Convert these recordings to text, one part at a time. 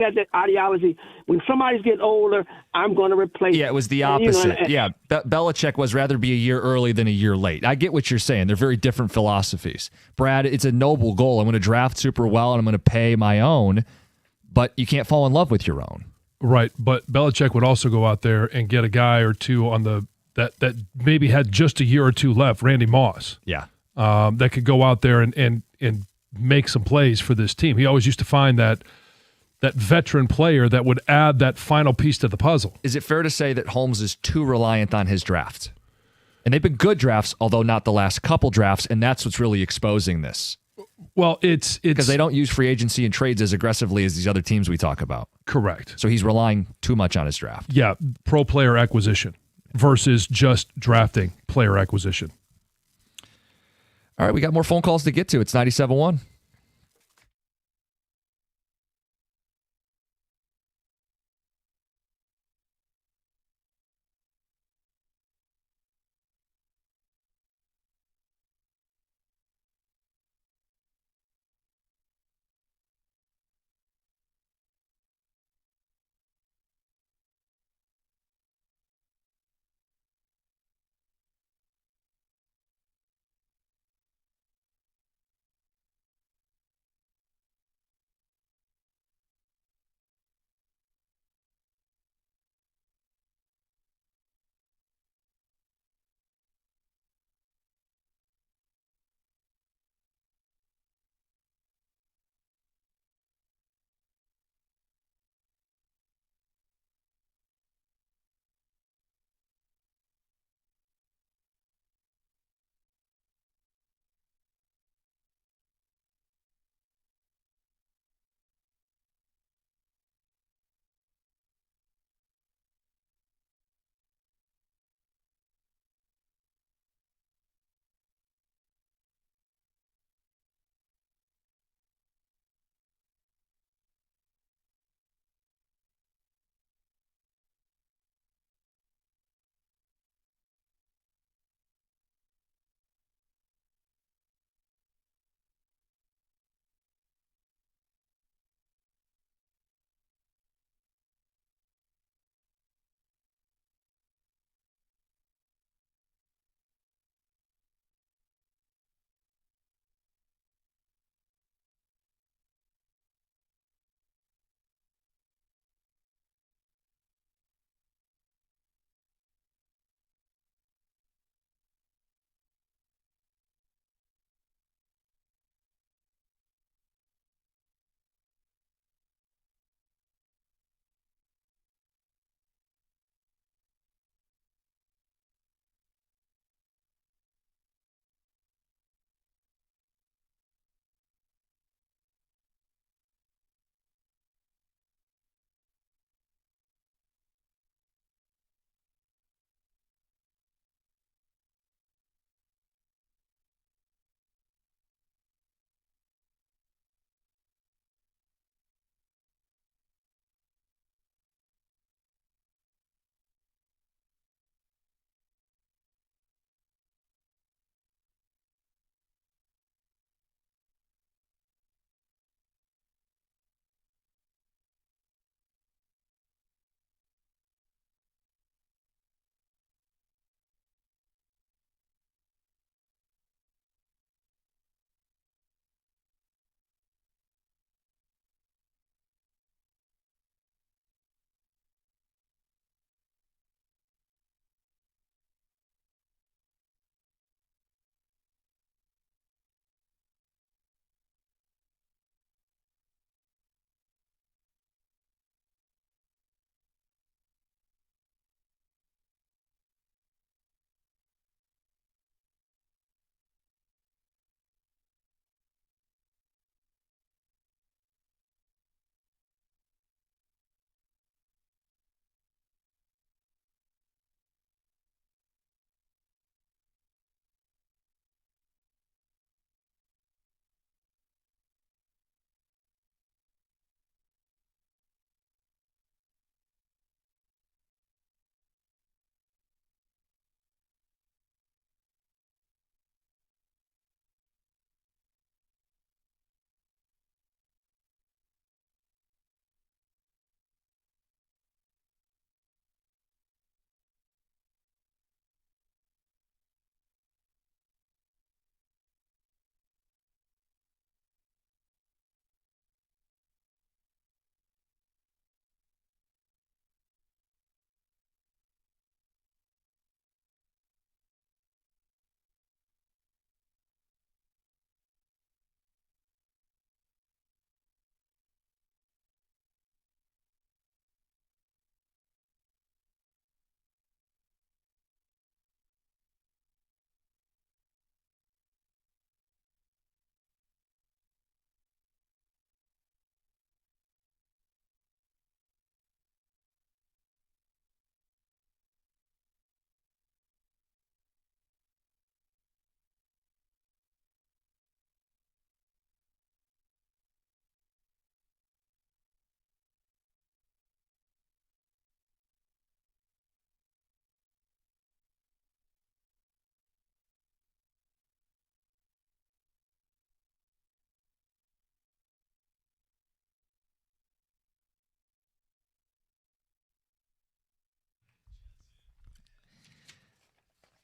had that ideology. When somebody's getting older, I'm going to replace. Yeah, it was the And, you know, opposite. Belichick was rather be a year early than a year late. I get what you're saying. They're very different philosophies. Brad, it's a noble goal. I'm going to draft super well, and I'm going to pay my own, but you can't fall in love with your own. Right, but Belichick would also go out there and get a guy or two on that maybe had just a year or two left, Randy Moss. Yeah. That could go out there and make some plays for this team. He always used to find that veteran player that would add that final piece to the puzzle. Is it fair to say that Holmes is too reliant on his draft? And they've been good drafts, although not the last couple drafts, and that's what's really exposing this. Well, it's because they don't use free agency and trades as aggressively as these other teams we talk about. Correct. So he's relying too much on his draft. Yeah, pro player acquisition versus just drafting player acquisition. All right, we got more phone calls to get to. It's 97.1.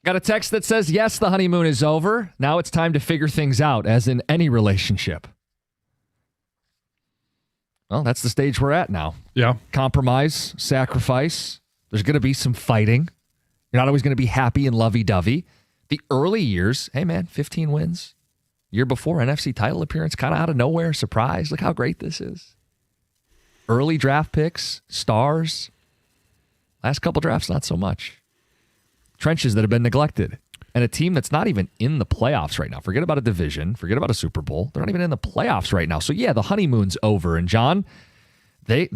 Got a text that says, yes, the honeymoon is over. Now it's time to figure things out, as in any relationship. Well, that's the stage we're at now. Yeah. Compromise, sacrifice. There's going to be some fighting. You're not always going to be happy and lovey-dovey. The early years, hey, man, 15 wins. Year before, NFC title appearance, kind of out of nowhere, surprise. Look how great this is. Early draft picks, stars. Last couple drafts, not so much. Trenches that have been neglected. And a team that's not even in the playoffs right now. Forget about a division. Forget about a Super Bowl. They're not even in the playoffs right now. So, yeah, the honeymoon's over. And, John, they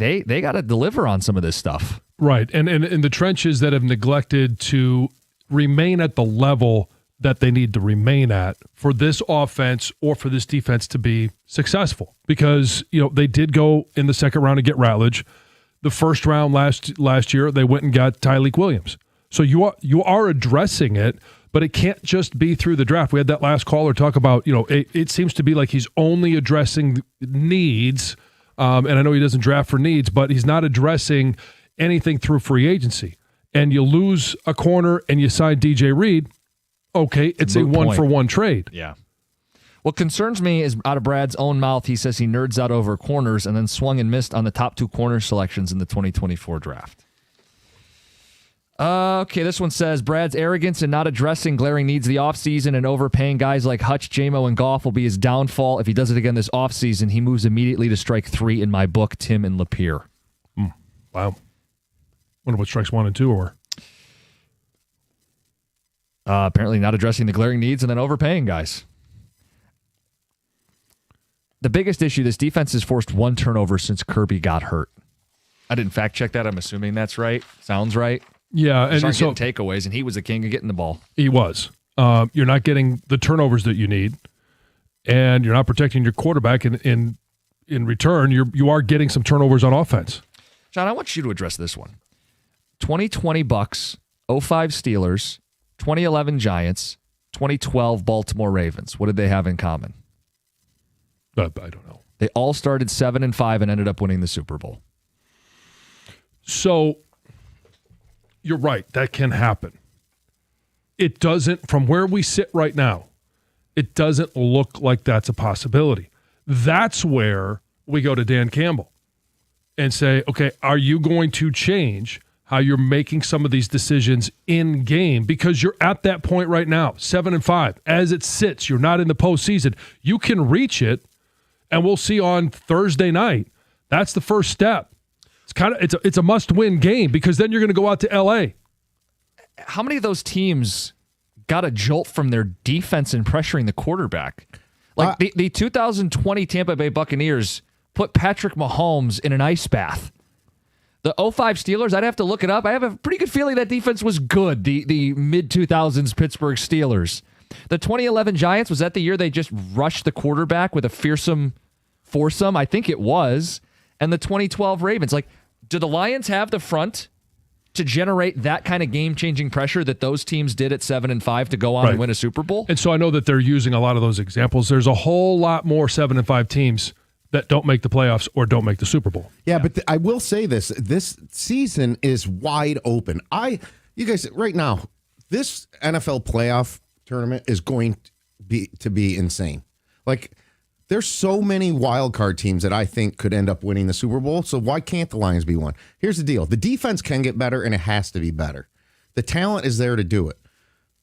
got to deliver on some of this stuff. Right. And in the trenches that have neglected to remain at the level that they need to remain at for this offense or for this defense to be successful. Because, they did go in the second round and get Ratledge. The first round last year, they went and got Tyleik Williams. So you are addressing it, but it can't just be through the draft. We had that last caller talk about, it seems to be like he's only addressing needs, and I know he doesn't draft for needs, but he's not addressing anything through free agency. And you lose a corner and you sign DJ Reed, okay, it's a one-for-one trade. Yeah. What concerns me is out of Brad's own mouth, he says he nerds out over corners and then swung and missed on the top 2 corner selections in the 2024 draft. Okay, this one says, Brad's arrogance in not addressing glaring needs of the offseason and overpaying guys like Hutch, J-Mo, and Goff will be his downfall. If he does it again this offseason, he moves immediately to strike 3 in my book, Tim and Lapeer. Wow. Wonder what strikes 1 and 2 are. Apparently not addressing the glaring needs and then overpaying guys. The biggest issue, this defense has forced 1 turnover since Kirby got hurt. I didn't fact check that. I'm assuming that's right. Sounds right. Yeah, and so getting takeaways, and he was the king of getting the ball. He was. You're not getting the turnovers that you need, and you're not protecting your quarterback. In return, you are getting some turnovers on offense. John, I want you to address this one. 2020 Bucks, 05 Steelers, 2011 Giants, 2012 Baltimore Ravens. What did they have in common? I don't know. They all started 7-5 and ended up winning the Super Bowl. So you're right. That can happen. It doesn't, from where we sit right now, it doesn't look like that's a possibility. That's where we go to Dan Campbell and say, okay, are you going to change how you're making some of these decisions in game? Because you're at that point right now, 7-5. As it sits, you're not in the postseason. You can reach it, and we'll see on Thursday night. That's the first step. It's a must-win game because then you're going to go out to L.A. How many of those teams got a jolt from their defense and pressuring the quarterback? Like the 2020 Tampa Bay Buccaneers put Patrick Mahomes in an ice bath. The 05 Steelers, I'd have to look it up. I have a pretty good feeling that defense was good, the mid-2000s Pittsburgh Steelers. The 2011 Giants, was that the year they just rushed the quarterback with a fearsome foursome? I think it was. And the 2012 Ravens, do the Lions have the front to generate that kind of game-changing pressure that those teams did at 7-5 to go on and win a Super Bowl? And so I know that they're using a lot of those examples. There's a whole lot more 7-5 teams that don't make the playoffs or don't make the Super Bowl. Yeah, but I will say this season is wide open. You guys, right now, this NFL playoff tournament is going to be insane. There's so many wild card teams that I think could end up winning the Super Bowl, so why can't the Lions be one? Here's the deal. The defense can get better, and it has to be better. The talent is there to do it.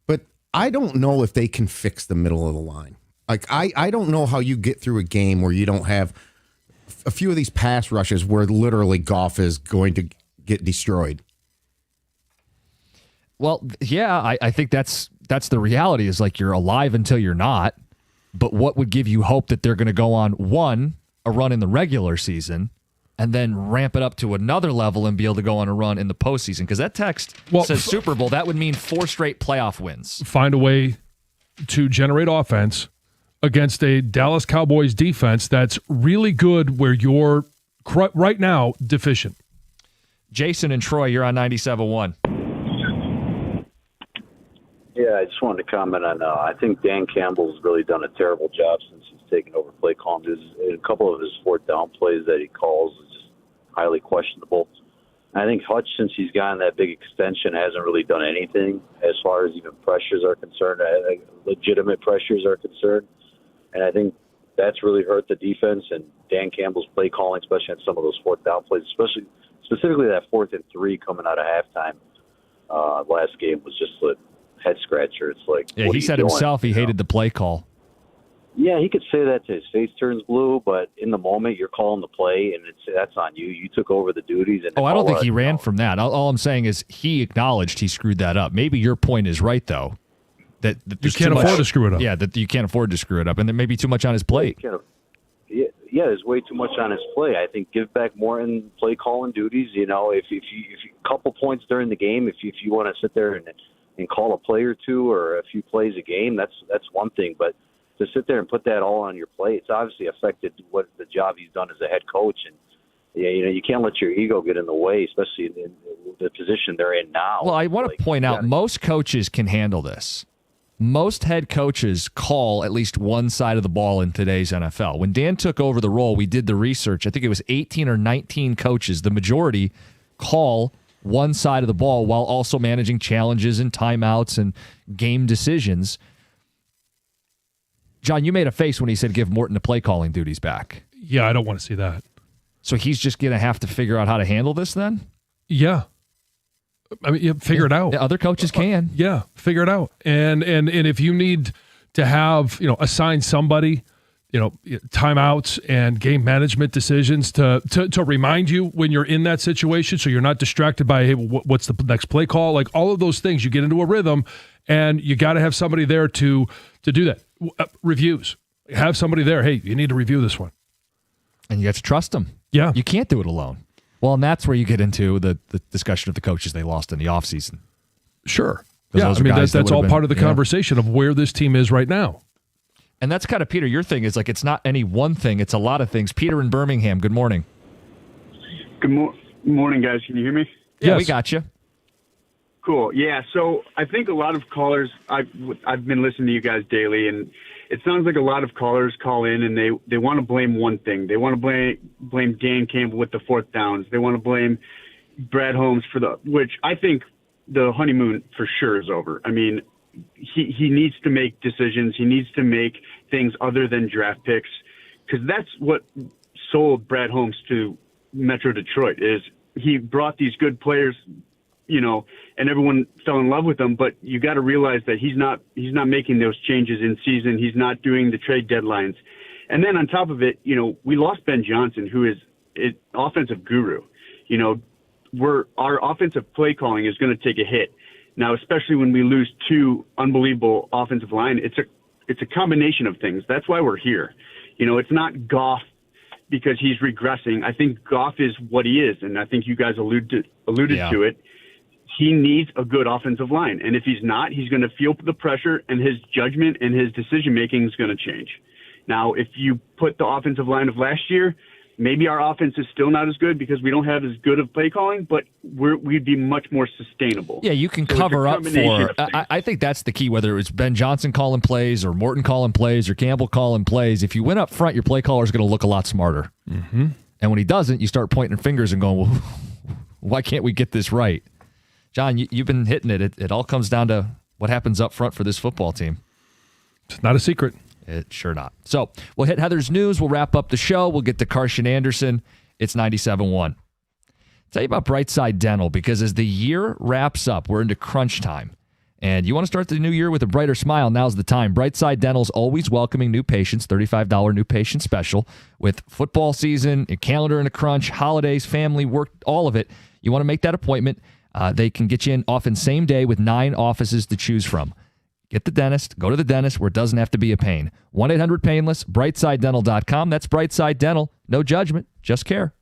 But I don't know if they can fix the middle of the line. I don't know how you get through a game where you don't have a few of these pass rushes where literally Goff is going to get destroyed. Well, yeah, I think that's the reality is you're alive until you're not. But what would give you hope that they're going to go on, a run in the regular season, and then ramp it up to another level and be able to go on a run in the postseason? Because that text says Super Bowl. That would mean 4 straight playoff wins. Find a way to generate offense against a Dallas Cowboys defense that's really good where you're right now deficient. Jason and Troy, you're on 97.1. Yeah, I just wanted to comment on. I think Dan Campbell's really done a terrible job since he's taken over play calling. A couple of his 4th down plays that he calls is just highly questionable. I think Hutch, since he's gotten that big extension, hasn't really done anything as far as even pressures are concerned, legitimate pressures are concerned. And I think that's really hurt the defense. And Dan Campbell's play calling, especially on some of those fourth down plays, specifically that 4th and 3 coming out of halftime last game, was just a head scratcher. It's like, yeah, he said himself he hated the play call. Yeah, he could say that till his face turns blue, but in the moment you're calling the play, and that's on you. You took over the duties. And I don't think he ran from that. All I'm saying is he acknowledged he screwed that up. Maybe your point is right, though. That you can't afford to screw it up. Yeah, that you can't afford to screw it up, and there may be too much on his plate. Yeah, there's way too much on his play. I think give back more in play calling duties. You know, if you a couple points during the game, if you want to sit there and call a play or two or a few plays a game, that's one thing. But to sit there and put that all on your plate, it's obviously affected what the job he's done as a head coach. And yeah, you can't let your ego get in the way, especially in the position they're in now. Well, I want to point out most coaches can handle this. Most head coaches call at least one side of the ball in today's NFL. When Dan took over the role, we did the research. I think it was 18 or 19 coaches. The majority call one side of the ball while also managing challenges and timeouts and game decisions. John, you made a face when he said give Morton the play calling duties back. Yeah, I don't want to see that. So he's just going to have to figure out how to handle this then? Yeah. I mean, figure it out. Other coaches can. Yeah, figure it out. And if you need to have, assign somebody, timeouts and game management decisions to remind you when you're in that situation, so you're not distracted by, hey, what's the next play call? Like all of those things, you get into a rhythm, and you got to have somebody there to do that. Reviews. Have somebody there. Hey, you need to review this one. And you have to trust them. Yeah. You can't do it alone. Well, and that's where you get into the discussion of the coaches they lost in the offseason. Sure. Yeah, I mean, that's all part of the conversation of where this team is right now. And that's kind of, Peter, your thing is like it's not any one thing. It's a lot of things. Peter in Birmingham, good morning. Good morning, guys. Can you hear me? Yeah, Yes. we got you. Cool. Yeah, so I think a lot of callers, I've been listening to you guys daily, and it sounds like a lot of callers call in and they want to blame one thing. They want to blame Dan Campbell with the fourth downs. They want to blame Brad Holmes which I think the honeymoon for sure is over. I mean, he needs to make decisions. He needs to make things other than draft picks, because that's what sold Brad Holmes to Metro Detroit. Is he brought these good players, and everyone fell in love with him. But you got to realize that he's not making those changes in season. He's not doing the trade deadlines. And then on top of it, we lost Ben Johnson, who is an offensive guru. Our offensive play calling is going to take a hit now, especially when we lose two unbelievable offensive line. It's a combination of things. That's why we're here. It's not Goff because he's regressing. I think Goff is what he is, and I think you guys alluded to it. He needs a good offensive line, and if he's not, he's going to feel the pressure, and his judgment and his decision-making is going to change. Now, if you put the offensive line of last year, maybe our offense is still not as good because we don't have as good of play calling, but we'd be much more sustainable. Yeah, you can cover up for. I think that's the key. Whether it's Ben Johnson calling plays or Morton calling plays or Campbell calling plays, if you win up front, your play caller is going to look a lot smarter. Mm-hmm. And when he doesn't, you start pointing fingers and going, "Well, why can't we get this right?" John, you've been hitting it. It all comes down to what happens up front for this football team. It's not a secret. It's sure not. So we'll hit Heather's news. We'll wrap up the show. We'll get to Carson Anderson. It's 97.1. Tell you about Brightside Dental, because as the year wraps up, we're into crunch time. And you want to start the new year with a brighter smile, now's the time. Brightside Dental is always welcoming new patients, $35 new patient special. With football season, a calendar in a crunch, holidays, family, work, all of it. You want to make that appointment. They can get you in often same day with 9 offices to choose from. Get the dentist. Go to the dentist where it doesn't have to be a pain. 1-800-PAINLESS, BrightsideDental.com. That's Brightside Dental. No judgment, just care.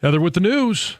Heather with the news.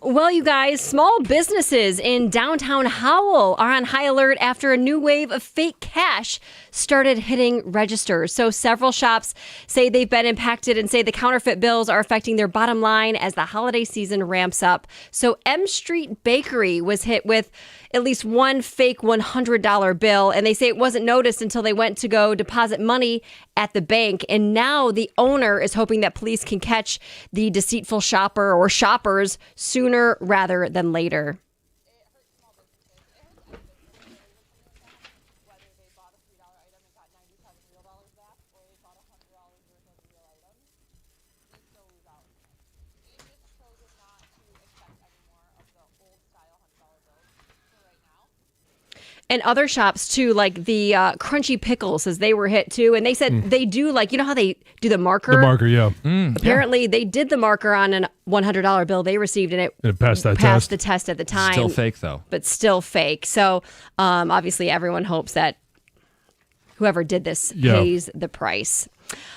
Well, you guys, small businesses in downtown Howell are on high alert after a new wave of fake cash started hitting registers. So several shops say they've been impacted and say the counterfeit bills are affecting their bottom line as the holiday season ramps up. So M Street Bakery was hit with at least one fake $100 bill, and they say it wasn't noticed until they went to go deposit money at the bank. And now the owner is hoping that police can catch the deceitful shopper or shoppers sooner rather than later. And other shops, too, like the Crunchy Pickles, as they were hit, too. And they said they do, like, you know how they do the marker? The marker, yeah. Apparently, they did the marker on a $100 bill they received, and it passed that passed test. the test at the time. Still fake, though. But still fake. So, obviously, everyone hopes that whoever did this pays the price.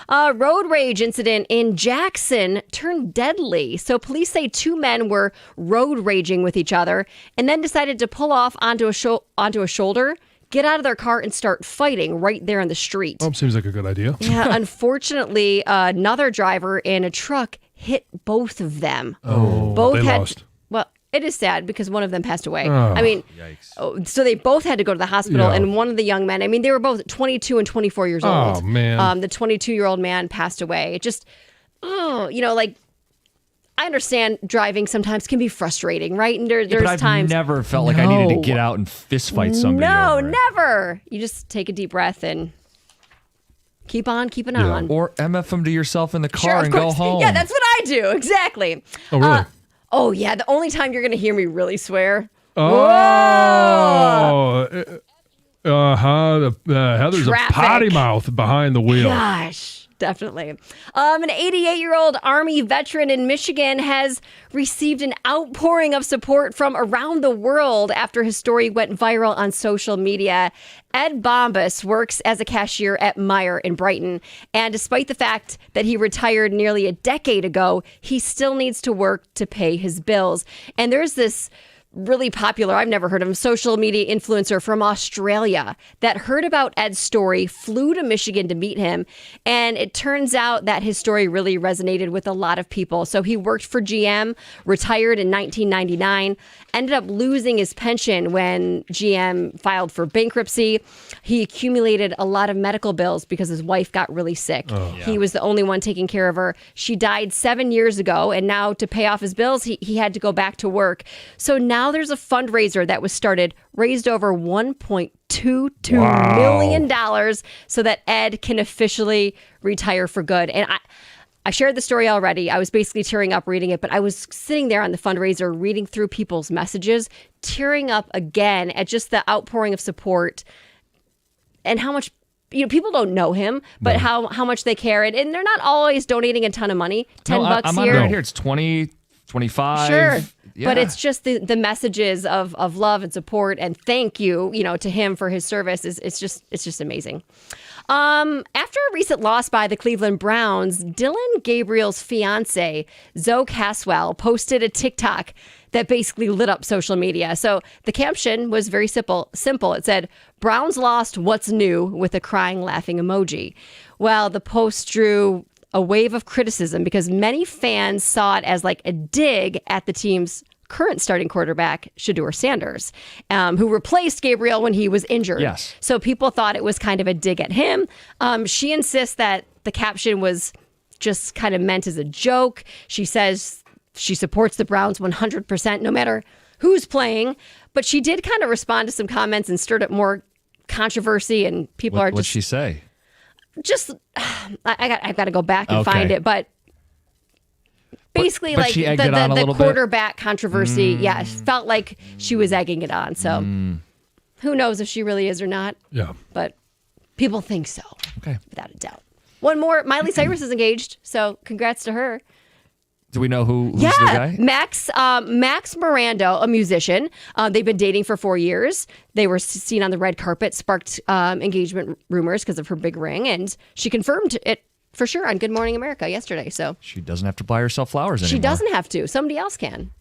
Road rage incident in Jackson turned deadly. So police say two men were road raging with each other and then decided to pull off onto a shoulder, get out of their car, and start fighting right there in the street. Oh, seems like a good idea. Yeah, unfortunately, another driver in a truck hit both of them. Oh, both they had. lost. Well, it is sad because one of them passed away. Oh. I mean, so they both had to go to the hospital, Yeah. and one of the young men, I mean, they were both 22 and 24 years old. Oh, man. The 22-year-old man passed away. It just, like, I understand driving sometimes can be frustrating, right? And there's But I've times. never felt like I needed to get out and fist fight somebody. No, over it. never. You just take a deep breath and keep on keeping on. Or MF them to yourself in the car Sure, of and go course. home. Yeah, that's what I do. Exactly. Oh, really? Oh, yeah. The only time you're going to hear me really swear. Oh, Heather's Traffic. a potty mouth behind the wheel. Gosh, definitely. An 88-year-old Army veteran in Michigan has received an outpouring of support from around the world after his story went viral on social media. Ed Bombas works as a cashier at Meijer in Brighton, and despite the fact that he retired nearly a decade ago, he still needs to work to pay his bills. And there's this really popular, I've never heard of him, social media influencer from Australia that heard about Ed's story, flew to Michigan to meet him, and it turns out that his story really resonated with a lot of people. So he worked for GM, retired in 1999, ended up losing his pension when GM filed for bankruptcy. He accumulated a lot of medical bills because his wife got really sick. He was the only one taking care of her. She died 7 years ago, and now to pay off his bills, he had to go back to work. So now there's a fundraiser that was started, raised over $1.22 million so that Ed can officially retire for good. And I shared the story already. I was basically tearing up reading it, but I was sitting there on the fundraiser reading through people's messages, tearing up again at just the outpouring of support and how much people don't know him, but how much they care. And they're not always donating a ton of money, $10 I'm here. on right here. It's 20, 25. Sure. Yeah. But it's just the messages of love and support and thank you, to him for his service. It's just amazing. After a recent loss by the Cleveland Browns, Dylan Gabriel's fiance, Zoe Caswell, posted a TikTok that basically lit up social media. So the caption was very simple. It said, "Browns lost, what's new?" with a crying, laughing emoji. Well, the post drew a wave of criticism because many fans saw it as like a dig at the team's current starting quarterback, Shedeur Sanders, who replaced Gabriel when he was injured. Yes. So people thought it was kind of a dig at him. She insists that the caption was just kind of meant as a joke. She says she supports the Browns 100%, no matter who's playing. But she did kind of respond to some comments and stirred up more controversy, and people are What'd she say? I've got to go back and find it, but basically, but like she egged it on a the little bit? quarterback controversy, yeah, it felt like she was egging it on. So who knows if she really is or not? Yeah. But people think so. Okay. Without a doubt. One more, Miley Cyrus is engaged, so congrats to her. Do we know who's the guy? Max Miranda, a musician. They've been dating for 4 years. They were seen on the red carpet, sparked engagement rumors because of her big ring, and she confirmed it for sure on Good Morning America yesterday. So She doesn't have to buy herself flowers anymore. she doesn't have to. Somebody else can.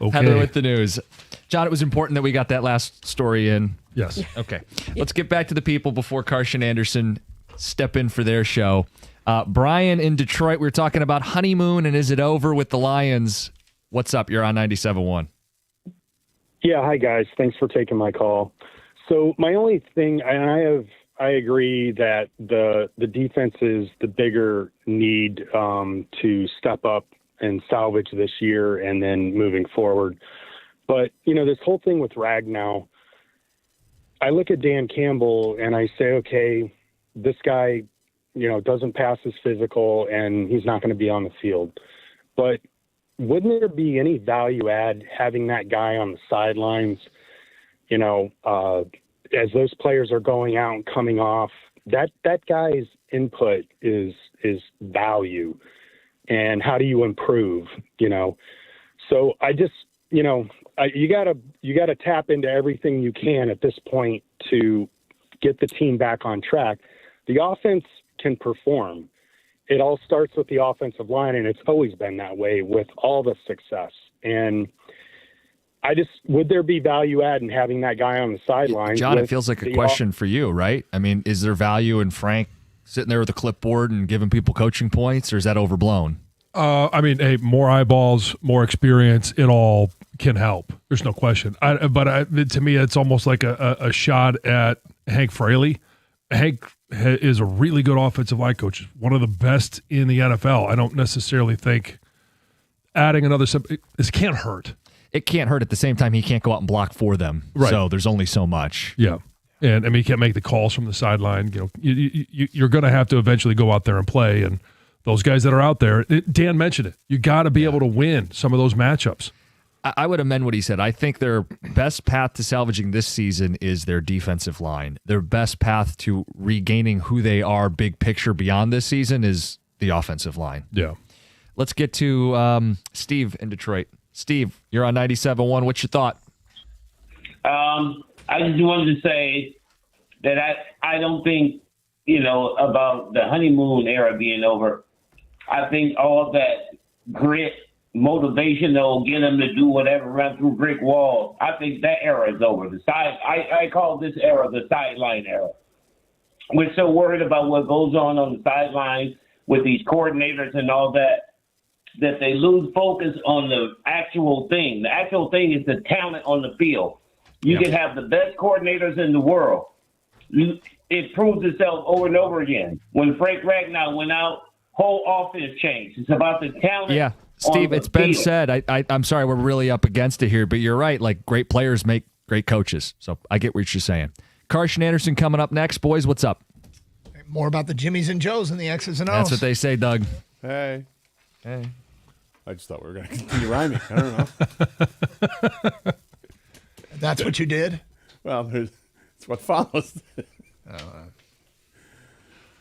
Okay. Heather with the news. John, it was important that we got that last story in. Yes. Okay. Let's get back to the people before Karsch and Anderson step in for their show. Brian in Detroit, we were talking about honeymoon and is it over with the Lions? What's up? You're on 97.1. Yeah, hi guys. Thanks for taking my call. So my only thing, and I agree that the defense is the bigger need to step up and salvage this year and then moving forward. But this whole thing with Ragnow, I look at Dan Campbell and I say, okay, this guy, doesn't pass his physical and he's not going to be on the field. But wouldn't there be any value add having that guy on the sidelines, as those players are going out and coming off? That guy's input is value. And how do you improve, So I just, you gotta tap into everything you can at this point to get the team back on track. The offense can perform. It all starts with the offensive line, and it's always been that way with all the success. And would there be value add in having that guy on the sidelines? John, it feels like a question for you, right? I mean, is there value in Frank sitting there with a clipboard and giving people coaching points, or is that overblown? Hey, more eyeballs, more experience, it all can help. There's no question. To me, it's almost like a shot at Hank Fraley. Hank is a really good offensive line coach, one of the best in the NFL. I don't necessarily think adding another this can't hurt. It can't hurt. At the same time, he can't go out and block for them. Right. So there's only so much. Yeah. And he can't make the calls from the sideline. You're going to have to eventually go out there and play. And those guys that are out there, Dan mentioned it. You got to be able to win some of those matchups. I would amend what he said. I think their best path to salvaging this season is their defensive line. Their best path to regaining who they are big picture beyond this season is the offensive line. Yeah. Let's get to Steve in Detroit. Steve, you're on 97.1. What's your thought? I just wanted to say that I don't think, about the honeymoon era being over. I think all that grit, motivation that will get them to do whatever, run through brick walls, I think that era is over. I call this era the sideline era. We're so worried about what goes on the sidelines with these coordinators and all that they lose focus on the actual thing. The actual thing is the talent on the field. You can have the best coordinators in the world. It proves itself over and over again. When Frank Ragnow went out, whole offense changed. It's about the talent. Yeah, Steve, it's been field. said. I'm sorry, we're really up against it here, but you're right. Like, great players make great coaches. So I get what you're saying. Karsch and Anderson coming up next. Boys, what's up? More about the Jimmies and Joes and the X's and O's. That's what they say, Doug. Hey. Hey. I just thought we were going to continue rhyming. I don't know. That's what you did? Well, it's what follows.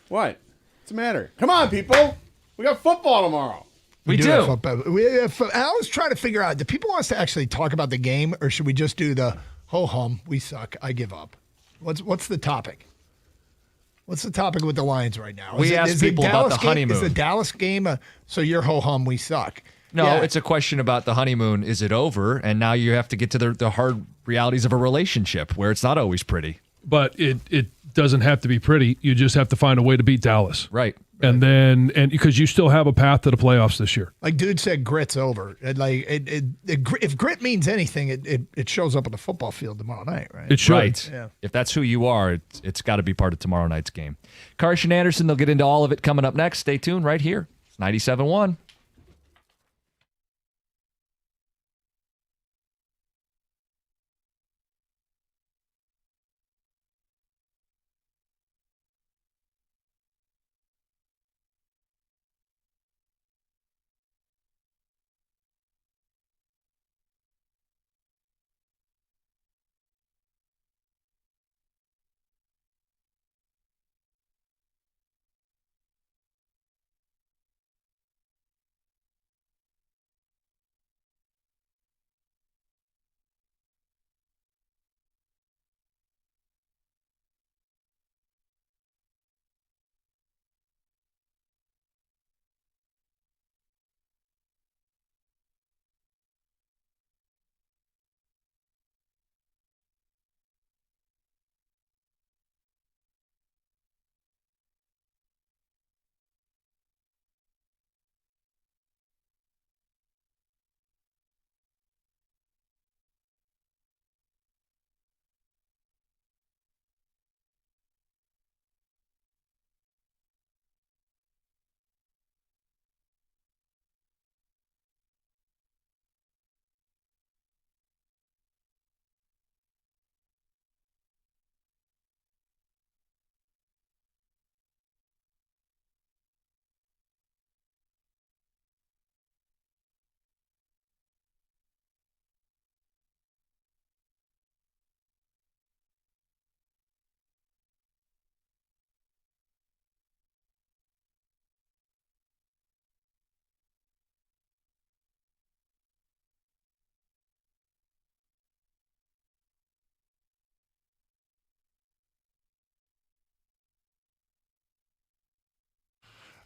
What? What's the matter? Come on, people. We got football tomorrow. We do. have football. I was trying to figure out, do people want us to actually talk about the game, or should we just do the ho-hum, we suck, I give up? What's the topic? What's the topic with the Lions right now? We asked people about the honeymoon. Is the Dallas game, so you're ho-hum, we suck? No, Yeah. it's a question about the honeymoon. Is it over? And now you have to get to the hard realities of a relationship where it's not always pretty. But it doesn't have to be pretty. You just have to find a way to beat Dallas. Right. And because you still have a path to the playoffs this year. Like dude said, grit's over. If grit means anything, it shows up on the football field tomorrow night, right? It should. Right. Yeah. If that's who you are, it's got to be part of tomorrow night's game. Karsch and Anderson, they'll get into all of it coming up next. Stay tuned right here. It's 97.1.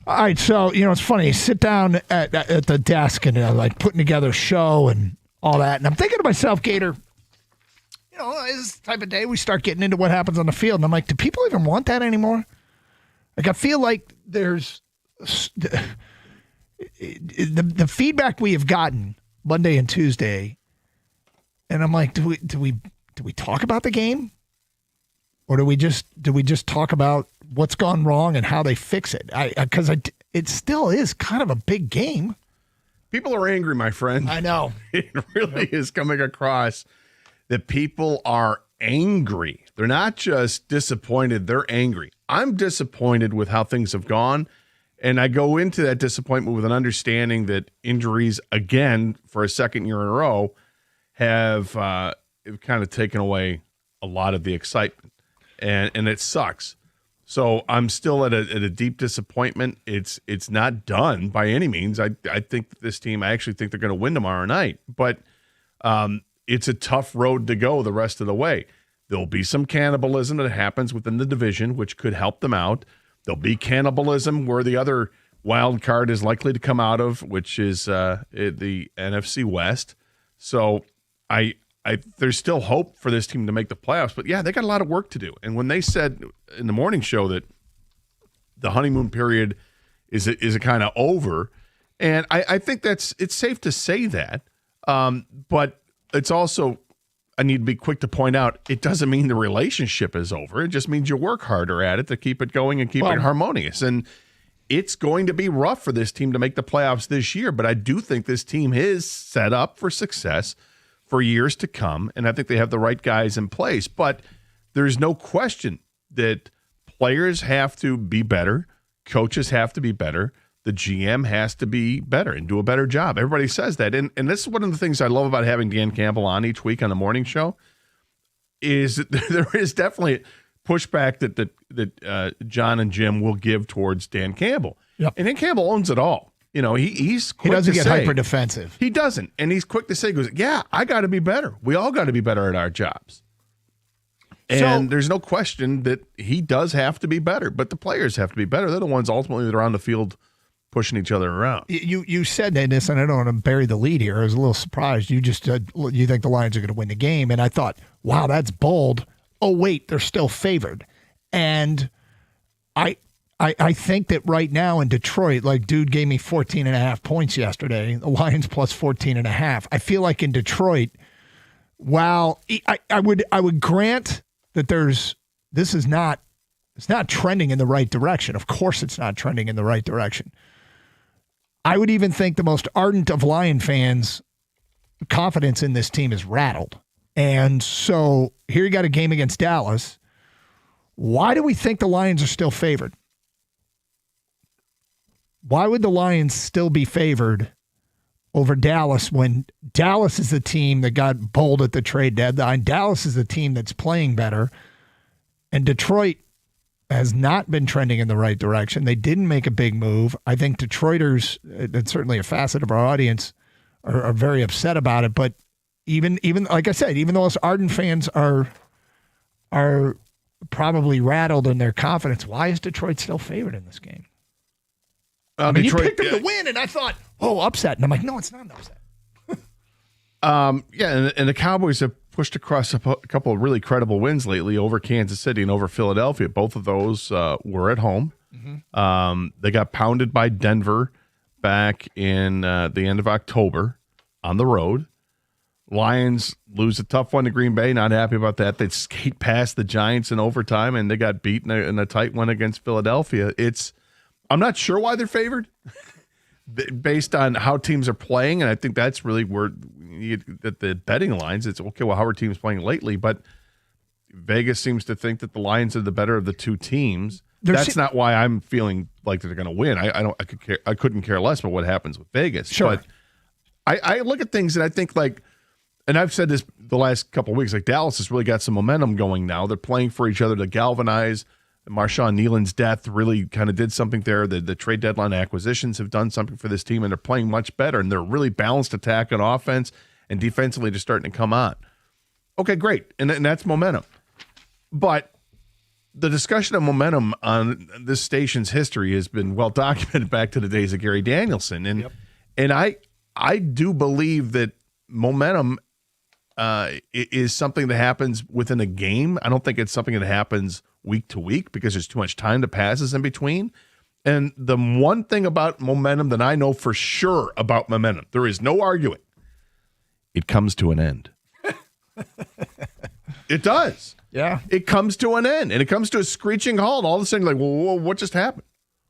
All right, so it's funny. You sit down at the desk and like putting together a show and all that, and I'm thinking to myself, Gator, this type of day we start getting into what happens on the field, and I'm like, do people even want that anymore? Like, I feel like there's the feedback we have gotten Monday and Tuesday, and I'm like, do we talk about the game, or do we just talk about what's gone wrong and how they fix it? Because it still is kind of a big game. People are angry, my friend. I know. It really is coming across that people are angry. They're not just disappointed, they're angry. I'm disappointed with how things have gone, and I go into that disappointment with an understanding that injuries, again, for a second year in a row, have kind of taken away a lot of the excitement, and it sucks. So I'm still at a deep disappointment. It's not done by any means. I think that this team, I actually think they're going to win tomorrow night, but it's a tough road to go the rest of the way. There'll be some cannibalism that happens within the division, which could help them out. There'll be cannibalism where the other wild card is likely to come out of, which is the NFC West. So there's still hope for this team to make the playoffs, but yeah, they got a lot of work to do. And when they said in the morning show that the honeymoon period is a kind of over, and I think it's safe to say that, but it's also, I need to be quick to point out, it doesn't mean the relationship is over. It just means you work harder at it to keep it going and keep it harmonious. And it's going to be rough for this team to make the playoffs this year, but I do think this team is set up for success for years to come, and I think they have the right guys in place. But there's no question that players have to be better, coaches have to be better, the GM has to be better and do a better job. Everybody says that. And this is one of the things I love about having Dan Campbell on each week on the morning show, is that there is definitely pushback that John and Jim will give towards Dan Campbell. Yep. And Dan Campbell owns it all. He's quick he doesn't to get say, hyper defensive. He doesn't. And he's quick to say, goes, yeah, I got to be better. We all got to be better at our jobs. And there's no question that he does have to be better, but the players have to be better. They're the ones ultimately that are on the field pushing each other around. You said this, and I don't want to bury the lead here. I was a little surprised. You just said you think the Lions are going to win the game, and I thought, wow, that's bold. Oh, wait, they're still favored. And I think that right now in Detroit, like dude gave me 14.5 points yesterday, the Lions plus 14.5. I feel like in Detroit, while I would grant that it's not trending in the right direction. Of course it's not trending in the right direction. I would even think the most ardent of Lion fans' confidence in this team is rattled. And so here you got a game against Dallas. Why do we think the Lions are still favored? Why would the Lions still be favored over Dallas when Dallas is the team that got bowled at the trade deadline? Dallas is the team that's playing better. And Detroit has not been trending in the right direction. They didn't make a big move. I think Detroiters, and certainly a facet of our audience, are very upset about it. But even like I said, even though us ardent fans are probably rattled in their confidence, why is Detroit still favored in this game? I mean, Detroit, he picked them to win, and I thought, upset. And I'm like, no, it's not an upset. And the Cowboys have pushed across a couple of really credible wins lately over Kansas City and over Philadelphia. Both of those were at home. Mm-hmm. They got pounded by Denver back in the end of October on the road. Lions lose a tough one to Green Bay. Not happy about that. They skate past the Giants in overtime, and they got beaten in a tight one against Philadelphia. I'm not sure why they're favored based on how teams are playing, and I think that's really where the betting lines, it's okay, well, how are teams playing lately? But Vegas seems to think that the Lions are the better of the two teams. That's not why I'm feeling like they're going to win. I couldn't care less about what happens with Vegas. Sure. But I look at things and I think, like, and I've said this the last couple of weeks, like Dallas has really got some momentum going now. They're playing for each other to galvanize. Marshawn Nealon's death really kind of did something there. The trade deadline acquisitions have done something for this team, and they're playing much better, and they're really balanced attack on offense, and defensively they're starting to come on. Okay, great, and that's momentum. But the discussion of momentum on this station's history has been well documented back to the days of Gary Danielson, and I do believe that momentum is something that happens within a game. I don't think it's something that happens week to week because there's too much time that passes in between. And the one thing about momentum that I know for sure about momentum, there is no arguing, it comes to an end. It does. Yeah. It comes to an end, and it comes to a screeching halt. All of a sudden, you're like, whoa, what just happened?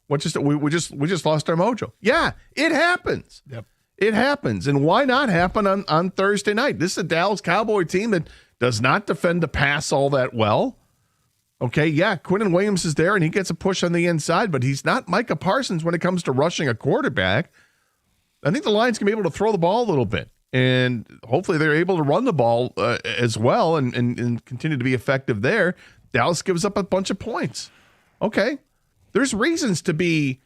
We just lost our mojo. Yeah, it happens. Yep. It happens. And why not happen on Thursday night? This is a Dallas Cowboy team that does not defend the pass all that well. Okay, yeah, Quinnen Williams is there, and he gets a push on the inside, but he's not Micah Parsons when it comes to rushing a quarterback. I think the Lions can be able to throw the ball a little bit, and hopefully they're able to run the ball as well and continue to be effective there. Dallas gives up a bunch of points. Okay, there's reasons to be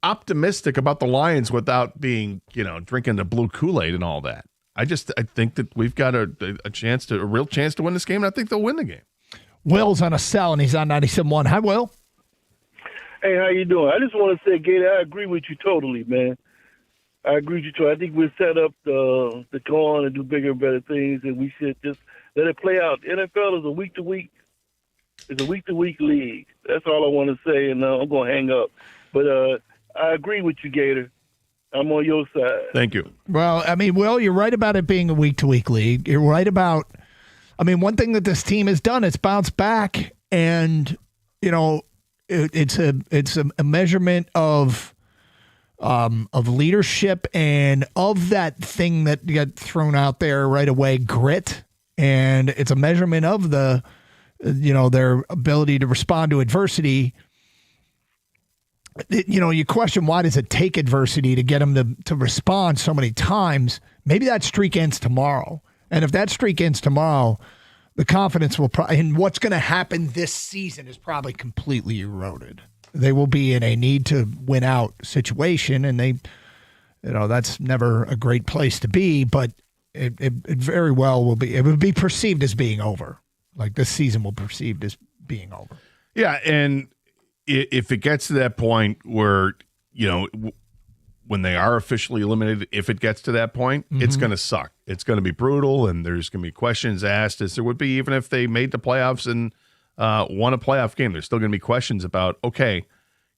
optimistic about the Lions without being, drinking the blue Kool-Aid and all that. I think that we've got a real chance to win this game, and I think they'll win the game. Will's on a cell, and he's on 97.1. Hi, Will. Hey, how you doing? I just want to say, Gator, I agree with you totally, man. I agree with you totally. I think we're set up to go on and do bigger and better things, and we should just let it play out. The NFL is a week-to-week league. That's all I want to say, and I'm going to hang up. But I agree with you, Gator. I'm on your side. Thank you. Well, Will, you're right about it being a week-to-week league. You're right about one thing that this team has done is bounce back, and it's a measurement of leadership and of that thing that got thrown out there right away, grit, and it's a measurement of their ability to respond to adversity. You question, why does it take adversity to get them to respond so many times? Maybe that streak ends tomorrow. And if that streak ends tomorrow, the confidence will and what's going to happen this season is probably completely eroded. They will be in a need to win out situation, and that's never a great place to be, but it very well will be. It would be perceived as being over. Like this season will be perceived as being over. Yeah, and if it gets to that point where, when they are officially eliminated, if it gets to that point, it's going to suck. It's going to be brutal, and there's going to be questions asked, as there would be even if they made the playoffs and won a playoff game. There's still going to be questions about, okay,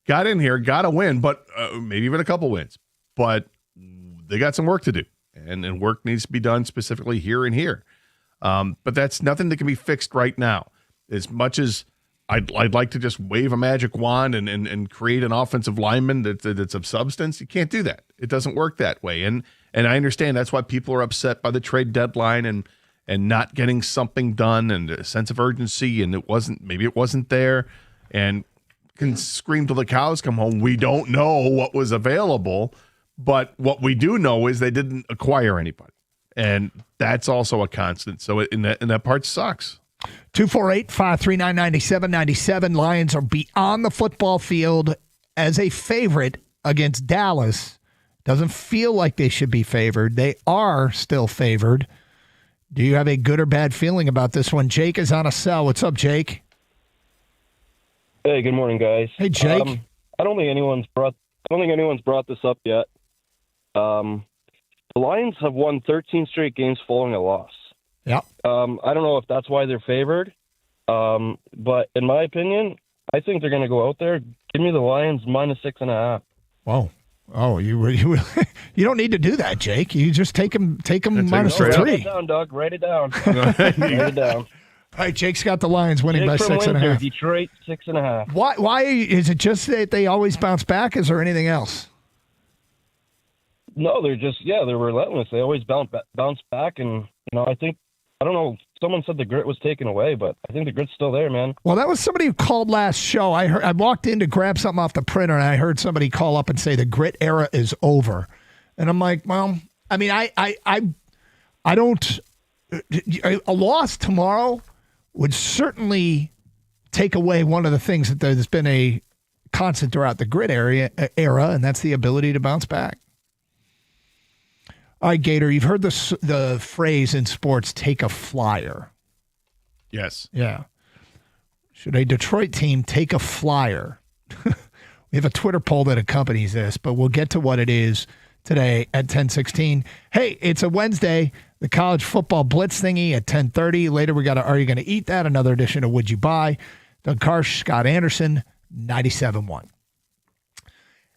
got in here, got to win, but maybe even a couple wins. But they got some work to do, and work needs to be done specifically here and here. But that's nothing that can be fixed right now. As much as I'd like to just wave a magic wand and create an offensive lineman that's of substance. You can't do that. It doesn't work that way. And I understand that's why people are upset by the trade deadline and not getting something done and a sense of urgency. And maybe it wasn't there, and can scream till the cows come home. We don't know what was available, but what we do know is they didn't acquire anybody, and that's also a constant. So that part sucks. 248-539-9797. Lions are beyond the football field as a favorite against Dallas. Doesn't feel like they should be favored. They are still favored. Do you have a good or bad feeling about this one? Jake is on a cell. What's up, Jake? Hey, good morning, guys. Hey, Jake. I don't think anyone's brought this up yet. The Lions have won 13 straight games following a loss. Yeah. I don't know if that's why they're favored, but in my opinion, I think they're going to go out there. Give me the Lions -6.5. Whoa. Oh, you don't need to do that, Jake. You just take them -3. Write it down, Doug. Write it down. Write it down. All right, Jake's got the Lions winning by 6.5. Detroit 6.5. Why is it just that they always bounce back? Is there anything else? No, they're relentless. They always bounce back, and I don't know. Someone said the grit was taken away, but I think the grit's still there, man. Well, that was somebody who called last show. I walked in to grab something off the printer, and I heard somebody call up and say the grit era is over. And I'm like, well, I don't. A loss tomorrow would certainly take away one of the things that there's been a constant throughout the grit era, and that's the ability to bounce back. All right, Gator, you've heard the phrase in sports, take a flyer. Yes. Yeah. Should a Detroit team take a flyer? We have a Twitter poll that accompanies this, but we'll get to what it is today at 10:16. Hey, it's a Wednesday. The college football blitz thingy at 10:30. Later, we got Are You Going to Eat That? Another edition of Would You Buy? Doug Karsch, Scott Anderson, 97.1.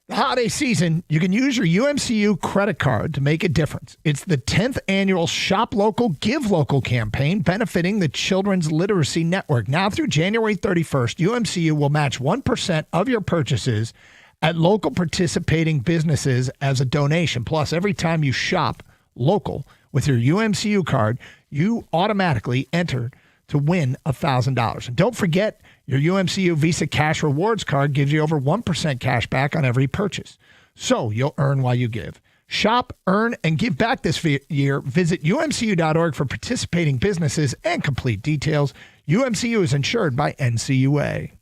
The holiday season, you can use your UMCU credit card to make a difference. It's the 10th annual Shop Local, Give Local campaign benefiting the Children's Literacy Network. Now through January 31st, UMCU will match 1% of your purchases at local participating businesses as a donation. Plus, every time you shop local with your UMCU card, you automatically enter to win $1,000. And don't forget, your UMCU Visa Cash Rewards card gives you over 1% cash back on every purchase. So you'll earn while you give. Shop, earn, and give back this year. Visit umcu.org for participating businesses and complete details. UMCU is insured by NCUA.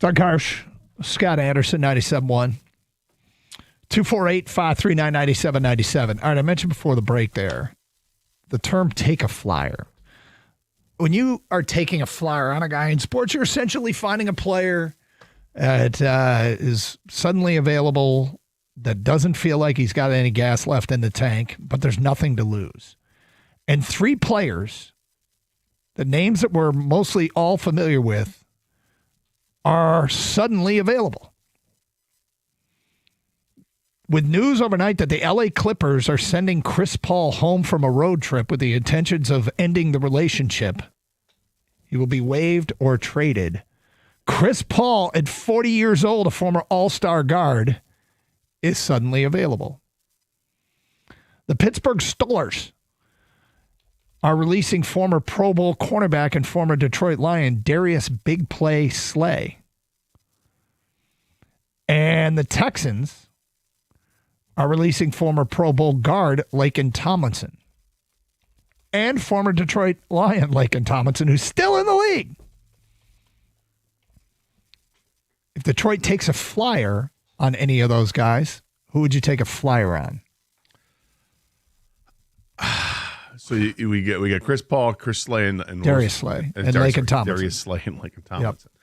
Doug Karsch, Scott Anderson, 97.1. 248-539-9797. All right, I mentioned before the break there, the term take a flyer. When you are taking a flyer on a guy in sports, you're essentially finding a player It is suddenly available, that doesn't feel like he's got any gas left in the tank, but there's nothing to lose. And 3 players, the names that we're mostly all familiar with, are suddenly available. With news overnight that the LA Clippers are sending Chris Paul home from a road trip with the intentions of ending the relationship, he will be waived or traded. Chris Paul, at 40 years old, a former All-Star guard, is suddenly available. The Pittsburgh Steelers are releasing former Pro Bowl cornerback and former Detroit Lion Darius Big Play Slay. And the Texans are releasing former Pro Bowl guard Laken Tomlinson and former Detroit Lion Laken Tomlinson, who's still in the league. If Detroit takes a flyer on any of those guys, who would you take a flyer on? So we get Chris Paul, Chris Slay, and Darius Slay, and Laken Tomlinson. Darius Slay and Laken Tomlinson. Yep.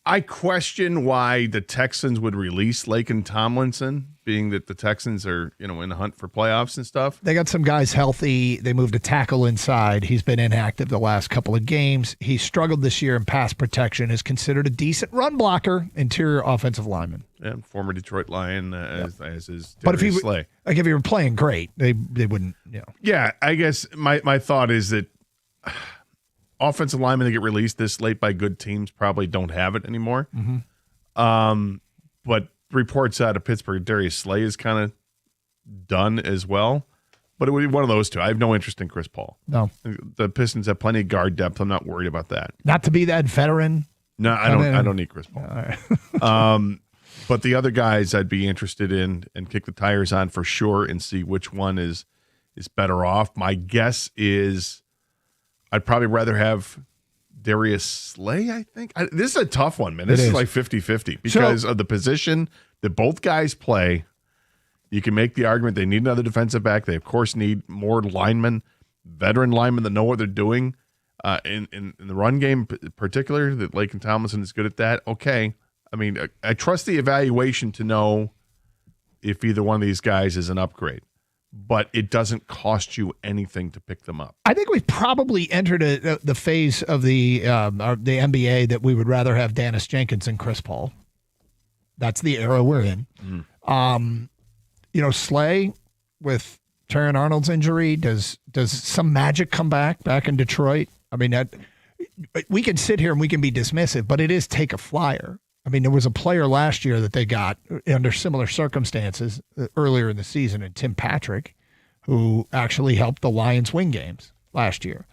I question why the Texans would release Laken Tomlinson, being that the Texans are, in the hunt for playoffs and stuff. They got some guys healthy. They moved a tackle inside. He's been inactive the last couple of games. He struggled this year in pass protection, is considered a decent run blocker, interior offensive lineman. And former Detroit Lion as is Darius Slay. Like if he were playing great, they wouldn't, Yeah, I guess my thought is that offensive linemen that get released this late by good teams probably don't have it anymore. Mm-hmm. But reports out of Pittsburgh, Darius Slay is kind of done as well. But it would be one of those two. I have no interest in Chris Paul. No. The Pistons have plenty of guard depth. I'm not worried about that. Not to be that veteran. No, I don't need Chris Paul. All right. But the other guys I'd be interested in and kick the tires on for sure and see which one is better off. My guess is I'd probably rather have Darius Slay, I think. This is a tough one, man. This is like 50-50 because of the position that both guys play. You can make the argument they need another defensive back. They, of course, need more linemen, veteran linemen that know what they're doing. In the run game in particular, that Laken Tomlinson is good at that. Okay. I mean, I trust the evaluation to know if either one of these guys is an upgrade. But it doesn't cost you anything to pick them up. I think we've probably entered the phase of the NBA that we would rather have Dennis Jenkins and Chris Paul. That's the era we're in. Slay with Terran Arnold's injury, does some magic come back in Detroit? I mean, we can sit here and we can be dismissive, but it is take a flyer. I mean, there was a player last year that they got under similar circumstances earlier in the season, and Tim Patrick, who actually helped the Lions win games last year.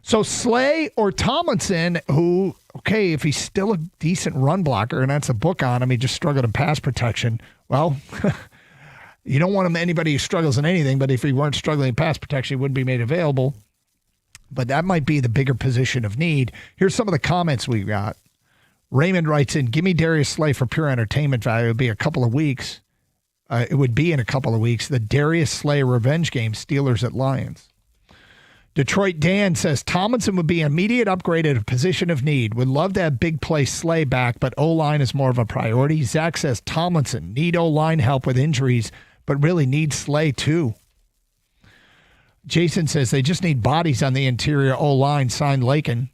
So Slay or Tomlinson, who, okay, if he's still a decent run blocker, and that's a book on him, he just struggled in pass protection, well, you don't want him anybody who struggles in anything, but if he weren't struggling in pass protection, he wouldn't be made available. But that might be the bigger position of need. Here's some of the comments we got. Raymond writes in, give me Darius Slay for pure entertainment value. It would be a couple of weeks. It would be in a couple of weeks. The Darius Slay revenge game, Steelers at Lions. Detroit Dan says, Tomlinson would be an immediate upgrade at a position of need. Would love to have big play Slay back, but O-line is more of a priority. Zach says, Tomlinson, need O-line help with injuries, but really need Slay too. Jason says, they just need bodies on the interior O-line, signed Laken.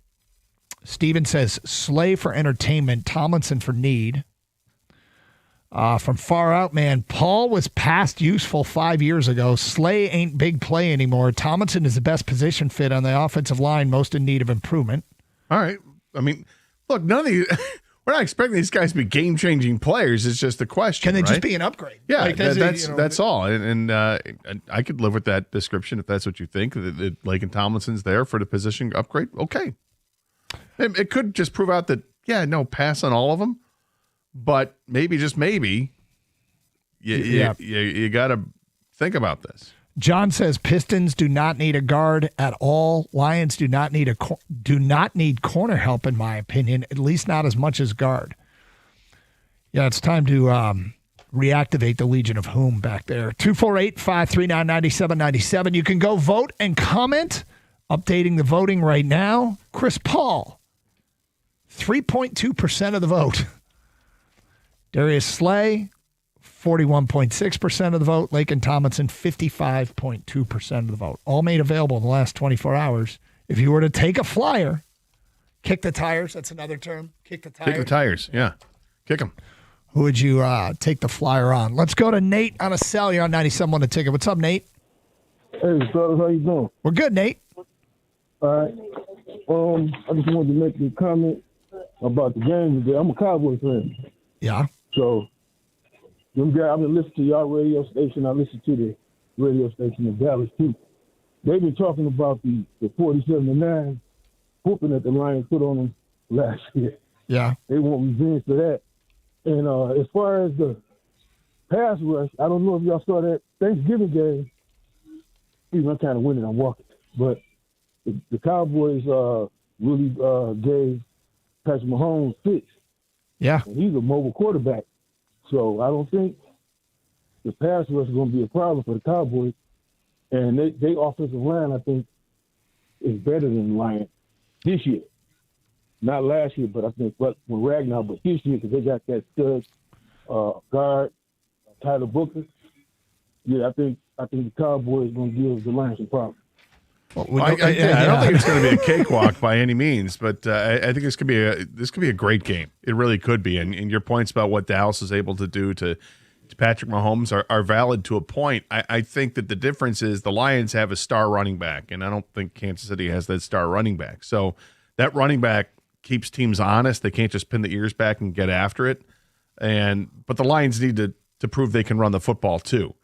Steven says, Slay for entertainment, Tomlinson for need. From far out, man, Paul was past useful 5 years ago. Slay ain't big play anymore. Tomlinson is the best position fit on the offensive line, most in need of improvement. All right. I mean, look, none of these, we're not expecting these guys to be game-changing players. It's just the question. Can they right? just be an upgrade? Yeah, like that's all. And I could live with that description if that's what you think. That Laken Tomlinson's there for the position upgrade. Okay. It could just prove out that, pass on all of them. But maybe, just maybe, you got to think about this. John says Pistons do not need a guard at all. Lions do not need corner help, in my opinion, at least not as much as guard. Yeah, it's time to reactivate the Legion of Whom back there. 248-539-9797. You can go vote and comment. Updating the voting right now. Chris Paul, 3.2% of the vote. Darius Slay, 41.6% of the vote. Laken Tomlinson, 55.2% of the vote. All made available in the last 24 hours. If you were to take a flyer, kick the tires, that's another term, kick the tires. Kick the tires, yeah. Kick them. Who would you take the flyer on? Let's go to Nate on a cell. You're on 97.1 The Ticket. What's up, Nate? Hey, fellas, how you doing? We're good, Nate. All right. I just wanted to make a comment about the game today. I'm a Cowboys fan. Yeah. So, them guys, I've been listening to y'all radio station. I listen to the radio station in Dallas, too. They've been talking about the 47-9 whooping that the Lions put on them last year. Yeah. They want revenge for that. And as far as the pass rush, I don't know if y'all saw that Thanksgiving game. I'm kind of winning. I'm walking. But the Cowboys really gave Patrick Mahomes fits. Yeah. And he's a mobile quarterback. So I don't think the pass rush is going to be a problem for the Cowboys. And they offensive line, I think, is better than the Lions this year. Not last year, but I think when Ragnar, but this year because they got that stud guard, Tyler Booker. Yeah, I think the Cowboys going to give the Lions some problems. I don't think it's going to be a cakewalk by any means, but I think this could be a great game. It really could be. And your points about what Dallas is able to do to Patrick Mahomes are valid to a point. I think that the difference is the Lions have a star running back, and I don't think Kansas City has that star running back. So that running back keeps teams honest. They can't just pin the ears back and get after it. But the Lions need to prove they can run the football too.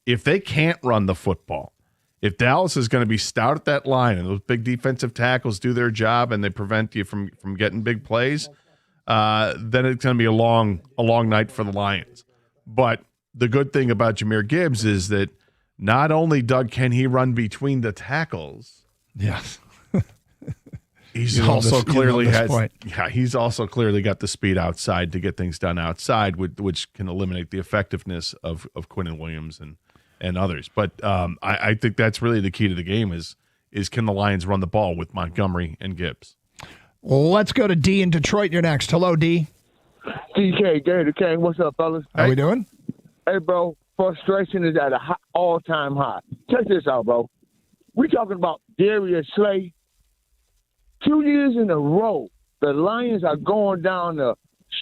If they can't run the football, if Dallas is going to be stout at that line and those big defensive tackles do their job and they prevent you from getting big plays, then it's going to be a long night for the Lions. But the good thing about Jahmyr Gibbs is that not only, Doug, can he run between the tackles. Yes. He's also clearly got the speed outside to get things done outside, which can eliminate the effectiveness of Quinnen Williams and others. But I think that's really the key to the game is can the Lions run the ball with Montgomery and Gibbs? Well, let's go to D in Detroit. You're next. Hello, D. DK, Gary King. What's up, fellas? How we doing? Hey, bro. Frustration is at an all-time high. Check this out, bro. We're talking about Darius Slay. 2 years in a row, the Lions are going down the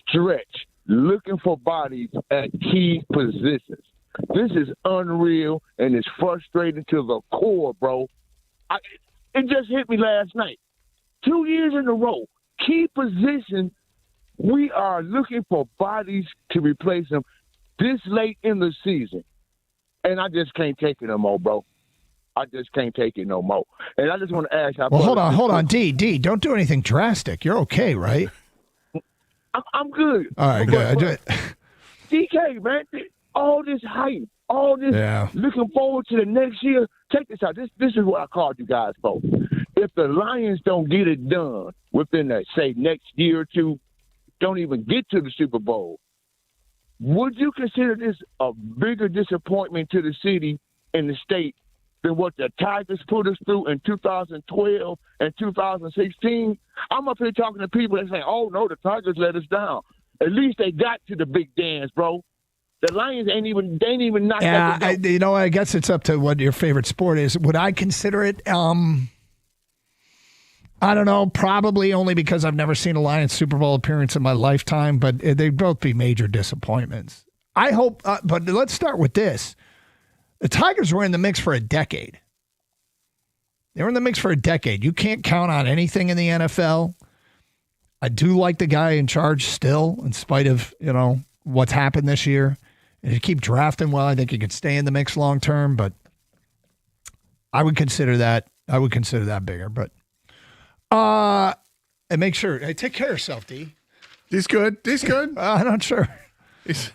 stretch looking for bodies at key positions. This is unreal, and it's frustrating to the core, bro. It just hit me last night. 2 years in a row, key position, we are looking for bodies to replace them this late in the season. And I just can't take it no more, bro. I just can't take it no more. And I just want to ask how. Well, hold on, D. Don't do anything drastic. You're okay, right? I'm good. All right, good. DK, man, all this hype, all this looking forward to the next year. Check this out. This is what I called you guys for. If the Lions don't get it done within, say, next year or two, don't even get to the Super Bowl, would you consider this a bigger disappointment to the city and the state than what the Tigers put us through in 2012 and 2016? I'm up here talking to people that say, oh, no, the Tigers let us down. At least they got to the big dance, bro. The Lions ain't even knocked out the door. I guess it's up to what your favorite sport is. Would I consider it? I don't know, probably only because I've never seen a Lions Super Bowl appearance in my lifetime, but they'd both be major disappointments. I hope, but let's start with this. The Tigers were in the mix for a decade. They were in the mix for a decade. You can't count on anything in the NFL. I do like the guy in charge still, in spite of, what's happened this year. And if you keep drafting well, I think you could stay in the mix long term, but I would consider that bigger, but and make sure, hey, take care of yourself, D. He's good. I'm not sure. He's,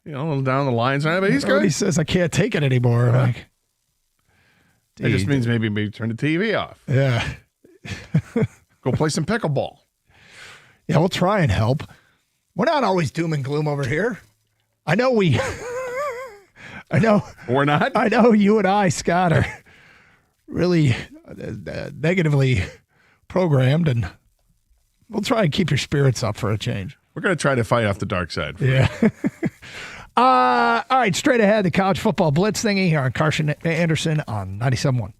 a little down the lines, but he's good. He says, I can't take it anymore. Like, that just means maybe turn the TV off. Yeah. Go play some pickleball. Yeah, we'll try and help. We're not always doom and gloom over here. I know we're not. I know you and I, Scott, are really negatively programmed, and we'll try and keep your spirits up for a change. We're going to try to fight off the dark side. Yeah. All right, straight ahead, the college football blitz thingy here on Carson Anderson on 97.1.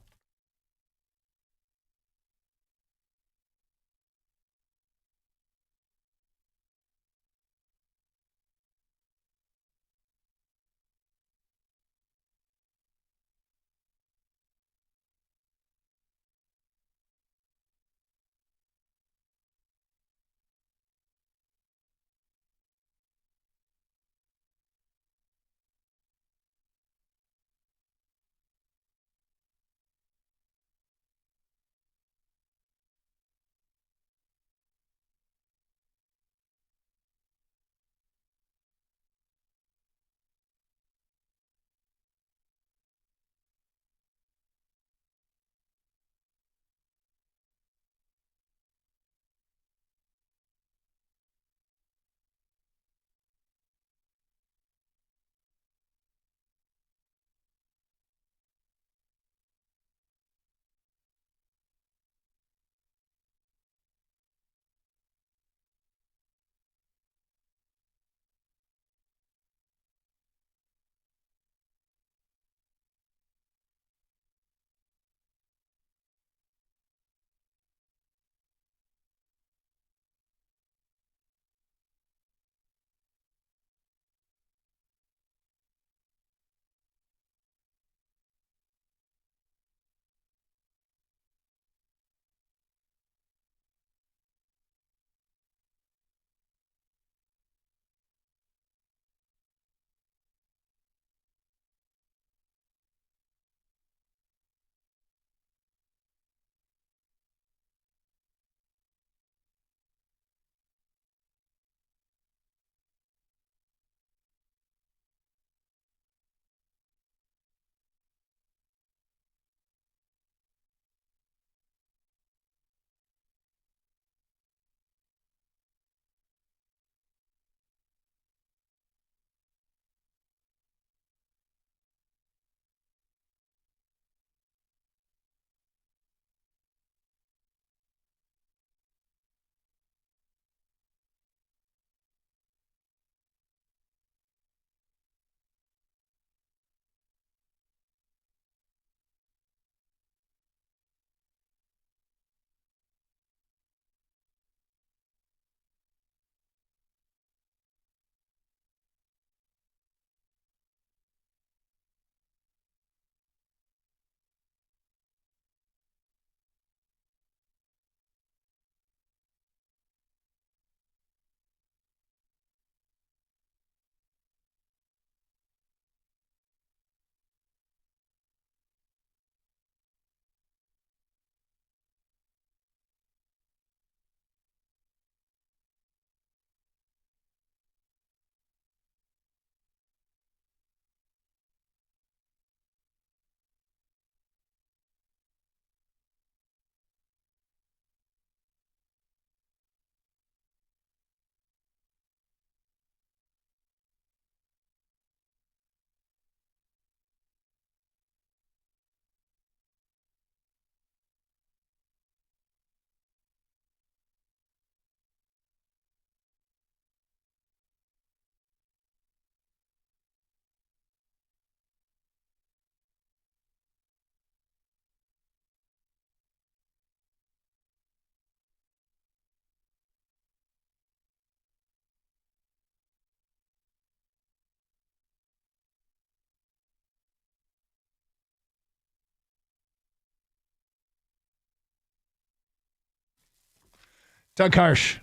Doug Harsh,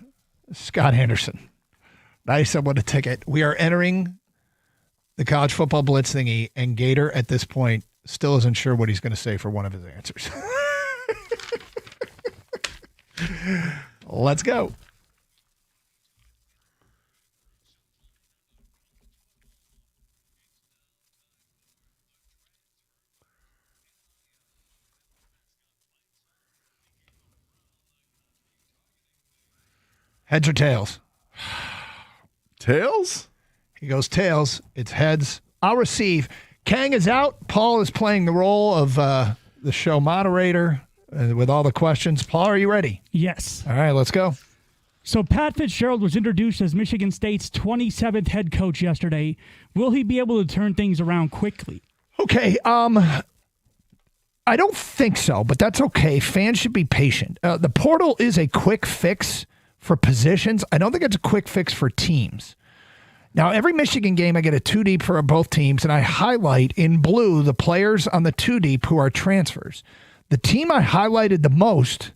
Scott Anderson. Nice. I want a ticket. We are entering the college football blitz thingy, and Gator at this point still isn't sure what he's going to say for one of his answers. Let's go. Heads or tails? Tails? He goes tails. It's heads. I'll receive. Kang is out. Paul is playing the role of the show moderator with all the questions. Paul, are you ready? Yes. All right, let's go. So Pat Fitzgerald was introduced as Michigan State's 27th head coach yesterday. Will he be able to turn things around quickly? Okay, I don't think so, but that's okay. Fans should be patient. The portal is a quick fix for positions. I don't think it's a quick fix for teams. Now, every Michigan game, I get a 2-deep for both teams, and I highlight in blue the players on the 2-deep who are transfers. The team I highlighted the most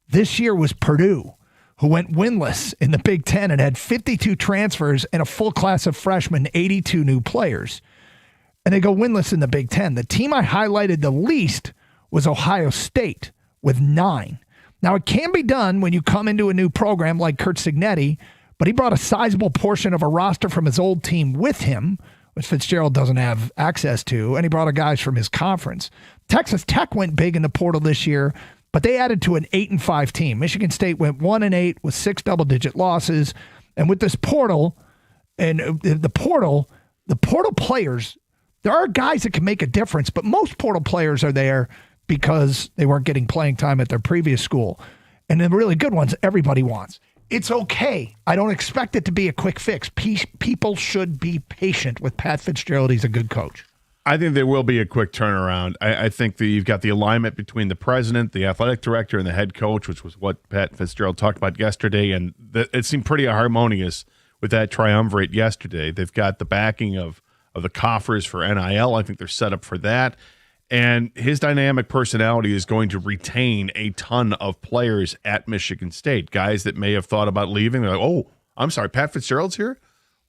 this year was Purdue, who went winless in the Big Ten and had 52 transfers and a full class of freshmen, 82 new players. And they go winless in the Big Ten. The team I highlighted the least was Ohio State with 9. Now, it can be done when you come into a new program like Curt Cignetti, but he brought a sizable portion of a roster from his old team with him, which Fitzgerald doesn't have access to, and he brought guys from his conference. Texas Tech went big in the portal this year, but they added to an 8-5 team. Michigan State went 1-8 with 6 double-digit losses. And with this portal, and the portal players, there are guys that can make a difference, but most portal players are there because they weren't getting playing time at their previous school. And the really good ones, everybody wants. It's okay. I don't expect it to be a quick fix. People should be patient with Pat Fitzgerald. He's a good coach. I think there will be a quick turnaround. I think that you've got the alignment between the president, the athletic director, and the head coach, which was what Pat Fitzgerald talked about yesterday, and it seemed pretty harmonious with that triumvirate yesterday. They've got the backing of the coffers for NIL. I think they're set up for that. And his dynamic personality is going to retain a ton of players at Michigan State, guys that may have thought about leaving. They're like, oh, I'm sorry, Pat Fitzgerald's here?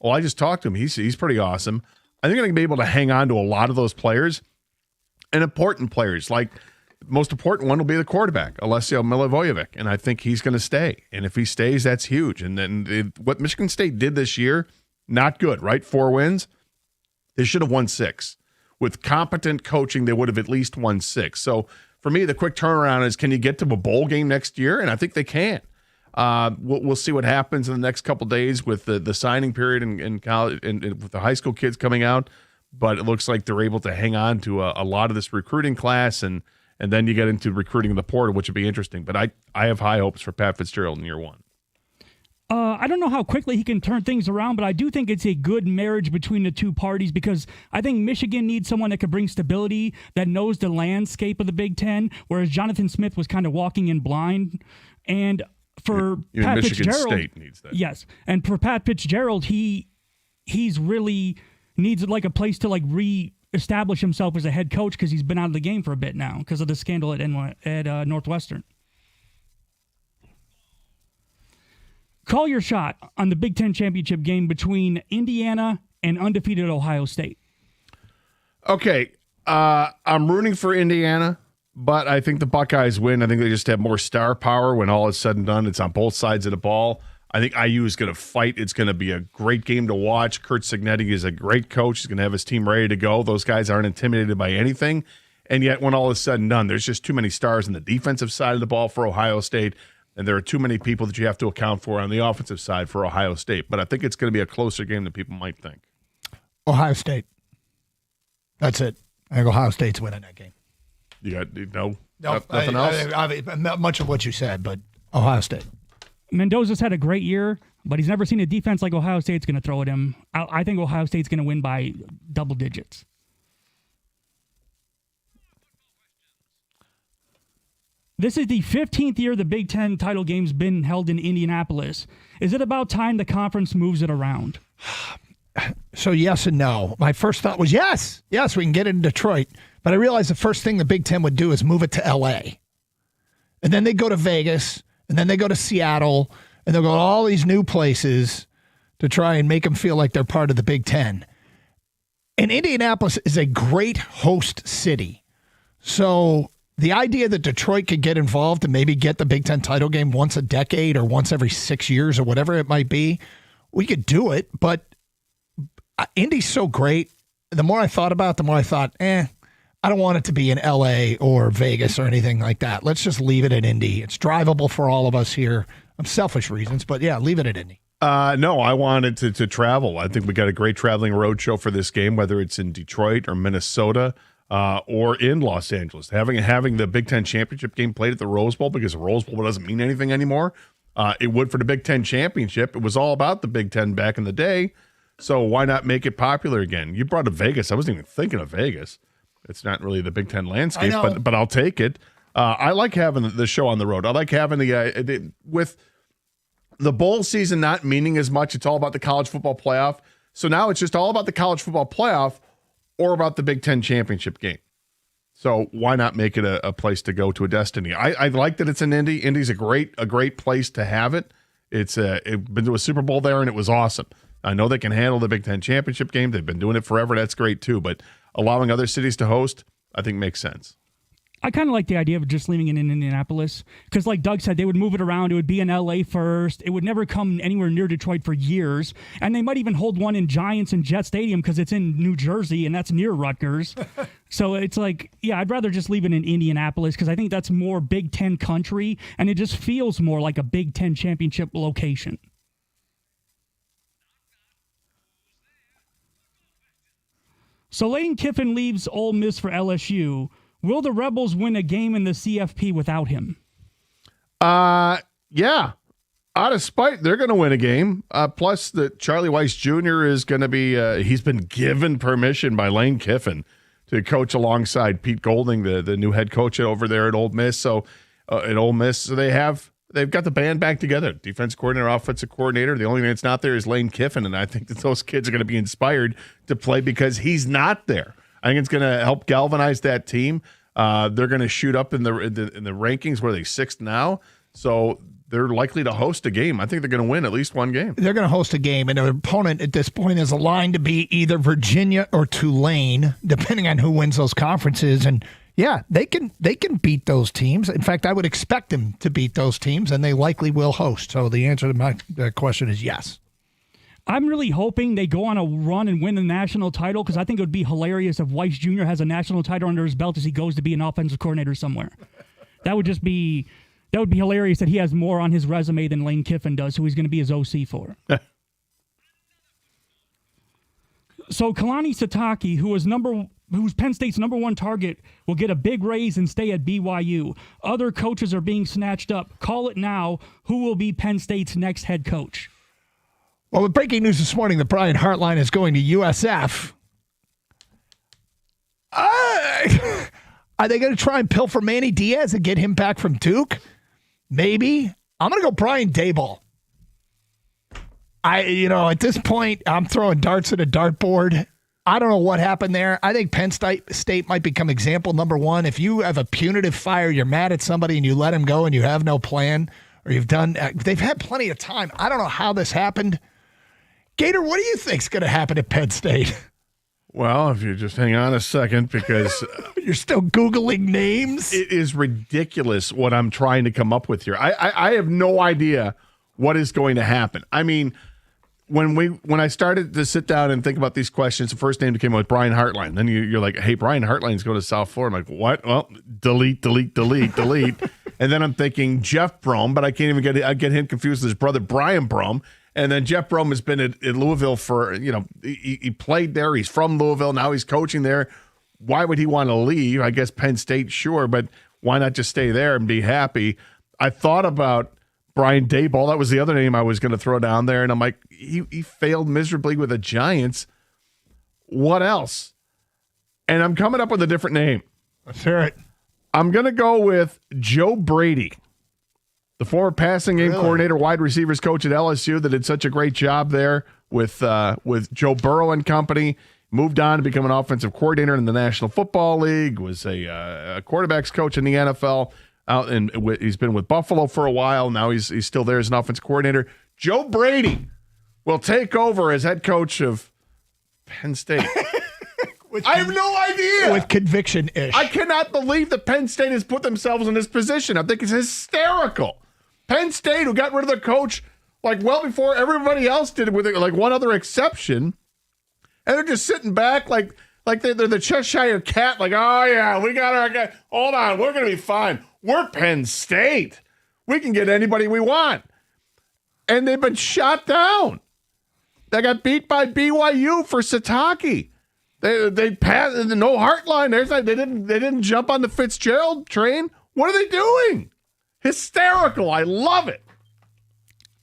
Well, I just talked to him. He's pretty awesome. I think they're going to be able to hang on to a lot of those players and important players. Like, the most important one will be the quarterback, Alessio Milivojevic, and I think he's going to stay. And if he stays, that's huge. And then what Michigan State did this year, not good, right? 4 wins. They should have won 6. With competent coaching, they would have at least won 6. So for me, the quick turnaround is, can you get to a bowl game next year? And I think they can. We'll see what happens in the next couple of days with the signing period in college and with the high school kids coming out. But it looks like they're able to hang on to a lot of this recruiting class, and then you get into recruiting in the portal, which would be interesting. But I have high hopes for Pat Fitzgerald in year 1. I don't know how quickly he can turn things around, but I do think it's a good marriage between the two parties, because I think Michigan needs someone that could bring stability, that knows the landscape of the Big Ten, whereas Jonathan Smith was kind of walking in blind. And for Pat Michigan Fitzgerald, State needs that. Yes, and for Pat Fitzgerald, he's really needs like a place to like re-establish himself as a head coach, because he's been out of the game for a bit now because of the scandal at Northwestern. Call your shot on the Big Ten championship game between Indiana and undefeated Ohio State. Okay, I'm rooting for Indiana, but I think the Buckeyes win. I think they just have more star power when all is said and done. It's on both sides of the ball. I think IU is going to fight. It's going to be a great game to watch. Curt Cignetti is a great coach. He's going to have his team ready to go. Those guys aren't intimidated by anything. And yet, when all is said and done, there's just too many stars on the defensive side of the ball for Ohio State. And there are too many people that you have to account for on the offensive side for Ohio State. But I think it's going to be a closer game than people might think. Ohio State. That's it. I think Ohio State's winning that game. You got nothing else? Not much of what you said, but Ohio State. Mendoza's had a great year, but he's never seen a defense like Ohio State's going to throw at him. I think Ohio State's going to win by double digits. This is the 15th year the Big Ten title game's been held in Indianapolis. Is it about time the conference moves it around? So yes and no. My first thought was yes. Yes, we can get it in Detroit. But I realized the first thing the Big Ten would do is move it to L.A. And then they go to Vegas, and then they go to Seattle, and they'll go to all these new places to try and make them feel like they're part of the Big Ten. And Indianapolis is a great host city. So the idea that Detroit could get involved and maybe get the Big Ten title game once a decade or once every 6 years or whatever it might be, we could do it. But Indy's so great. The more I thought about it, the more I thought, I don't want it to be in L.A. or Vegas or anything like that. Let's just leave it at Indy. It's drivable for all of us here. I'm selfish reasons, but yeah, leave it at Indy. No, I wanted to travel. I think we got a great traveling roadshow for this game, whether it's in Detroit or Minnesota. Or in Los Angeles, having the Big Ten championship game played at the Rose Bowl, because the Rose Bowl doesn't mean anything anymore. It would for the Big Ten championship. It was all about the Big Ten back in the day. So why not make it popular again? You brought up Vegas. I wasn't even thinking of Vegas. It's not really the Big Ten landscape, but I'll take it. I like having the show on the road. I like having with the bowl season not meaning as much. It's all about the college football playoff. So now it's just all about the college football playoff or about the Big Ten championship game. So why not make it a place to go to, a destiny? I like that it's in Indy. Indy's a great place to have it. It's been to a Super Bowl there, and it was awesome. I know they can handle the Big Ten championship game. They've been doing it forever. That's great too. But allowing other cities to host, I think makes sense. I kind of like the idea of just leaving it in Indianapolis because, like Doug said, they would move it around. It would be in L.A. first. It would never come anywhere near Detroit for years. And they might even hold one in Giants and Jet Stadium because it's in New Jersey, and that's near Rutgers. So it's like, yeah, I'd rather just leave it in Indianapolis because I think that's more Big Ten country, and it just feels more like a Big Ten championship location. So Lane Kiffin leaves Ole Miss for LSU. Will the Rebels win a game in the CFP without him? Yeah. Out of spite, they're going to win a game. Plus, that Charlie Weiss Jr. is going to be, he's been given permission by Lane Kiffin to coach alongside Pete Golding, the new head coach over there at Ole Miss. So, they've got the band back together. Defense coordinator, offensive coordinator. The only thing that's not there is Lane Kiffin, and I think that those kids are going to be inspired to play because he's not there. I think it's going to help galvanize that team. They're going to shoot up in the rankings. Where are they, 6th now? So they're likely to host a game. I think they're going to win at least one game. They're going to host a game, and their opponent at this point is aligned to be either Virginia or Tulane, depending on who wins those conferences. And yeah, they can beat those teams. In fact, I would expect them to beat those teams, and they likely will host. So the answer to my question is yes. I'm really hoping they go on a run and win the national title because I think it would be hilarious if Weiss Jr. has a national title under his belt as he goes to be an offensive coordinator somewhere. That would be hilarious that he has more on his resume than Lane Kiffin does, who he's going to be his OC for. So Kalani Sitake, who's Penn State's number one target, will get a big raise and stay at BYU. Other coaches are being snatched up. Call it now. Who will be Penn State's next head coach? Well, with breaking news this morning that Brian Hartline is going to USF, are they going to try and pilfer Manny Diaz and get him back from Duke? Maybe. I'm going to go Brian Daboll. At this point, I'm throwing darts at a dartboard. I don't know what happened there. I think Penn State might become example number one. If you have a punitive fire, you're mad at somebody and you let him go and you have no plan, or they've had plenty of time. I don't know how this happened. Gator, what do you think's going to happen at Penn State? Well, if you just hang on a second, because you're still Googling names. It is ridiculous what I'm trying to come up with here. I have no idea what is going to happen. I mean, when I started to sit down and think about these questions, the first name that came up was Brian Hartline. Then you're like, hey, Brian Hartline's going to South Florida. I'm like, what? Well, delete. And then I'm thinking Jeff Brom, but I can't even I get him confused with his brother Brian Brom. And then Jeff Brom has been at Louisville for, he played there. He's from Louisville. Now he's coaching there. Why would he want to leave? I guess Penn State, sure, but why not just stay there and be happy? I thought about Brian Daboll. That was the other name I was going to throw down there. And I'm like, he failed miserably with the Giants. What else? And I'm coming up with a different name. Let's hear it. I'm going to go with Joe Brady, the former passing game coordinator, wide receivers coach at LSU that did such a great job there with Joe Burrow and company. Moved on to become an offensive coordinator in the National Football League. Was a quarterbacks coach in the NFL. He's been with Buffalo for a while. Now he's still there as an offensive coordinator. Joe Brady will take over as head coach of Penn State. I have no idea. With conviction-ish. I cannot believe that Penn State has put themselves in this position. I think it's hysterical. Penn State, who got rid of their coach well before everybody else did, with one other exception, and they're just sitting back like they're the Cheshire Cat, oh yeah, we got our guy. Hold on, we're going to be fine. We're Penn State. We can get anybody we want. And they've been shot down. They got beat by BYU for Sitake. They passed no Hartline. They didn't jump on the Fitzgerald train. What are they doing? Hysterical. I love it.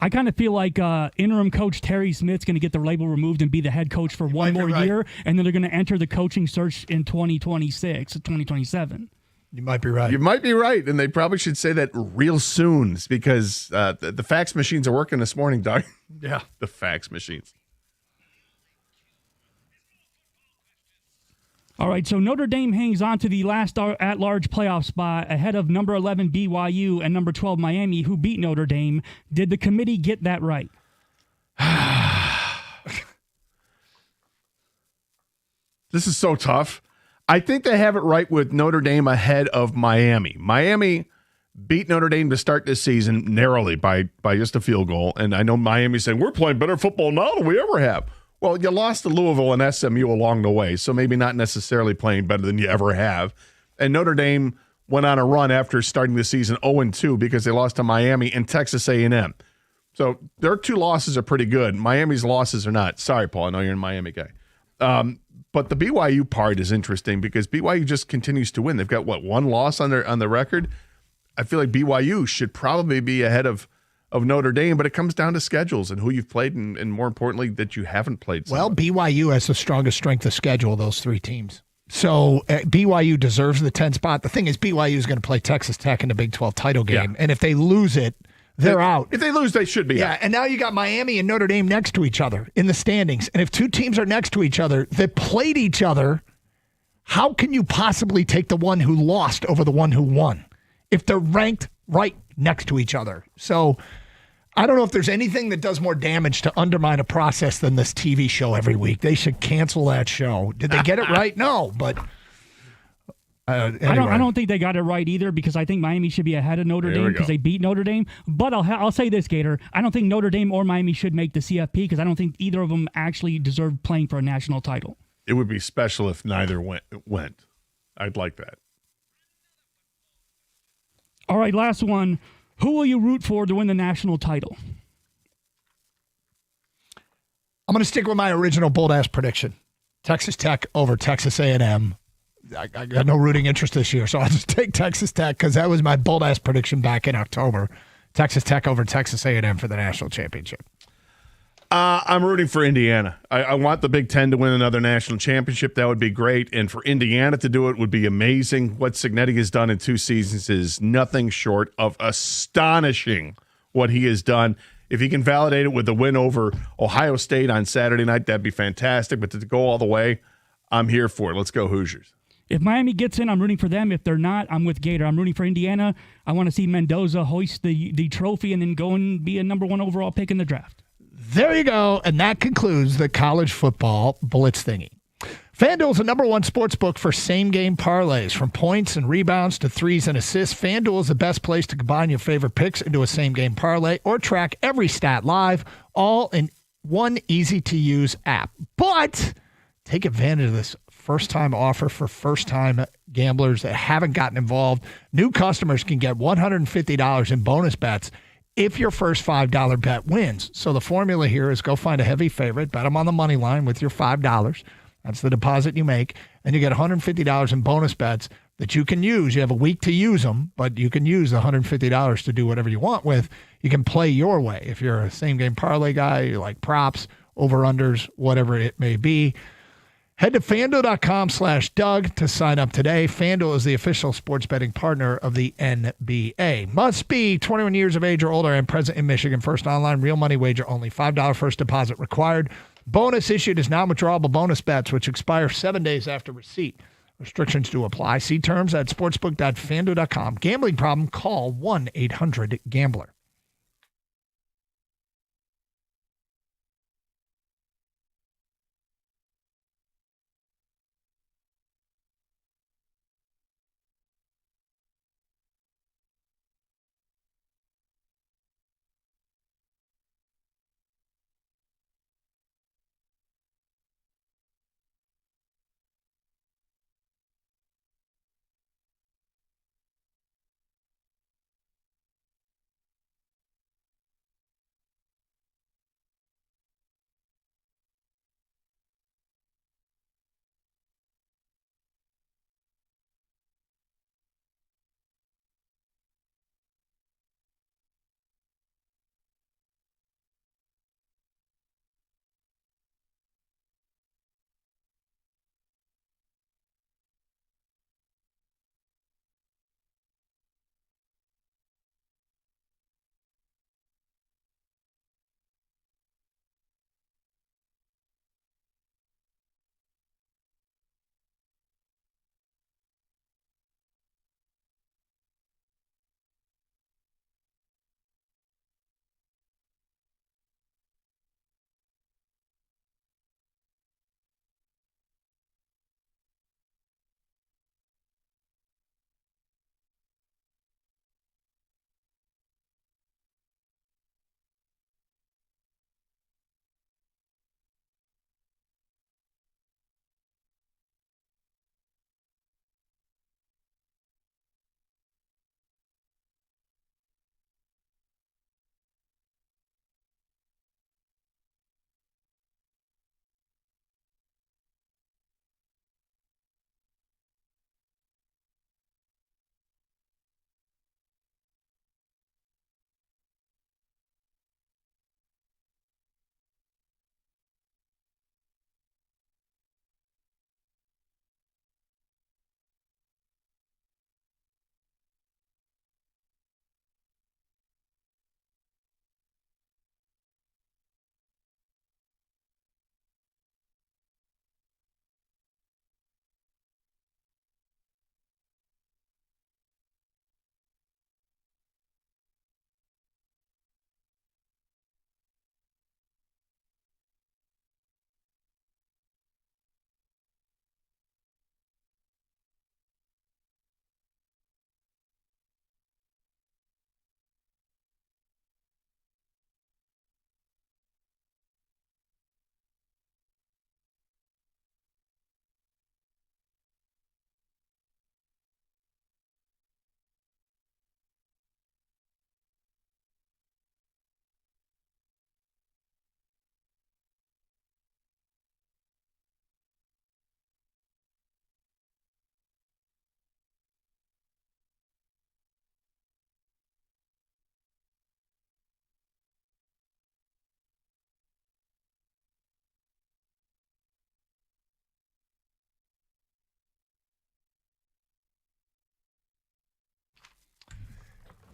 I kind of feel like interim coach Terry Smith's going to get the label removed and be the head coach for one more year, and then they're going to enter the coaching search in 2026, 2027. You might be right. You might be right, and they probably should say that real soon because the fax machines are working this morning, Doug. Yeah. The fax machines. All right, so Notre Dame hangs on to the last at-large playoff spot ahead of number 11 BYU and number 12 Miami, who beat Notre Dame. Did the committee get that right? This is so tough. I think they have it right with Notre Dame ahead of Miami. Miami beat Notre Dame to start this season narrowly by just a field goal. And I know Miami's saying, we're playing better football now than we ever have. Well, you lost to Louisville and SMU along the way, so maybe not necessarily playing better than you ever have. And Notre Dame went on a run after starting the season 0-2 because they lost to Miami and Texas A&M. So their two losses are pretty good. Miami's losses are not. Sorry, Paul, I know you're a Miami guy. But the BYU part is interesting because BYU just continues to win. They've got, one loss on the record? I feel like BYU should probably be ahead of Notre Dame, but it comes down to schedules and who you've played and more importantly, that you haven't played. Well, BYU has the strongest strength of schedule, those three teams. So BYU deserves the 10 spot. The thing is, BYU is going to play Texas Tech in the Big 12 title game. And if they lose it, they're out. If they lose, they should be out. Yeah, and now you got Miami and Notre Dame next to each other in the standings. And if two teams are next to each other that played each other, how can you possibly take the one who lost over the one who won if they're ranked right next to each other? So I don't know if there's anything that does more damage to undermine a process than this TV show every week. They should cancel that show. Did they get it right? No, but anyway. I don't think they got it right either because I think Miami should be ahead of Notre Dame because they beat Notre Dame. But I'll say this, Gator. I don't think Notre Dame or Miami should make the CFP because I don't think either of them actually deserve playing for a national title. It would be special if neither went. I'd like that. All right, last one. Who will you root for to win the national title? I'm going to stick with my original bold-ass prediction. Texas Tech over Texas A&M. I got no rooting interest this year, so I'll just take Texas Tech because that was my bold-ass prediction back in October. Texas Tech over Texas A&M for the national championship. I'm rooting for Indiana. I want the Big Ten to win another national championship. That would be great. And for Indiana to do it would be amazing. What Cignetti has done in 2 seasons is nothing short of astonishing what he has done. If he can validate it with the win over Ohio State on Saturday night, that'd be fantastic. But to go all the way, I'm here for it. Let's go Hoosiers. If Miami gets in, I'm rooting for them. If they're not, I'm with Gator. I'm rooting for Indiana. I want to see Mendoza hoist the trophy and then go and be a number 1 overall pick in the draft. There you go. And that concludes the college football blitz thingy. FanDuel is the number 1 sports book for same-game parlays. From points and rebounds to threes and assists, FanDuel is the best place to combine your favorite picks into a same-game parlay or track every stat live, all in one easy-to-use app. But take advantage of this first-time offer for first-time gamblers that haven't gotten involved. New customers can get $150 in bonus bets if your first $5 bet wins. So the formula here is go find a heavy favorite, bet them on the money line with your $5. That's the deposit you make, and you get $150 in bonus bets that you can use. You have a week to use them, but you can use the $150 to do whatever you want with. You can play your way. If you're a same-game parlay guy, you like props, over-unders, whatever it may be. Head to FanDuel.com/Doug to sign up today. FanDuel is the official sports betting partner of the NBA. Must be 21 years of age or older and present in Michigan. First online, real money wager only. $5 first deposit required. Bonus issued is non-withdrawable bonus bets, which expire 7 days after receipt. Restrictions do apply. See terms at sportsbook.fanduel.com. Gambling problem? Call 1-800-GAMBLER.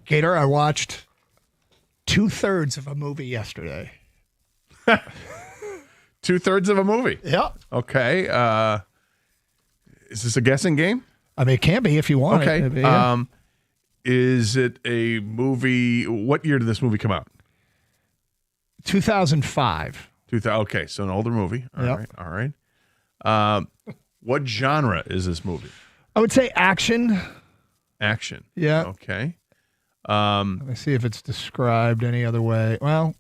Gator, I watched 2/3 of a movie yesterday. 2/3 of a movie. Yep. Okay. Is this a guessing game? I mean, it can be if you want. Okay. It. Yeah. Is it a movie? What year did this movie come out? 2005. Okay, so an older movie. All Yep. right. All right. What genre is this movie? I would say action. Action. Yeah. Okay. Let me see if it's described any other way. Well,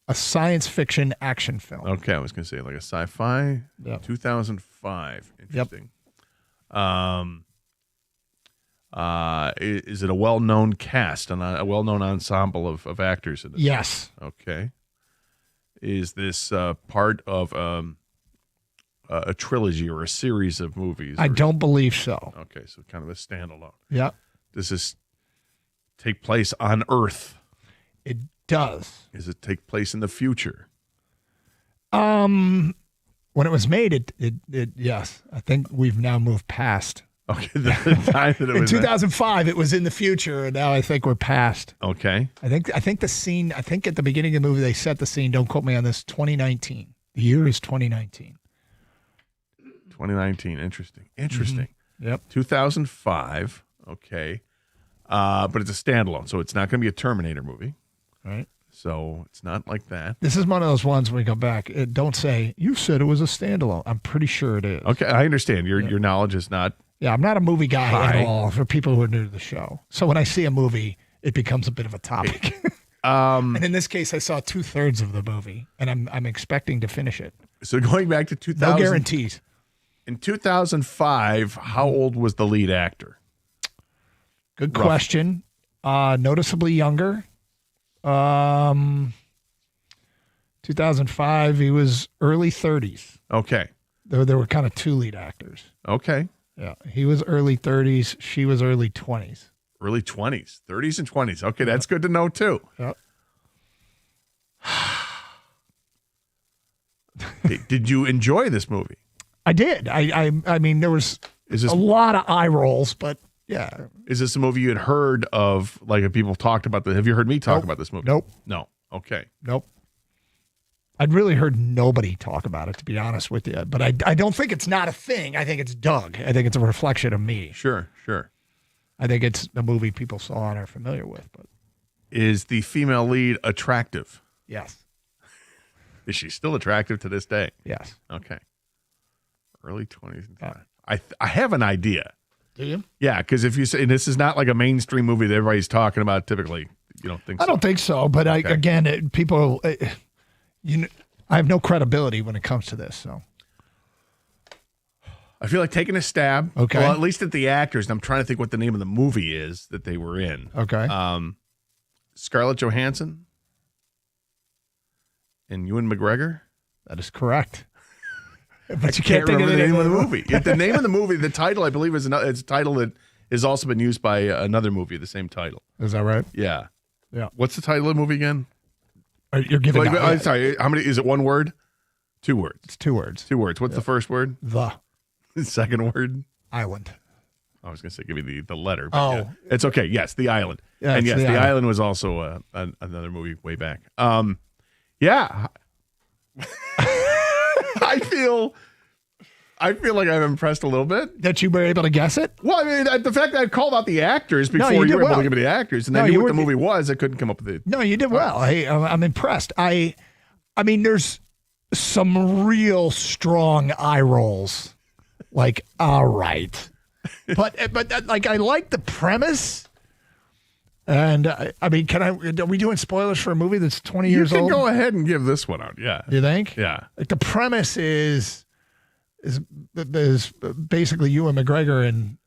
a science fiction action film. Okay, I was going to say like a sci-fi. Yep. 2005. Interesting. Is it a well-known cast, a well-known ensemble of actors in this? Yes. Okay. Is this part of a trilogy or a series of movies? I don't believe so. Okay, so kind of a standalone. Yeah. Does this take place on Earth? It does. Does it take place in the future? When it was made, it yes. I think we've now moved past. Okay, the time that it in was 2005, it was in the future, and now I think we're past. Okay. I think the scene. I think at the beginning of the movie they set the scene. Don't quote me on this. 2019. The year is 2019. 2019. Interesting. Mm-hmm. Yep. 2005. Okay. But it's a standalone, so it's not going to be a Terminator movie. Right. So it's not like that. This is one of those ones when we go back. Don't say you said it was a standalone. I'm pretty sure it is. Okay, I understand. Your knowledge is not. Yeah, I'm not a movie guy Hi. at all for people who are new to the show. So when I see a movie, it becomes a bit of a topic. And in this case, I saw 2/3 of the movie, and I'm expecting to finish it. So going back to 2000. No guarantees. In 2005, how old was the lead actor? Good question. Noticeably younger. 2005, he was early 30s. Okay. There were kind of two lead actors. Okay. Yeah, he was early 30s. She was early 20s. Early 20s, 30s and 20s. Okay, that's good to know too. Yep. Did you enjoy this movie? I did. I mean, there was a lot of eye rolls, but yeah. Is this a movie you had heard of? Like, if people talked about this, have you heard me talk about this movie? Nope. No. Okay. Nope. I'd really heard nobody talk about it, to be honest with you. But I don't think it's not a thing. I think it's Doug. I think it's a reflection of me. Sure. I think it's a movie people saw and are familiar with. But is the female lead attractive? Yes. Is she still attractive to this day? Yes. Okay. Early 20s. I have an idea. Do you? Yeah, because if you say this is not like a mainstream movie that everybody's talking about typically, you don't think so. I don't think so. But Okay. people, I have no credibility when it comes to this. So I feel like taking a stab. Okay. Well, at least at the actors. And I'm trying to think what the name of the movie is that they were in. Okay. Scarlett Johansson and Ewan McGregor. That is correct. But I you can't think remember of the name of the movie. The name of the movie, the title, I believe, is it's a title that has also been used by another movie, the same title. Is that right? Yeah. Yeah. What's the title of the movie again? You're giving. I'm sorry. How many? Is it one word? 2 words. It's 2 words. 2 words. What's the first word? The second word? Island. I was going to say give you the letter. But Oh. yeah. It's okay. Yes, The Island. Yeah, and it's yes, The The Island. Island was also another movie way back. Yeah. I feel like I'm impressed a little bit. That you were able to guess it? Well, I mean, the fact that I called out the actors before you you did were able well. to give me the actors, and No, I knew you what the were- movie was, I couldn't come up with it. No, you did well. I'm impressed. I mean, there's some real strong eye rolls. Like, all right, but like I like the premise. And I mean, are we doing spoilers for a movie that's 20 You years can old? go ahead and give this one out. Yeah. You think? Yeah. Like the premise is basically Ewan McGregor and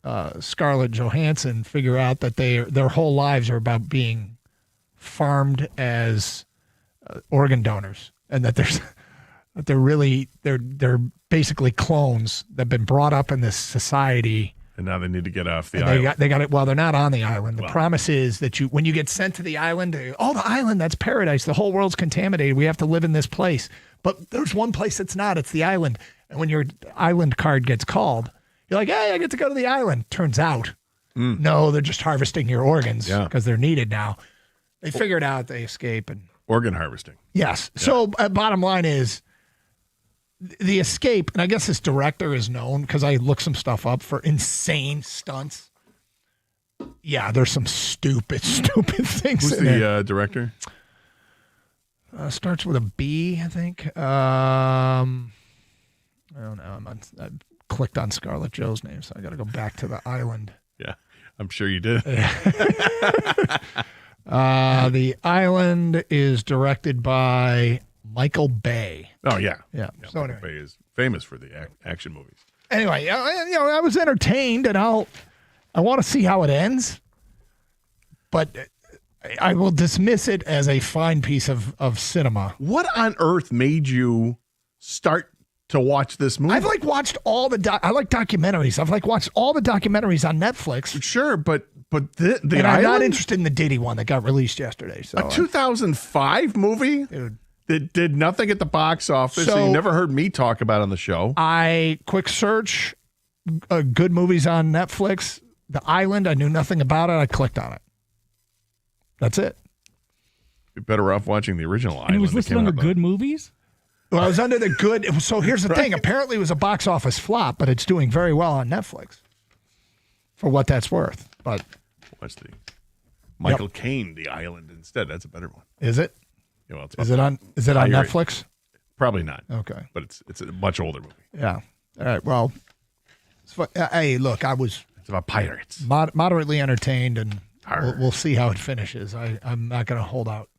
Scarlett Johansson figure out that their whole lives are about being farmed as organ donors, and that they're basically clones that've been brought up in this society. And now they need to get off the And island. they got it. Well, they're not on the island. The promise is that when you get sent to the island, the island, that's paradise. The whole world's contaminated. We have to live in this place. But there's one place that's not. It's the island. And when your island card gets called, you're like, hey, I get to go to the island. Turns out No, they're just harvesting your organs Yeah. because they're needed now. They figured out they escape and Organ harvesting. yes. So bottom line is the escape, and I guess this director is known because I looked some stuff up for insane stunts. Yeah, there's some stupid things. Who's in the there. director? Starts with a B, I think. I don't know. I clicked on Scarlett Joe's name, so I got to go back to the island. Yeah, I'm sure you did. The Island is directed by Michael Bay. Oh, yeah. Yeah. So Michael Bay is famous for the action movies. Anyway, I was entertained, and I want to see how it ends, but I will dismiss it as a fine piece of cinema. What on earth made you start to watch this movie? I've watched all the I like documentaries. I've watched all the documentaries on Netflix. Sure, but the and I'm Island? not interested in the Diddy one that got released yesterday. So A 2005 movie that did nothing at the box office. So- that you never heard me talk about on the show. I quick search good movies on Netflix. The Island. I knew nothing about it. I clicked on it. That's it. You're better off watching the original Island. And it was that listed came under out good movies? Well, I was under the good. So here's the thing. Apparently, it was a box office flop, but it's doing very well on Netflix. For what that's worth, but Watch the Michael Caine, The Island instead. That's a better one. is it? Yeah, well, it's Is it on? Is it on higher- Netflix? Probably not. Okay. But it's a much older movie. Yeah. All right. Well, hey, look, I was It's about pirates. moderately entertained, and we'll see how it finishes. I'm not going to hold out.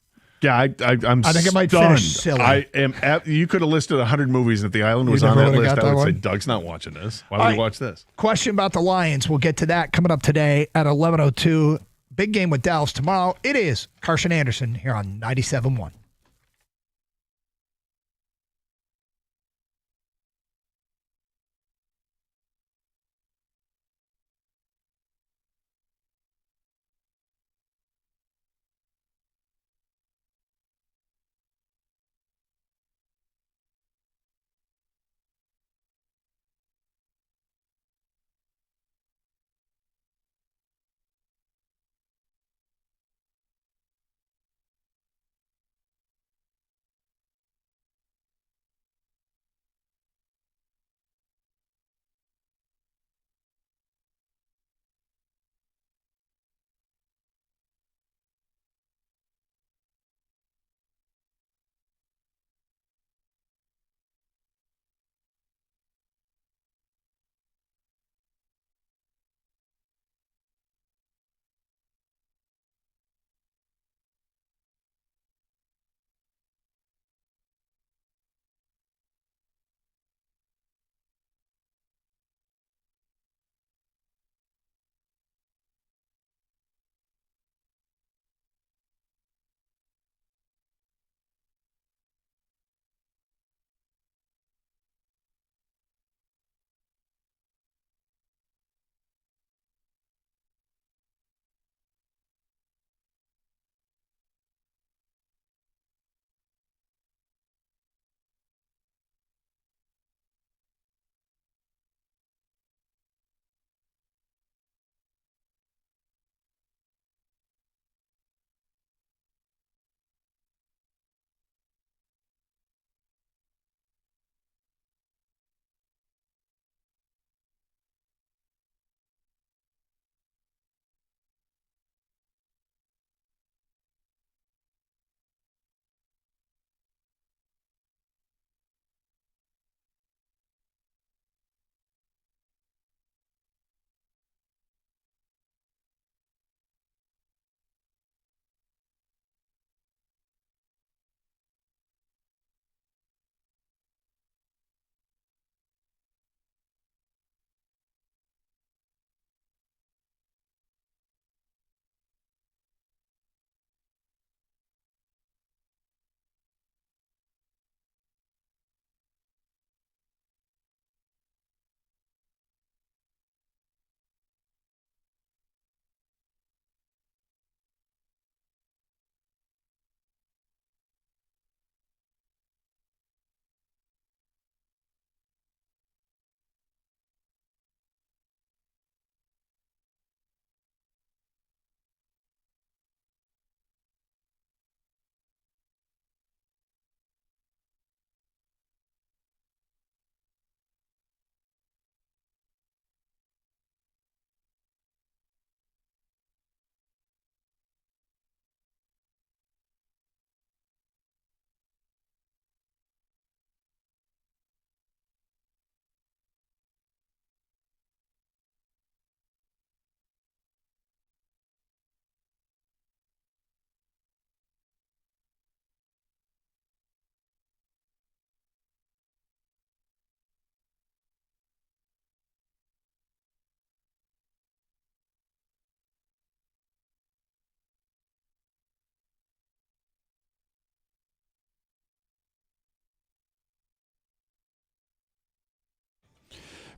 Yeah, I'm I think it might stunned. finish silly. I am. You could have listed 100 movies that The Island was You on never that would've list. got I that would say one? Doug's not watching this. Why All would right. he watch this? Question about the Lions. We'll get to that coming up today at 11:02. Big game with Dallas tomorrow. It is Carson Anderson here on 97.1.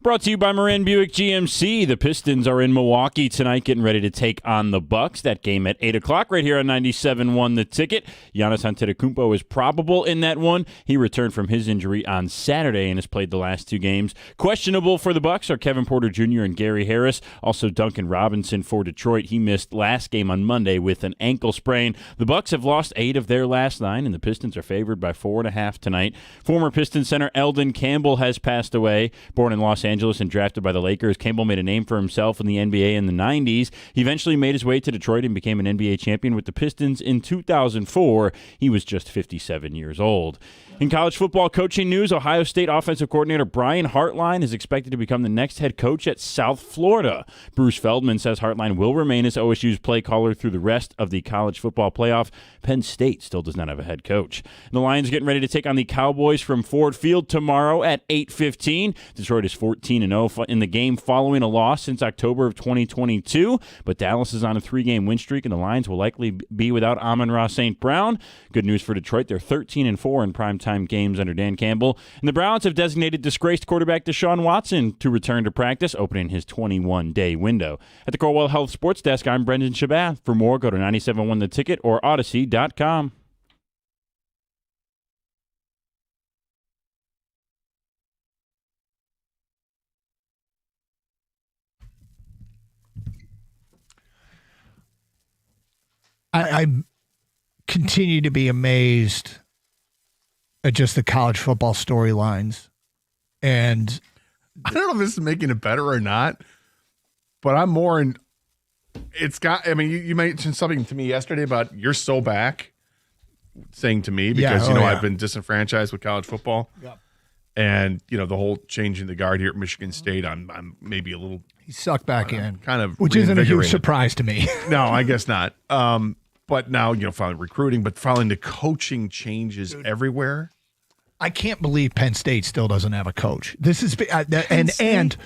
Brought to you by Moran Buick GMC. The Pistons are in Milwaukee tonight, getting ready to take on the Bucks. That game at 8 o'clock right here on 97.1 The Ticket. Giannis Antetokounmpo is probable in that one. He returned from his injury on Saturday and has played the last 2 games. Questionable for the Bucks are Kevin Porter Jr. and Gary Harris. Also Duncan Robinson for Detroit. He missed last game on Monday with an ankle sprain. The Bucks have lost 8 of their last 9, and the Pistons are favored by 4.5 tonight. Former Pistons center Eldon Campbell has passed away. Born in Los Angeles and drafted by the Lakers, Campbell made a name for himself in the NBA in the 90s. He eventually made his way to Detroit and became an NBA champion with the Pistons in 2004. He was just 57 years old. In college football coaching news, Ohio State offensive coordinator Brian Hartline is expected to become the next head coach at South Florida. Bruce Feldman says Hartline will remain as OSU's play caller through the rest of the college football playoff. Penn State still does not have a head coach. The Lions getting ready to take on the Cowboys from Ford Field tomorrow at 8:15. Detroit is 14-0 in the game following a loss since October of 2022, but Dallas is on a 3-game win streak, and the Lions will likely be without Amon-Ra St. Brown. Good news for Detroit. They're 13-4 in primetime games under Dan Campbell. And the Browns have designated disgraced quarterback Deshaun Watson to return to practice, opening his 21-day window. At the Corewell Health Sports Desk, I'm Brendan Shabath. For more, go to 97.1 The Ticket or Odyssey.com. I continue to be amazed at just the college football storylines. And I don't know if this is making it better or not, but I'm more in. It's got, I mean, you mentioned something to me yesterday about you're so back, saying to me, because, I've been disenfranchised with college football. Yep. And, the whole changing the guard here at Michigan State, I'm maybe a little. He sucked back in. Kind of. Which isn't a huge surprise to me. No, I guess not. But now, following recruiting, but following the coaching changes everywhere. I can't believe Penn State still doesn't have a coach. This is and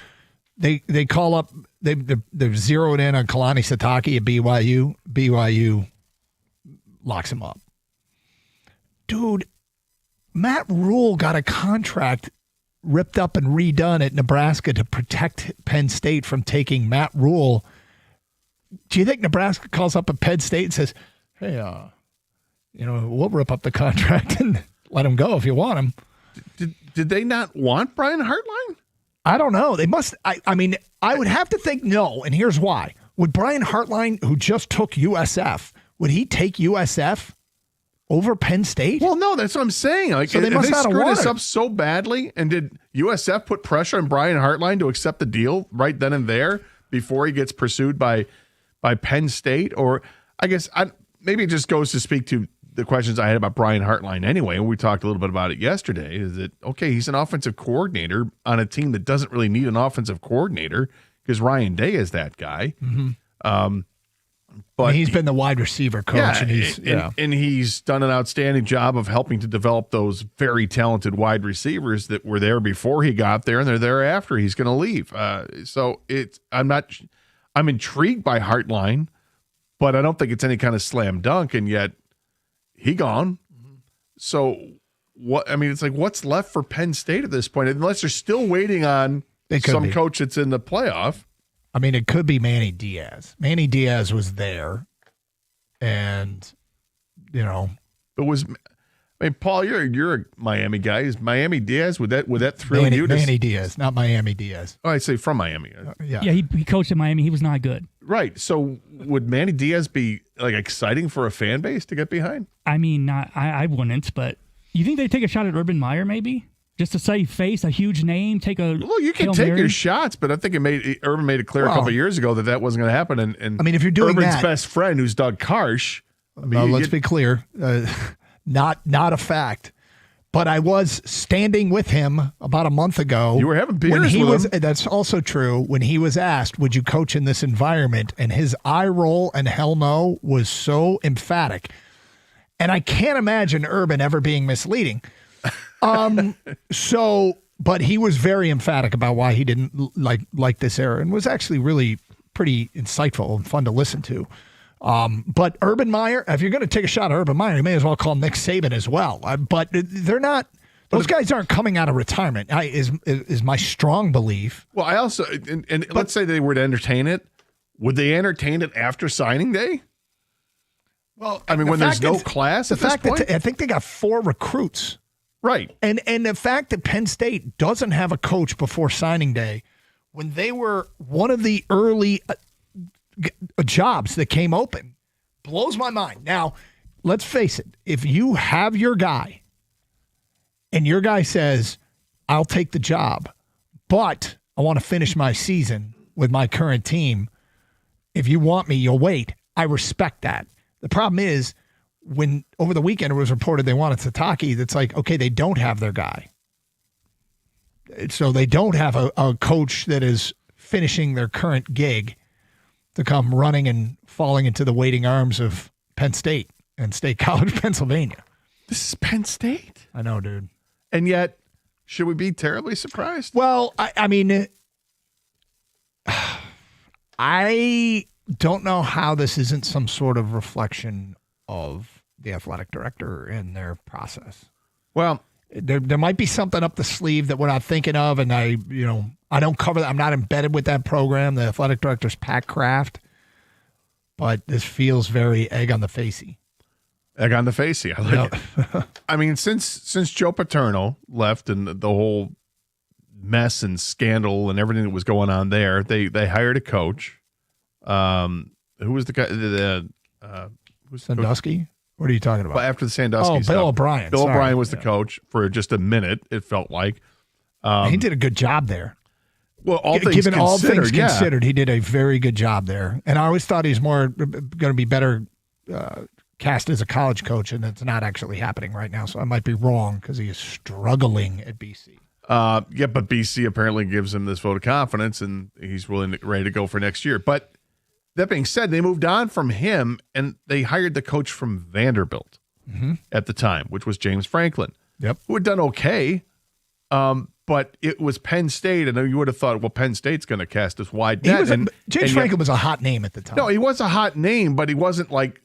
they call up they're zeroed in on Kalani Sitake at BYU. BYU locks him up. Dude, Matt Rule got a contract ripped up and redone at Nebraska to protect Penn State from taking Matt Rule. Do you think Nebraska calls up a Penn State and says, "Hey, we'll rip up the contract and let him go if you want him"? Did they not want Brian Hartline? I don't know. They must. I mean, I would have to think no, and here's why. Would Brian Hartline, who just took USF, would he take USF over Penn State? Well, no, that's what I'm saying. Like, so they must not screwed have this up so badly, and did USF put pressure on Brian Hartline to accept the deal right then and there before he gets pursued by Penn State? Or I guess maybe it just goes to speak to the questions I had about Brian Hartline anyway, and we talked a little bit about it yesterday. Is that, okay, he's an offensive coordinator on a team that doesn't really need an offensive coordinator because Ryan Day is that guy. Mm-hmm. But he's been the wide receiver coach, and he's done an outstanding job of helping to develop those very talented wide receivers that were there before he got there, and they're there after he's going to leave. I'm intrigued by Hartline, but I don't think it's any kind of slam dunk, and yet he gone. So what? I mean, it's like, what's left for Penn State at this point? Unless they're still waiting on some coach that's in the playoff. I mean, it could be Manny Diaz. Manny Diaz was there, and it was. I mean, Paul, you're a Miami guy. Is Miami Diaz? Would that thrill you? Manny Diaz, not Miami Diaz. Oh, I say from Miami. Yeah, he coached in Miami. He was not good. Right. So would Manny Diaz be like exciting for a fan base to get behind? I mean, I wouldn't. But you think they'd take a shot at Urban Meyer, maybe? Just to save face, a huge name, take a. Well, you can take your shots, but I think Urban made it clear a couple of years ago that wasn't going to happen. And I mean, if you're doing Urban's that, best friend, who's Doug Karsh. I mean, let's be clear, not a fact. But I was standing with him about a month ago. You were having beers with him. That's also true. When he was asked, "Would you coach in this environment?" and his eye roll and hell no was so emphatic, and I can't imagine Urban ever being misleading. But he was very emphatic about why he didn't like this era, and was actually really pretty insightful and fun to listen to. But Urban Meyer, if you're going to take a shot at Urban Meyer, you may as well call Nick Saban as well. But they're not Those guys aren't coming out of retirement. Is my strong belief. Well, I also and let's say they were to entertain it. Would they entertain it after signing day? Well, I mean, when there's no class the at this fact point? that I think they got 4 recruits. Right. And the fact that Penn State doesn't have a coach before signing day, when they were one of the early jobs that came open, blows my mind. Now, let's face it. If you have your guy and your guy says, I'll take the job, but I want to finish my season with my current team. If you want me, you'll wait. I respect that. The problem is when over the weekend it was reported they wanted Sataki, that's like, okay, they don't have their guy. So they don't have a coach that is finishing their current gig to come running and falling into the waiting arms of Penn State and State College, Pennsylvania. This is Penn State. I know, dude. And yet, should we be terribly surprised? Well, I mean, I don't know how this isn't some sort of reflection of the athletic director and their process. Well, there might be something up the sleeve that we're not thinking of, and I don't cover that. I'm not embedded with that program. The athletic director's Pat Kraft, but this feels very egg on the facey. Egg on the facey. I like it. I mean, since Joe Paterno left and the whole mess and scandal and everything that was going on there, they hired a coach. Who was the guy? Sandusky? What are you talking about? Well, after the Sandusky Bill stuff. O'Brien. Bill Sorry. O'Brien was the coach for just a minute, it felt like. He did a good job there. Well, Given all things yeah. considered, he did a very good job there. And I always thought he's more going to be better cast as a college coach, and it's not actually happening right now. So I might be wrong because he is struggling at BC. Yeah, but BC apparently gives him this vote of confidence, and he's ready to go for next year. But that being said, they moved on from him, and they hired the coach from Vanderbilt at the time, which was James Franklin. Yep, who had done okay, but it was Penn State, and you would have thought, well, Penn State's going to cast this wide net. James Franklin was a hot name at the time. No, he was a hot name, but he wasn't like.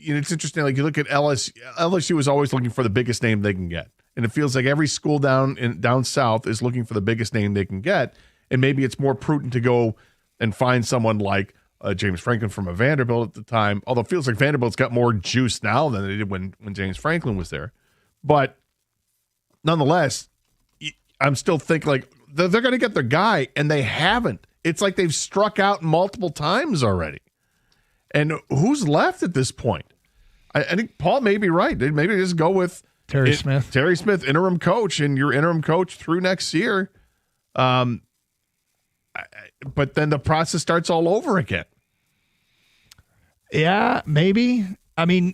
It's interesting. Like you look at LSU. LSU was always looking for the biggest name they can get, and it feels like every school down south is looking for the biggest name they can get, and maybe it's more prudent to go and find someone like James Franklin from a Vanderbilt at the time. Although it feels like Vanderbilt's got more juice now than they did when James Franklin was there, but nonetheless, I'm still thinking like they're going to get their guy, and they haven't. It's like they've struck out multiple times already. And who's left at this point? I think Paul may be right. Maybe just go with Terry Smith. Terry Smith, interim coach, and your interim coach through next year. But then the process starts all over again. Yeah, maybe. I mean,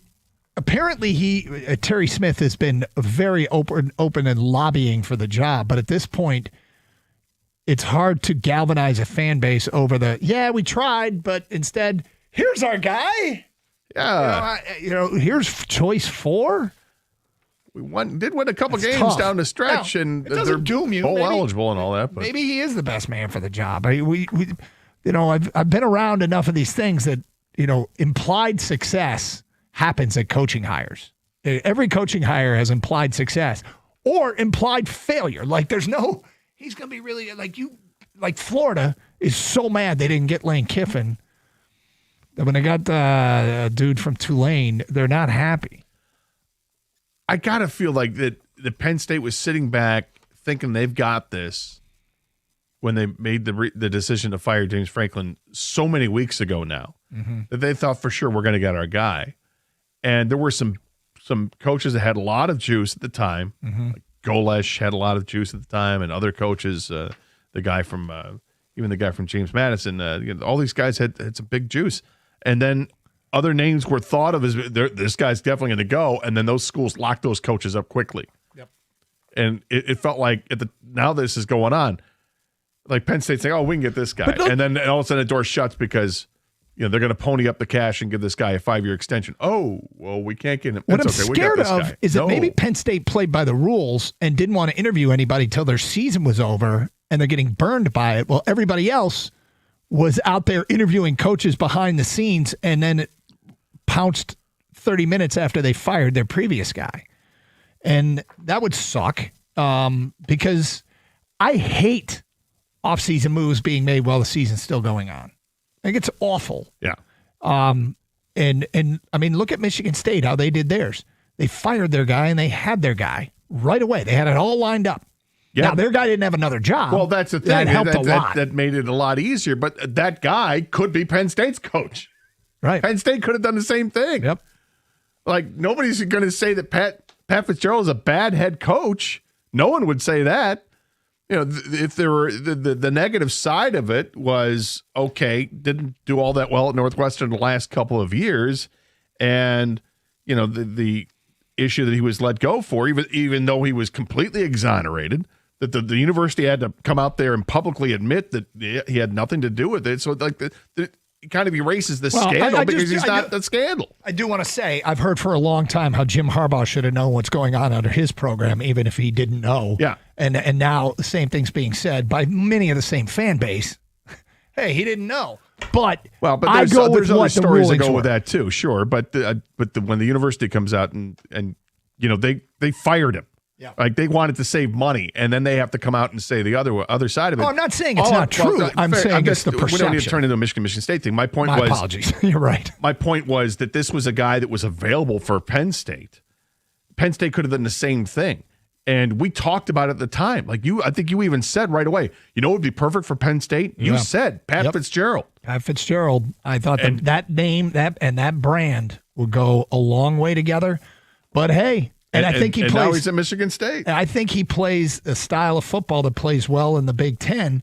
apparently Terry Smith has been very open and lobbying for the job, but at this point, it's hard to galvanize a fan base over we tried, but instead, here's our guy. Yeah. Here's choice 4. We did win a couple games tough. down the stretch, Now, and it doesn't they're doom you. bowl Maybe- eligible and all that. But Maybe he is the best man for the job. I've been around enough of these things that, implied success happens at coaching hires. Every coaching hire has implied success or implied failure. Like he's going to be really like Florida is so mad they didn't get Lane Kiffin that when they got a dude from Tulane, they're not happy. I got to feel like that Penn State was sitting back thinking they've got this when they made the decision to fire James Franklin so many weeks ago now that they thought for sure we're going to get our guy. And there were some coaches that had a lot of juice at the time. Like Golesh had a lot of juice at the time, and other coaches, the guy from James Madison, all these guys had some big juice. And then other names were thought of as this guy's definitely going to go, and then those schools locked those coaches up quickly. Yep. And it felt like now this is going on, like Penn State saying, "Oh, we can get this guy," and then all of a sudden the door shuts because they're going to pony up the cash and give this guy a 5-year extension. Oh, well, we can't get him. What I'm okay. scared we got this of guy. is that maybe Penn State played by the rules and didn't want to interview anybody till their season was over, and they're getting burned by it. Well, everybody else was out there interviewing coaches behind the scenes and then pounced 30 minutes after they fired their previous guy. And that would suck because I hate offseason moves being made while the season's still going on. I think it's awful. Yeah. And I mean, look at Michigan State, how they did theirs. They fired their guy and they had their guy right away. They had it all lined up. Yeah. Now, their guy didn't have another job. Well, that's the thing. That helped a lot. That made it a lot easier. But that guy could be Penn State's coach. Right. Penn State could have done the same thing. Yep. Like, nobody's going to say that Pat Fitzgerald is a bad head coach. No one would say that. You know, if there were the negative side of it was, okay, didn't do all that well at Northwestern the last couple of years. And, you know, the issue that he was let go for, even though he was completely exonerated, that the university had to come out there and publicly admit that he had nothing to do with it. So, like, it kind of erases the scandal because he's not the scandal. I do want to say, I've heard for a long time how Jim Harbaugh should have known what's going on under his program, even if he didn't know. Yeah. And now the same thing's being said by many of the same fan base. Hey, he didn't know. But there's I go with other what the stories that rulings go were. with that too, sure. But when the university comes out and you know they fired him, yeah, like they wanted to save money, and then they have to come out and say the other side of it. Oh, I'm not saying it's not true. I'm saying it's the perception. We don't need to turn into a Michigan State thing. My apologies. You're right. My point was that this was a guy that was available for Penn State. Penn State could have done the same thing. And we talked about it at the time. Like I think you even said right away, you know what would be perfect for Penn State? You said Pat Fitzgerald. Pat Fitzgerald. I thought that name, that brand would go a long way together. But hey, I think he plays. Now he's at Michigan State. I think he plays a style of football that plays well in the Big Ten.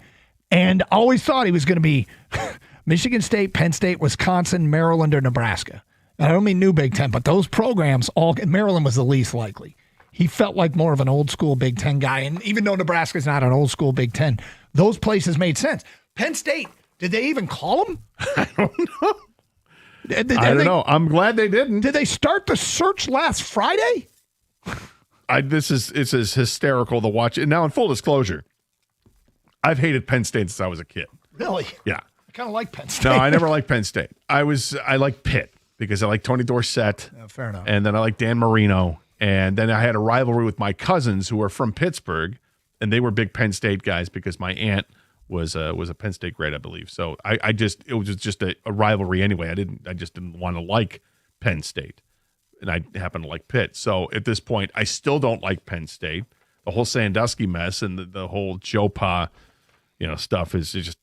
And always thought he was going to be Michigan State, Penn State, Wisconsin, Maryland, or Nebraska. And I don't mean new Big Ten, but those programs, Maryland was the least likely. He felt like more of an old school Big Ten guy. And even though Nebraska's not an old school Big Ten, those places made sense. Penn State, did they even call him? I don't know. I don't know. I'm glad they didn't. Did they start the search last Friday? It's as hysterical to watch it. Now, in full disclosure, I've hated Penn State since I was a kid. Really? Yeah. I kind of like Penn State. No, I never liked Penn State. I like Pitt because I like Tony Dorsett. Yeah, fair enough. And then I like Dan Marino. And then I had a rivalry with my cousins who were from Pittsburgh, and they were big Penn State guys because my aunt was a Penn State grad, I believe. So it was just a rivalry anyway. I just didn't want to like Penn State, and I happen to like Pitt. So at this point, I still don't like Penn State. The whole Sandusky mess and the whole Joe Pa, stuff is just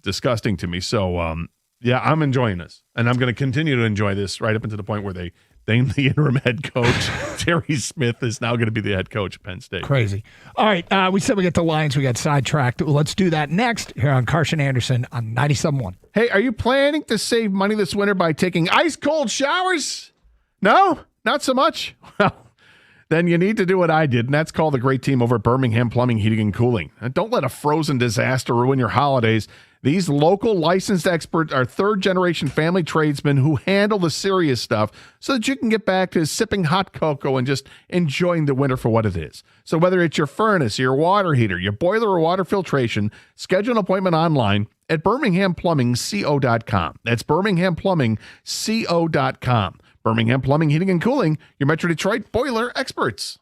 disgusting to me. So yeah, I'm enjoying this, and I'm going to continue to enjoy this right up until the point where they named the interim head coach. Terry Smith is now going to be the head coach of Penn State. Crazy. All right, we said we get the Lions. We got sidetracked. Let's do that next here on Carson Anderson on 97.1. Hey, are you planning to save money this winter by taking ice cold showers? No, not so much. Well, then you need to do what I did, and that's call the great team over at Birmingham Plumbing, Heating, and Cooling. And don't let a frozen disaster ruin your holidays. These local licensed experts are third-generation family tradesmen who handle the serious stuff so that you can get back to sipping hot cocoa and just enjoying the winter for what it is. So whether it's your furnace, your water heater, your boiler, or water filtration, schedule an appointment online at birminghamplumbingco.com. That's birminghamplumbingco.com. Birmingham Plumbing, Heating, and Cooling, your Metro Detroit boiler experts.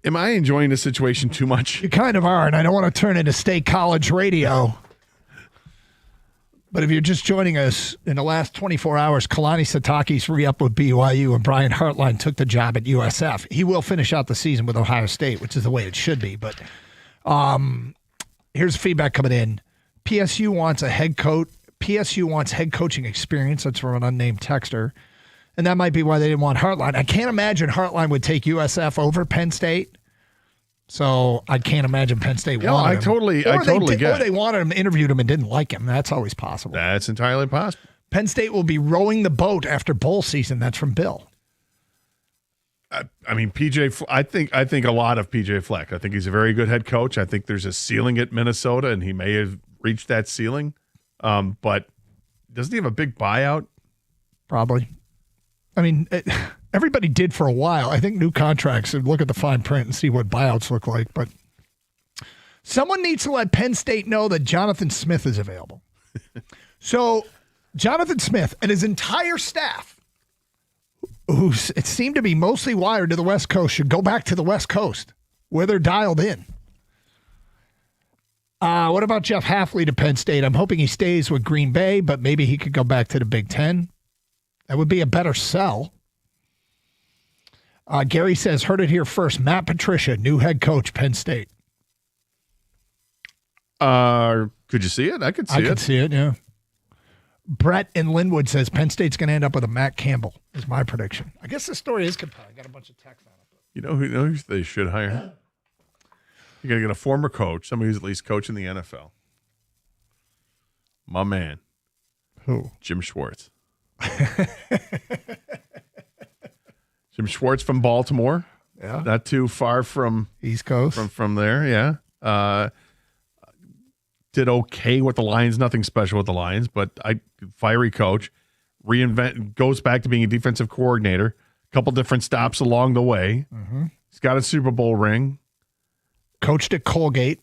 Am I enjoying this situation too much? You kind of are, and I don't want to turn into state college radio. But if you're just joining us, in the last 24 hours, Kalani Sitake's re-up with BYU, and Brian Hartline took the job at USF. He will finish out the season with Ohio State, which is the way it should be. But here's feedback coming in. PSU wants a head coach. PSU wants head coaching experience. That's from an unnamed texter. And that might be why they didn't want Hartline. I can't imagine Hartline would take USF over Penn State. So I can't imagine Penn State wanted him. I totally get it. Or they wanted him, interviewed him, and didn't like him. That's always possible. That's entirely possible. Penn State will be rowing the boat after bowl season. That's from Bill. I mean, I think a lot of PJ Fleck. I think he's a very good head coach. I think there's a ceiling at Minnesota, and he may have reached that ceiling. But doesn't he have a big buyout? Probably. I mean, everybody did for a while. I think new contracts, and look at the fine print and see what buyouts look like. But someone needs to let Penn State know that Jonathan Smith is available. So Jonathan Smith and his entire staff, who it seemed to be mostly wired to the West Coast, should go back to the West Coast where they're dialed in. What about Jeff Hafley to Penn State? I'm hoping he stays with Green Bay, but maybe he could go back to the Big Ten. That would be a better sell. Gary says, heard it here first. Matt Patricia, new head coach, Penn State. Could you see it? I could see it. I could see it, yeah. Brett in Linwood says Penn State's going to end up with a Matt Campbell, is my prediction. I guess the story is compelling. I got a bunch of text on it. You know who they should hire? You're going to get a former coach, somebody who's at least coaching the NFL. My man. Who? Jim Schwartz. Jim Schwartz from Baltimore. Yeah. Not too far from East Coast. From there, yeah. Did okay with the Lions, nothing special with the Lions, but fiery coach. Goes back to being a defensive coordinator. A couple different stops along the way. Mm-hmm. He's got a Super Bowl ring. Coached at Colgate.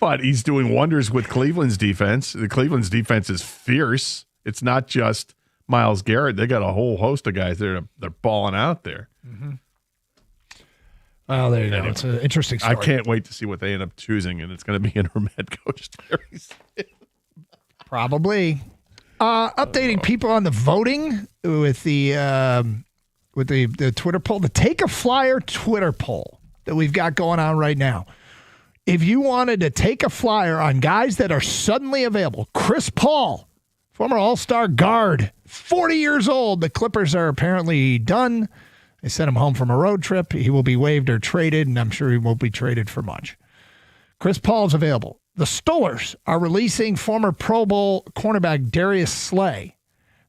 But he's doing wonders with Cleveland's defense. The Cleveland's defense is fierce. It's not just Myles Garrett. They got a whole host of guys there. They're balling out there. Mm-hmm. Well, there you go. It's an interesting story. I can't wait to see what they end up choosing, and it's going to be interim head coach very soon. Probably. Updating people on the voting with the Twitter poll, the Take a Flyer Twitter poll that we've got going on right now. If you wanted to take a flyer on guys that are suddenly available, Chris Paul, former All-Star guard, 40 years old. The Clippers are apparently done. They sent him home from a road trip. He will be waived or traded, and I'm sure he won't be traded for much. Chris Paul is available. The Steelers are releasing former Pro Bowl cornerback Darius Slay.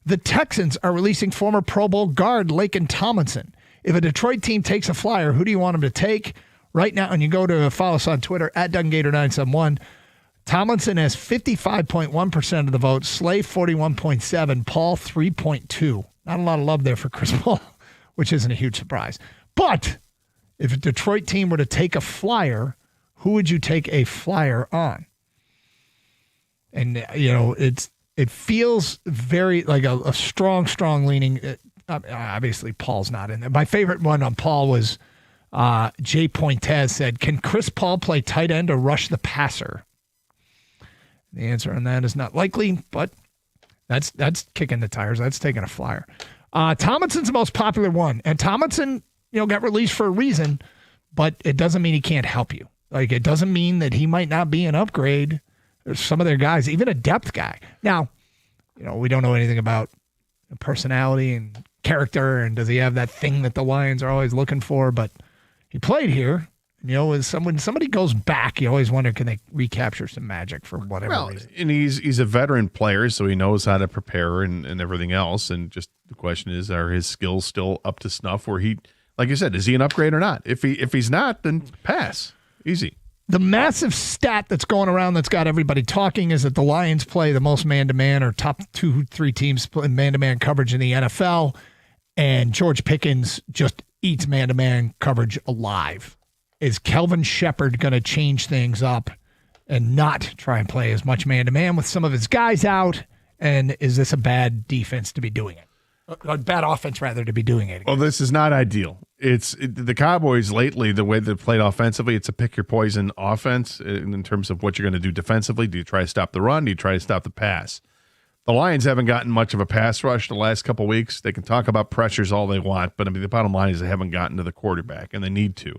The Texans are releasing former Pro Bowl guard Laken Tomlinson. If a Detroit team takes a flyer, who do you want them to take? Right now, and you go to follow us on Twitter, at DunGator971. Tomlinson has 55.1% of the vote, Slay 41.7%, Paul 3.2%. Not a lot of love there for Chris Paul, which isn't a huge surprise. But if a Detroit team were to take a flyer, who would you take a flyer on? And, you know, it feels very like a strong leaning. Obviously, Paul's not in there. My favorite one on Paul was Jay Pointez said, can Chris Paul play tight end or rush the passer? The answer on that is not likely, but that's kicking the tires. That's taking a flyer. Tomlinson's the most popular one. And Tomlinson, got released for a reason, but it doesn't mean he can't help you. Like, it doesn't mean that he might not be an upgrade. There's some of their guys, even a depth guy. Now, we don't know anything about personality and character, and does he have that thing that the Lions are always looking for, but he played here. When somebody goes back, you always wonder, can they recapture some magic for whatever reason? And he's a veteran player, so he knows how to prepare and everything else. And just the question is, are his skills still up to snuff where he, like you said, is he an upgrade or not? If he's not, then pass. Easy. The massive stat that's going around that's got everybody talking is that the Lions play the most man-to-man or top 2-3 teams in man-to-man coverage in the NFL, and George Pickens just eats man-to-man coverage alive. Is Kelvin Shepard going to change things up and not try and play as much man-to-man with some of his guys out? And is this a bad defense to be doing it? a bad offense rather to be doing it. Well, this is not ideal. The Cowboys lately, the way they've played offensively, it's a pick your poison offense in terms of what you're going to do defensively. Do you try to stop the run? Do you try to stop the pass? The Lions haven't gotten much of a pass rush the last couple of weeks. They can talk about pressures all they want, but I mean the bottom line is they haven't gotten to the quarterback, and they need to.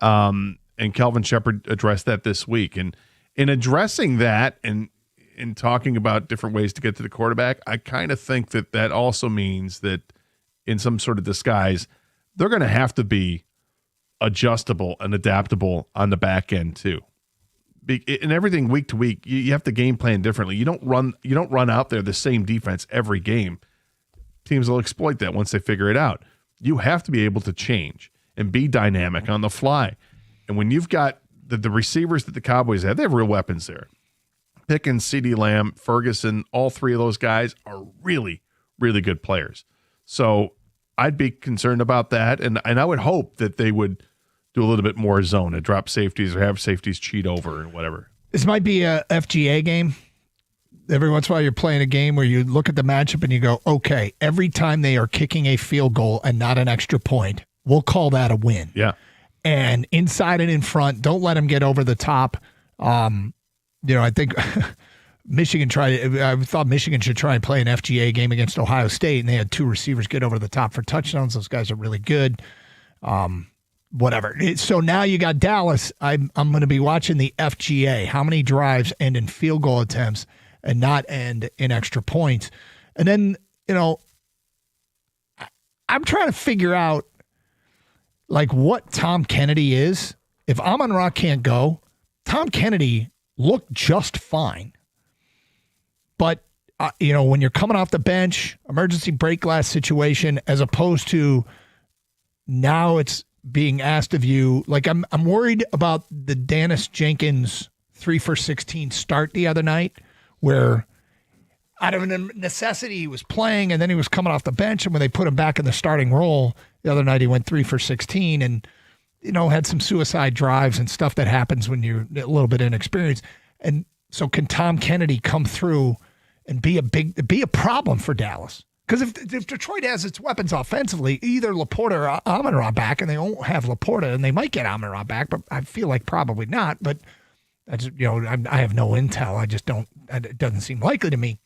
And Kelvin Shepard addressed that this week. And in addressing that and in talking about different ways to get to the quarterback, I kind of think that also means that in some sort of disguise, they're going to have to be adjustable and adaptable on the back end too. And everything week to week, you have to game plan differently. You don't run out there the same defense every game. Teams will exploit that once they figure it out. You have to be able to change and be dynamic on the fly. And when you've got the receivers that the Cowboys have, they have real weapons there. Pickens, CeeDee Lamb, Ferguson, all three of those guys are really, really good players. So I'd be concerned about that, and I would hope that they would do a little bit more zone and drop safeties or have safeties cheat over and whatever. This might be a FGA game. Every once in a while you're playing a game where you look at the matchup and you go, okay, every time they are kicking a field goal and not an extra point, we'll call that a win. Yeah. And inside and in front, don't let them get over the top. I think I thought Michigan should try and play an FGA game against Ohio State, and they had two receivers get over the top for touchdowns. Those guys are really good. Whatever. So now you got Dallas. I'm going to be watching the FGA. How many drives end in field goal attempts and not end in extra points? And then, I'm trying to figure out like what Tom Kennedy is. If Amon-Ra can't go, Tom Kennedy looked just fine. But, when you're coming off the bench, emergency break glass situation, as opposed to now it's being asked of you, like I'm worried about the Dennis Jenkins 3 for 16 start the other night, where out of necessity he was playing and then he was coming off the bench, and when they put him back in the starting role the other night, he went 3 for 16 and had some suicide drives and stuff that happens when you're a little bit inexperienced. And so can Tom Kennedy come through and be a problem for Dallas? Because if Detroit has its weapons offensively, either Laporta or Amon-Ra back, and they won't have Laporta, and they might get Amon-Ra back, but I feel like probably not. But I have no intel. I just don't. It doesn't seem likely to me.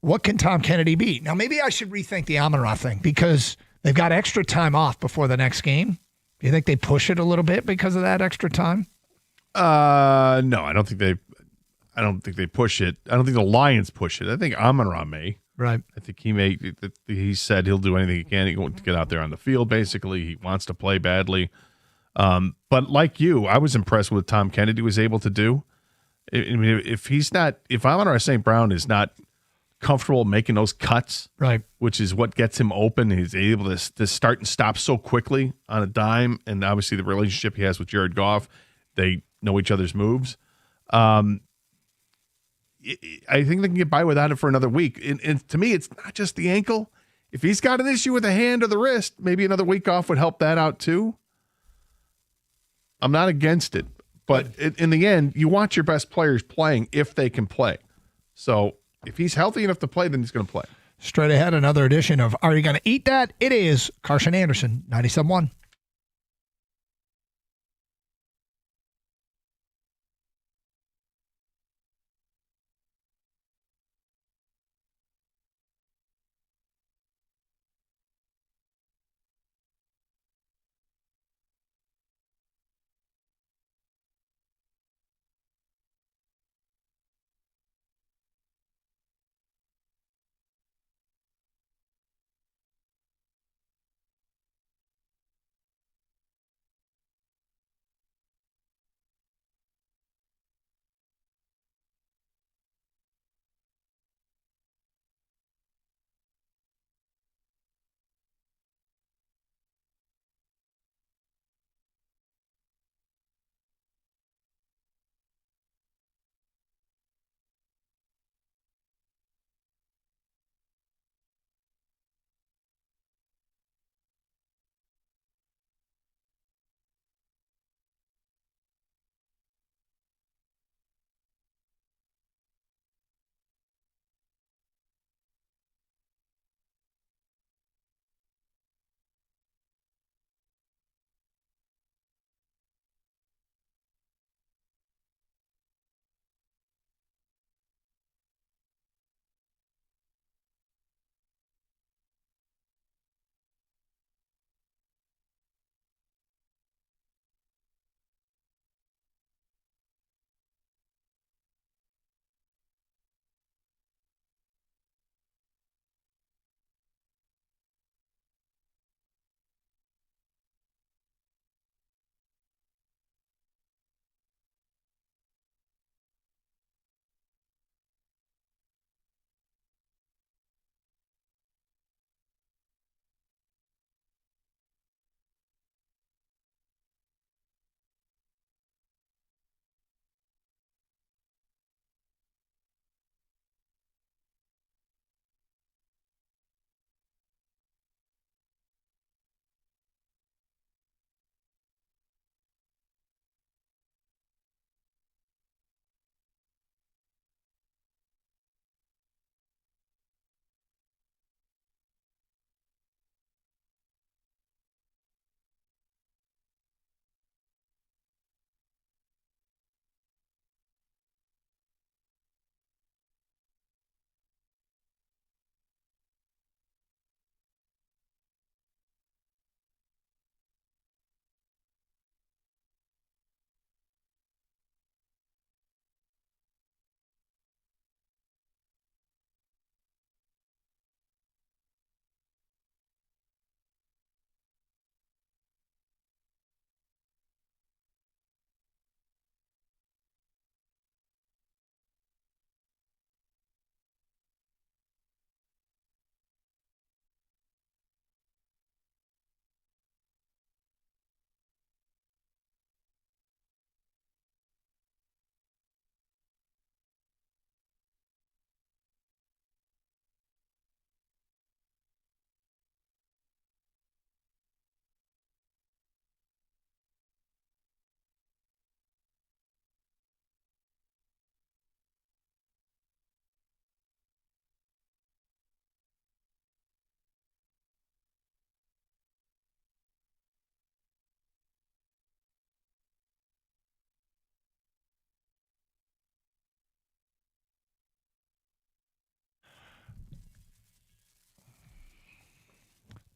What can Tom Kennedy be? Now, maybe I should rethink the Amon-Ra thing because they've got extra time off before the next game. Do you think they push it a little bit because of that extra time? No, I don't think they push it. I don't think the Lions push it. I think Amon-Ra may. Right. I think he said he'll do anything he can to get out there on the field. Basically, he wants to play badly. But like you, I was impressed with what Tom Kennedy was able to do. I mean, if Amon-Ra St. Brown is not comfortable making those cuts, right, which is what gets him open, he's able to start and stop so quickly on a dime, and obviously the relationship he has with Jared Goff, they know each other's moves. I think they can get by without it for another week. And to me, it's not just the ankle. If he's got an issue with the hand or the wrist, maybe another week off would help that out too. I'm not against it. But in the end, you want your best players playing if they can play. So if he's healthy enough to play, then he's going to play. Straight ahead, another edition of Are You Going to Eat That? It is Carson Anderson, 97.1.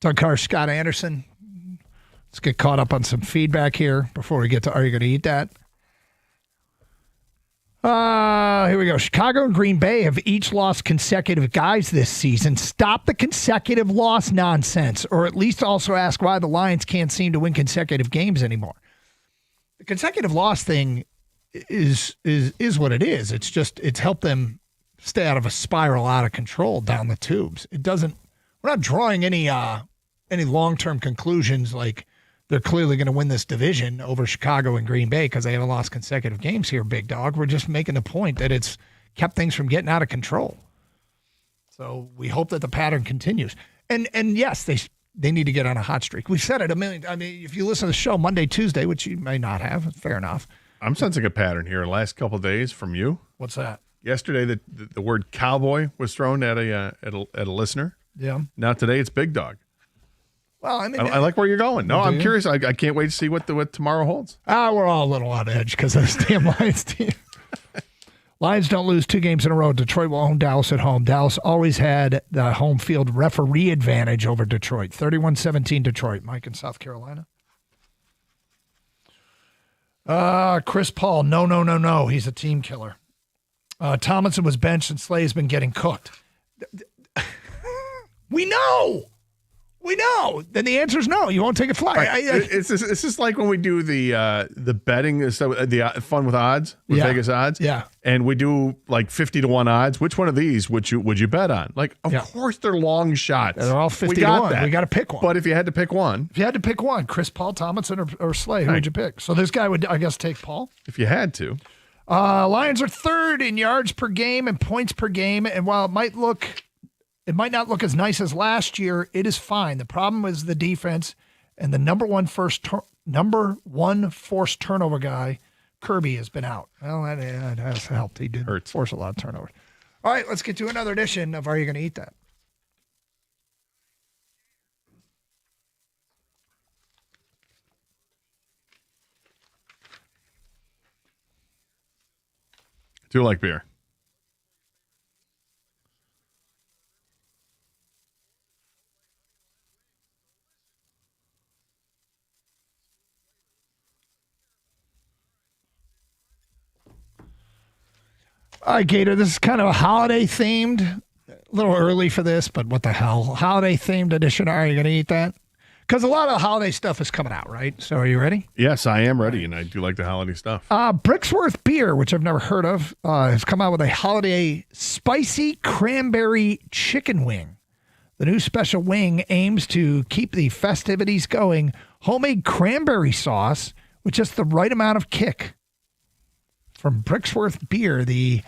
Doug Carr, Scott Anderson. Let's get caught up on some feedback here before we get to Are You Going to Eat That? Here we go. Chicago and Green Bay have each lost consecutive guys this season. Stop the consecutive loss nonsense, or at least also ask why the Lions can't seem to win consecutive games anymore. The consecutive loss thing is what it is. It's helped them stay out of a spiral out of control down the tubes. We're not drawing any long-term conclusions like they're clearly going to win this division over Chicago and Green Bay because they haven't lost consecutive games here, big dog. We're just making the point that it's kept things from getting out of control. So we hope that the pattern continues. And yes, they need to get on a hot streak. We've said it a million. I mean, if you listen to the show Monday, Tuesday, which you may not have, fair enough. I'm sensing a pattern here the last couple of days from you. What's that? Yesterday, the word cowboy was thrown at a listener. Yeah. Now today, it's big dog. Well, I mean, I like where you're going. No, Do I'm you? curious. I can't wait to see what tomorrow holds. We're all a little on edge because of this damn Lions team. Lions don't lose 2 games in a row. Detroit will own Dallas at home. Dallas always had the home field referee advantage over Detroit. 31-17 Detroit. Mike in South Carolina. Chris Paul. No. He's a team killer. Tomlinson was benched and Slay's been getting cooked. We know. Then the answer is no. You won't take a fly. Right. It's just like when we do the betting, so the fun with odds, with Vegas odds. Yeah. And we do like 50-1 odds. Which one of these would you bet on? Like, of course they're long shots. They're all 50-1. We got to pick one. But if you had to pick one. If you had to pick one, Chris Paul, Tomlinson, or Slay, who would you pick? So this guy would, I guess, take Paul. If you had to. Lions are third in yards per game and points per game. And while it might not look as nice as last year, it is fine. The problem is the defense and the number one forced turnover guy, Kirby, has been out. Well, that has helped. He did force a lot of turnovers. All right, let's get to another edition of Are You Going to Eat That? I do like beer. All right, Gator, this is kind of a holiday-themed, a little early for this, but what the hell? Holiday-themed edition. Are you going to eat that? Because a lot of the holiday stuff is coming out, right? So are you ready? Yes, I am ready, and I do like the holiday stuff. Brixworth Beer, which I've never heard of, has come out with a holiday spicy cranberry chicken wing. The new special wing aims to keep the festivities going. Homemade cranberry sauce with just the right amount of kick. From Brixworth Beer, the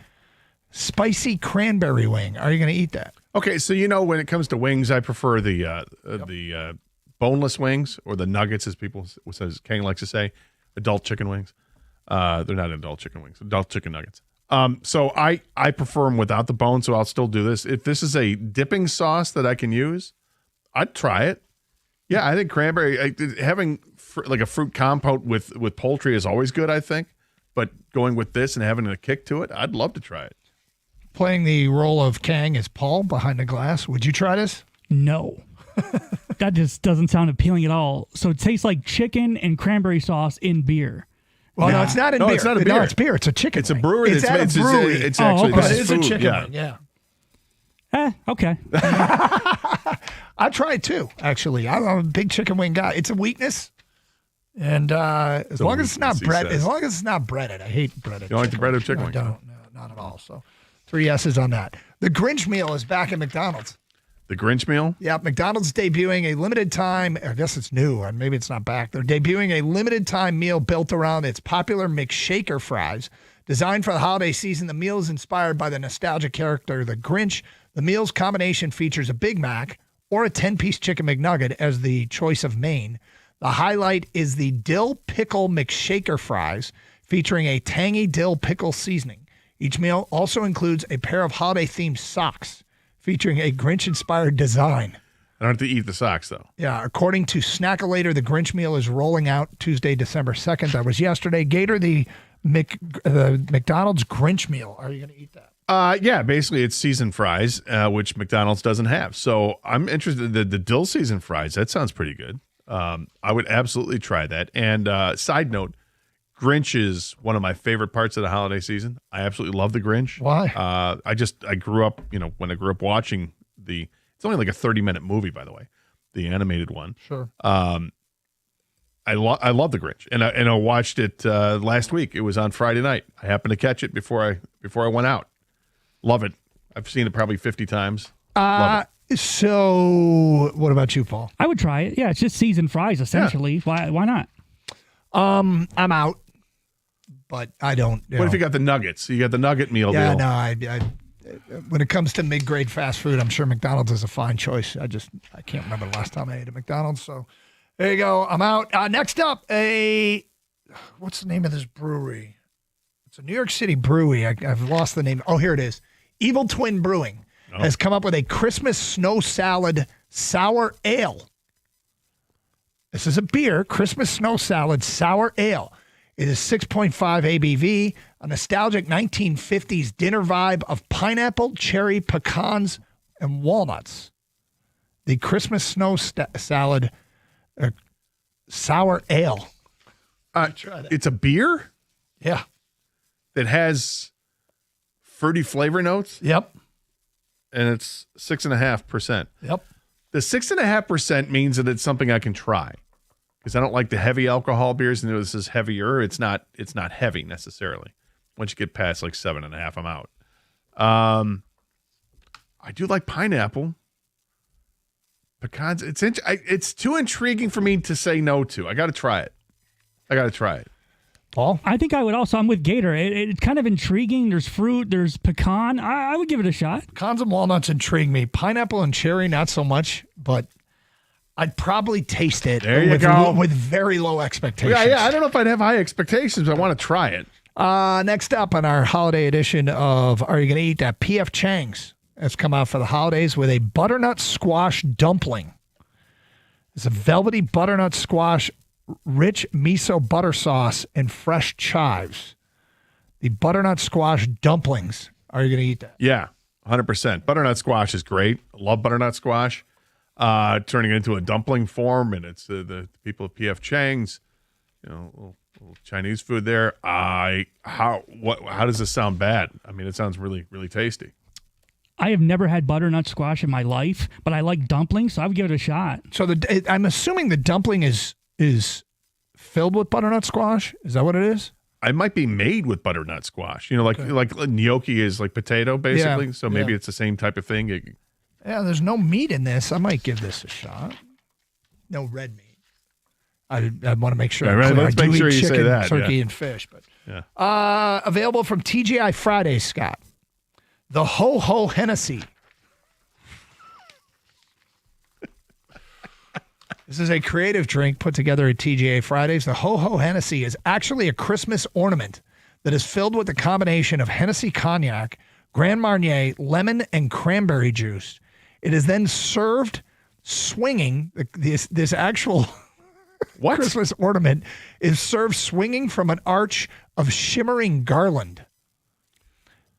spicy cranberry wing. Are you going to eat that? Okay, so when it comes to wings, I prefer the boneless wings, or the nuggets, as Kang likes to say, adult chicken wings. They're not adult chicken wings, adult chicken nuggets. So I prefer them without the bone, so I'll still do this. If this is a dipping sauce that I can use, I'd try it. Yeah, I think cranberry, having like a fruit compote with poultry is always good, I think. But going with this and having a kick to it, I'd love to try it. Playing the role of Kang is Paul behind the glass. Would you try this? No. That just doesn't sound appealing at all. So it tastes like chicken and cranberry sauce in beer. Well, no, it's not in beer. It's not a beer. No, it's beer. It's a chicken It's a wing. brewery. It's at a brewery. It's actually but this it is food. a chicken wing, yeah. Okay. I tried too, actually. I'm a big chicken wing guy. It's a weakness. And as long as it's not breaded, I hate breaded. You don't like the breaded chicken wing? No, not at all. So 3 S's on that. The Grinch meal is back at McDonald's. The Grinch meal? Yeah, McDonald's debuting a limited time, I guess it's new, and maybe it's not back. They're debuting a limited time meal built around its popular McShaker fries. Designed for the holiday season, the meal is inspired by the nostalgic character, the Grinch. The meal's combination features a Big Mac or a 10-piece chicken McNugget as the choice of main. The highlight is the Dill Pickle McShaker fries, featuring a tangy dill pickle seasoning. Each meal also includes a pair of holiday-themed socks, featuring a Grinch-inspired design. I don't have to eat the socks, though. Yeah, according to Snackalator, the Grinch meal is rolling out Tuesday, December 2nd. That was yesterday. Gator, the McDonald's Grinch meal. Are you going to eat that? Yeah, basically it's seasoned fries, which McDonald's doesn't have. So I'm interested. The dill seasoned fries, that sounds pretty good. I would absolutely try that. And side note, Grinch is one of my favorite parts of the holiday season. I absolutely love the Grinch. Why? I grew up, when I grew up watching it's only like a 30-minute movie, by the way, the animated one. Sure. I love the Grinch, and I watched it last week. It was on Friday night. I happened to catch it before I went out. Love it. I've seen it probably 50 times. Love it. So what about you, Paul? I would try it. Yeah, it's just seasoned fries essentially. Yeah. Why not? I'm out, but I don't. What if you got the nuggets? You got the nugget meal Yeah, deal. no. I when it comes to mid-grade fast food, I'm sure McDonald's is a fine choice. I can't remember the last time I ate at McDonald's. So there you go. I'm out. Next up, what's the name of this brewery? It's a New York City brewery. I've lost the name. Oh, here it is. Evil Twin Brewing has come up with a Christmas snow salad sour ale. This is a beer, Christmas snow salad sour ale. It is 6.5 ABV, a nostalgic 1950s dinner vibe of pineapple, cherry, pecans, and walnuts. The Christmas snow salad sour ale. It's a beer? Yeah. That has fruity flavor notes? Yep. And it's 6.5%. Yep. The 6.5% means that it's something I can try. Because I don't like the heavy alcohol beers, and this is heavier. It's not heavy necessarily. Once you get past like 7.5, I'm out. I do like pineapple, pecans. It's too intriguing for me to say no to. I got to try it. Paul, I think I would also. I'm with Gator. It's kind of intriguing. There's fruit. There's pecan. I would give it a shot. Pecans and walnuts intrigue me. Pineapple and cherry, not so much, but I'd probably taste it. There you go. With very low expectations. Yeah. I don't know if I'd have high expectations, but I want to try it. Next up on our holiday edition of Are You Going to Eat That? P.F. Chang's has come out for the holidays with a butternut squash dumpling. It's a velvety butternut squash, rich miso butter sauce, and fresh chives. The butternut squash dumplings. Are you going to eat that? Yeah, 100%. Butternut squash is great. I love butternut squash. Turning it into a dumpling form, and it's the people of P.F. Chang's, little Chinese food there. How does this sound bad? I mean, it sounds really, really tasty. I have never had butternut squash in my life, but I like dumplings, so I would give it a shot. So I'm assuming the dumpling is filled with butternut squash. Is that what it is? I might be made with butternut squash. Like gnocchi is like potato, basically. Yeah, so maybe it's the same type of thing. Yeah, there's no meat in this. I might give this a shot. No red meat. I want to make sure. Yeah, right. Let's make sure you chicken, say that. turkey, and fish. But yeah. Available from TGI Fridays, Scott. The Ho Ho Hennessy. This is a creative drink put together at TGI Fridays. The Ho Ho Hennessy is actually a Christmas ornament that is filled with a combination of Hennessy cognac, Grand Marnier, lemon, and cranberry juice. It is then served swinging. This actual Christmas ornament is served swinging from an arch of shimmering garland.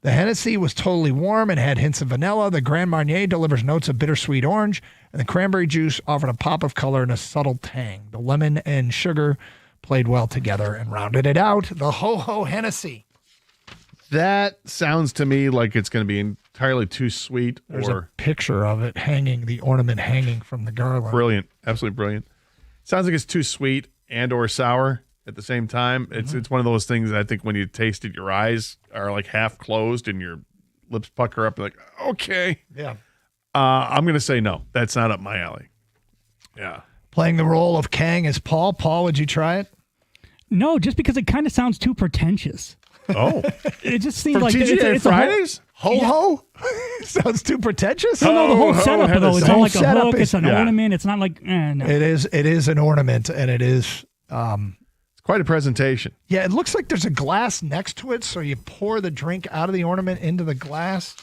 The Hennessy was totally warm and had hints of vanilla. The Grand Marnier delivers notes of bittersweet orange, and the cranberry juice offered a pop of color and a subtle tang. The lemon and sugar played well together and rounded it out. The Ho Ho Hennessy. That sounds to me like it's going to be entirely too sweet. There's a picture of it hanging, the ornament hanging from the garland. Brilliant. Absolutely brilliant. Sounds like it's too sweet and or sour at the same time. It's one of those things that I think when you taste it, your eyes are like half closed and your lips pucker up like, okay. Yeah. I'm going to say no. That's not up my alley. Yeah. Playing the role of Kang is Paul. Paul, would you try it? No, just because it kind of sounds too pretentious. Oh. It just seems From like TGI it's Fridays? Ho-ho? Sounds too pretentious? No, the whole setup, though. It's not like a hook. It's an Yeah. ornament. It's not like, no. It is an ornament, and it is... it's quite a presentation. Yeah, it looks like there's a glass next to it, so you pour the drink out of the ornament into the glass.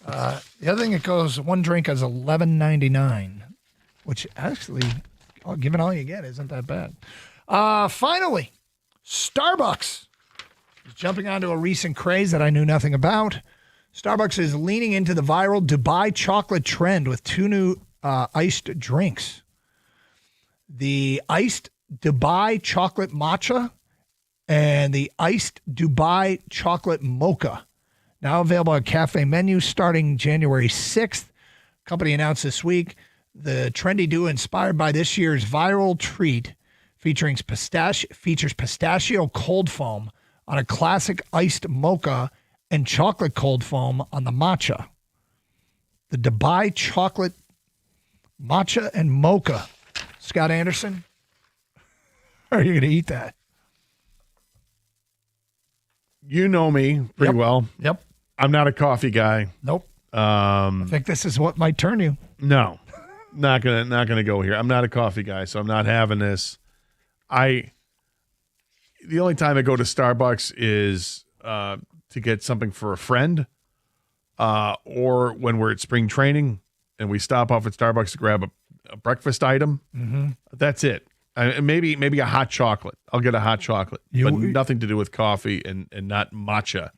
The other thing it goes, one drink is $11.99, which actually, given all you get, isn't that bad. Finally, Starbucks is jumping onto a recent craze that I knew nothing about. Starbucks is leaning into the viral Dubai chocolate trend with 2 new iced drinks. The iced Dubai chocolate matcha and the iced Dubai chocolate mocha. Now available at cafe menus starting January 6th. Company announced this week the trendy duo inspired by this year's viral treat features pistachio cold foam on a classic iced mocha and chocolate cold foam on the matcha. The Dubai chocolate matcha and mocha. Scott Anderson, are you going to eat that? You know me pretty well. Yep. I'm not a coffee guy. Nope. I think this is what might turn you. No, not gonna go here. I'm not a coffee guy, so I'm not having this. The only time I go to Starbucks is to get something for a friend, or when we're at spring training and we stop off at Starbucks to grab a breakfast item. Mm-hmm. That's it. Maybe a hot chocolate. I'll get a hot chocolate, but nothing to do with coffee and not matcha.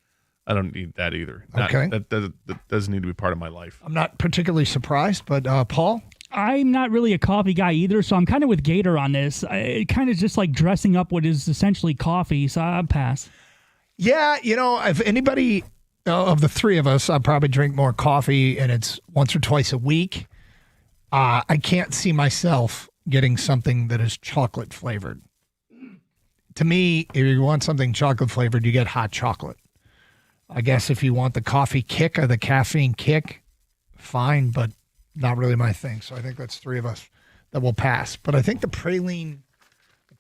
I don't need that either. Okay. That doesn't need to be part of my life. I'm not particularly surprised, but Paul? I'm not really a coffee guy either, so I'm kind of with Gator on this. It kind of just like dressing up what is essentially coffee, so I'll pass. Yeah, if anybody of the three of us, I probably drink more coffee, and it's once or twice a week. I can't see myself getting something that is chocolate flavored. To me, if you want something chocolate flavored, you get hot chocolate. I guess if you want the coffee kick or the caffeine kick, fine, but not really my thing. So I think that's three of us that will pass. But I think the praline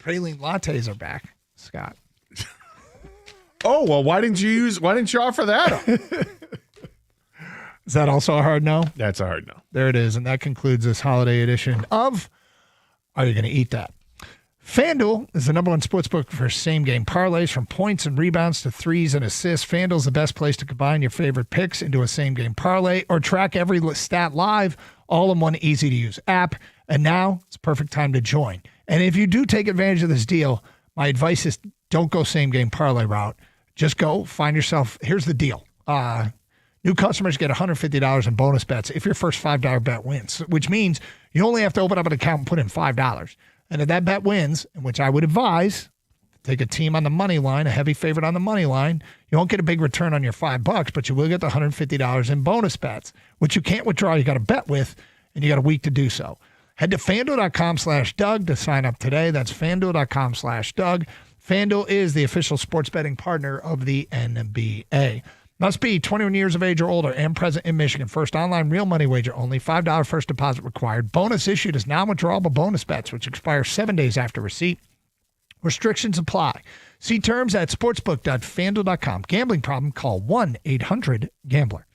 lattes are back, Scott. Oh, well, why didn't you offer that? Is that also a hard no? That's a hard no. There it is. And that concludes this holiday edition of Are You Going to Eat That? FanDuel is the number one sportsbook for same-game parlays, from points and rebounds to threes and assists. FanDuel is the best place to combine your favorite picks into a same-game parlay or track every stat live, all in one easy-to-use app. And now it's a perfect time to join. And if you do take advantage of this deal, my advice is don't go same-game parlay route. Just go find yourself. Here's the deal. New customers get $150 in bonus bets if your first $5 bet wins, which means you only have to open up an account and put in $5. And if that bet wins, which I would advise, take a team on the money line, a heavy favorite on the money line, you won't get a big return on your $5, but you will get the $150 in bonus bets, which you can't withdraw. You got to bet with, and you got a week to do so. Head to FanDuel.com/Doug to sign up today. That's FanDuel.com/Doug. FanDuel is the official sports betting partner of the NBA. Must be 21 years of age or older and present in Michigan. First online real money wager only. $5 first deposit required. Bonus issued as non-withdrawable bonus bets, which expire 7 days after receipt. Restrictions apply. See terms at sportsbook.fanduel.com. Gambling problem? Call 1-800-GAMBLER.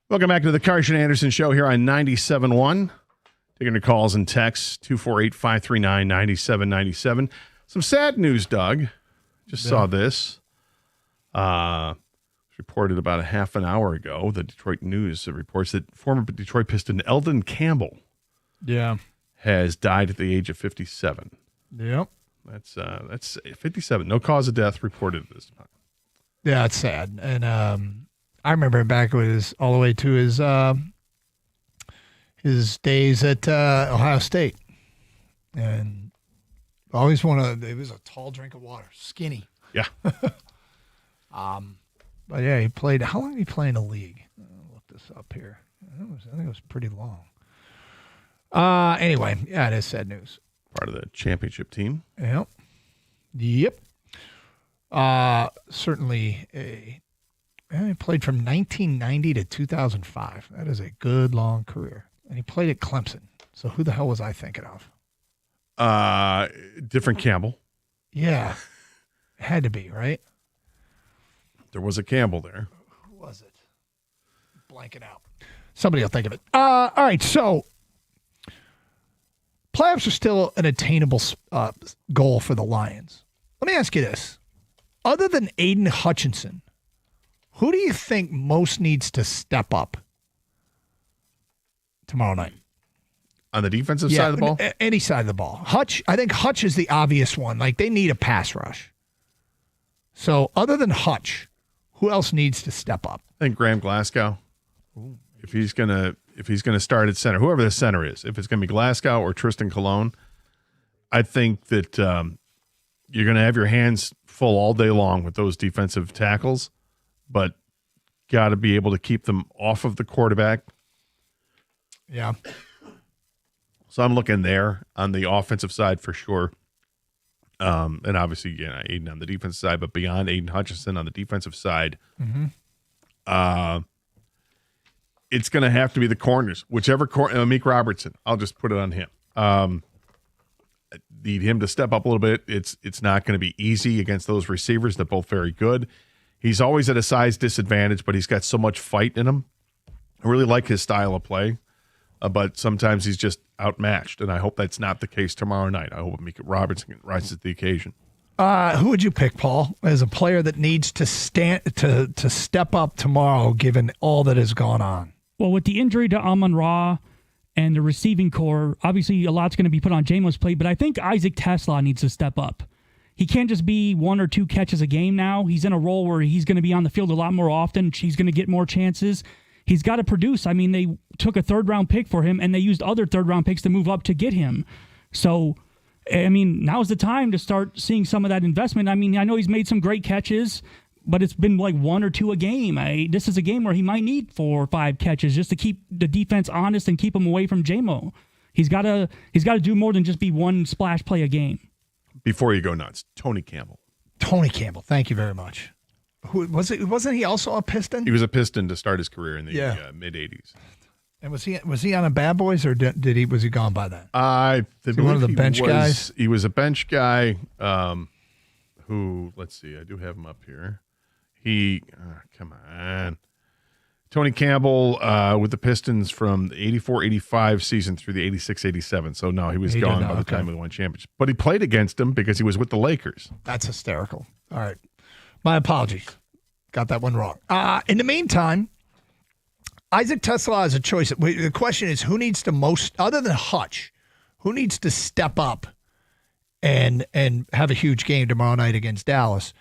Welcome back to the Karsch and Anderson Show here on 97.1. Taking your calls and texts, 248-539-9797. Some sad news, Doug. Just saw this. Reported about a half an hour ago. The Detroit News reports that former Detroit Piston Eldon Campbell has died at the age of 57. Yep. That's 57. No cause of death reported at this time. Yeah, it's sad. And I remember back all the way to his days at Ohio State. And always it was a tall drink of water, skinny. Yeah. But yeah, he played. How long did he play in the league? I'll look this up here. I think it was pretty long. Anyway, yeah, it is sad news. Part of the championship team. Yep. Certainly he played from 1990 to 2005. That is a good long career. And he played at Clemson. So who the hell was I thinking of? Different Campbell. Yeah. It had to be, right? There was a Campbell there. Who was it? Blanking out. Somebody will think of it. All right, so playoffs are still an attainable goal for the Lions. Let me ask you this. Other than Aiden Hutchinson, who do you think most needs to step up tomorrow night? On the defensive side of the ball? Any side of the ball. I think Hutch is the obvious one. Like, they need a pass rush. So other than Hutch, who else needs to step up? I think Graham Glasgow. If he's gonna start at center, whoever the center is, if it's gonna be Glasgow or Tristan Colon, I think that you're gonna have your hands full all day long with those defensive tackles, but got to be able to keep them off of the quarterback. Yeah. So I'm looking there on the offensive side for sure. And obviously, Aiden on the defensive side, but beyond Aiden Hutchinson on the defensive side, it's going to have to be the corners. Whichever Meek Robertson, I'll just put it on him. Need him to step up a little bit. It's not going to be easy against those receivers. They're both very good. He's always at a size disadvantage, but he's got so much fight in him. I really like his style of play, but sometimes he's just outmatched, and I hope that's not the case tomorrow night. I hope Meek Robertson rises to the occasion. Who would you pick, Paul, as a player that needs to step up tomorrow, given all that has gone on? Well, with the injury to Amon-Ra and the receiving core, obviously a lot's going to be put on Jamo's plate, but I think Isaac TeSlaa needs to step up. He can't just be 1 or 2 catches a game now. He's in a role where he's going to be on the field a lot more often. He's going to get more chances. He's got to produce. I mean, they took a 3rd-round pick for him, and they used other 3rd-round picks to move up to get him. So, I mean, now's the time to start seeing some of that investment. I mean, I know he's made some great catches, but it's been like 1 or 2 a game. This is a game where he might need 4 or 5 catches just to keep the defense honest and keep him away from Jamo. He's got to do more than just be 1 splash play a game. Before you go nuts, Tony Campbell. Tony Campbell, thank you very much. Who was it? Wasn't he also a Piston? He was a Piston to start his career in the mid '80s. And was he on a Bad Boys, or was he gone by then? I believe one of the bench guys. He was a bench guy. Who? Let's see. I do have him up here. Come on. Tony Campbell with the Pistons from the 84-85 season through the 86-87. So, no, he was gone by the time we won championship. But he played against him because he was with the Lakers. That's hysterical. All right. My apologies. Got that one wrong. In the meantime, Isaac TeSlaa is a choice. The question is, who needs the most, other than Hutch, who needs to step up and have a huge game tomorrow night against Dallas?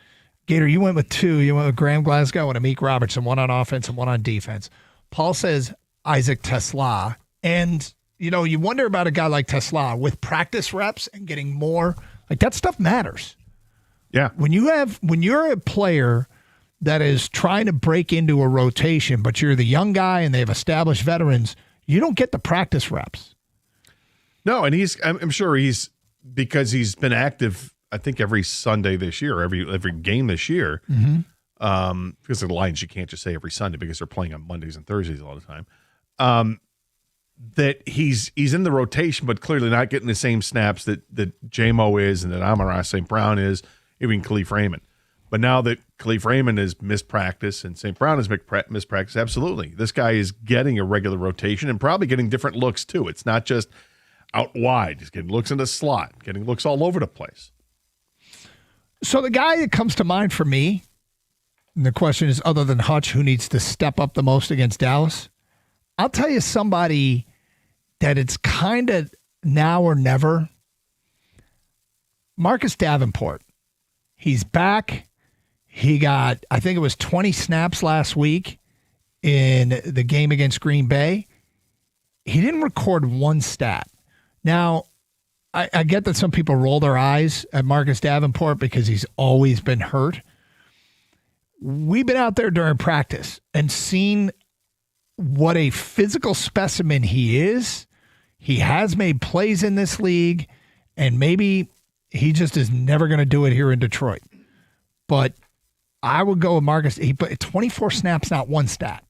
Gator, you went with 2. You went with Graham Glasgow and Meek Robertson, 1 on offense and 1 on defense. Paul says Isaac TeSlaa. And, you wonder about a guy like TeSlaa with practice reps and getting more. Like, that stuff matters. Yeah. When you're a player that is trying to break into a rotation, but you're the young guy and they have established veterans, you don't get the practice reps. No, and I'm sure because he's been active, I think every Sunday this year, every game this year, because of the Lions, you can't just say every Sunday because they're playing on Mondays and Thursdays a lot of the time. That he's in the rotation, but clearly not getting the same snaps that Jamo is and that Amon-Ra St. Brown is, even Khalif Raymond. But now that Khalif Raymond has missed practice and St. Brown has missed practice, absolutely. This guy is getting a regular rotation and probably getting different looks too. It's not just out wide. He's getting looks in the slot, getting looks all over the place. So the guy that comes to mind for me, and the question is, other than Hutch, who needs to step up the most against Dallas? I'll tell you somebody that it's kind of now or never. Marcus Davenport. He's back. He got, I think it was 20 snaps last week in the game against Green Bay. He didn't record one stat. Now, I get that some people roll their eyes at Marcus Davenport because he's always been hurt. We've been out there during practice and seen what a physical specimen he is. He has made plays in this league, and maybe he just is never going to do it here in Detroit. But I would go with Marcus. He put 24 snaps, not one stat.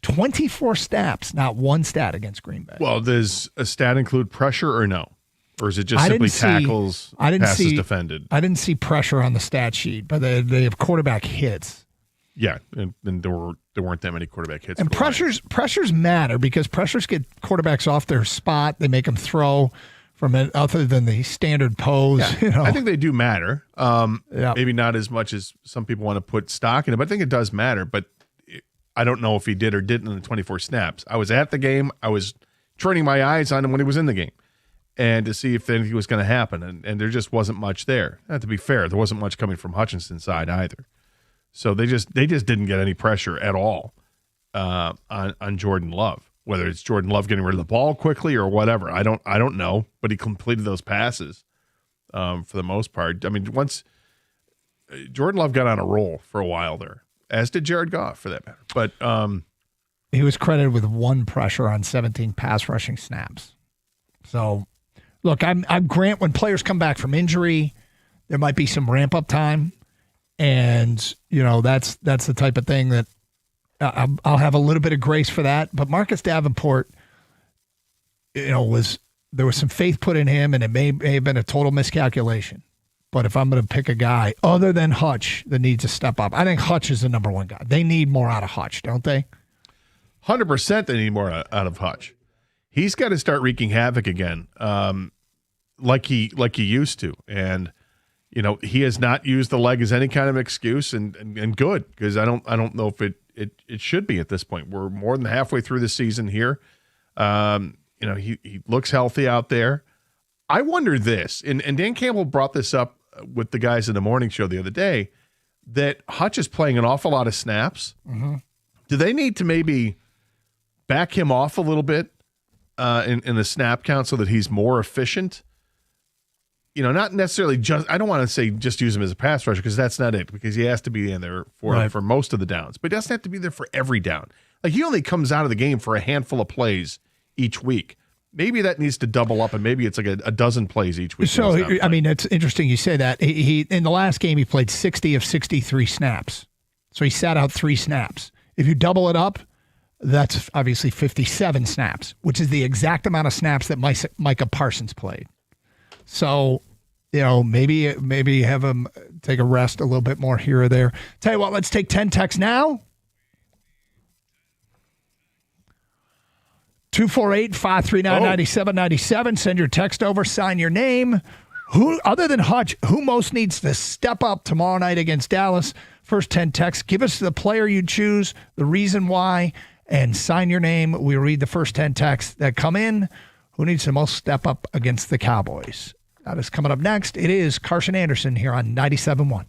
24 snaps, not one stat against Green Bay. Well, does a stat include pressure or no? Or is it just simply tackles, passes defended? I didn't see pressure on the stat sheet, but they have quarterback hits. Yeah, and there weren't that many quarterback hits. And pressures matter because pressures get quarterbacks off their spot. They make them throw from it other than the standard pose. Yeah, you know. I think they do matter. Maybe not as much as some people want to put stock in it, but I think it does matter. But I don't know if he did or didn't in the 24 snaps. I was at the game. I was turning my eyes on him when he was in the game and to see if anything was going to happen. And there just wasn't much there. And to be fair, there wasn't much coming from Hutchinson's side either. So they just didn't get any pressure at all on Jordan Love. Whether it's Jordan Love getting rid of the ball quickly or whatever, I don't know. But he completed those passes for the most part. I mean, once Jordan Love got on a roll for a while there, as did Jared Goff for that matter. But he was credited with one pressure on 17 pass rushing snaps. So, look, I'm Grant. When players come back from injury, there might be some ramp up time. And, you know, that's the type of thing that I'll have a little bit of grace for that. But Marcus Davenport, you know, there was some faith put in him, and it may have been a total miscalculation. But if I'm going to pick a guy other than Hutch that needs to step up, I think Hutch is the number one guy. They need more out of Hutch, don't they? 100% they need more out of Hutch. He's got to start wreaking havoc again, like he used to. And you know, he has not used the leg as any kind of excuse, and good, because I don't know if it should be at this point. We're more than halfway through the season here. You know, he looks healthy out there. I wonder this, and Dan Campbell brought this up with the guys in the morning show the other day, that Hutch is playing an awful lot of snaps. Mm-hmm. Do they need to maybe back him off a little bit in the snap count so that he's more efficient? You know, not necessarily just, I don't want to say just use him as a pass rusher because that's not it, because he has to be in there for most of the downs, but he doesn't have to be there for every down. Like, he only comes out of the game for a handful of plays each week. Maybe that needs to double up, and maybe it's like a dozen plays each week. So, I mean, it's interesting you say that. He in the last game, he played 60 of 63 snaps. So he sat out 3 snaps. If you double it up, that's obviously 57 snaps, which is the exact amount of snaps that Micah Parsons played. So, you know, maybe have him take a rest a little bit more here or there. Tell you what, let's take 10 texts now. 248-539-9797. Send your text over, sign your name. Who, other than Hutch, who most needs to step up tomorrow night against Dallas? First 10 texts. Give us the player you choose, the reason why, and sign your name. We read the first 10 texts that come in. Who needs to most step up against the Cowboys? That is coming up next. It is Carson Anderson here on 97.1.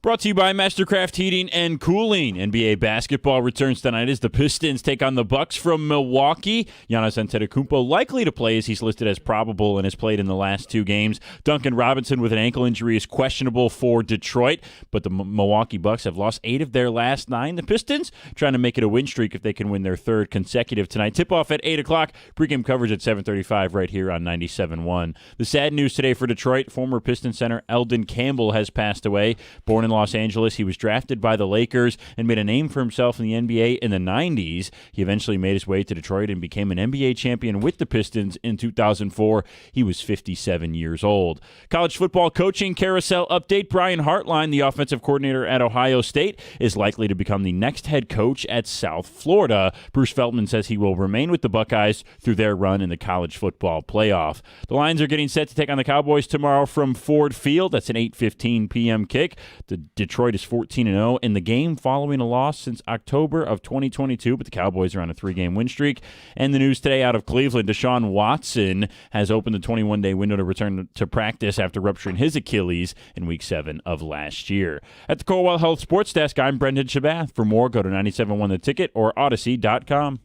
Brought to you by Mastercraft Heating and Cooling. NBA basketball returns tonight as the Pistons take on the Bucks from Milwaukee. Giannis Antetokounmpo likely to play as he's listed as probable and has played in the last 2 games. Duncan Robinson with an ankle injury is questionable for Detroit, but the Milwaukee Bucks have lost 8 of their last 9. The Pistons trying to make it a win streak if they can win their 3rd consecutive tonight. Tip-off at 8 o'clock. Pregame coverage at 7:35 right here on 97.1. The sad news today for Detroit, former Piston center Eldon Campbell has passed away. Born in Los Angeles, he was drafted by the Lakers and made a name for himself in the NBA in the 90s. He eventually made his way to Detroit and became an NBA champion with the Pistons in 2004. He was 57 years old. College football coaching carousel update. Brian Hartline, the offensive coordinator at Ohio State, is likely to become the next head coach at South Florida. Bruce Feldman says he will remain with the Buckeyes through their run in the college football playoff. The Lions are getting set to take on the Cowboys tomorrow from Ford Field. That's an 8:15 p.m. kick. The Detroit is 14-0 in the game following a loss since October of 2022, but the Cowboys are on a 3-game win streak. And the news today out of Cleveland, Deshaun Watson has opened the 21-day window to return to practice after rupturing his Achilles in Week 7 of last year. At the Corewell Health Sports Desk, I'm Brendan Shabath. For more, go to 97.1 The Ticket or Odyssey.com.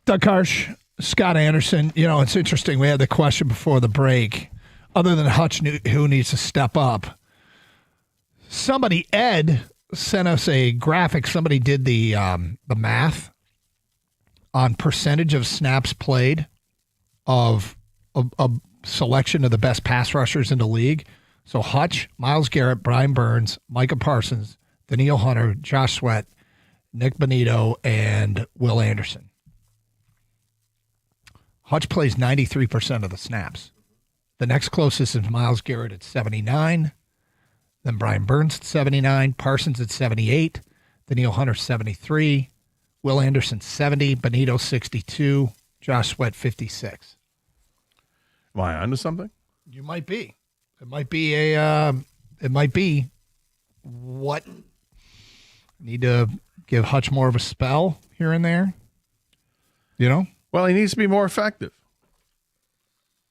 Doug Karsh, Scott Anderson. You know, it's interesting. We had the question before the break. Other than Hutch, who needs to step up? Somebody, Ed, sent us a graphic. Somebody did the math on percentage of snaps played of a selection of the best pass rushers in the league. So Hutch, Myles Garrett, Brian Burns, Micah Parsons, Danielle Hunter, Josh Sweat, Nick Bonito, and Will Anderson. Hutch plays 93% of the snaps. The next closest is Myles Garrett at 79. Then Brian Burns at 79. Parsons at 78. Danielle Hunter 73. Will Anderson 70. Bonito 62. Josh Sweat 56. Am I onto something? You might be. It might be a. It might be what. Need to give Hutch more of a spell here and there. You know. Well, he needs to be more effective.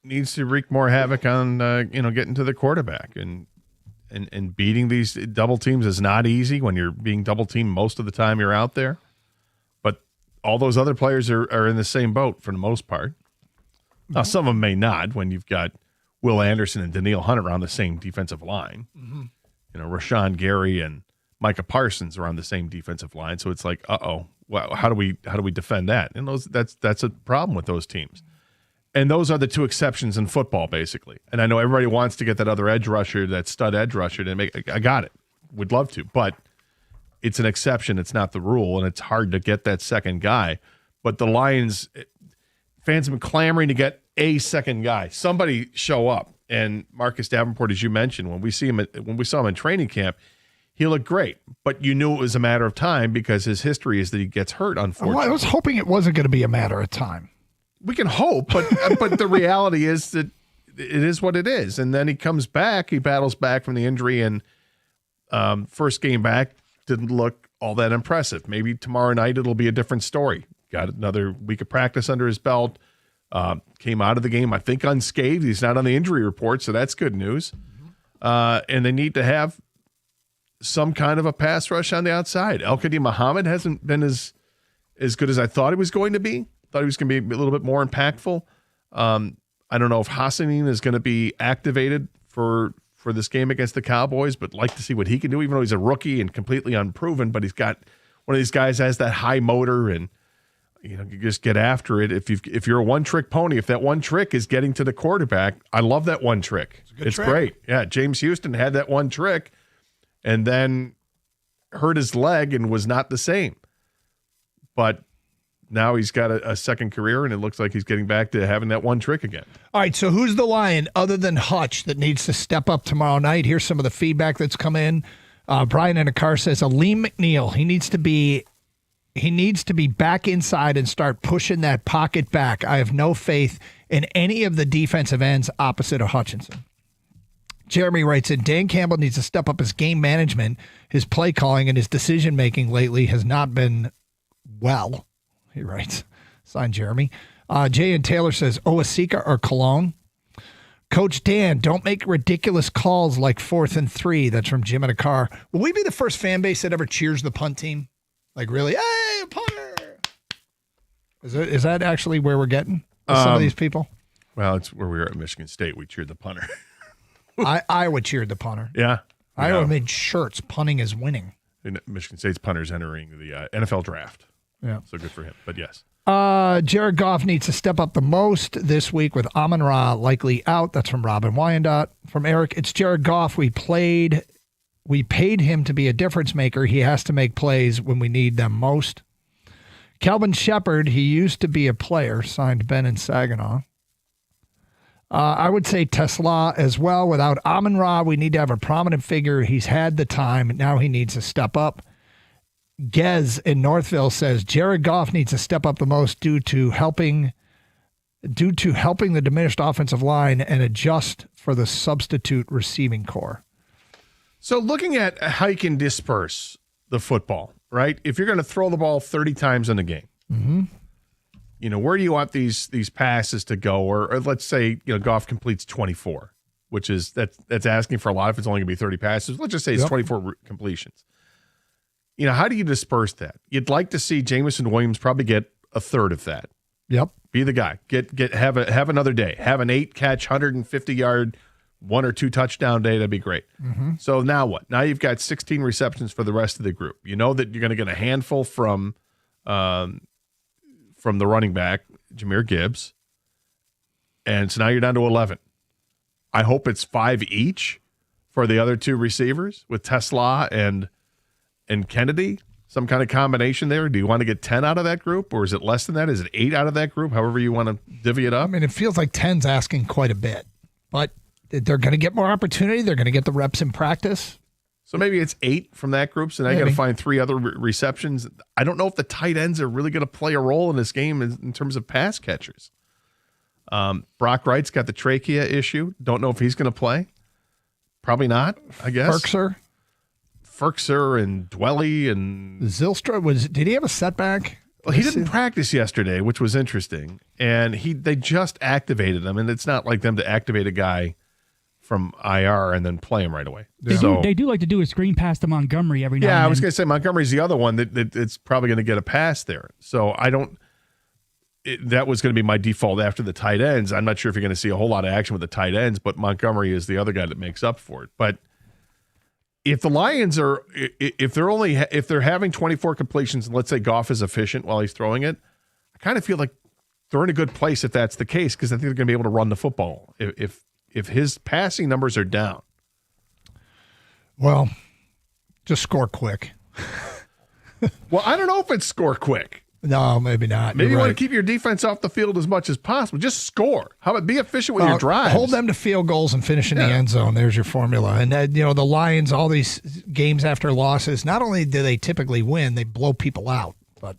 Needs to wreak more havoc on getting to the quarterback and beating these double teams is not easy when you're being double teamed most of the time you're out there. But all those other players are in the same boat for the most part. Now some of them may not when you've got Will Anderson and Danielle Hunter on the same defensive line. Mm-hmm. You know, Rashawn Gary and Micah Parsons are on the same defensive line, so it's like, well, how do we defend that? And that's a problem with those teams. And those are the 2 exceptions in football, basically. And I know everybody wants to get that other edge rusher, that stud edge rusher, to make. I got it. Would love to, but it's an exception. It's not the rule, and it's hard to get that second guy. But the Lions fans have been clamoring to get a second guy. Somebody show up. And Marcus Davenport, as you mentioned, when we saw him in training camp, he looked great, but you knew it was a matter of time because his history is that he gets hurt, unfortunately. Well, I was hoping it wasn't going to be a matter of time. We can hope, but the reality is that it is what it is. And then he comes back, he battles back from the injury, and first game back didn't look all that impressive. Maybe tomorrow night it'll be a different story. Got another week of practice under his belt, came out of the game, I think, unscathed. He's not on the injury report, so that's good news. And they need to have some kind of a pass rush on the outside. El-Kadi Muhammad hasn't been as good as I thought he was going to be. Thought he was going to be a little bit more impactful. I don't know if Hassanin is going to be activated for this game against the Cowboys, but like to see what he can do, even though he's a rookie and completely unproven. But he's got one of these guys has that high motor, and you just get after it. If you're a one-trick pony, if that one trick is getting to the quarterback, I love that one trick. It's great. Yeah, James Houston had that one trick, and then hurt his leg and was not the same. But now he's got a second career, and it looks like he's getting back to having that one trick again. All right, so who's the Lion other than Hutch that needs to step up tomorrow night? Here's some of the feedback that's come in. Brian in a car says, Aleem McNeil. He needs to be He needs to be back inside and start pushing that pocket back. I have no faith in any of the defensive ends opposite of Hutchinson. Jeremy writes in, Dan Campbell needs to step up his game management. His play calling and his decision-making lately has not been well, he writes. Signed, Jeremy. Jay and Taylor says, Owasika or Cologne? Coach Dan, don't make ridiculous calls like 4th and 3. That's from Jim at a car. Will we be the first fan base that ever cheers the punt team? Like, really? Hey, a punter! Is that actually where we're getting with some of these people? Well, it's where we were at Michigan State. We cheered the punter. Iowa cheered the punter. Yeah. Iowa made shirts. Punting is winning. And Michigan State's punter's entering the NFL draft. Yeah. So good for him. But yes. Jared Goff needs to step up the most this week with Amon-Ra likely out. That's from Robin Wyandotte. From Eric, it's Jared Goff. We paid him to be a difference maker. He has to make plays when we need them most. Calvin Shepard, he used to be a player, signed Ben in Saginaw. I would say Tesla as well. Without Amon-Ra, we need to have a prominent figure. He's had the time. Now he needs to step up. Gez in Northville says Jared Goff needs to step up the most due to helping the diminished offensive line and adjust for the substitute receiving core. So looking at how you can disperse the football, right? If you're going to throw the ball 30 times in the game, where do you want these passes to go? Or let's say, Goff completes 24, which is that's asking for a lot if it's only going to be 30 passes. Let's just say it's 24 completions. How do you disperse that? You'd like to see Jameson Williams probably get a third of that. Yep. Be the guy. Have another day. Have an 8-catch, 150-yard, 1 or 2 touchdown day. That'd be great. So now what? Now you've got 16 receptions for the rest of the group. You know that you're going to get a handful from the running back, Jahmyr Gibbs. And so now you're down to 11. I hope it's 5 each for the other 2 receivers with Tesla and Kennedy, some kind of combination there. Do you want to get 10 out of that group, or is it less than that? Is it 8 out of that group? However you want to divvy it up. I mean, it feels like 10's asking quite a bit, but they're going to get more opportunity. They're going to get the reps in practice. So maybe it's 8 from that group. So now you got to find 3 other receptions. I don't know if the tight ends are really going to play a role in this game in terms of pass catchers. Brock Wright's got the trachea issue. Don't know if he's going to play. Probably not, I guess. Ferkser and Dwelly and Zylstra did he have a setback? Well, he didn't practice yesterday, which was interesting. And they just activated him, and it's not like them to activate a guy from IR and then play him right away. They do like to do a screen pass to Montgomery every now and then. Yeah, I was going to say Montgomery's the other one that it's probably going to get a pass there. So that was going to be my default after the tight ends. I'm not sure if you're going to see a whole lot of action with the tight ends, but Montgomery is the other guy that makes up for it. But if the Lions if they're having 24 completions and let's say Goff is efficient while he's throwing it, I kind of feel like they're in a good place if that's the case, because I think they're going to be able to run the football. If his passing numbers are down, well, just score quick. Well, I don't know if it's score quick. No, maybe not. Maybe you want to keep your defense off the field as much as possible. Just score. How about be efficient with your drives? Hold them to field goals and finish in the end zone. There's your formula. And the Lions, all these games after losses, not only do they typically win, they blow people out. But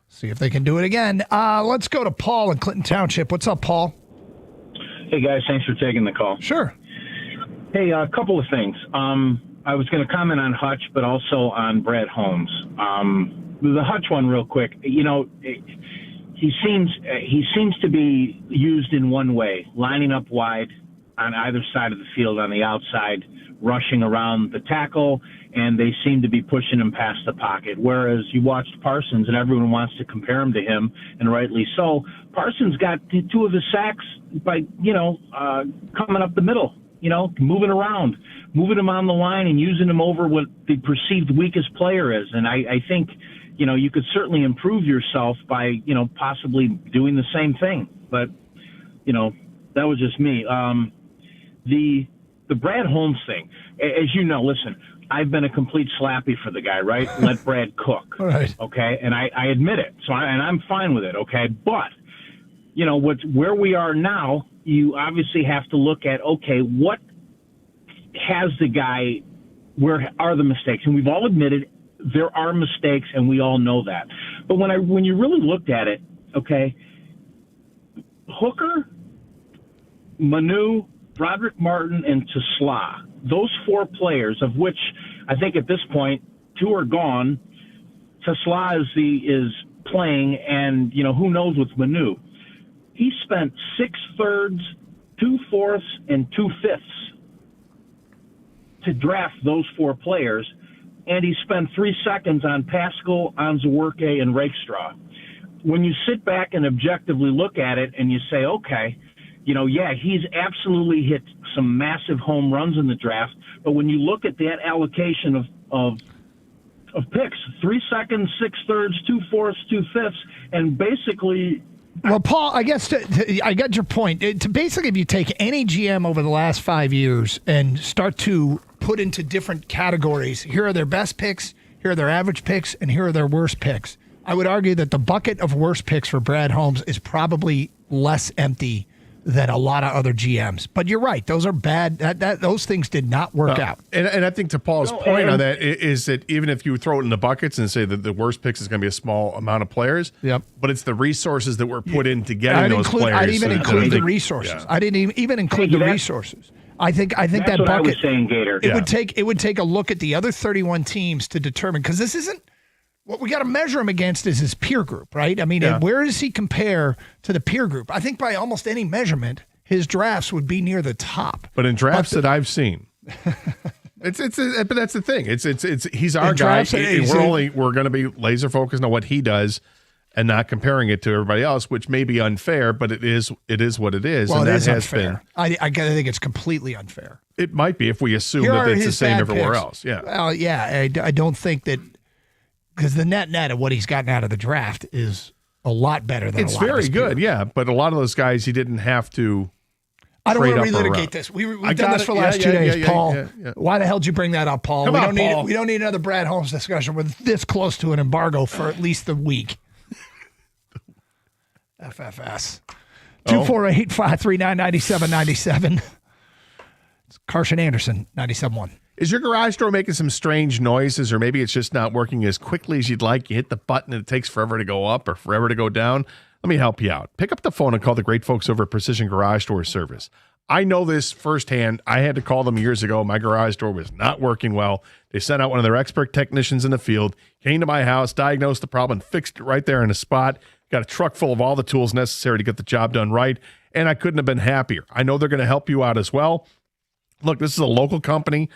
see if they can do it again. Let's go to Paul in Clinton Township. What's up, Paul? Hey, guys. Thanks for taking the call. Sure. Hey, a couple of things. I was going to comment on Hutch, but also on Brad Holmes. The Hutch one real quick. He seems to be used in one way, lining up wide on either side of the field on the outside, rushing around the tackle, and they seem to be pushing him past the pocket. Whereas you watched Parsons, and everyone wants to compare him to him, and rightly so. Parsons got 2 of his sacks by, coming up the middle, moving around, moving him on the line and using him over what the perceived weakest player is. And I think, you could certainly improve yourself by, possibly doing the same thing. But, that was just me. The Brad Holmes thing, as you know, listen, I've been a complete slappy for the guy, right? Let Brad cook. All right. Okay. And I admit it. And I'm fine with it. Okay. But, where we are now, you obviously have to look at, okay, what has the guy, where are the mistakes? And we've all admitted there are mistakes, and we all know that. But when you really looked at it, okay, Hooker, Manu, Broderick Martin, and Tesla, those 4 players, of which I think at this point 2 are gone. Tesla is playing, and who knows with Manu. He spent 6/3, 2/4, and 2/5 to draft those 4 players, and he spent 3 seconds on Pascal, Onzuwerke, and Rakestraw. When you sit back and objectively look at it and you say, okay, he's absolutely hit some massive home runs in the draft, but when you look at that allocation of picks, 3 seconds, 6/3, 2/4, 2/5, and basically. Well, Paul, I guess I got your point. Basically, if you take any GM over the last 5 years and start to put into different categories, here are their best picks, here are their average picks, and here are their worst picks. I would argue that the bucket of worst picks for Brad Holmes is probably less empty than a lot of other GMs. But you're right; those are bad. Those things did not work out. And I think to Paul's point on that is that even if you throw it in the buckets and say that the worst picks is going to be a small amount of players, but it's the resources that were put into getting those players. I'd even include the resources. Yeah. I didn't even include the resources. I think that's that what bucket. I was saying, Gator. It would take a look at the other 31 teams to determine, because this isn't. What we got to measure him against is his peer group, right? I mean, where does he compare to the peer group? I think by almost any measurement, his drafts would be near the top. But in drafts that I've seen, but that's the thing. He's our guy. We're going to be laser focused on what he does and not comparing it to everybody else, which may be unfair, but it is what it is. Well, and it that is has unfair. I think it's completely unfair. It might be if we assume that it's the same everywhere else. Yeah. Well, yeah. I don't think that, because the net of what he's gotten out of the draft is a lot better than it's a lot very of his good, peers. yeah. But a lot of those guys, he didn't have to. I don't want to trade up or relitigate around. this. We've done this for the last 2 days, Paul. Why the hell did you bring that up, Paul? Come on, Paul. We don't need another Brad Holmes discussion. We're this close to an embargo for at least the week. FFS. 248-539-9797. It's Carson Anderson, 97.1. Is your garage door making some strange noises, or maybe it's just not working as quickly as you'd like? You hit the button and it takes forever to go up or forever to go down? Let me help you out. Pick up the phone and call the great folks over at Precision Garage Door Service. I know this firsthand. I had to call them years ago. My garage door was not working well. They sent out one of their expert technicians in the field, came to my house, diagnosed the problem, fixed it right there in the spot, got a truck full of all the tools necessary to get the job done right, and I couldn't have been happier. I know they're going to help you out as well. Look, this is a local company,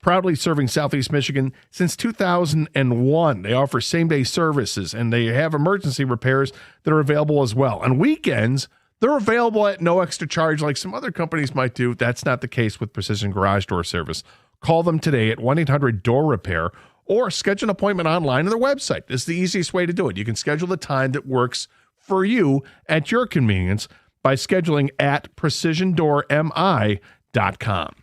proudly serving Southeast Michigan since 2001. They offer same-day services, and they have emergency repairs that are available as well. On weekends, they're available at no extra charge like some other companies might do. That's not the case with Precision Garage Door Service. Call them today at 1-800-DOOR-REPAIR or schedule an appointment online on their website. This is the easiest way to do it. You can schedule the time that works for you at your convenience by scheduling at precisiondoormi.com.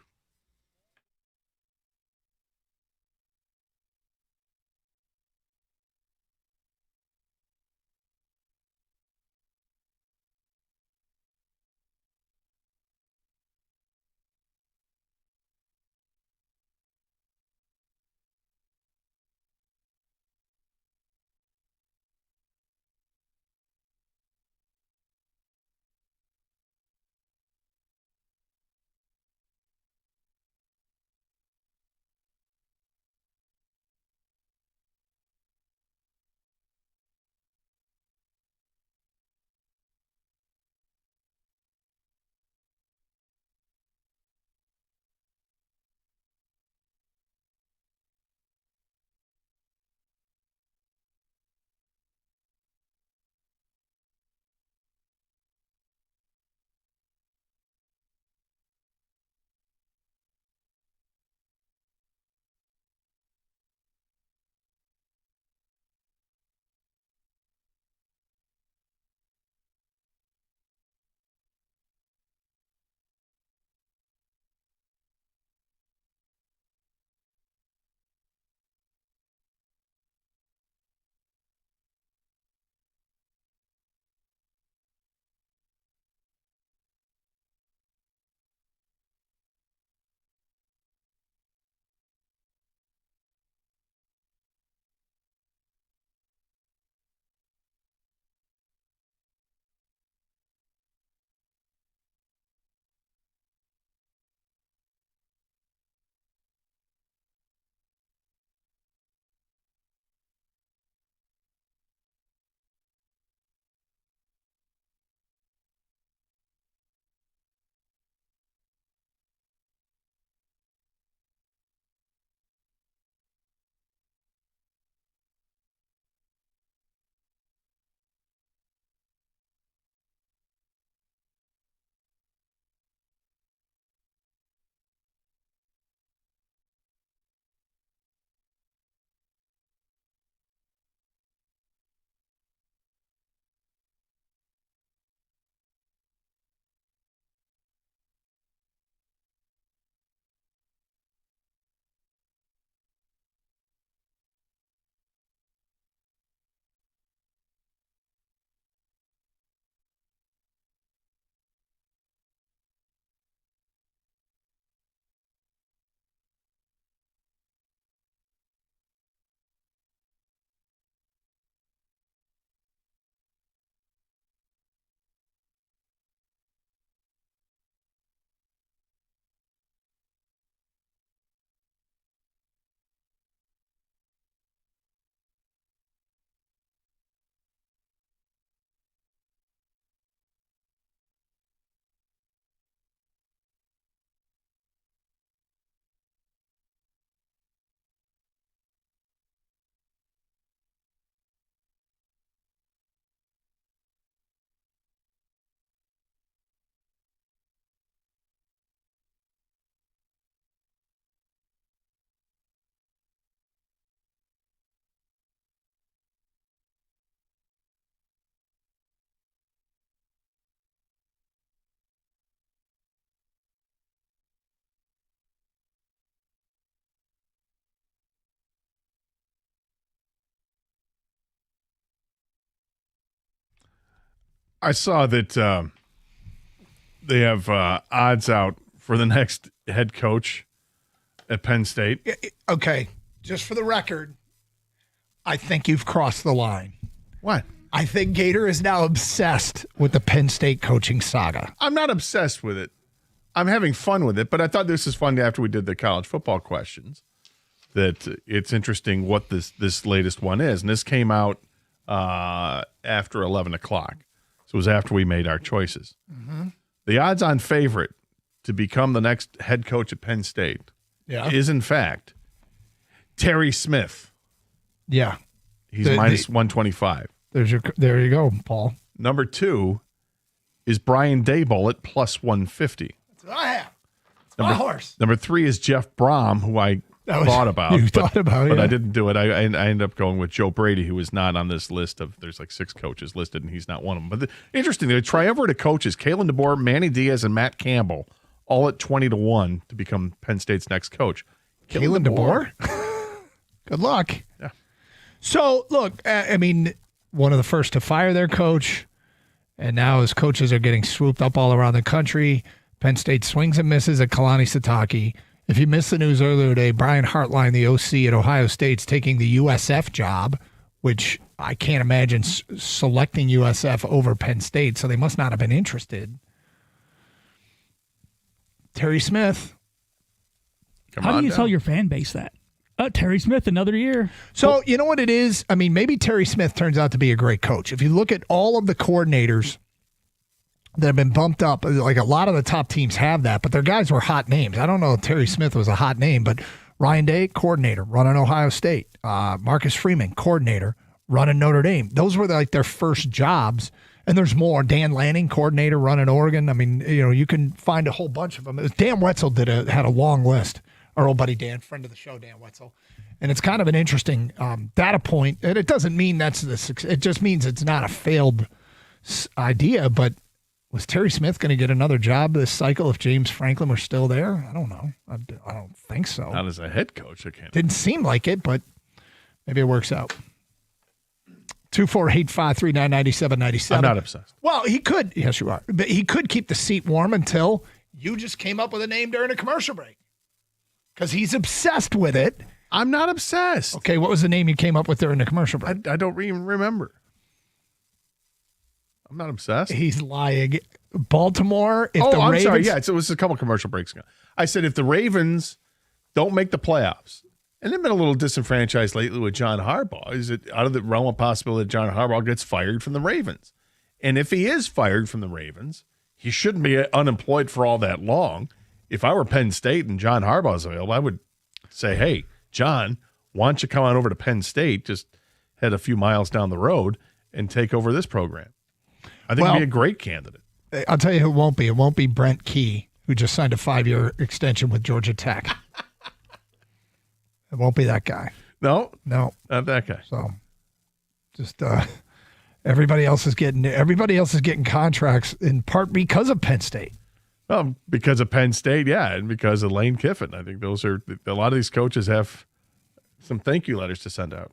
I saw that they have odds out for the next head coach at Penn State. Okay, just for the record, I think you've crossed the line. What? I think Gator is now obsessed with the Penn State coaching saga. I'm not obsessed with it. I'm having fun with it, but I thought this was fun after we did the college football questions, that it's interesting what this latest one is. And this came out after 11 o'clock. So it was after we made our choices. Mm-hmm. The odds-on favorite to become the next head coach at Penn State is, in fact, Terry Smith. Yeah. He's minus 125. There you go, Paul. Number 2 is Brian Daboll at plus 150. That's what I have. It's my horse. Number 3 is Jeff Brom, who I thought about. But I didn't do it. I ended up going with Joe Brady, who is not on this list of, there's like 6 coaches listed, and he's not one of them. But interesting, the triumvirate of coaches, Kalen DeBoer, Manny Diaz, and Matt Campbell, all at 20-1 to become Penn State's next coach. Kalen DeBoer? Good luck. Yeah. So, look, I mean, one of the first to fire their coach, and now his coaches are getting swooped up all around the country. Penn State swings and misses at Kalani Sitake. If you missed the news earlier today, Brian Hartline, the OC at Ohio State's taking the USF job, which I can't imagine selecting USF over Penn State, so they must not have been interested. Terry Smith. How do you tell your fan base that? Terry Smith, another year. So, you know what it is? I mean, maybe Terry Smith turns out to be a great coach. If you look at all of the coordinators that have been bumped up, like a lot of the top teams have that, but their guys were hot names. I don't know if Terry Smith was a hot name, but Ryan Day, coordinator, running Ohio State. Marcus Freeman, coordinator, running Notre Dame. Those were like their first jobs. And there's more. Dan Lanning, coordinator, running Oregon. I mean, you know, you can find a whole bunch of them. Dan Wetzel had a long list. Our old buddy Dan, friend of the show, Dan Wetzel. And it's kind of an interesting data point. And it doesn't mean that's the success. It just means it's not a failed idea. But was Terry Smith going to get another job this cycle if James Franklin were still there? I don't know. I don't think so. Not as a head coach, I can't. Didn't seem like it, but maybe it works out. 248-539-9797. I'm not obsessed. Well, he could. Yes, you are. But he could keep the seat warm until you just came up with a name during a commercial break. Because he's obsessed with it. I'm not obsessed. Okay, what was the name you came up with during the commercial break? I don't even remember. I'm not obsessed. He's lying. Baltimore, if the I'm Ravens... sorry. Yeah, it was a couple commercial breaks ago. I said if the Ravens don't make the playoffs, and they've been a little disenfranchised lately with John Harbaugh, is it out of the realm of possibility that John Harbaugh gets fired from the Ravens? And if he is fired from the Ravens, he shouldn't be unemployed for all that long. If I were Penn State and John Harbaugh's available, I would say, hey, John, why don't you come on over to Penn State, just head a few miles down the road and take over this program? I think he'd be a great candidate. I'll tell you who it won't be. It won't be Brent Key, who just signed a 5-year extension with Georgia Tech. It won't be that guy. No, not that guy. So, just everybody else is getting contracts in part because of Penn State. Well, because of Penn State, yeah, and because of Lane Kiffin. I think those are a lot of these coaches have some thank you letters to send out.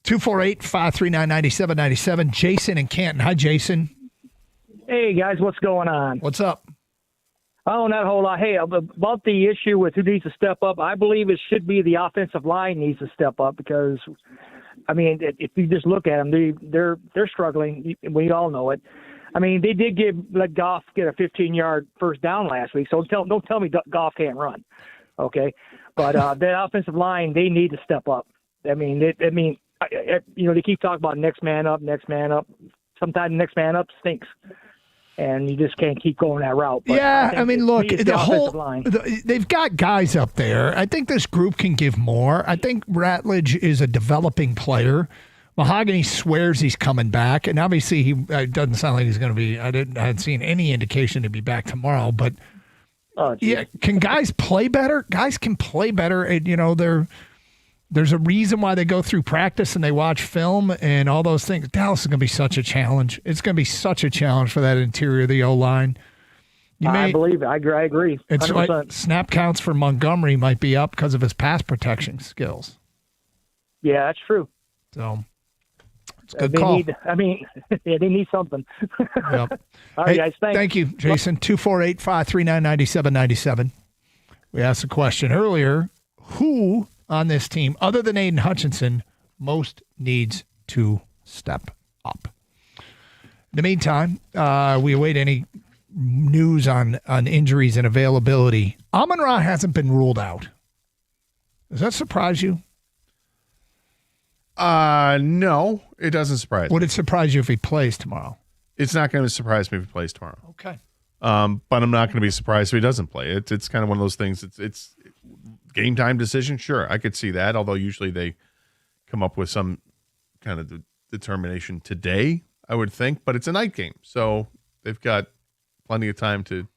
248-539-9797. Jason in Canton. Hi, Jason. Hey, guys, what's going on? What's up? Oh, not a whole lot. Hey, about the issue with who needs to step up, I believe it should be the offensive line needs to step up because, I mean, if you just look at them, they're struggling. We all know it. I mean, they did let Goff get a 15-yard first down last week, so don't tell me Goff can't run, okay? But that offensive line, they need to step up. I mean, you know, they keep talking about next man up. Sometimes next man up stinks, and you just can't keep going that route. But yeah, I mean, look, the whole line. They've got guys up there. I think this group can give more. I think Ratledge is a developing player. Mahogany swears he's coming back, and obviously he doesn't sound like he's going to be. I hadn't seen any indication to be back tomorrow. But yeah, can guys play better? Guys can play better. And, you know, there's a reason why they go through practice and they watch film and all those things. Dallas is going to be such a challenge. It's going to be such a challenge for that interior of the O-line. I believe it. I agree. 100%. It's like snap counts for Montgomery might be up because of his pass protection skills. Yeah, that's true. So It's a good call. They need something. Yep. All right, guys. Thanks. Thank you, Jason. 248-539-9797. We asked a question earlier. Who on this team, other than Aiden Hutchinson, most needs to step up? In the meantime, we await any news on injuries and availability. Amon-Ra hasn't been ruled out. Does that surprise you? No, it doesn't surprise me. Would it surprise you if he plays tomorrow? It's not going to surprise me if he plays tomorrow. Okay. But I'm not going to be surprised if he doesn't play. It's kind of one of those things. It's game time decision. Sure, I could see that. Although usually they come up with some kind of determination today, I would think. But it's a night game, so they've got plenty of time to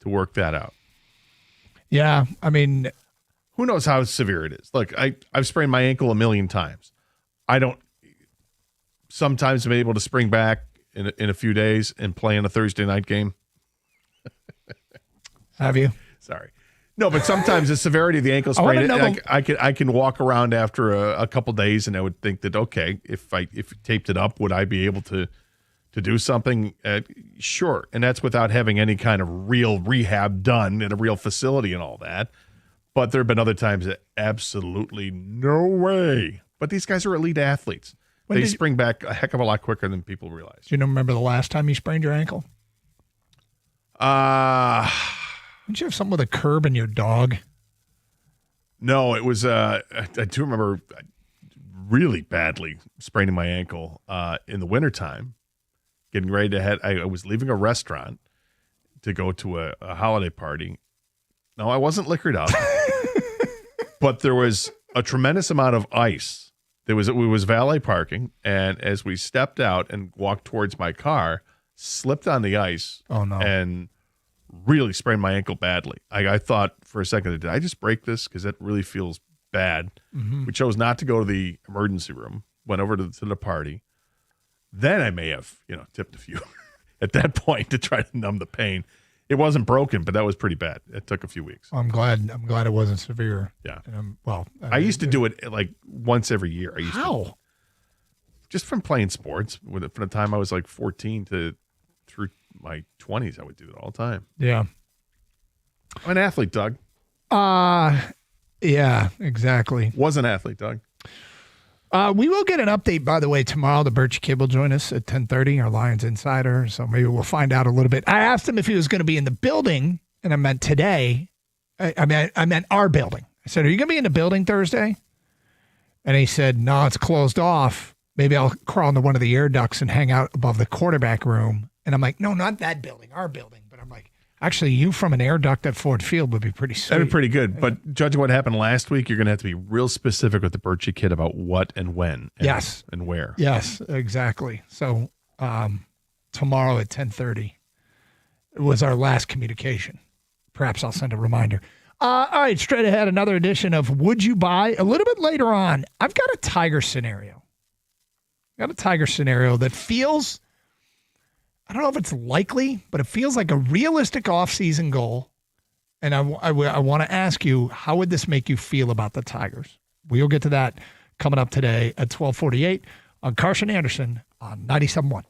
work that out. Yeah, I mean, who knows how severe it is? Look, I've sprained my ankle a million times. I don't. Sometimes I'm able to spring back in a few days and play in a Thursday night game. Have you? Sorry. No, but sometimes the severity of the ankle sprain, I can walk around after a couple days, and I would think that, okay, if you taped it up, would I be able to do something? Sure, and that's without having any kind of real rehab done in a real facility and all that. But there have been other times that absolutely no way. But these guys are elite athletes. They spring back a heck of a lot quicker than people realize. Do you remember the last time you sprained your ankle? Didn't you have something with a curb in your dog? No, it was. I do remember really badly spraining my ankle in the wintertime, getting ready to head. I was leaving a restaurant to go to a holiday party. No, I wasn't liquored up, but there was a tremendous amount of ice. It was valet parking, and as we stepped out and walked towards my car, slipped on the ice. Oh no! And really sprained my ankle badly. I thought for a second, did I just break this? Because that really feels bad. Mm-hmm. We chose not to go to the emergency room. Went over to the party. Then I may have tipped a few at that point to try to numb the pain. It wasn't broken, but that was pretty bad. It took a few weeks. I'm glad it wasn't severe. Yeah. I used to do it like once every year. How? Just from playing sports. From the time I was like 14 to through my 20s, I would do it all the time. Yeah. I'm an athlete, Doug. Yeah, exactly. Was an athlete, Doug. We will get an update, by the way, tomorrow. The Birchie Kid will join us at 10:30, our Lions Insider. So maybe we'll find out a little bit. I asked him if he was going to be in the building, and I meant today. I meant our building. I said, are you going to be in the building Thursday? And he said, no, it's closed off. Maybe I'll crawl into one of the air ducts and hang out above the quarterback room. And I'm like, no, not that building, our building. But I'm like, actually, you from an air duct at Ford Field would be pretty sweet. That'd be pretty good. But judging what happened last week, you're going to have to be real specific with the Birchie Kid about what and when. Yes. And where. Yes, exactly. So tomorrow at 10:30 was our last communication. Perhaps I'll send a reminder. All right, straight ahead, another edition of Would You Buy? A little bit later on, I've got a Tiger scenario. That feels, I don't know if it's likely, but it feels like a realistic offseason goal. And I want to ask you, how would this make you feel about the Tigers? We'll get to that coming up today at 12:48 on Carson Anderson on 97.1.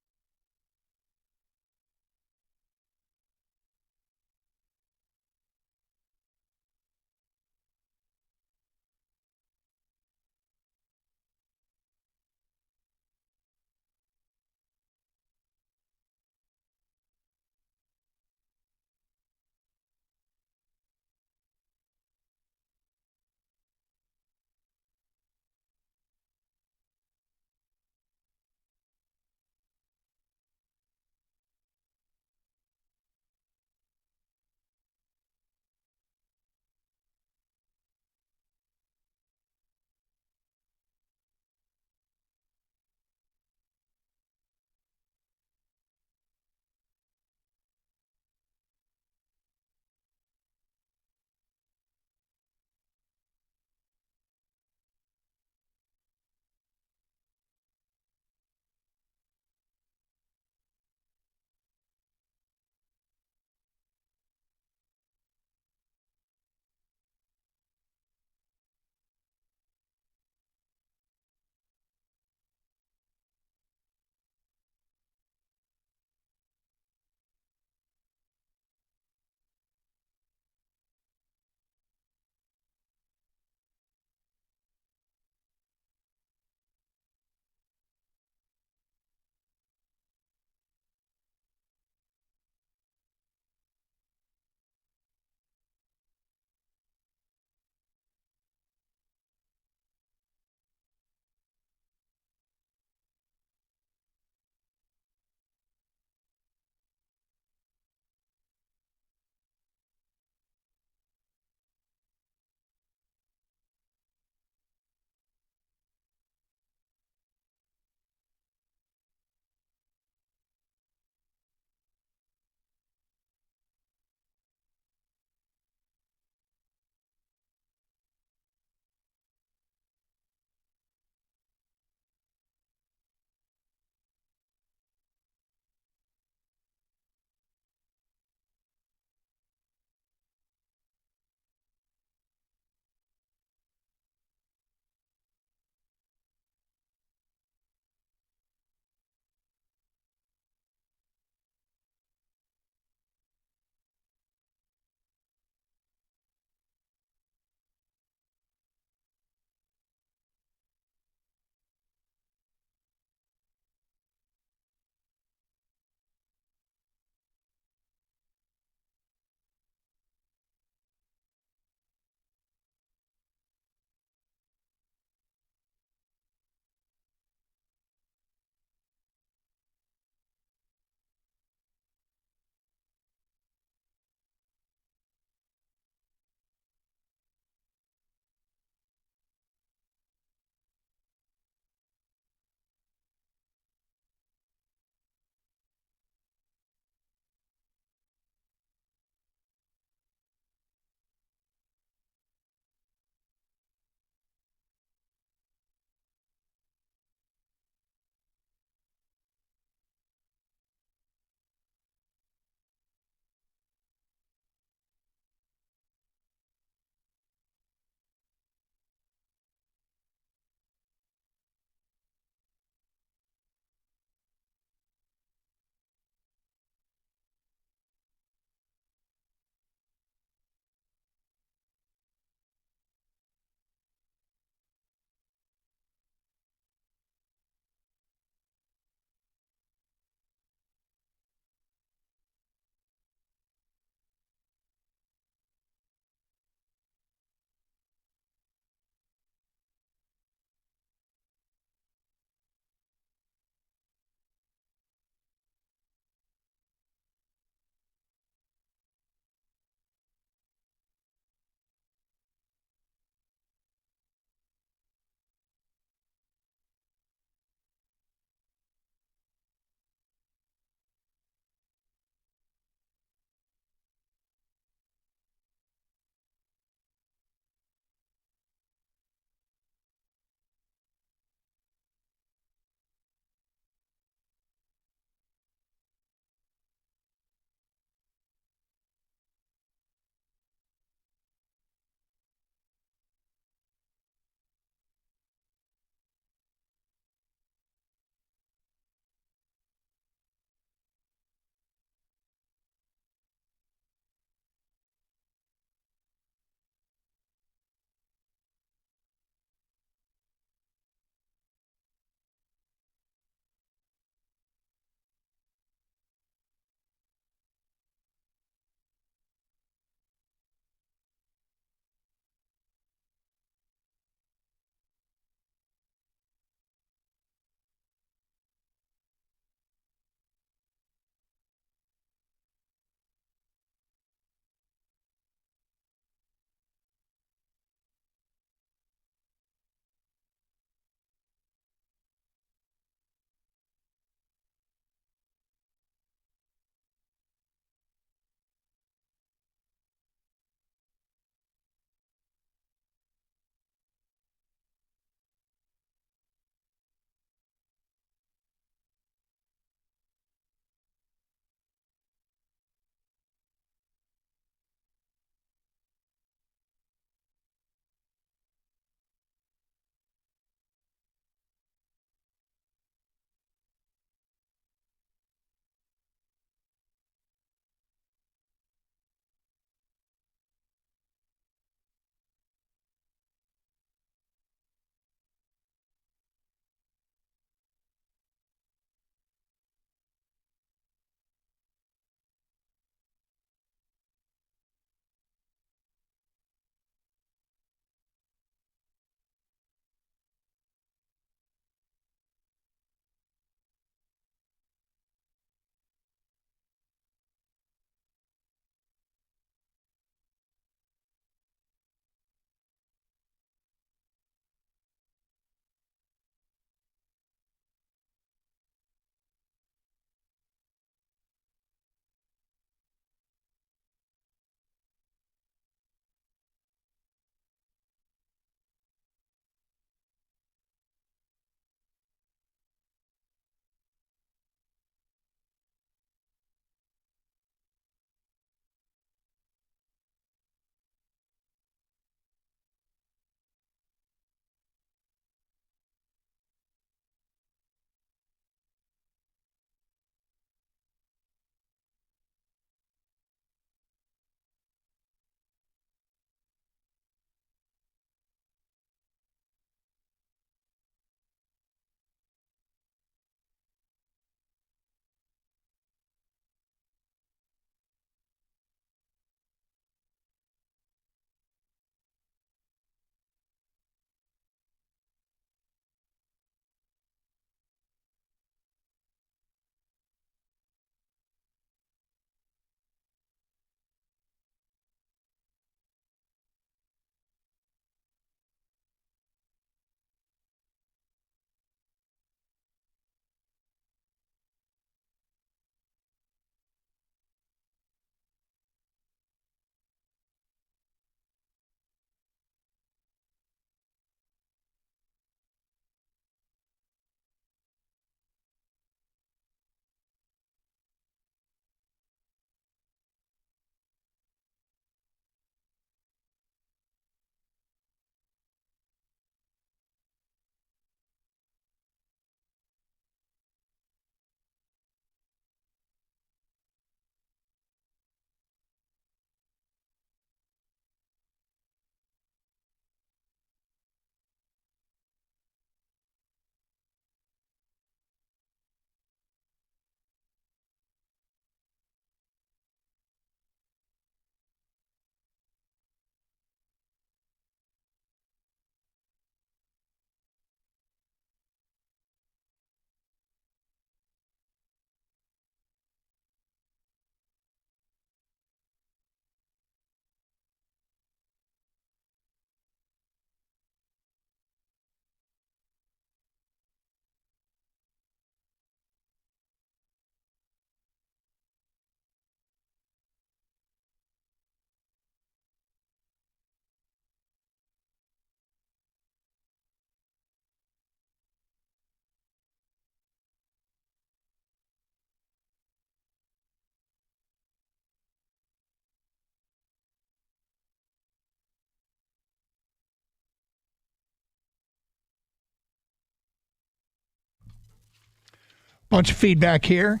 Bunch of feedback here.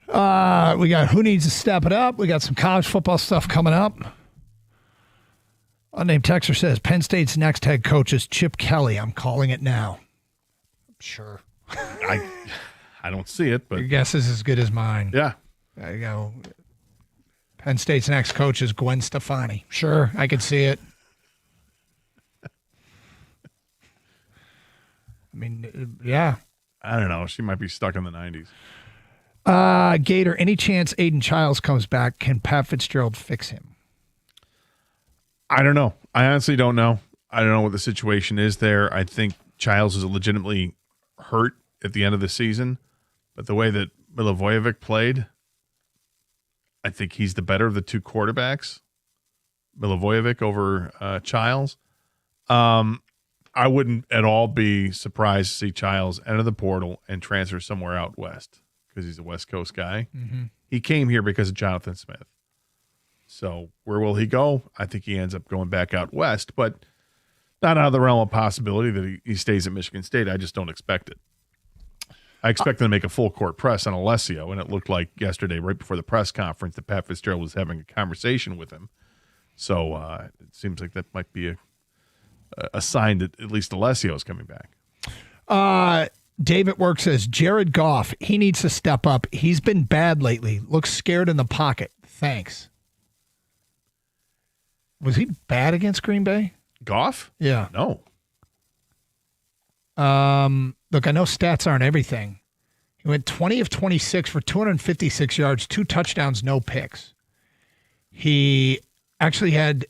We got who needs to step it up. We got some college football stuff coming up. Unnamed texter says Penn State's next head coach is Chip Kelly. I'm calling it now. Sure. I don't see it, but your guess is as good as mine. Yeah. There you go. Penn State's next coach is Gwen Stefani. Sure, I could see it. I mean, yeah. I don't know. She might be stuck in the 90s. Gator, any chance Aiden Childs comes back? Can Pat Fitzgerald fix him? I don't know. I honestly don't know. I don't know what the situation is there. I think Childs is legitimately hurt at the end of the season, but the way that Milivojevic played, I think he's the better of the two quarterbacks. Milivojevic over Childs. I wouldn't at all be surprised to see Childs enter the portal and transfer somewhere out west because he's a West Coast guy. Mm-hmm. He came here because of Jonathan Smith. So where will he go? I think he ends up going back out west, but not out of the realm of possibility that he stays at Michigan State. I just don't expect it. I expect them to make a full court press on Alessio, and it looked like yesterday, right before the press conference, that Pat Fitzgerald was having a conversation with him. So it seems like that might be a sign that at least Alessio is coming back. David Work says Jared Goff, he needs to step up. He's been bad lately. Looks scared in the pocket. Thanks. Was he bad against Green Bay? Goff? Yeah. No. Look, I know stats aren't everything. He went 20 of 26 for 256 yards, 2 touchdowns, no picks. He actually had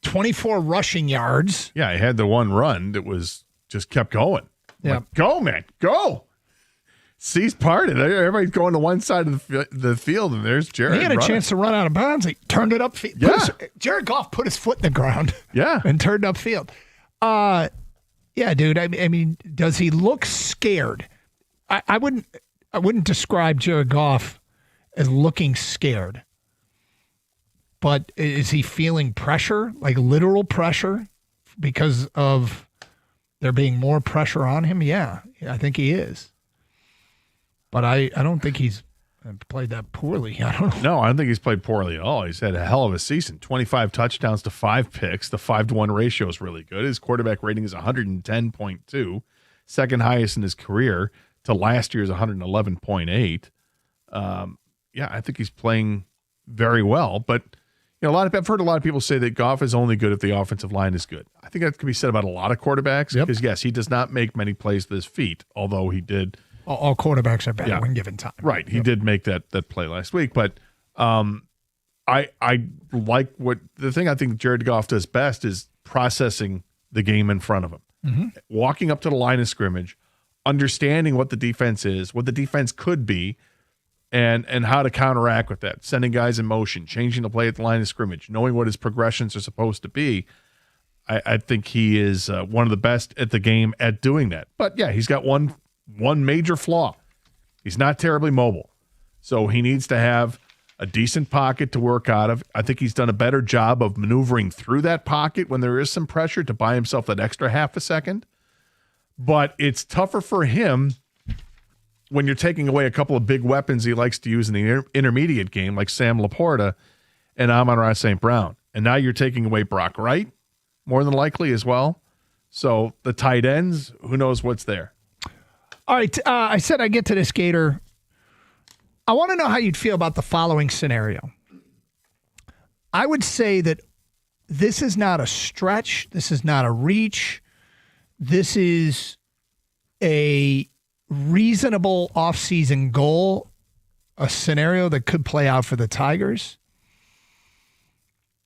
24 rushing yards. Yeah, he had the one run that was just kept going. Yeah. Like, go, man, go. Seize parted. Everybody's going to one side of the field, and there's Jared. He had a running. chance to run out of bounds. He turned it up. Jared Goff put his foot in the ground. Yeah. And turned upfield. Yeah, dude. I mean, does he look scared? I wouldn't describe Jared Goff as looking scared. But is he feeling pressure, like literal pressure, because of there being more pressure on him? Yeah, I think he is. But I don't think he's played that poorly. I don't know. No, I don't think he's played poorly at all. He's had a hell of a season. 25 touchdowns to 5 picks. The 5-to-1 ratio is really good. His quarterback rating is 110.2, second highest in his career, to last year's 111.8. Yeah, I think he's playing very well. But you know, I've heard a lot of people say that Goff is only good if the offensive line is good. I think that can be said about a lot of quarterbacks because, yes, he does not make many plays with his feet, although he did. All quarterbacks are bad when given time. Right. He did make that play last week. But I like what the thing I think Jared Goff does best is processing the game in front of him. Mm-hmm. Walking up to the line of scrimmage, understanding what the defense is, what the defense could be, and how to counteract with that. Sending guys in motion, changing the play at the line of scrimmage, knowing what his progressions are supposed to be. I think he is one of the best at the game at doing that. But, yeah, he's got one major flaw. He's not terribly mobile. So he needs to have a decent pocket to work out of. I think he's done a better job of maneuvering through that pocket when there is some pressure to buy himself that extra half a second. But it's tougher for him when you're taking away a couple of big weapons he likes to use in the intermediate game, like Sam Laporta and Amon-Ra St. Brown. And now you're taking away Brock Wright, more than likely as well. So the tight ends, who knows what's there. All right, I said I get to this, Gator. I want to know how you'd feel about the following scenario. I would say that this is not a stretch. This is not a reach. This is a reasonable offseason goal, a scenario that could play out for the Tigers.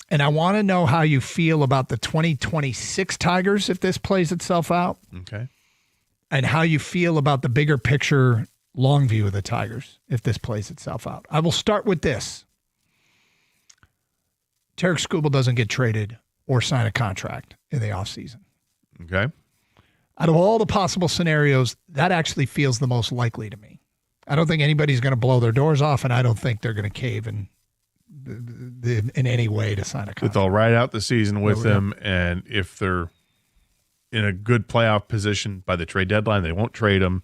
And I want to know how you feel about the 2026 Tigers if this plays itself out. Okay. And how you feel about the bigger picture, long view of the Tigers if this plays itself out. I will start with this. Tarek Skubal doesn't get traded or sign a contract in the offseason. Okay. Out of all the possible scenarios, that actually feels the most likely to me. I don't think anybody's going to blow their doors off, and I don't think they're going to cave in any way to sign a contract. They'll ride out the season with him, and if they're in a good playoff position by the trade deadline, they won't trade him.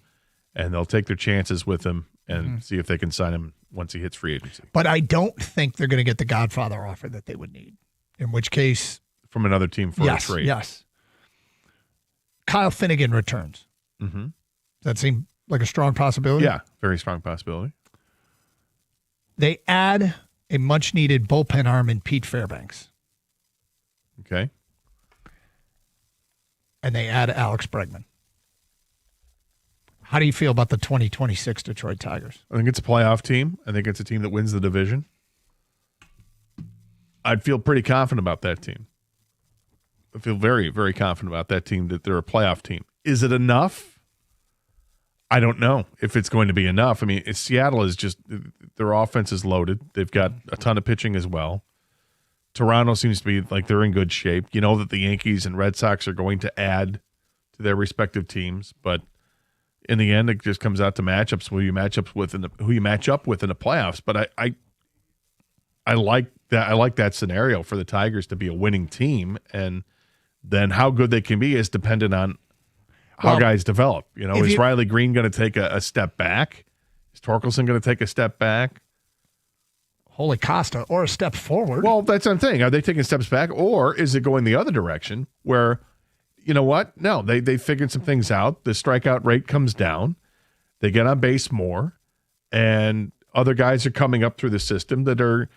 and they'll take their chances with him and see if they can sign him once he hits free agency. But I don't think they're going to get the Godfather offer that they would need. In which case, from another team for a trade. Yes. Kyle Finnegan returns. Mm-hmm. Does that seem like a strong possibility? Yeah, very strong possibility. They add a much-needed bullpen arm in Pete Fairbanks. Okay. And they add Alex Bregman. How do you feel about the 2026 Detroit Tigers? I think it's a playoff team. I think it's a team that wins the division. I'd feel pretty confident about that team. I feel very, very confident about that team, that they're a playoff team. Is it enough? I don't know if it's going to be enough. I mean, Seattle is just, their offense is loaded. They've got a ton of pitching as well. Toronto seems to be like they're in good shape. You know that the Yankees and Red Sox are going to add to their respective teams, but in the end, it just comes out to matchups. Who you match up with in the playoffs. But I like that. I like that scenario for the Tigers to be a winning team, and then how good they can be is dependent on how guys develop. You know, is Riley Green going to take a step back? Is Torkelson going to take a step back? Holy Costa, or a step forward? Well, that's what I'm saying. Are they taking steps back, or is it going the other direction where, you know what? No, they figured some things out. The strikeout rate comes down. They get on base more, and other guys are coming up through the system that are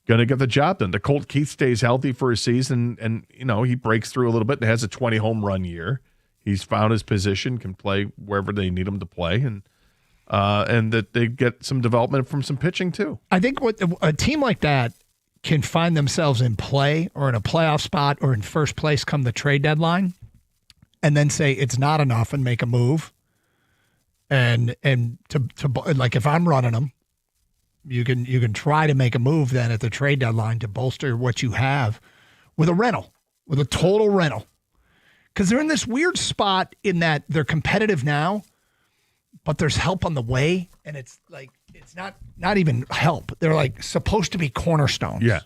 going to get the job done. The Colt Keith stays healthy for a season, and you know he breaks through a little bit and has a 20 home run year. He's found his position, can play wherever they need him to play, and that they get some development from some pitching too. I think what a team like that can find themselves in play or in a playoff spot or in first place come the trade deadline, and then say it's not enough and make a move. And to like, if I'm running them, you can try to make a move then at the trade deadline to bolster what you have with a rental, with a total rental. Because they're in this weird spot in that they're competitive now, but there's help on the way, and it's like it's not even help. They're like supposed to be cornerstones. Yeah.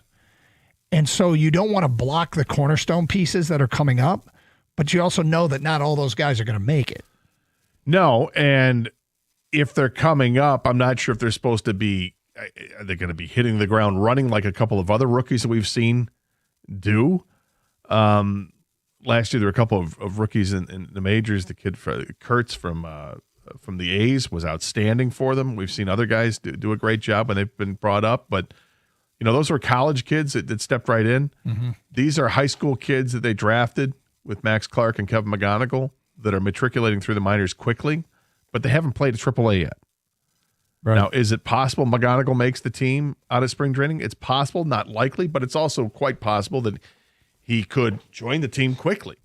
And so you don't want to block the cornerstone pieces that are coming up, but you also know that not all those guys are going to make it. No, and if they're coming up, I'm not sure if they're supposed to be, are they going to be hitting the ground running like a couple of other rookies that we've seen do? Last year, there were a couple of rookies in the majors. The kid Kurtz from the A's was outstanding for them. We've seen other guys do a great job when they've been brought up, but you know those were college kids that stepped right in. Mm-hmm. These are high school kids that they drafted with Max Clark and Kevin McGonigal that are matriculating through the minors quickly, but they haven't played a AAA yet. Right. Now, is it possible McGonigal makes the team out of spring training? It's possible, not likely, but it's also quite possible that he could join the team quickly.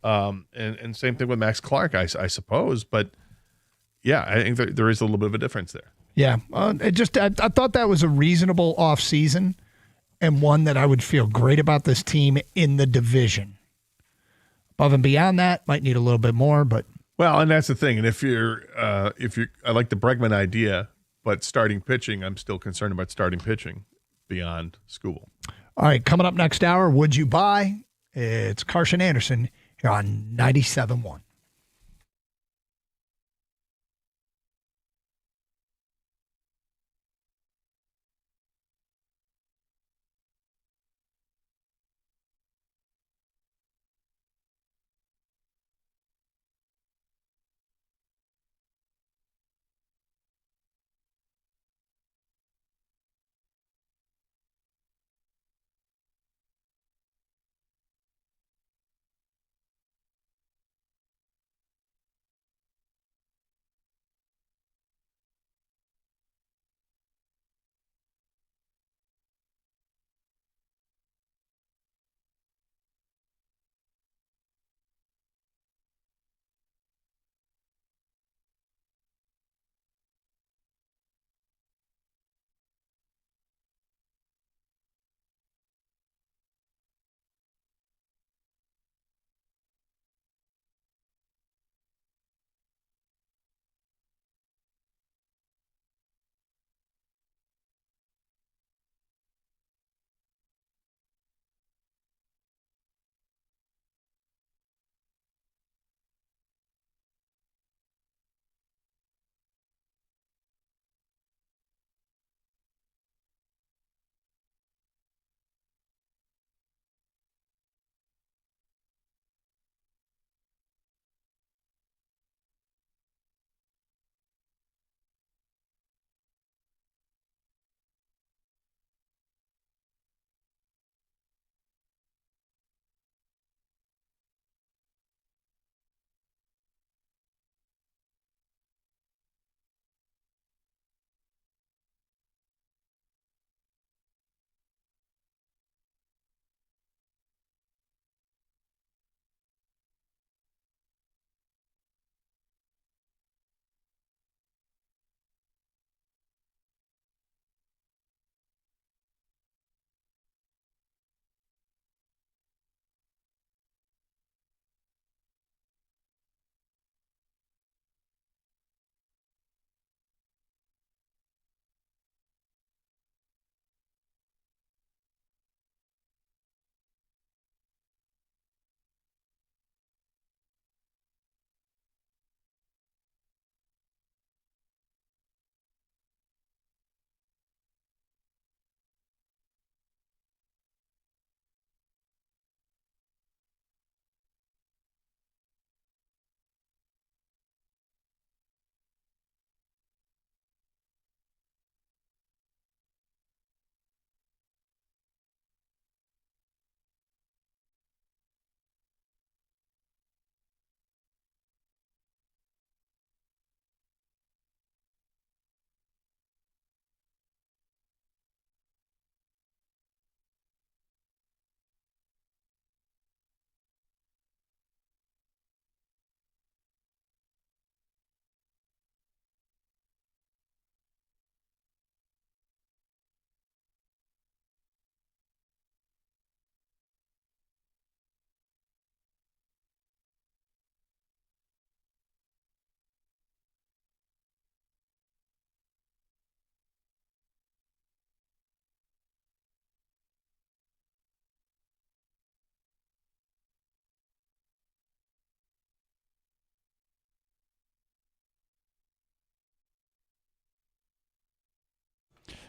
And same thing with Max Clark, I suppose. But yeah, I think there is a little bit of a difference there. Yeah, I thought that was a reasonable offseason and one that I would feel great about this team in the division. Above and beyond that, might need a little bit more, but well, and that's the thing. And if you're, I like the Bregman idea, but starting pitching, I'm still concerned about starting pitching beyond school. All right, coming up next hour, Would You Buy? It's Carson Anderson here on 97.1.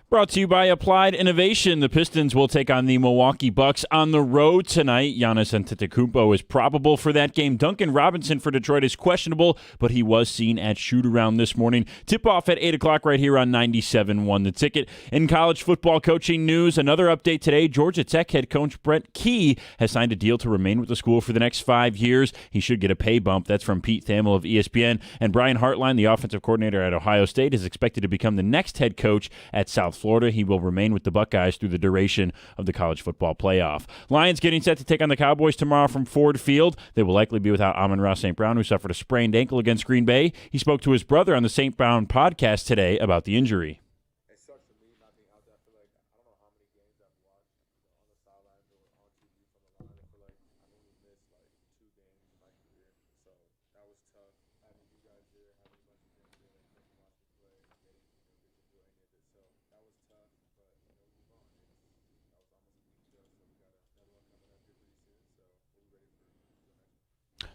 Brought to you by Applied Innovation. The Pistons will take on the Milwaukee Bucks on the road tonight. Giannis Antetokounmpo is probable for that game. Duncan Robinson for Detroit is questionable, but he was seen at shoot-around this morning. Tip-off at 8 o'clock right here on 97.1 The Ticket. In college football coaching news, another update today. Georgia Tech head coach Brent Key has signed a deal to remain with the school for the next 5 years. He should get a pay bump. That's from Pete Thamel of ESPN. And Brian Hartline, the offensive coordinator at Ohio State, is expected to become the next head coach at South Florida. He will remain with the Buckeyes through the duration of the college football playoff. Lions getting set to take on the Cowboys tomorrow from Ford Field. They will likely be without Amon-Ra St. Brown, who suffered a sprained ankle against Green Bay. He spoke to his brother on the St. Brown podcast today about the injury.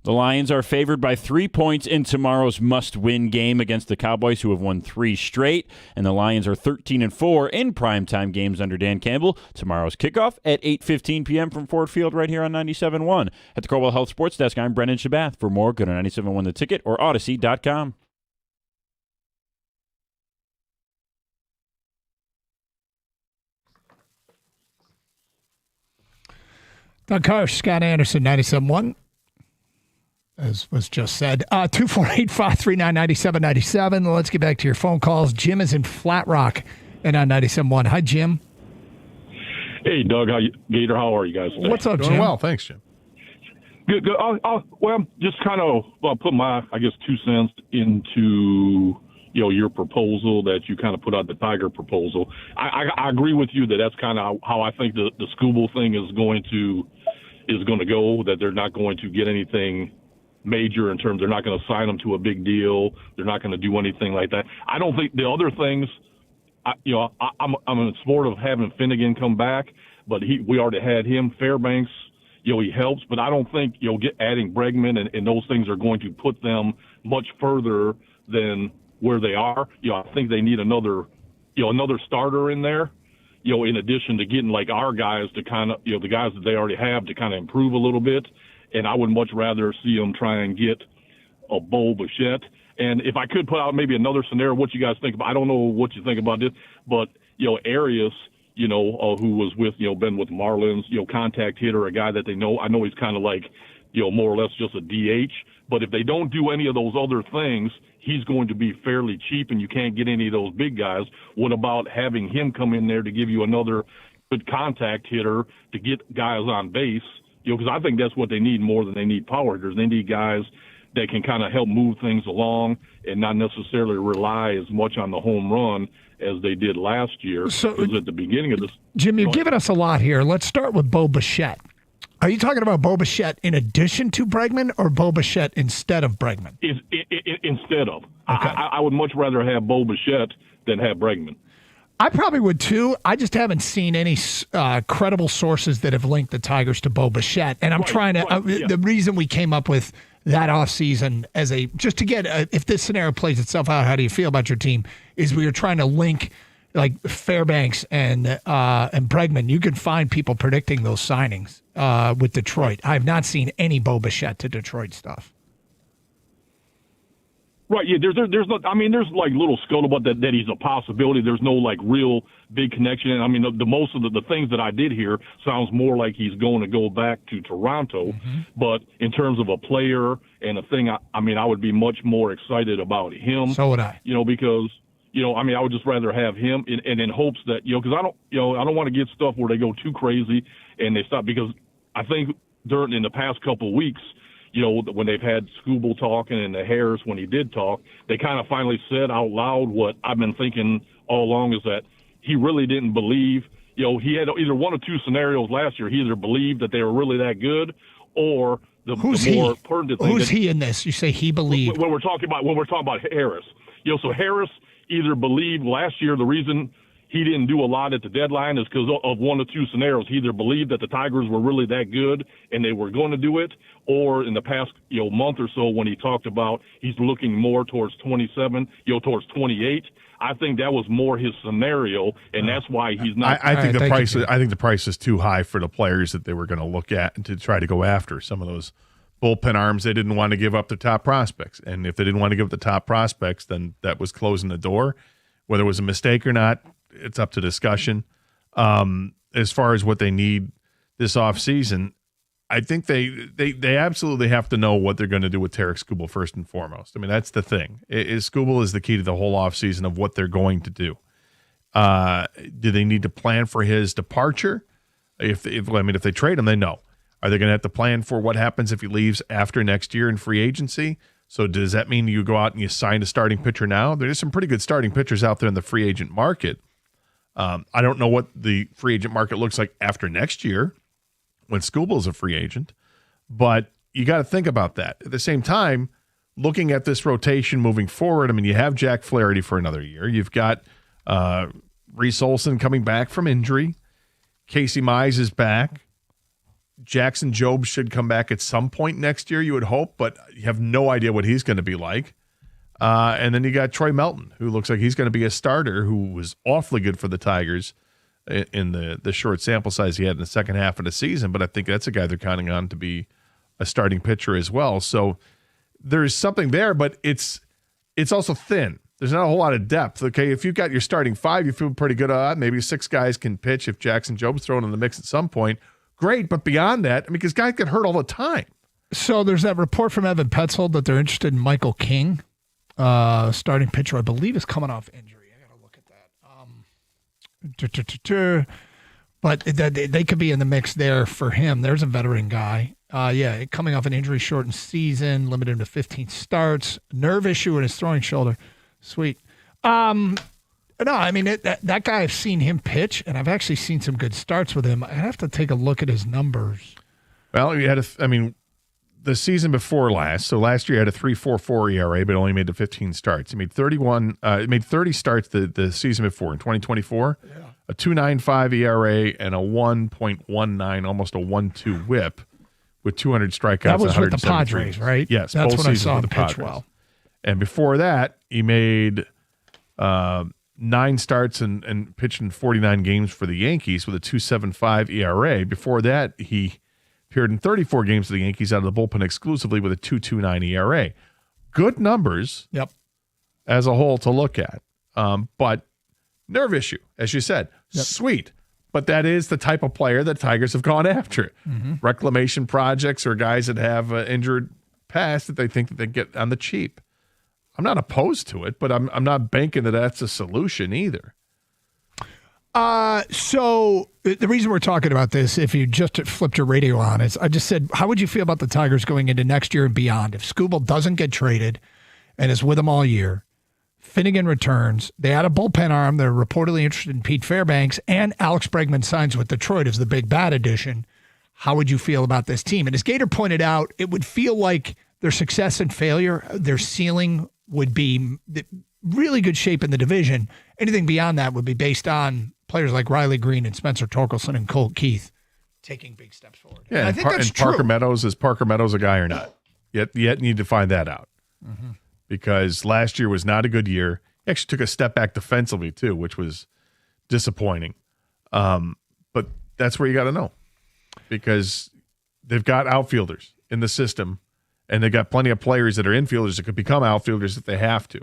The Lions are favored by 3 points in tomorrow's must-win game against the Cowboys, who have won 3 straight. And the Lions are 13-4 in primetime games under Dan Campbell. Tomorrow's kickoff at 8:15 p.m. from Ford Field right here on 97.1. At the Coldwell Health Sports Desk, I'm Brendan Shabath. For more, go to 97.1 The Ticket or Odyssey.com. Doug Karsch, Scott Anderson, 97.1. As was just said. 248-539-9797. Let's get back to your phone calls. Jim is in Flat Rock and on 97.1. Hi, Jim. Hey, Doug. Gator, how are you guys today? What's up, Jim? Doing well, thanks, Jim. Good. Well, just kind of put my, 2 cents into, your proposal that you kind of put out, the Tiger proposal. I agree with you that that's kind of how I think the Skubal thing is going to go, that they're not going to get anything major in terms, they're not going to sign them to a big deal. They're not going to do anything like that. I don't think the other things, I'm in support of having Finnegan come back, but we already had him. Fairbanks, he helps, but I don't think, adding Bregman and those things are going to put them much further than where they are. I think they need another starter in there, in addition to getting like our guys to kind of, the guys that they already have to kind of improve a little bit. And I would much rather see them try and get a Bo Bichette. And if I could put out maybe another scenario, what you guys think about, I don't know what you think about this, but, Arias, who was with, been with Marlins, contact hitter, a guy that they know. I know he's kind of like, more or less just a DH. But if they don't do any of those other things, he's going to be fairly cheap and you can't get any of those big guys. What about having him come in there to give you another good contact hitter to get guys on base? Because I think that's what they need more than they need power hitters. They need guys that can kind of help move things along and not necessarily rely as much on the home run as they did last year. So at the beginning of this, Jim, you're giving us a lot here. Let's start with Bo Bichette. Are you talking about Bo Bichette in addition to Bregman or Bo Bichette instead of Bregman? Instead of. Okay. I would much rather have Bo Bichette than have Bregman. I probably would too. I just haven't seen any credible sources that have linked the Tigers to Bo Bichette. And I'm trying to, the reason we came up with that offseason as just to get, if this scenario plays itself out, how do you feel about your team, is we were trying to link like Fairbanks and Bregman. You can find people predicting those signings with Detroit. I have not seen any Bo Bichette to Detroit stuff. Right, yeah, there's no, there's like little scuttlebutt that he's a possibility. There's no like real big connection. And the most of the things that I did hear sounds more like he's going to go back to Toronto. Mm-hmm. But in terms of a player and a thing, I would be much more excited about him. So would I. Because, I would just rather have him and in hopes that, because I don't want to get stuff where they go too crazy and they stop, because I think in the past couple of weeks, when they've had Skubal talking and the Harris when he did talk, they kind of finally said out loud what I've been thinking all along, is that he really didn't believe, he had either one or two scenarios last year. He either believed that they were really that good, or the more pertinent thing. Who's he in this? You say he believed. When we're talking about Harris. So Harris either believed last year the reason, he didn't do a lot at the deadline is because of one of two scenarios. He either believed that the Tigers were really that good and they were going to do it, or in the past month or so when he talked about he's looking more towards 27, towards 28. I think that was more his scenario, and that's why he's not. I think the price is too high for the players that they were going to look at and to try to go after. Some of those bullpen arms, they didn't want to give up their top prospects, and if they didn't want to give up the top prospects, then that was closing the door. Whether it was a mistake or not, it's up to discussion. As far as what they need this offseason, I think they absolutely have to know what they're going to do with Tarik Skubal first and foremost. I mean, that's the thing. Skubal is the key to the whole offseason of what they're going to do. Do they need to plan for his departure? If they trade him, they know. Are they going to have to plan for what happens if he leaves after next year in free agency? So does that mean you go out and you sign a starting pitcher now? There's some pretty good starting pitchers out there in the free agent market. I don't know what the free agent market looks like after next year when Skubal's a free agent, but you got to think about that. At the same time, looking at this rotation moving forward, I mean, you have Jack Flaherty for another year. You've got Reese Olson coming back from injury. Casey Mize is back. Jackson Jobe should come back at some point next year, you would hope, but you have no idea what he's going to be like. And then you got Troy Melton, who looks like he's going to be a starter, who was awfully good for the Tigers in the short sample size he had in the second half of the season. But I think that's a guy they're counting on to be a starting pitcher as well. So there's something there, but it's also thin. There's not a whole lot of depth. Okay, if you've got your starting five, you feel pretty good about it. Maybe 6 guys can pitch if Jackson Jobe's thrown in the mix at some point. Great, but beyond that, I mean, because guys get hurt all the time. So there's that report from Evan Petzold that they're interested in Michael King, starting pitcher, I believe, is coming off injury. I got to look at that. But they could be in the mix there for him. There's a veteran guy. Coming off an injury-shortened season, limited to 15 starts, nerve issue in his throwing shoulder. Sweet. No, I mean, that guy, I've seen him pitch, and I've actually seen some good starts with him. I have to take a look at his numbers. Well, you had the season before last, so last year he had a 3.44 ERA, but only made the 15 starts. He made 30 starts the season before in 2024. Yeah. A 2.95 ERA and a 1.19, almost a 1.2 WHIP with 200 strikeouts. That was with the Padres, right? Yes, that's both when I seasons saw with him the pitch Padres. well. And before that, he made 9 starts and pitched in 49 games for the Yankees with a 2.75 ERA. Before that, he appeared in 34 games for the Yankees out of the bullpen exclusively with a 2.29 ERA. Good numbers. Yep. As a whole to look at. But nerve issue, as you said. Yep. Sweet. But that is the type of player that Tigers have gone after. Mm-hmm. Reclamation projects or guys that have injured past that they think that they get on the cheap. I'm not opposed to it, but I'm not banking that that's a solution either. So the reason we're talking about this, if you just flipped your radio on, is I just said, how would you feel about the Tigers going into next year and beyond? If Skubal doesn't get traded and is with them all year, Finnegan returns, they add a bullpen arm, they're reportedly interested in Pete Fairbanks, and Alex Bregman signs with Detroit as the big bat addition. How would you feel about this team? And as Gator pointed out, it would feel like their success and failure, their ceiling would be really good shape in the division. Anything beyond that would be based on players like Riley Green and Spencer Torkelson and Colt Keith taking big steps forward. Yeah, I think that's true. Parker Meadows, is Parker Meadows a guy or not? Yet need to find that out. Mm-hmm. Because last year was not a good year. He actually took a step back defensively too, which was disappointing. But that's where you got to know, because they've got outfielders in the system, and they've got plenty of players that are infielders that could become outfielders if they have to.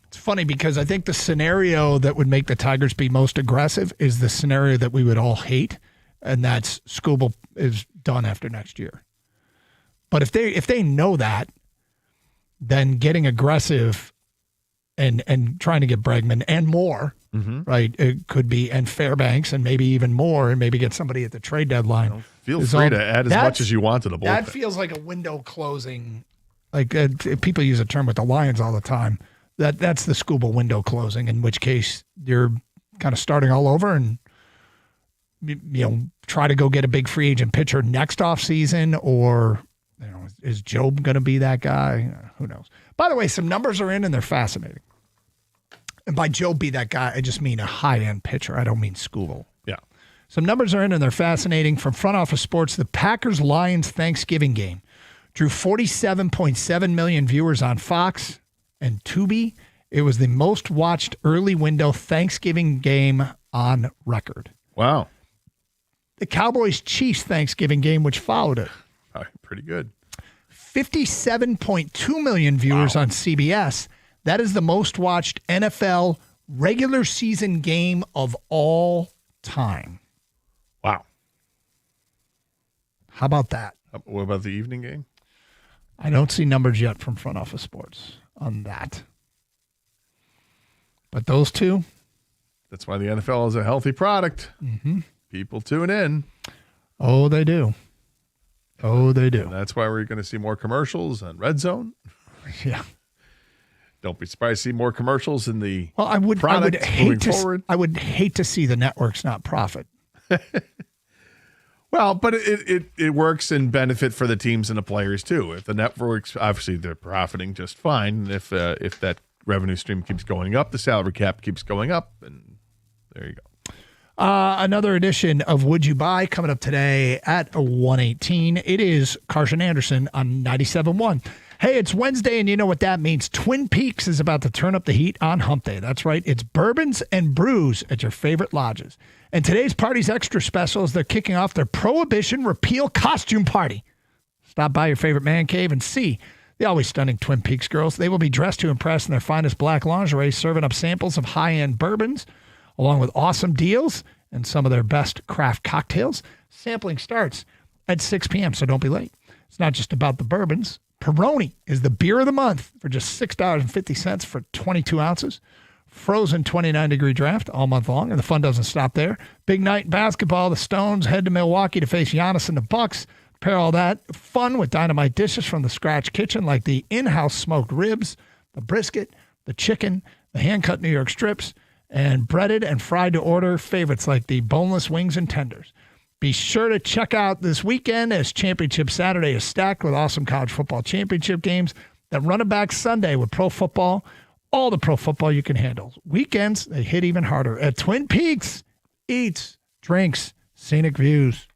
It's funny because I think the scenario that would make the Tigers be most aggressive is the scenario that we would all hate, and that's Skubal is done after next year. But if they know that, then getting aggressive and trying to get Bregman and more, right? It could be, and Fairbanks and maybe even more, and maybe get somebody at the trade deadline. Feel free to add as much as you want to the bullpen. That feels like a window closing. Like people use a term with the Lions all the time. That's the Skubal window closing, in which case you're kind of starting all over and try to go get a big free agent pitcher next offseason, or is Jobe going to be that guy? Who knows? By the way, some numbers are in and they're fascinating. And by Joe be that guy, I just mean a high-end pitcher. I don't mean Scooble. Yeah. Some numbers are in, and they're fascinating. From Front Office Sports, the Packers-Lions Thanksgiving game drew 47.7 million viewers on Fox and Tubi. It was the most watched early window Thanksgiving game on record. Wow. The Cowboys-Chiefs Thanksgiving game, which followed it. Pretty good. 57.2 million viewers on CBS. That is the most watched NFL regular season game of all time. Wow. How about that? What about the evening game? I don't see numbers yet from Front Office Sports on that. But those two. That's why the NFL is a healthy product. Mm-hmm. People tune in. Oh, they do. Oh, they do. And that's why we're going to see more commercials on Red Zone. Yeah. Don't be surprised to see more commercials in the Well, I would product moving forward. I would hate to see the networks not profit. Well, but it works in benefit for the teams and the players too. If the networks, obviously they're profiting just fine. If that revenue stream keeps going up, the salary cap keeps going up, and there you go. Another edition of Would You Buy coming up today at 1:18. It is Carson Anderson on 97.1. Hey, it's Wednesday, and you know what that means. Twin Peaks is about to turn up the heat on Hump Day. That's right. It's bourbons and brews at your favorite lodges. And today's party's extra special is they're kicking off their Prohibition Repeal Costume Party. Stop by your favorite man cave and see the always stunning Twin Peaks girls. They will be dressed to impress in their finest black lingerie, serving up samples of high-end bourbons, along with awesome deals and some of their best craft cocktails. Sampling starts at 6 p.m., so don't be late. It's not just about the bourbons. Peroni is the beer of the month for just $6.50 for 22 ounces. Frozen 29-degree draft all month long, and the fun doesn't stop there. Big night in basketball. The Stones head to Milwaukee to face Giannis and the Bucks. Pair all that fun with dynamite dishes from the Scratch Kitchen, like the in-house smoked ribs, the brisket, the chicken, the hand-cut New York strips, and breaded and fried to order favorites like the boneless wings and tenders. Be sure to check out this weekend as Championship Saturday is stacked with awesome college football championship games. Then Running Back Sunday with pro football, all the pro football you can handle. Weekends, they hit even harder at Twin Peaks. Eats, drinks, scenic views.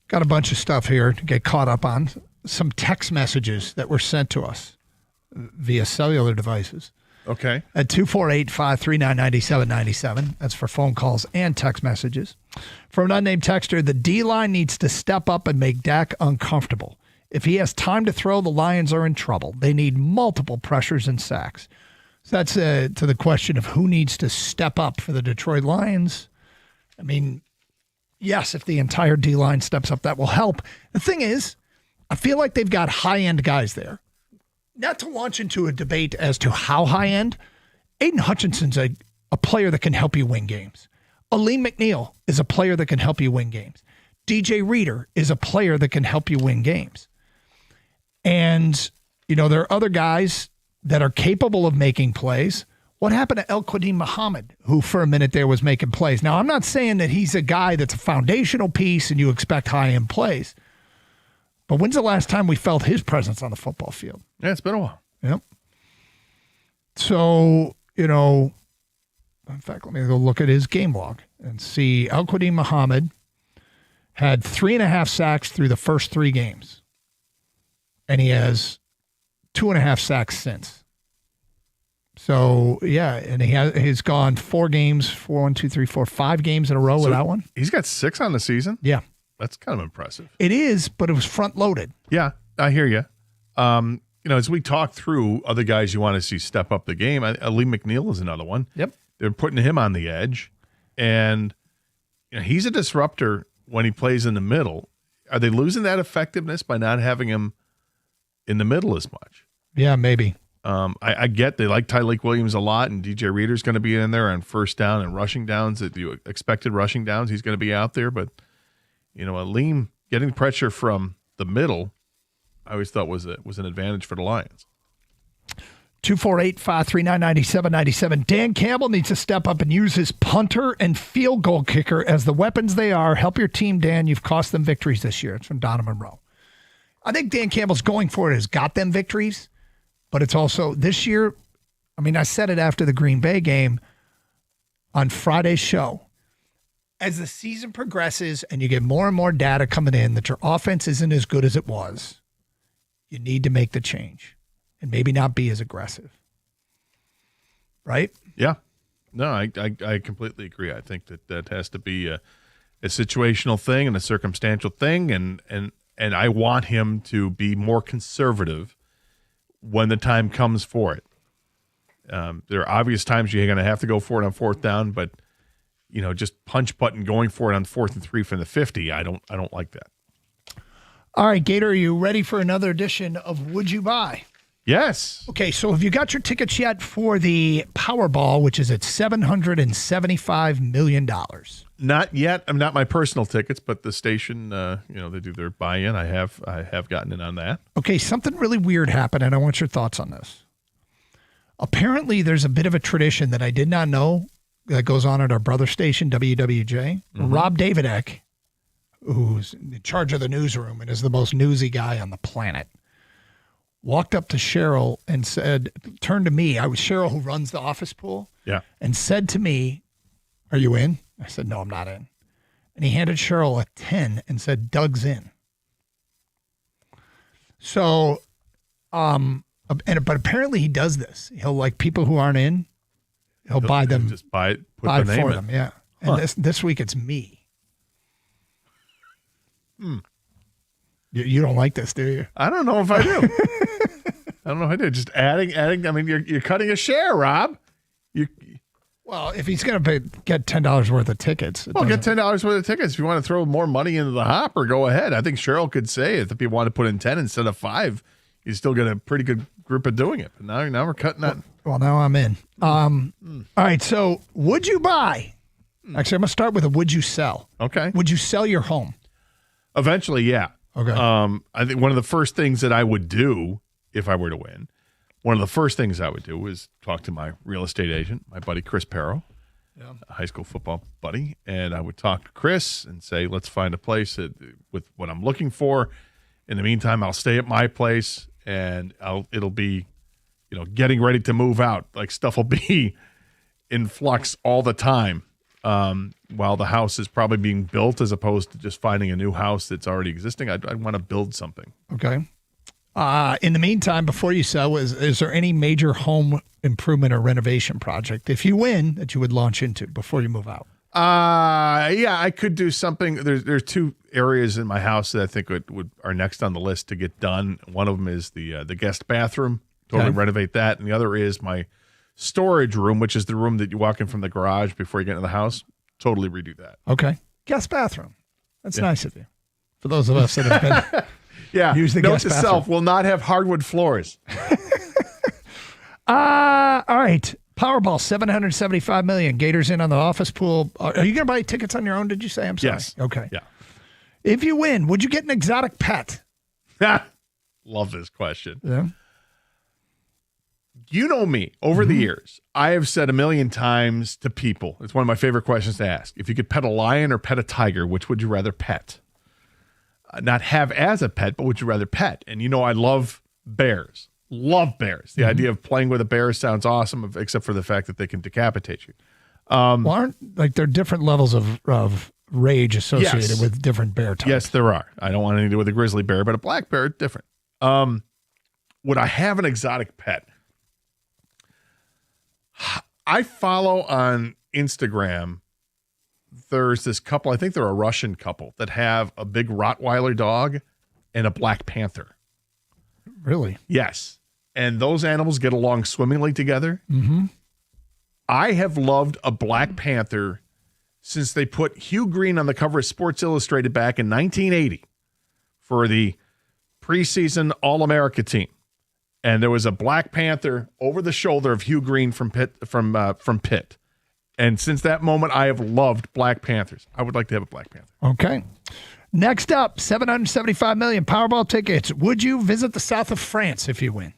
Got a bunch of stuff here to get caught up on. Some text messages that were sent to us via cellular devices. Okay. At 248-539-9797. That's for phone calls and text messages. From an unnamed texter, the D-line needs to step up and make Dak uncomfortable. If he has time to throw, the Lions are in trouble. They need multiple pressures and sacks. So that's to the question of who needs to step up for the Detroit Lions. I mean, yes, if the entire D-line steps up, that will help. The thing is, I feel like they've got high-end guys there. Not to launch into a debate as to how high-end, Aiden Hutchinson's a player that can help you win games. Aleem McNeil is a player that can help you win games. DJ Reader is a player that can help you win games. And, there are other guys that are capable of making plays. What happened to El Qadim Muhammad, who for a minute there was making plays? Now, I'm not saying that he's a guy that's a foundational piece and you expect high-end plays. But when's the last time we felt his presence on the football field? Yeah, it's been a while. Yep. So, in fact, let me go look at his game log and see. Al Qadim Muhammad had 3.5 sacks through the first 3 games. And he has 2.5 sacks since. So, yeah, and he's gone 4 games, 5 games in a row without one. He's got 6 on the season? Yeah. That's kind of impressive. It is, but it was front-loaded. Yeah, I hear you. As we talk through other guys you want to see step up the game, Aleem McNeil is another one. Yep. They're putting him on the edge, and he's a disruptor when he plays in the middle. Are they losing that effectiveness by not having him in the middle as much? Yeah, maybe. I get they like Tyleik Williams a lot, and DJ Reader's going to be in there on first down and rushing downs. That you expected rushing downs, he's going to be out there, but Aleem getting pressure from the middle, I always thought was an advantage for the Lions. 248-539-9797. Dan Campbell needs to step up and use his punter and field goal kicker as the weapons they are. Help your team, Dan. You've cost them victories this year. It's from Donna Monroe. I think Dan Campbell's going for it has got them victories, but it's also this year. I said it after the Green Bay game on Friday's show. As the season progresses and you get more and more data coming in that your offense isn't as good as it was, you need to make the change and maybe not be as aggressive. Right? Yeah. No, I completely agree. I think that has to be a situational thing and a circumstantial thing, and I want him to be more conservative when the time comes for it. There are obvious times you're going to have to go for it on 4th down, but just punch button going for it on 4th and 3 from the 50. I don't like that. All right, Gator, are you ready for another edition of Would You Buy? Yes. Okay, so have you got your tickets yet for the Powerball, which is at $775 million? Not yet. I'm not my personal tickets, but the station, they do their buy-in. I have gotten in on that. Okay, something really weird happened, and I want your thoughts on this. Apparently, there's a bit of a tradition that I did not know that goes on at our brother station, WWJ. Mm-hmm. Rob Davidek, who's in charge of the newsroom and is the most newsy guy on the planet, walked up to Cheryl and turned to me. I was Cheryl, who runs the office pool. Yeah. And said to me, "Are you in?" I said, "No, I'm not in." And he handed Cheryl a 10 and said, "Doug's in." So, but apparently he does this. He'll, like, people who aren't in, he'll buy them. Just buy it, put buy the name for in. them, yeah. And this week it's me. You don't like this, do you? I don't know if I do. I don't know if I do. Just adding. I mean, you're cutting a share, Rob. Well, if he's going to get $10 worth of tickets. Get $10 worth of tickets. If you want to throw more money into the hopper, go ahead. I think Cheryl could say if people want to put in 10 instead of 5, you still get a pretty good group of doing it. But now we're cutting that. Well, now I'm in. All right, so would you buy? Actually, I'm going to start with a would you sell. Okay. Would you sell your home? Eventually, yeah. Okay. I think one of the first things that I would do if I were to win, one of the first things I would do is talk to my real estate agent, my buddy Chris Perro, a high school football buddy, and I would talk to Chris and say, let's find a place with what I'm looking for. In the meantime, I'll stay at my place, and it'll be, getting ready to move out. Like, stuff will be in flux all the time. while the house is probably being built as opposed to just finding a new house that's already existing. I'd want to build something. Okay. In the meantime, before you sell, is there any major home improvement or renovation project, if you win, that you would launch into before you move out? Yeah, I could do something. There's two areas in my house that I think would are next on the list to get done. One of them is the guest bathroom. Totally renovate that, and the other is my storage room, which is the room that you walk in from the garage before you get into the house. Totally redo that. Okay. Guest bathroom. That's nice of you. For those of us that have been. Yeah. Use the Note guest to bathroom. self: will not have hardwood floors. All right. Powerball, $775 million. Gators in on the office pool. Are you going to buy tickets on your own, did you say? I'm sorry. Yes. Okay. Yeah. If you win, would you get an exotic pet? Love this question. Yeah. You know me. Over the years, I have said a million times to people, it's one of my favorite questions to ask. If you could pet a lion or pet a tiger, which would you rather pet? Not have as a pet, but would you rather pet? And you know I love bears. Love bears. The idea of playing with a bear sounds awesome, except for the fact that they can decapitate you. Well, aren't there are different levels of rage associated Yes. with different bear types? Yes, there are. I don't want anything to do with a grizzly bear, but a black bear, different. Would I have an exotic pet? I follow on Instagram. There's this couple, I think they're a Russian couple, that have a big Rottweiler dog and a Black Panther. Really? Yes. And those animals get along swimmingly together. Mm-hmm. I have loved a Black Panther since they put Hugh Green on the cover of Sports Illustrated back in 1980 for the preseason All-America team. And there was a Black Panther over the shoulder of Hugh Green from Pitt. And since that moment, I have loved Black Panthers. I would like to have a Black Panther. Okay. Next up, $775 million Powerball tickets. Would you visit the south of France if you win?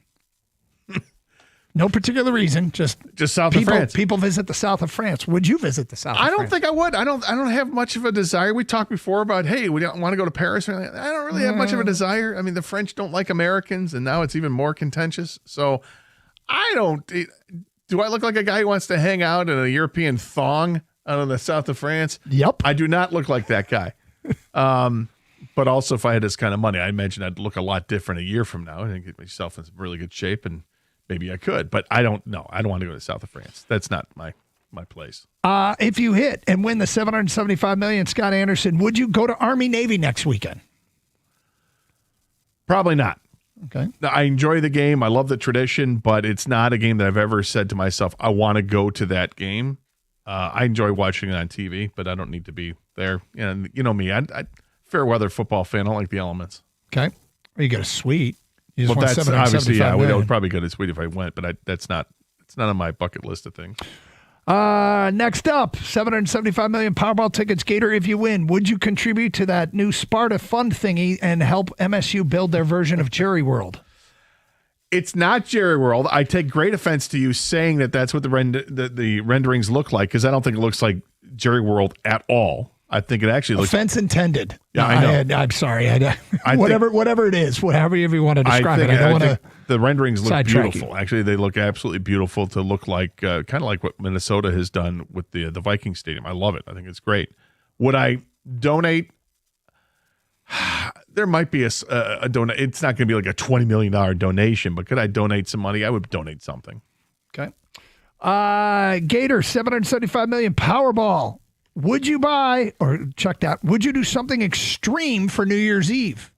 No particular reason, just south people, of France. People visit the south of France. Would you visit the south of I don't France? think I would. I don't have much of a desire. We talked before about, hey, we don't want to go to Paris or anything. I don't really have much of a desire. I mean, the French don't like Americans, and now it's even more contentious. So I don't. Do I look like a guy who wants to hang out in a European thong out in the south of France? Yep. I do not look like that guy. But also, if I had this kind of money, I imagine I'd look a lot different a year from now. I think get myself in some really good shape, and maybe I could. But I don't know. I don't want to go to the south of France. That's not my place. If you hit and win the $775 million, Scott Anderson, would you go to Army Navy next weekend? Probably not. Okay. I enjoy the game. I love the tradition, but it's not a game that I've ever said to myself, I want to go to that game. I enjoy watching it on TV, but I don't need to be there. And you know me, I fair weather football fan. I don't like the elements. Okay. Or you get a suite. You just Well, want that's obviously, $775 yeah, I million. would probably go to Sweden if I went, but it's not on my bucket list of things. Next up, $775 million Powerball tickets. Gator, if you win, would you contribute to that new Sparta Fund thingy and help MSU build their version of Jerry World? It's not Jerry World. I take great offense to you saying that that's what the renderings look like, because I don't think it looks like Jerry World at all. I think it actually looks. Offense intended. Yeah, No, I know. I'm sorry. Whatever it is, however you want to describe it. I don't want to. The renderings look sidetrack beautiful. Actually, they look absolutely beautiful to look like, kind of like what Minnesota has done with the Viking Stadium. I love it. I think it's great. Would I donate? There might be a donate. It's not going to be like a $20 million donation, but could I donate some money? I would donate something. Okay. Gator, $775 million Powerball. Would you buy, or check that, would you do something extreme for New Year's Eve?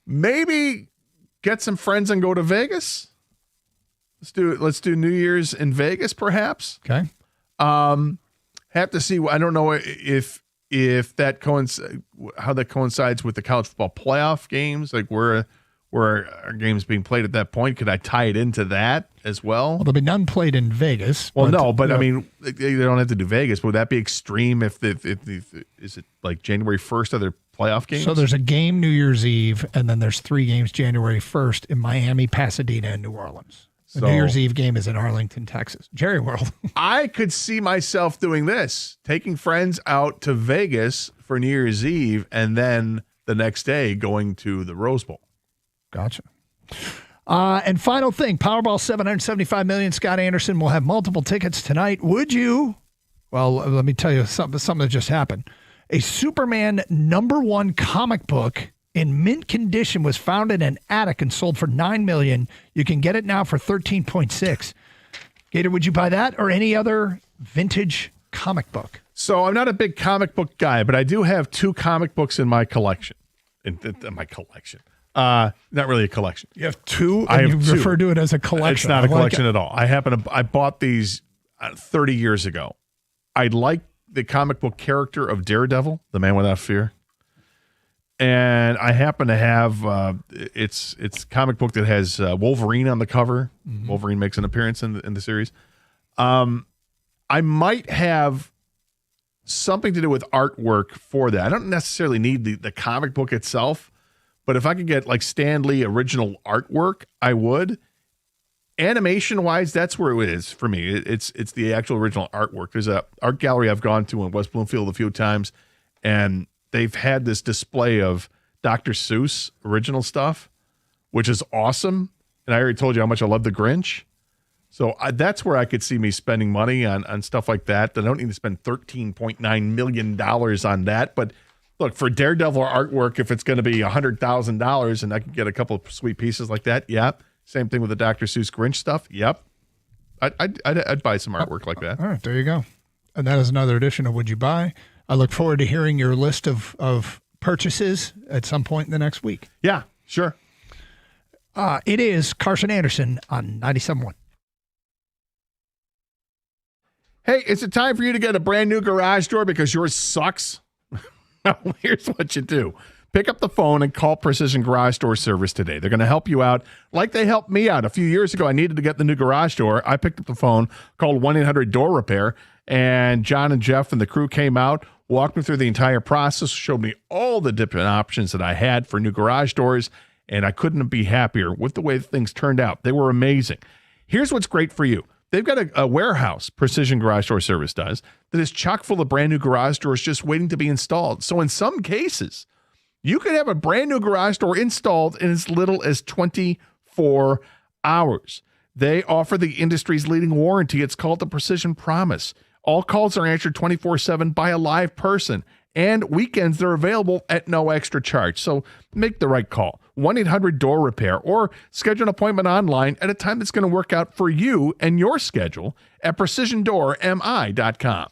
Maybe get some friends and go to Vegas. Let's do New Year's in Vegas, perhaps. Okay. Have to see. I don't know if that how that coincides with the college football playoff games, like where are games being played at that point? Could I tie it into that as well? Well, there'll be none played in Vegas. Well, no, but I mean, they don't have to do Vegas. Would that be extreme if is it like January 1st are their playoff games? So there's a game New Year's Eve, and then there's 3 games January 1st in Miami, Pasadena, and New Orleans. The New Year's Eve game is in Arlington, Texas. Jerry World. I could see myself doing this, taking friends out to Vegas for New Year's Eve, and then the next day going to the Rose Bowl. Gotcha. And final thing, Powerball 775 million. Scott Anderson will have multiple tickets tonight. Would you? Well, let me tell you something that just happened. A Superman #1 comic book in mint condition was found in an attic and sold for $9 million. You can get it now for $13.6. Gator, would you buy that or any other vintage comic book? So I'm not a big comic book guy, but I do have 2 comic books in my collection. Not really a collection. You have 2, I and have you 2. refer to it as a collection. It's not a I like collection it. at all. I bought these 30 years ago. I like the comic book character of Daredevil, the Man Without Fear. And I happen to have it's a comic book that has Wolverine on the cover. Mm-hmm. Wolverine makes an appearance in the series. I might have something to do with artwork for that. I don't necessarily need the comic book itself, but if I could get like Stan Lee original artwork, I would. Animation wise, that's where it is for me. It's the actual original artwork. There's a art gallery I've gone to in West Bloomfield a few times, and they've had this display of Dr. Seuss original stuff, which is awesome. And I already told you how much I love the Grinch. So that's where I could see me spending money on stuff like that. I don't need to spend $13.9 million on that. But look, for Daredevil artwork, if it's going to be $100,000 and I can get a couple of sweet pieces like that, yeah. Same thing with the Dr. Seuss Grinch stuff. Yep. I'd buy some artwork like that. All right, there you go. And that is another edition of Would You Buy? I look forward to hearing your list of purchases at some point in the next week. Yeah, sure. It is Carson Anderson on 97.1. Hey, is it time for you to get a brand new garage door because yours sucks? Here's what you do. Pick up the phone and call Precision Garage Door Service today. They're going to help you out like they helped me out. A few years ago, I needed to get the new garage door. I picked up the phone, called 1-800-DOOR-REPAIR, and John and Jeff and the crew came out, walked me through the entire process, showed me all the different options that I had for new garage doors, and I couldn't be happier with the way things turned out. They were amazing. Here's what's great for you. They've got a warehouse, Precision Garage Door Service does, that is chock full of brand new garage doors just waiting to be installed. So in some cases, you could have a brand new garage door installed in as little as 24 hours. They offer the industry's leading warranty. It's called the Precision Promise. All calls are answered 24/7 by a live person, and weekends they're available at no extra charge. So make the right call. 1-800-DOOR-REPAIR or schedule an appointment online at a time that's going to work out for you and your schedule at precisiondoormi.com.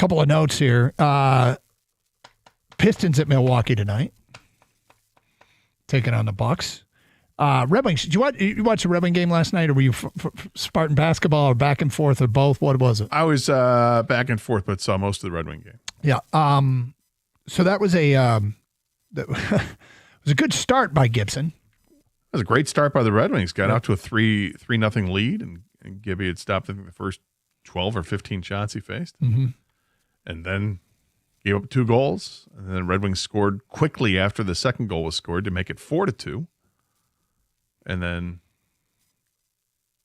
couple of notes here. Pistons at Milwaukee tonight, taking on the Bucks. Red Wings. Did you watch the Red Wing game last night, or were you Spartan basketball, or back and forth, or both? What was it? I was back and forth, but saw most of the Red Wing game. Yeah. So that was it was a good start by Gibson. It was a great start by the Red Wings. Got out to a 3-0 lead, and Gibby had stopped, I think, the first 12 or 15 shots he faced. Mm-hmm. And then gave up 2 goals. And then Red Wings scored quickly after the second goal was scored to make it 4-2. And then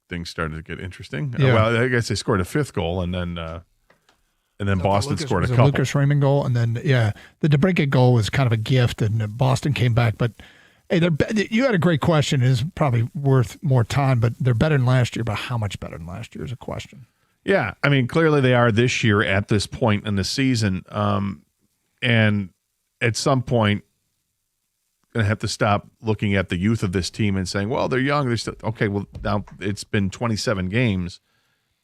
things started to get interesting. Yeah. Well, I guess they scored a 5th goal, and then Boston scored a couple. Lucas Raymond goal, and then the DeBrincat goal was kind of a gift, and Boston came back. But hey, you had a great question. It is probably worth more time, but they're better than last year. But how much better than last year is a question. Yeah, I mean, clearly they are this year at this point in the season, and at some point, going to have to stop looking at the youth of this team and saying, well, they're young. They're still okay. Well, now it's been 27 games.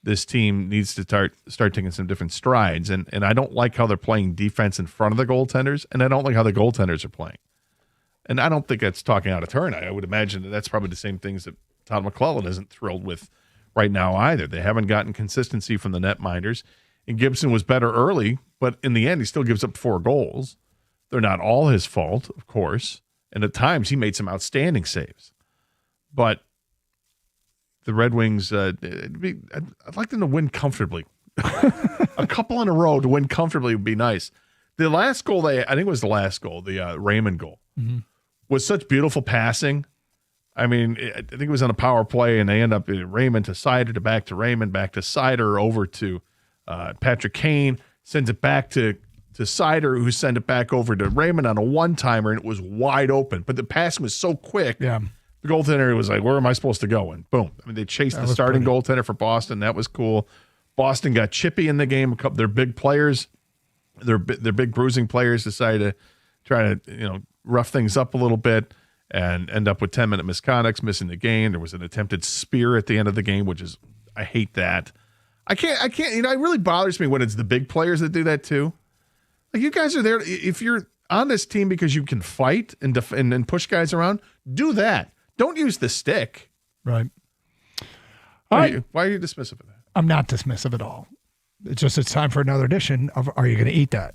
This team needs to start taking some different strides. And I don't like how they're playing defense in front of the goaltenders, and I don't like how the goaltenders are playing. And I don't think that's talking out of turn. I would imagine that's probably the same things that Todd McClellan isn't thrilled with right now either. They haven't gotten consistency from the netminders. And Gibson was better early, but in the end, he still gives up 4 goals. They're not all his fault, of course. And at times, he made some outstanding saves. But the Red Wings, I'd like them to win comfortably. A couple in a row to win comfortably would be nice. The last goal, I think it was the last goal, the Raymond goal, was such beautiful passing. I mean, I think it was on a power play, and they end up Raymond to Seider, to back to Raymond, back to Seider, over to Patrick Kane, sends it back to Seider, who sent it back over to Raymond on a one-timer, and it was wide open. But the passing was so quick. Yeah. The goaltender was like, where am I supposed to go? And boom. I mean, they chased the starting goaltender for Boston. That was cool. Boston got chippy in the game. A couple their big players, their big bruising players decided to try to, rough things up a little bit and end up with 10-minute misconducts, missing the game. There was an attempted spear at the end of the game, which is, I hate that. I can't, it really bothers me when it's the big players that do that too. Like, you guys are there. If you're on this team because you can fight and push guys around, do that. Don't use the stick. Right. Why are you dismissive of that? I'm not dismissive at all. It's time for another edition of Are You Going to Eat That?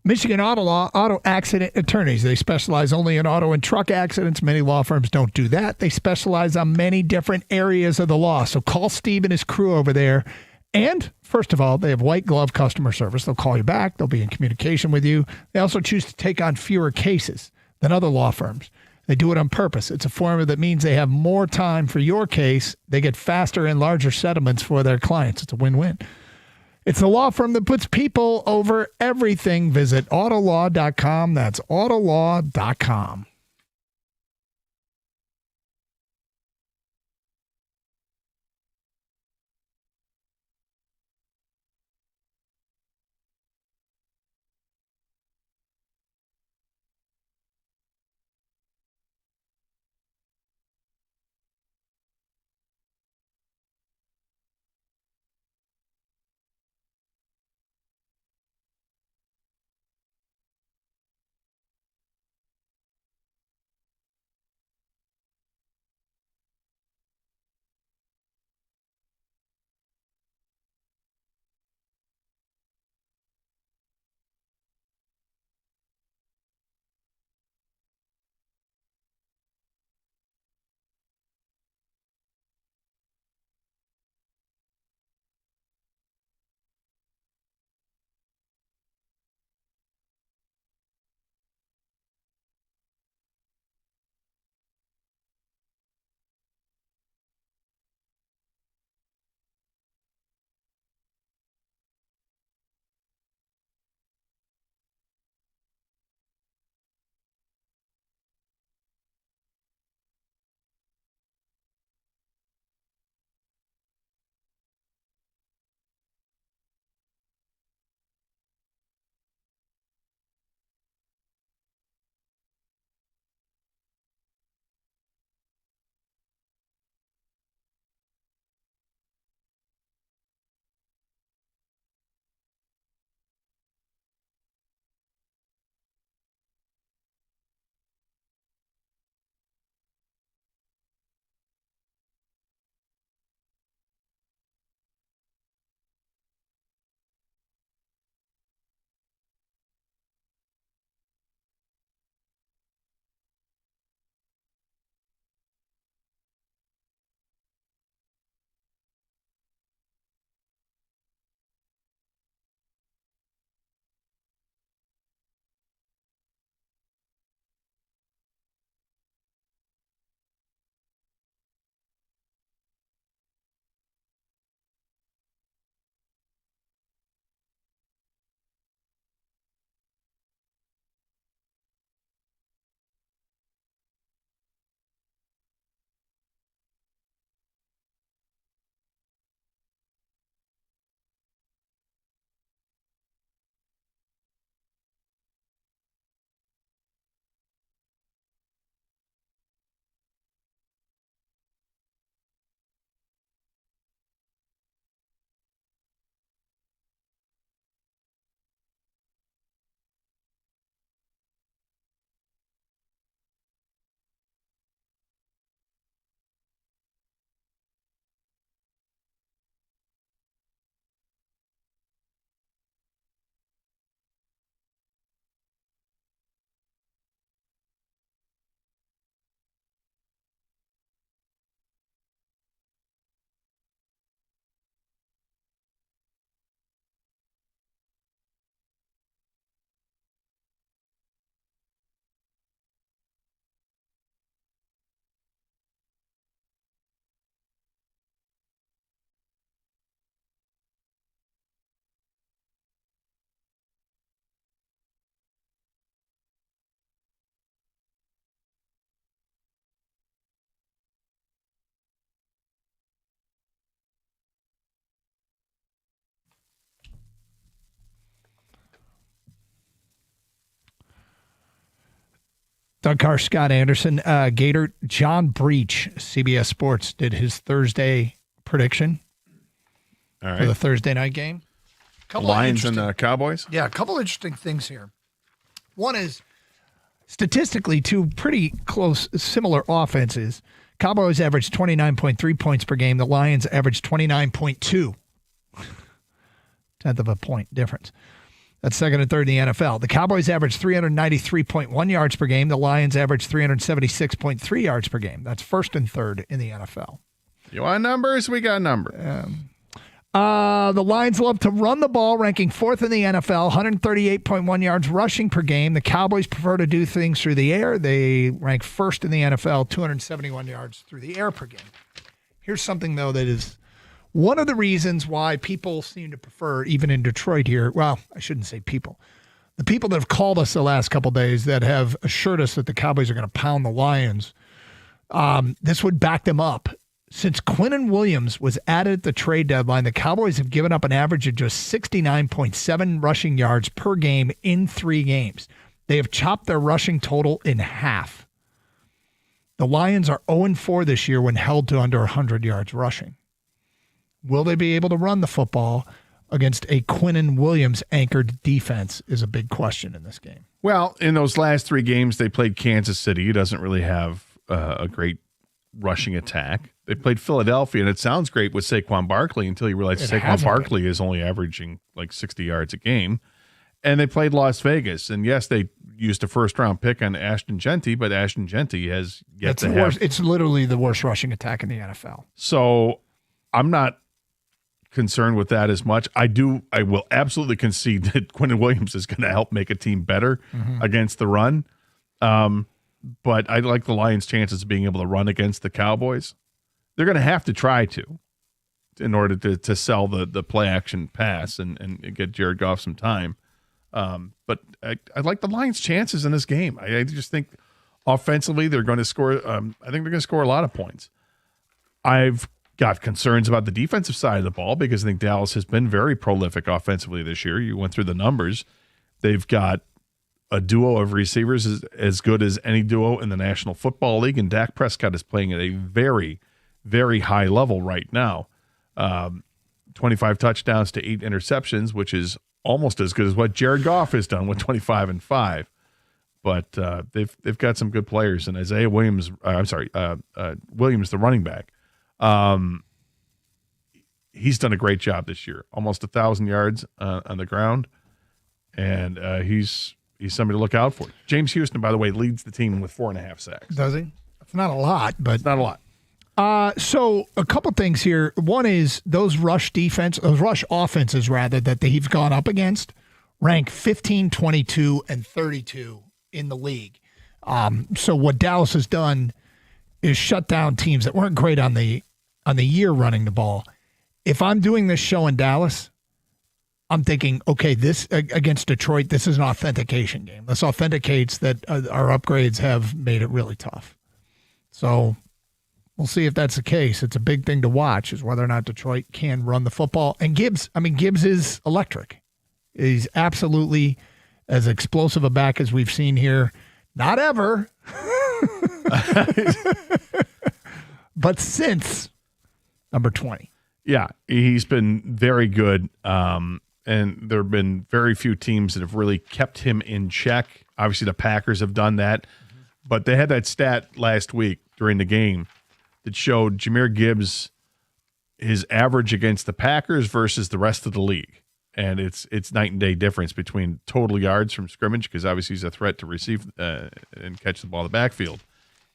Michigan Auto Law, auto accident attorneys. They specialize only in auto and truck accidents. Many law firms don't do that. They specialize on many different areas of the law. So call Steve and his crew over there. And first of all, they have white glove customer service. They'll call you back. They'll be in communication with you. They also choose to take on fewer cases than other law firms. They do it on purpose. It's a formula that means they have more time for your case. They get faster and larger settlements for their clients. It's a win-win. It's a law firm that puts people over everything. Visit autolaw.com. That's autolaw.com. Doug Carr, Scott Anderson, Gator, John Breach, CBS Sports, did his Thursday prediction for the Thursday night game. Lions and Cowboys? Yeah, a couple interesting things here. One is, statistically, two pretty close, similar offenses. Cowboys averaged 29.3 points per game. The Lions averaged 29.2. Tenth of a point difference. That's second and third in the NFL. The Cowboys average 393.1 yards per game. The Lions average 376.3 yards per game. That's first and third in the NFL. You want numbers? We got numbers. The Lions love to run the ball, ranking fourth in the NFL, 138.1 yards rushing per game. The Cowboys prefer to do things through the air. They rank first in the NFL, 271 yards through the air per game. Here's something, though, that is one of the reasons why people seem to prefer, even in Detroit here, well, I shouldn't say people. The people that have called us the last couple of days that have assured us that the Cowboys are going to pound the Lions, this would back them up. Since Quinnen Williams was added at the trade deadline, the Cowboys have given up an average of just 69.7 rushing yards per game in 3 games. They have chopped their rushing total in half. The Lions are 0-4 this year when held to under 100 yards rushing. Will they be able to run the football against a Quinnen Williams-anchored defense is a big question in this game. Well, in those last 3 games, they played Kansas City, who doesn't really have a great rushing attack. They played Philadelphia, and it sounds great with Saquon Barkley until you realize Saquon Barkley is only averaging like 60 yards a game. And they played Las Vegas, and yes, they used a first-round pick on Ashton Genty, but Ashton Genty has yet to have. It's literally the worst rushing attack in the NFL. So I'm not concerned with that as much. I will absolutely concede that Quinnen Williams is going to help make a team better against the run. But I like the Lions' chances of being able to run against the Cowboys. They're going to have to try to in order to sell the play action pass and get Jared Goff some time. But I like the Lions' chances in this game. I just think offensively they're going to score. I think they're going to score a lot of points. I've got concerns about the defensive side of the ball because I think Dallas has been very prolific offensively this year. You went through the numbers. They've got a duo of receivers as good as any duo in the National Football League, and Dak Prescott is playing at a very, very high level right now. 25 touchdowns to 8 interceptions, which is almost as good as what Jared Goff has done with 25 and 5. But they've got some good players, and Isaiah Williams, Williams, the running back, he's done a great job this year. Almost 1,000 yards on the ground, and he's somebody to look out for. James Houston, by the way, leads the team with 4.5 sacks. Does he? It's not a lot, but it's not a lot. So a couple things here. One is those rush offenses rather that they've gone up against rank 15, 22, and 32 in the league. So what Dallas has done is shut down teams that weren't great on the year running the ball. If I'm doing this show in Dallas, I'm thinking, okay, this against Detroit, this is an authentication game. This authenticates that our upgrades have made it really tough. So we'll see if that's the case. It's a big thing to watch is whether or not Detroit can run the football. And Gibbs is electric. He's absolutely as explosive a back as we've seen here. Not ever. But since number 20. Yeah, he's been very good. And there have been very few teams that have really kept him in check. Obviously, the Packers have done that. But they had that stat last week during the game that showed Jahmyr Gibbs, his average against the Packers versus the rest of the league. And it's night and day difference between total yards from scrimmage, because obviously he's a threat to receive and catch the ball in the backfield.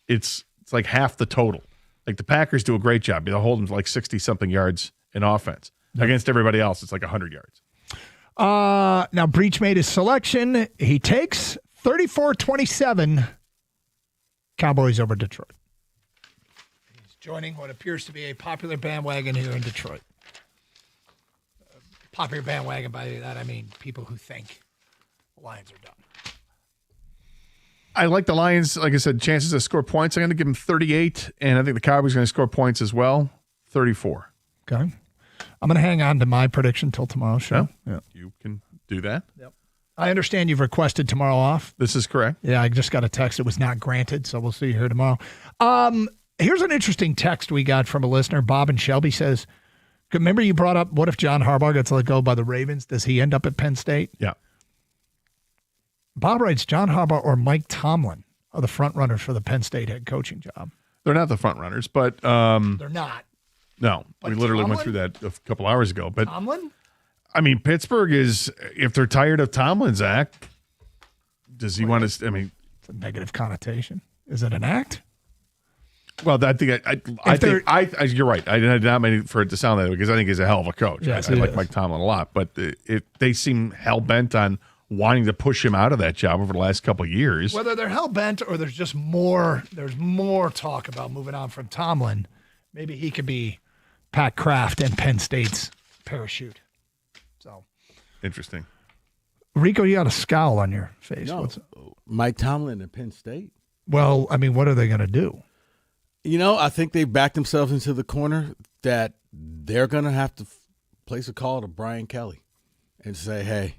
It's like half the total. Like the Packers do a great job. They'll hold him to like 60-something yards in offense. Yep. Against everybody else, it's like 100 yards. Now, Breach made his selection. He takes 34-27 Cowboys over Detroit. He's joining what appears to be a popular bandwagon here in Detroit. Popular bandwagon, by that I mean people who think the Lions are done. I like the Lions, like I said, chances to score points. I'm going to give them 38, and I think the Cowboys are going to score points as well, 34. Okay. I'm going to hang on to my prediction till tomorrow's show. Yeah. You can do that. Yep. I understand you've requested tomorrow off. This is correct. Yeah, I just got a text. It was not granted, so we'll see you here tomorrow. Here's an interesting text we got from a listener. Bob and Shelby says, remember you brought up, what if John Harbaugh gets let go by the Ravens? Does he end up at Penn State? Yeah. Bob writes, John Harbaugh or Mike Tomlin are the front runners for the Penn State head coaching job. They're not the front runners, but they're not. No, But we literally Tomlin? went through that a couple hours ago. But Tomlin? I mean, Pittsburgh is, if they're tired of Tomlin, Zach, does he want to, I mean. It's a negative connotation. Is it an act? Well, I think you're right. I did not mean for it to sound that way because I think he's a hell of a coach. Yes, I he like is. Mike Tomlin a lot, but they seem hell bent on wanting to push him out of that job over the last couple of years. Whether they're hell bent or there's more talk about moving on from Tomlin, maybe he could be Pat Kraft and Penn State's parachute. So interesting. Rico, you got a scowl on your face. No, Mike Tomlin and Penn State. Well, I mean, what are they going to do? You know, I think they backed themselves into the corner that they're going to have to place a call to Brian Kelly and say, hey,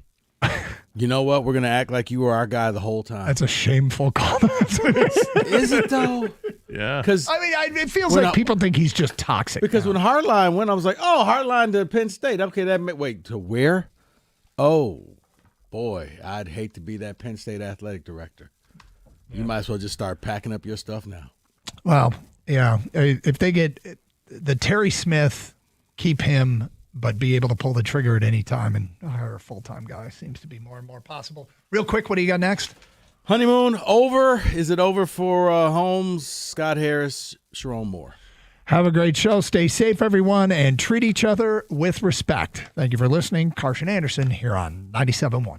you know what? We're going to act like you were our guy the whole time. That's a shameful call. Is it, though? Yeah. Because I mean, it feels like people think he's just toxic. Because when Hardline went, I was like, oh, Hardline to Penn State. Okay, wait, to where? Oh, boy, I'd hate to be that Penn State athletic director. You might as well just start packing up your stuff now. Well, yeah. If they get the Terry Smith, keep him, but be able to pull the trigger at any time and hire a full-time guy seems to be more and more possible. Real quick, what do you got next? Honeymoon over. Is it over for Holmes, Scott Harris, Sharon Moore? Have a great show. Stay safe, everyone, and treat each other with respect. Thank you for listening. Carson Anderson here on 97.1.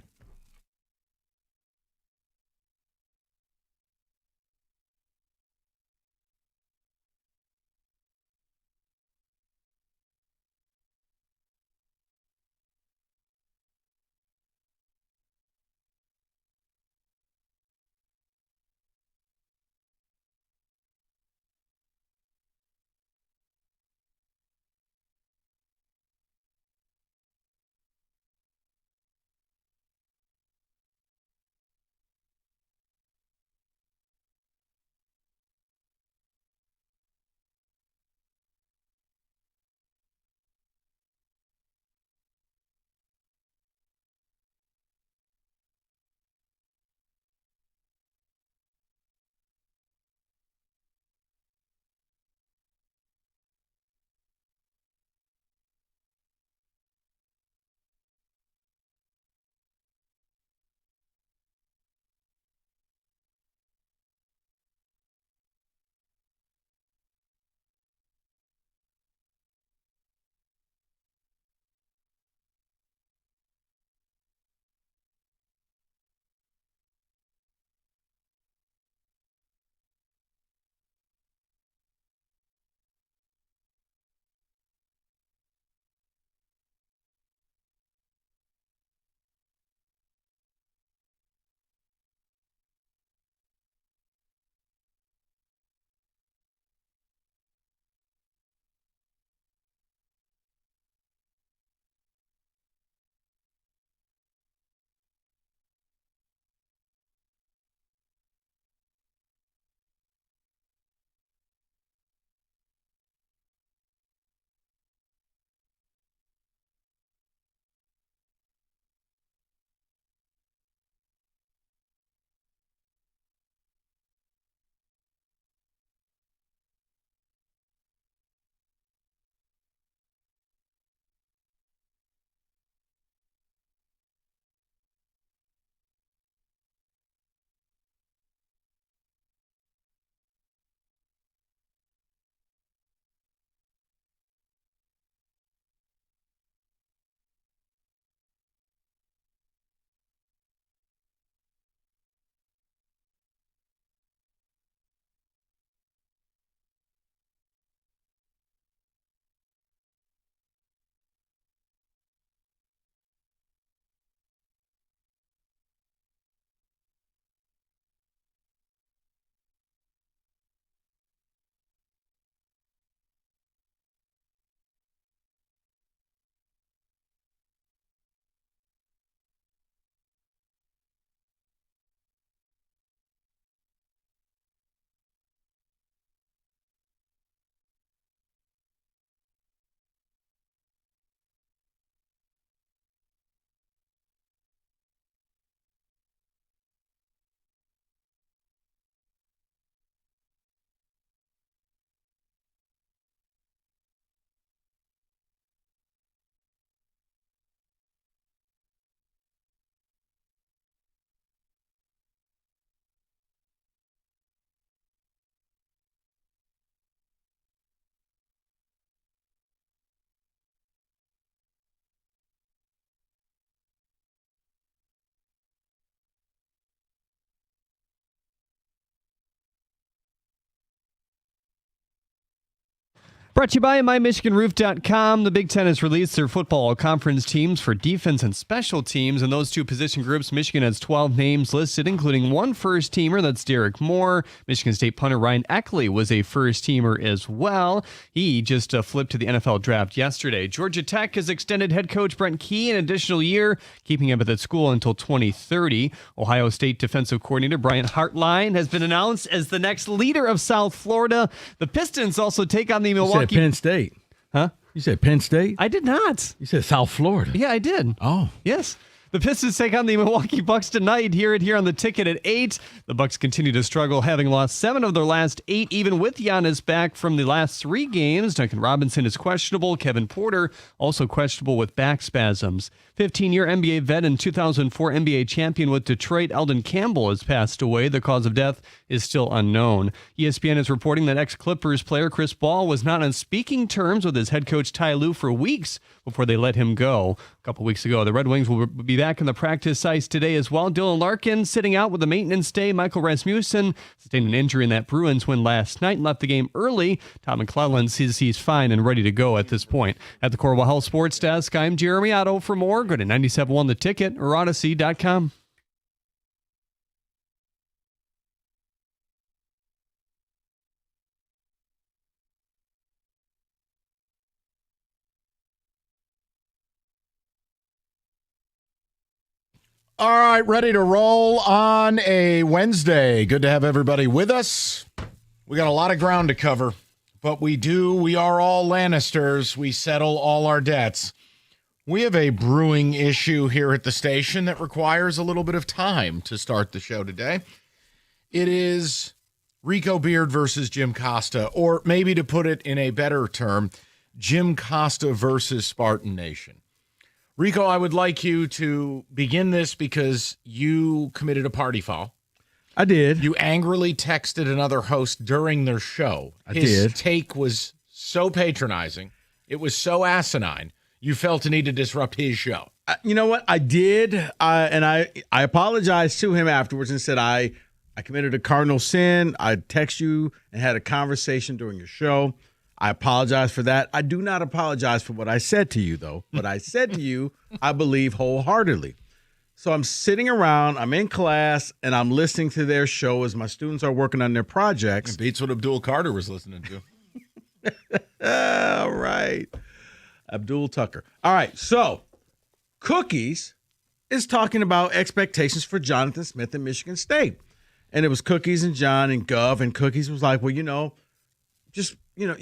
Brought to you by MyMichiganRoof.com. The Big Ten has released their football conference teams for defense and special teams. In those two position groups, Michigan has 12 names listed, including one first-teamer. That's Derek Moore. Michigan State punter Ryan Eckley was a first-teamer as well. He just flipped to the NFL draft yesterday. Georgia Tech has extended head coach Brent Key an additional year, keeping him at that school until 2030. Ohio State defensive coordinator Brian Hartline has been announced as the next leader of South Florida. The Pistons also take on the Milwaukee. Penn State. Huh? You said Penn State? I did not. You said South Florida. Yeah, I did. Oh. Yes. The Pistons take on the Milwaukee Bucks tonight. Hear it here on the ticket at 8. The Bucks continue to struggle, having lost 7 of their last 8, even with Giannis back from the last 3 games. Duncan Robinson is questionable. Kevin Porter also questionable with back spasms. 15-year NBA vet and 2004 NBA champion with Detroit, Eldon Campbell, has passed away. The cause of death is still unknown. ESPN is reporting that ex-Clippers player Chris Paul was not on speaking terms with his head coach Ty Lue for weeks before they let him go. A couple weeks ago, the Red Wings will be back in the practice ice today as well. Dylan Larkin sitting out with a maintenance day. Michael Rasmussen sustained an injury in that Bruins win last night and left the game early. Tom McClellan says he's fine and ready to go at this point. At the Corwell Health Sports Desk, I'm Jeremy Otto. For more, go to 97.1 The Ticket or Odyssey.com. All right, ready to roll on a Wednesday. Good to have everybody with us. We got a lot of ground to cover, but we are all Lannisters. We settle all our debts. We have a brewing issue here at the station that requires a little bit of time to start the show today. It is Rico Beard versus Jim Costa, or maybe to put it in a better term, Jim Costa versus Spartan Nation. Rico, I would like you to begin this because you committed a party foul. I did. You angrily texted another host during their show. His take was so patronizing. It was so asinine. You felt a need to disrupt his show. You know what? I did. And I apologized to him afterwards and said, I committed a cardinal sin. I text you and had a conversation during your show. I apologize for that. I do not apologize for what I said to you, though. What I said to you, I believe wholeheartedly. So I'm sitting around, I'm in class, and I'm listening to their show as my students are working on their projects. It beats what Abdul Carter was listening to. All right. Abdul Tucker. All right, so Cookies is talking about expectations for Jonathan Smith in Michigan State. And it was Cookies and John and Gov, and Cookies was like, well, you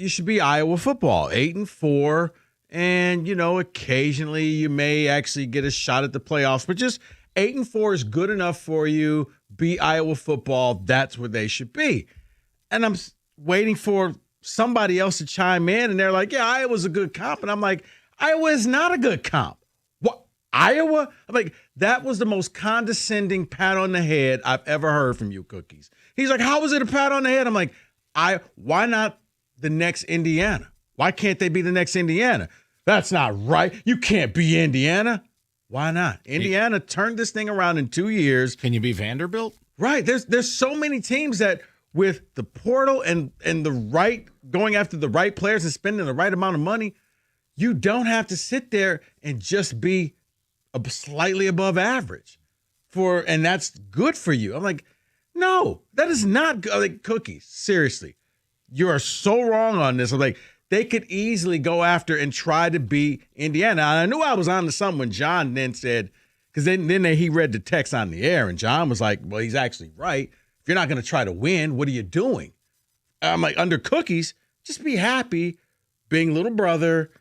should be Iowa football, 8-4, and, occasionally you may actually get a shot at the playoffs, but just 8-4 is good enough for you. Be Iowa football. That's where they should be. And I'm waiting for somebody else to chime in, and they're like, yeah, Iowa's a good comp. And I'm like, Iowa is not a good comp. What? Iowa? I'm like, that was the most condescending pat on the head I've ever heard from you, Cookies. He's like, how was it a pat on the head? I'm like, why not the next Indiana? Why can't they be the next Indiana? That's not right. You can't be Indiana. Why not? Indiana turned this thing around in 2 years. Can you be Vanderbilt? Right. There's so many teams that with the portal and the right, going after the right players and spending the right amount of money, you don't have to sit there and just be slightly above average and that's good for you. I'm like, no, that is not good. Like, Cookies, seriously. You are so wrong on this. I'm like, they could easily go after and try to beat Indiana. And I knew I was on to something when John then said, because then he read the text on the air, and John was like, well, he's actually right. If you're not going to try to win, what are you doing? I'm like, under Cookies, just be happy being little brother,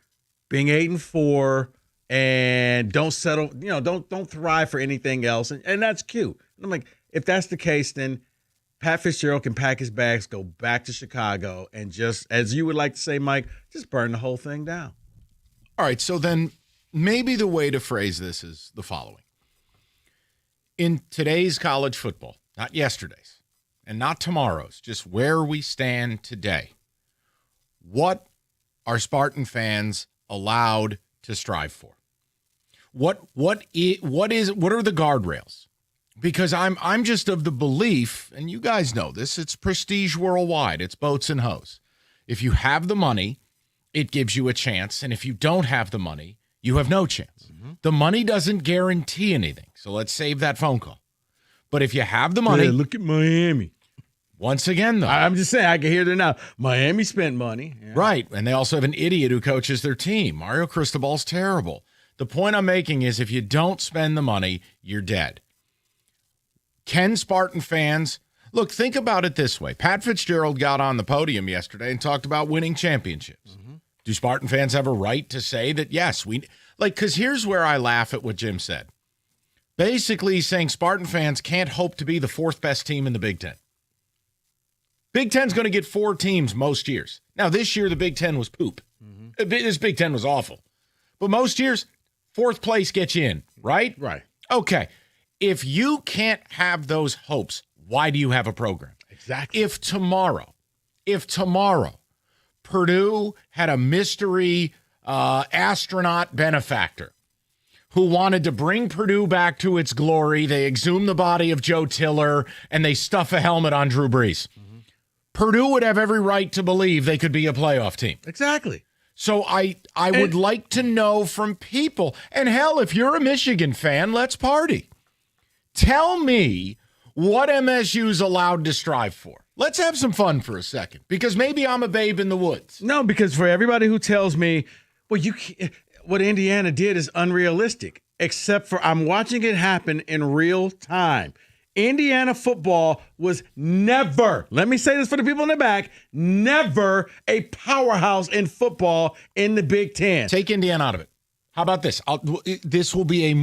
being 8-4, and don't settle, don't thrive for anything else. And that's cute. And I'm like, if that's the case, then Pat Fitzgerald can pack his bags, go back to Chicago, and just, as you would like to say, Mike, just burn the whole thing down. All right, so then maybe the way to phrase this is the following. In today's college football, not yesterday's and not tomorrow's, just where we stand today, what are Spartan fans allowed to strive for? What are the guardrails? Because I'm just of the belief, and you guys know this, it's prestige worldwide. It's boats and hoes. If you have the money it gives you a chance. And if you don't have the money, you have no chance. The money doesn't guarantee anything. So let's save that phone call. But if you have the money. Yeah, look at Miami. Once again, though. I'm just saying, I can hear there now. Miami spent money. Yeah. Right. And they also have an idiot who coaches their team. Mario Cristobal's terrible. The point I'm making is if you don't spend the money, you're dead. Can Spartan fans, look, think about it this way. Pat Fitzgerald got on the podium yesterday and talked about winning championships. Do Spartan fans have a right to say that, yes, because here's where I laugh at what Jim said. Basically, he's saying Spartan fans can't hope to be the fourth best team in the Big Ten. Big Ten's going to get 4 teams most years. Now, this year, the Big Ten was poop. This Big Ten was awful. But most years, 4th place gets you in, right? Right. Okay. If you can't have those hopes, why do you have a program? Exactly. If tomorrow, Purdue had a mystery astronaut benefactor who wanted to bring Purdue back to its glory, they exhume the body of Joe Tiller, and they stuff a helmet on Drew Brees. Purdue would have every right to believe they could be a playoff team. Exactly. So I would like to know from people, and hell, if you're a Michigan fan, let's party. Tell me what MSU's allowed to strive for. Let's have some fun for a second, because maybe I'm a babe in the woods. No, because for everybody who tells me, well, what Indiana did is unrealistic, except for I'm watching it happen in real time. Indiana football was never, let me say this for the people in the back, never a powerhouse in football in the Big Ten. Take Indiana out of it. How about this? This will be a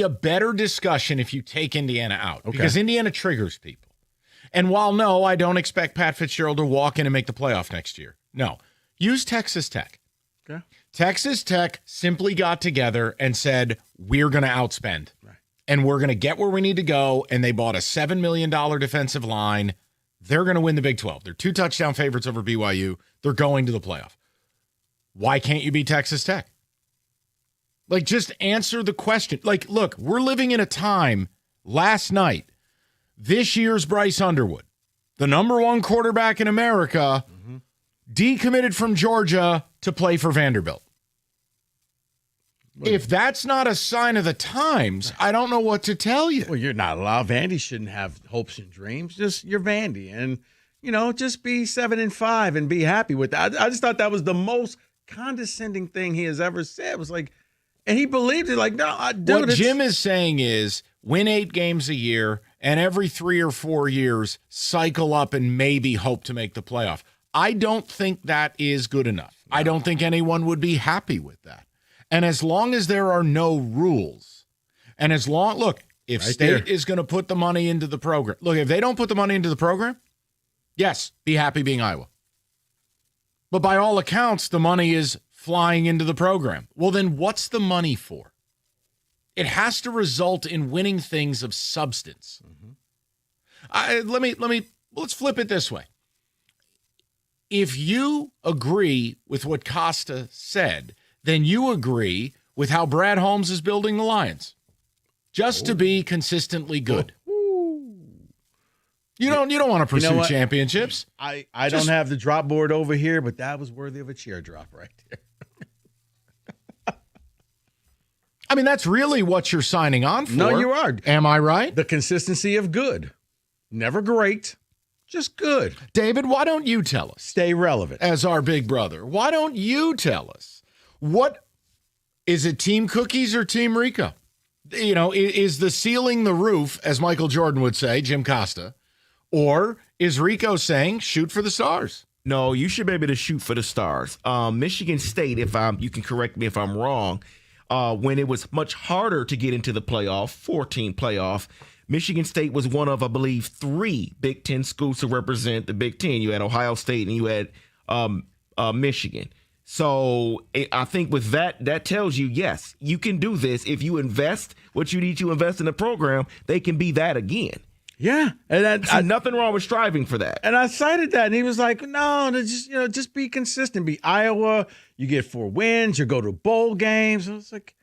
better discussion if you take Indiana out, because Indiana triggers people. And while no, I don't expect Pat Fitzgerald to walk in and make the playoff next year. No, use Texas Tech. Okay. Texas Tech simply got together and said, we're going to outspend. Right. And we're going to get where we need to go. And they bought a $7 million defensive line. They're going to win the Big 12. They're 2 touchdown favorites over BYU. They're going to the playoff. Why can't you be Texas Tech? Like, just answer the question. Like, look, we're living in a time last night. This year's Bryce Underwood, the #1 quarterback in America, decommitted from Georgia to play for Vanderbilt. If that's not a sign of the times, I don't know what to tell you. Well, you're not allowed. Vandy shouldn't have hopes and dreams. Just you're Vandy, and just be 7-5 and be happy with that. I just thought that was the most condescending thing he has ever said. It was like, and he believed it. Like, no, what Jim is saying is win 8 games a year, and every 3 or 4 years cycle up and maybe hope to make the playoff. I don't think that is good enough. I don't think anyone would be happy with that. And as long as there are no rules, and if State is going to put the money into the program, if they don't put the money into the program, yes, be happy being Iowa. But by all accounts, the money is flying into the program. Well, then what's the money for? It has to result in winning things of substance. Let's flip it this way. If you agree with what Costa said, then you agree with how Brad Holmes is building the Lions, just to be consistently good. You don't want to pursue championships. I don't have the drop board over here, but that was worthy of a cheer drop right there. I mean, that's really what you're signing on for. No, you are. Am I right? The consistency of good. Never great, just good. David, why don't you tell us? Stay relevant. As our big brother, why don't you tell us? What is it, Team Cookies or Team Rico? Is the ceiling the roof, as Michael Jordan would say, Jim Costa, or is Rico saying shoot for the stars? No, you should be able to shoot for the stars. Michigan State, you can correct me if I'm wrong, when it was much harder to get into the playoff, 14 playoff, Michigan State was one of, I believe, 3 Big Ten schools to represent the Big Ten. You had Ohio State and you had Michigan. So I think with that tells you, yes, you can do this. If you invest what you need to invest in the program, they can be that again. Yeah. And nothing wrong with striving for that. And I cited that, and he was like, no, just be consistent. Be Iowa. You get 4 wins. You go to bowl games. And I was like,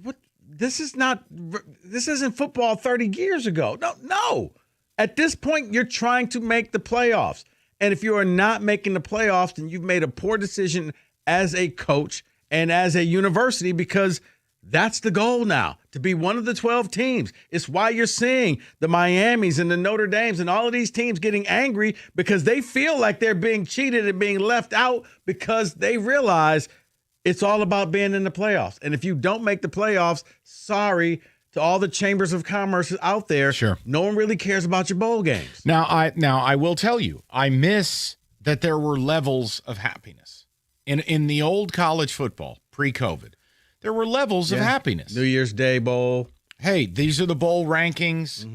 what? This isn't football 30 years ago. No. At this point, you're trying to make the playoffs. And if you are not making the playoffs, then you've made a poor decision as a coach and as a university, because that's the goal now, to be one of the 12 teams. It's why you're seeing the Miamis and the Notre Dames and all of these teams getting angry, because they feel like they're being cheated and being left out, because they realize it's all about being in the playoffs. And if you don't make the playoffs, sorry to all the chambers of commerce out there. Sure. No one really cares about your bowl games. Now I will tell you, I miss that there were levels of happiness. In the old college football, pre-COVID, there were levels of happiness. New Year's Day Bowl. Hey, these are the bowl rankings.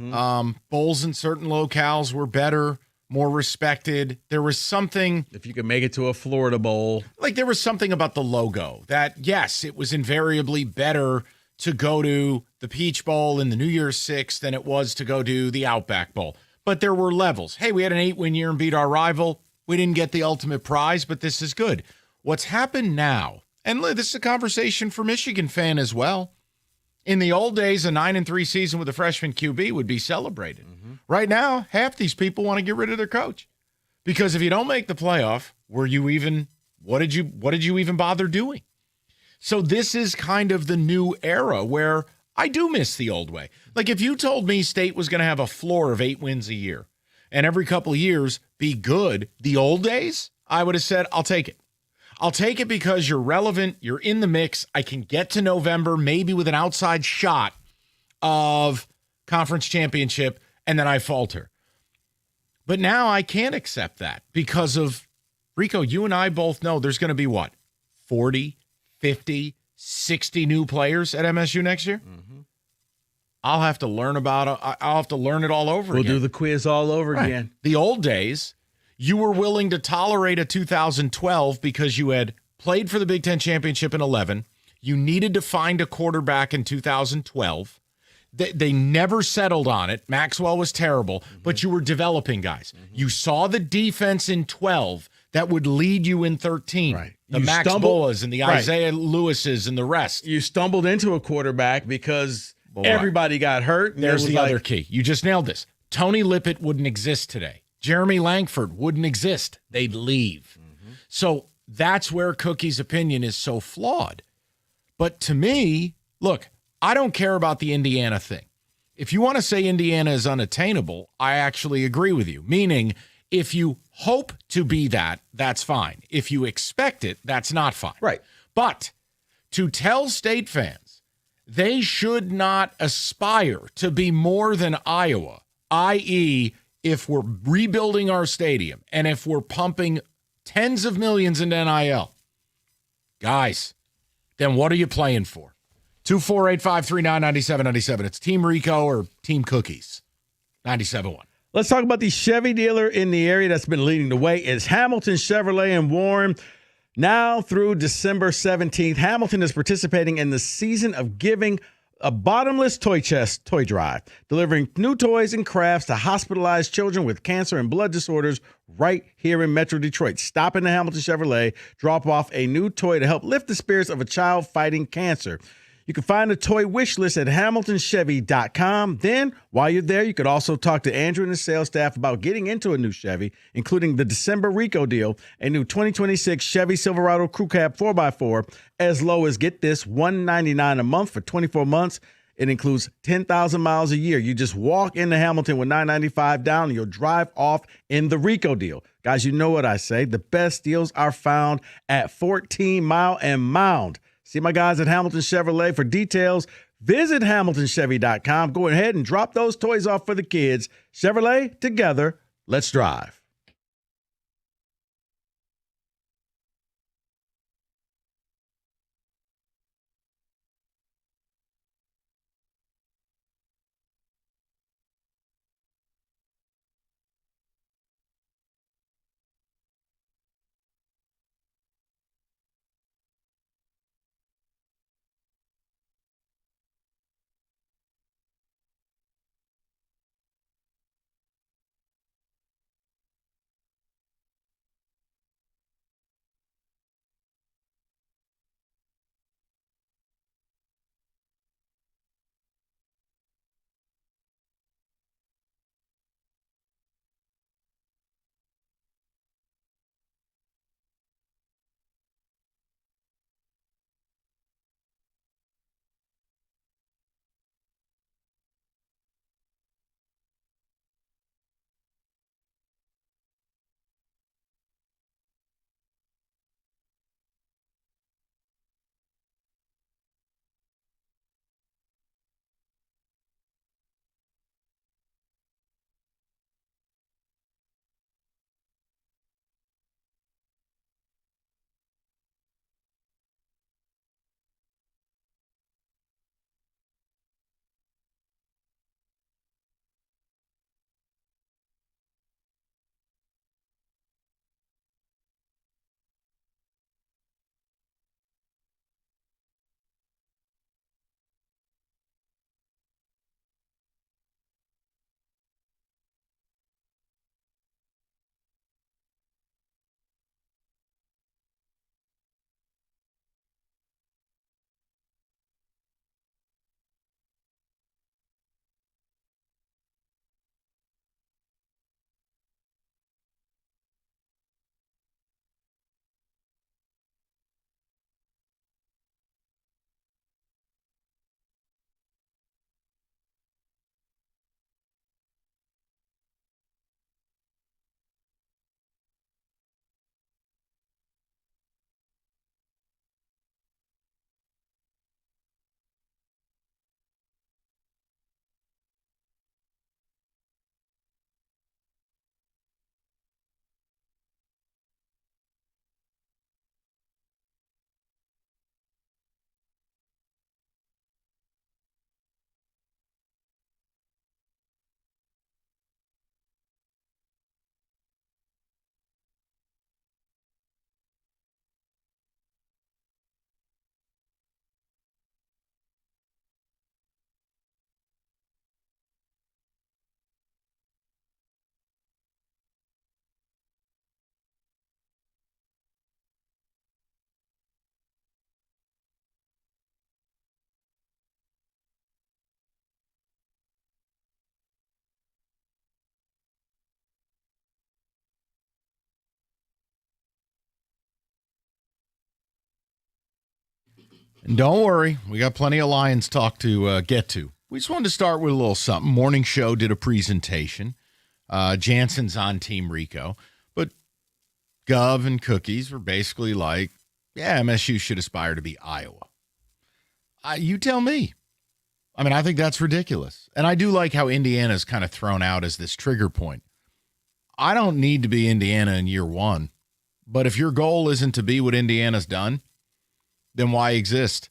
Bowls in certain locales were better, more respected. There was something. If you could make it to a Florida Bowl. Like there was something about the logo that, yes, it was invariably better to go to the Peach Bowl in the New Year's Six than it was to go to the Outback Bowl. But there were levels. Hey, we had an 8-win year and beat our rival. We didn't get the ultimate prize, but this is good. What's happened now, and this is a conversation for Michigan fan as well. In the old days, a 9-3 season with a freshman QB would be celebrated. Right now, half these people want to get rid of their coach, because if you don't make the playoff, what did you even bother doing? So this is kind of the new era where I do miss the old way. Like if you told me State was going to have a floor of 8 wins a year and every couple of years be good, the old days, I would have said, I'll take it. I'll take it because you're relevant, you're in the mix. I can get to November, maybe with an outside shot of conference championship, and then I falter. But now I can't accept that because of, Rico, you and I both know there's going to be what? 40, 50, 60 new players at MSU next year? I'll have to learn I'll have to learn it all over again. We'll do the quiz all over again. The old days, you were willing to tolerate a 2012 because you had played for the Big Ten Championship in 11. You needed to find a quarterback in 2012. They never settled on it. Maxwell was terrible, but you were developing guys. You saw the defense in 12 that would lead you in 13. Right. The Max Boas and the Isaiah Lewises and the rest. You stumbled into a quarterback because everybody got hurt. And There's the other key. You just nailed this. Tony Lippett wouldn't exist today. Jeremy Langford wouldn't exist. They'd leave. So that's where Cookie's opinion is so flawed. But to me, look, I don't care about the Indiana thing. If you want to say Indiana is unattainable, I actually agree with you. Meaning, if you hope to be that, that's fine. If you expect it, that's not fine. Right. But to tell State fans they should not aspire to be more than Iowa, i.e., if we're rebuilding our stadium and if we're pumping tens of millions into NIL, guys, then what are you playing for? 248-539-9797. It's Team Rico or Team Cookies. 97.1. Let's talk about the Chevy dealer in the area that's been leading the way. It's Hamilton Chevrolet in Warren. Now through December 17th, Hamilton is participating in the Season of Giving, a bottomless toy chest toy drive, delivering new toys and crafts to hospitalized children with cancer and blood disorders right here in Metro Detroit. Stop in the Hamilton Chevrolet, drop off a new toy to help lift the spirits of a child fighting cancer. You can find a toy wish list at hamiltonchevy.com. Then, while you're there, you could also talk to Andrew and the sales staff about getting into a new Chevy, including the December Rico deal, a new 2026 Chevy Silverado Crew Cab 4x4, as low as, get this, $199 a month for 24 months. It includes 10,000 miles a year. You just walk into Hamilton with $995 down, and you'll drive off in the Rico deal. Guys, you know what I say. The best deals are found at 14 Mile and Mound. See my guys at Hamilton Chevrolet for details. Visit hamiltonchevy.com. Go ahead and drop those toys off for the kids. Chevrolet, together, let's drive. And don't worry, we got plenty of Lions talk to get to. We just wanted to start with a little something. Morning Show did a presentation. Jansen's on Team Rico. But Gov and Cookies were basically like, yeah, MSU should aspire to be Iowa. You tell me. I mean, I think that's ridiculous. And I do like how Indiana's kind of thrown out as this trigger point. I don't need to be Indiana in year one. But if your goal isn't to be what Indiana's done, then why exist?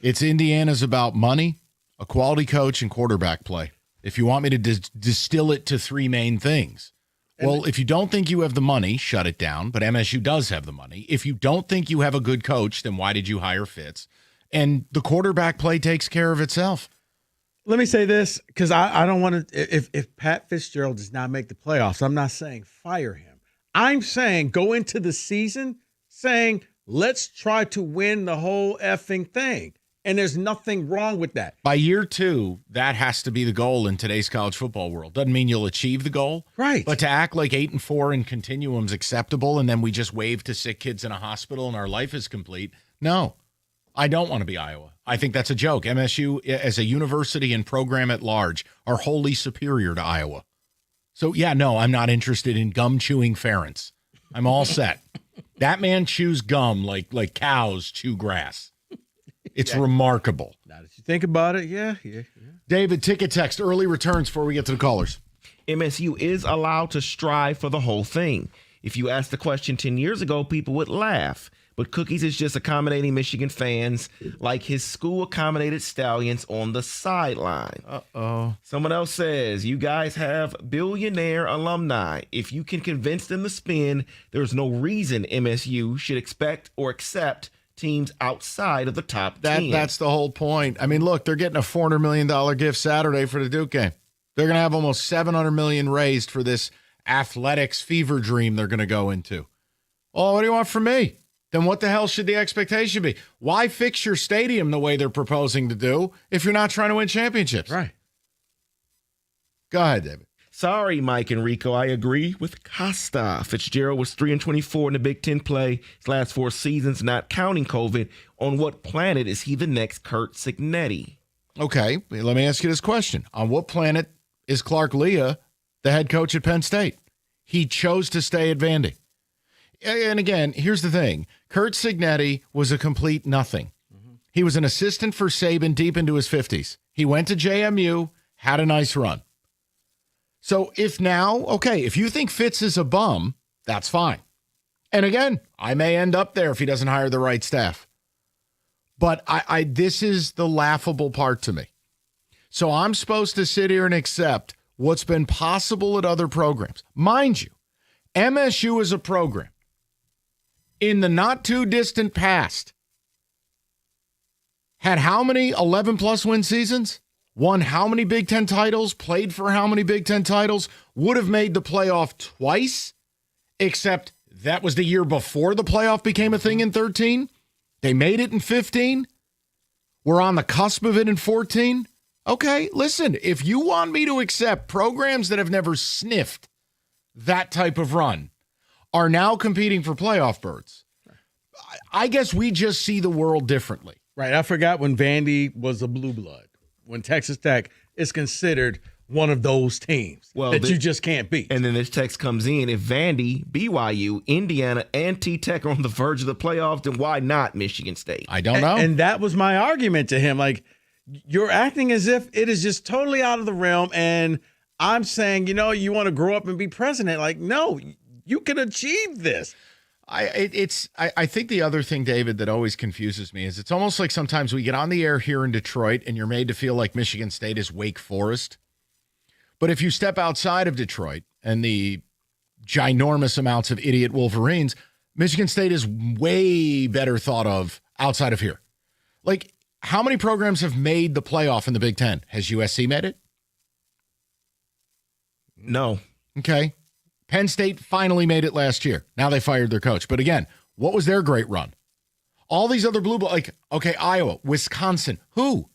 It's Indiana's about money, a quality coach, and quarterback play. If you want me to distill it to three main things. Well, if you don't think you have the money, shut it down. But MSU does have the money. If you don't think you have a good coach, then why did you hire Fitz? And the quarterback play takes care of itself. Let me say this, because I don't want to. If Pat Fitzgerald does not make the playoffs, I'm not saying fire him. I'm saying go into the season saying, let's try to win the whole effing thing. And there's nothing wrong with that. By year two, that has to be the goal in today's college football world. Doesn't mean you'll achieve the goal. Right. But to act like 8-4 in continuum's acceptable and then we just wave to sick kids in a hospital and our life is complete. No, I don't want to be Iowa. I think that's a joke. MSU as a university and program at large are wholly superior to Iowa. So, yeah, no, I'm not interested in gum-chewing Ferentz. I'm all set. That man chews gum like cows chew grass. It's remarkable. Now that you think about it, yeah. David, ticket text, early returns before we get to the callers. MSU is allowed to strive for the whole thing. If you asked the question 10 years ago, people would laugh. But Cookies is just accommodating Michigan fans like his school accommodated Stallions on the sideline. Uh-oh. Someone else says, you guys have billionaire alumni. If you can convince them to spend, there's no reason MSU should expect or accept teams outside of the top 10. That's the whole point. I mean, look, they're getting a $400 million gift Saturday for the Duke game. They're going to have almost $700 million raised for this athletics fever dream they're going to go into. Oh, what do you want from me? Then what the hell should the expectation be? Why fix your stadium the way they're proposing to do if you're not trying to win championships? Right. Go ahead, David. Sorry, Mike and Rico. I agree with Costa. Fitzgerald was 3-24 in the Big Ten play his last 4 seasons, not counting COVID. On what planet is he the next Curt Cignetti? Okay, let me ask you this question. On what planet is Clark Lea the head coach at Penn State? He chose to stay at Vandy. And again, here's the thing. Curt Cignetti was a complete nothing. He was an assistant for Saban deep into his 50s. He went to JMU, had a nice run. So if you think Fitz is a bum, that's fine. And again, I may end up there if he doesn't hire the right staff. But this is the laughable part to me. So I'm supposed to sit here and accept what's been possible at other programs. Mind you, MSU is a program in the not too distant past had how many 11-plus win seasons? Won how many Big Ten titles? Played for how many Big Ten titles? Would have made the playoff twice, except that was the year before the playoff became a thing in 13. They made it in 15. We're on the cusp of it in 14. Okay, listen, if you want me to accept programs that have never sniffed that type of run are now competing for playoff berths, I guess we just see the world differently. Right. I forgot when Vandy was a blue blood. When Texas Tech is considered one of those teams that you just can't beat. And then this text comes in. If Vandy, BYU, Indiana, and T-Tech are on the verge of the playoffs, then why not Michigan State? I don't know. And that was my argument to him. Like, you're acting as if it is just totally out of the realm. And I'm saying, you want to grow up and be president. Like, no, you can achieve this. I think the other thing, David, that always confuses me is it's almost like sometimes we get on the air here in Detroit and you're made to feel like Michigan State is Wake Forest. But if you step outside of Detroit and the ginormous amounts of idiot Wolverines, Michigan State is way better thought of outside of here. Like, how many programs have made the playoff in the Big Ten? Has USC made it? No. Okay. Penn State finally made it last year. Now they fired their coach. But again, what was their great run? All these other blue, Iowa, Wisconsin, who?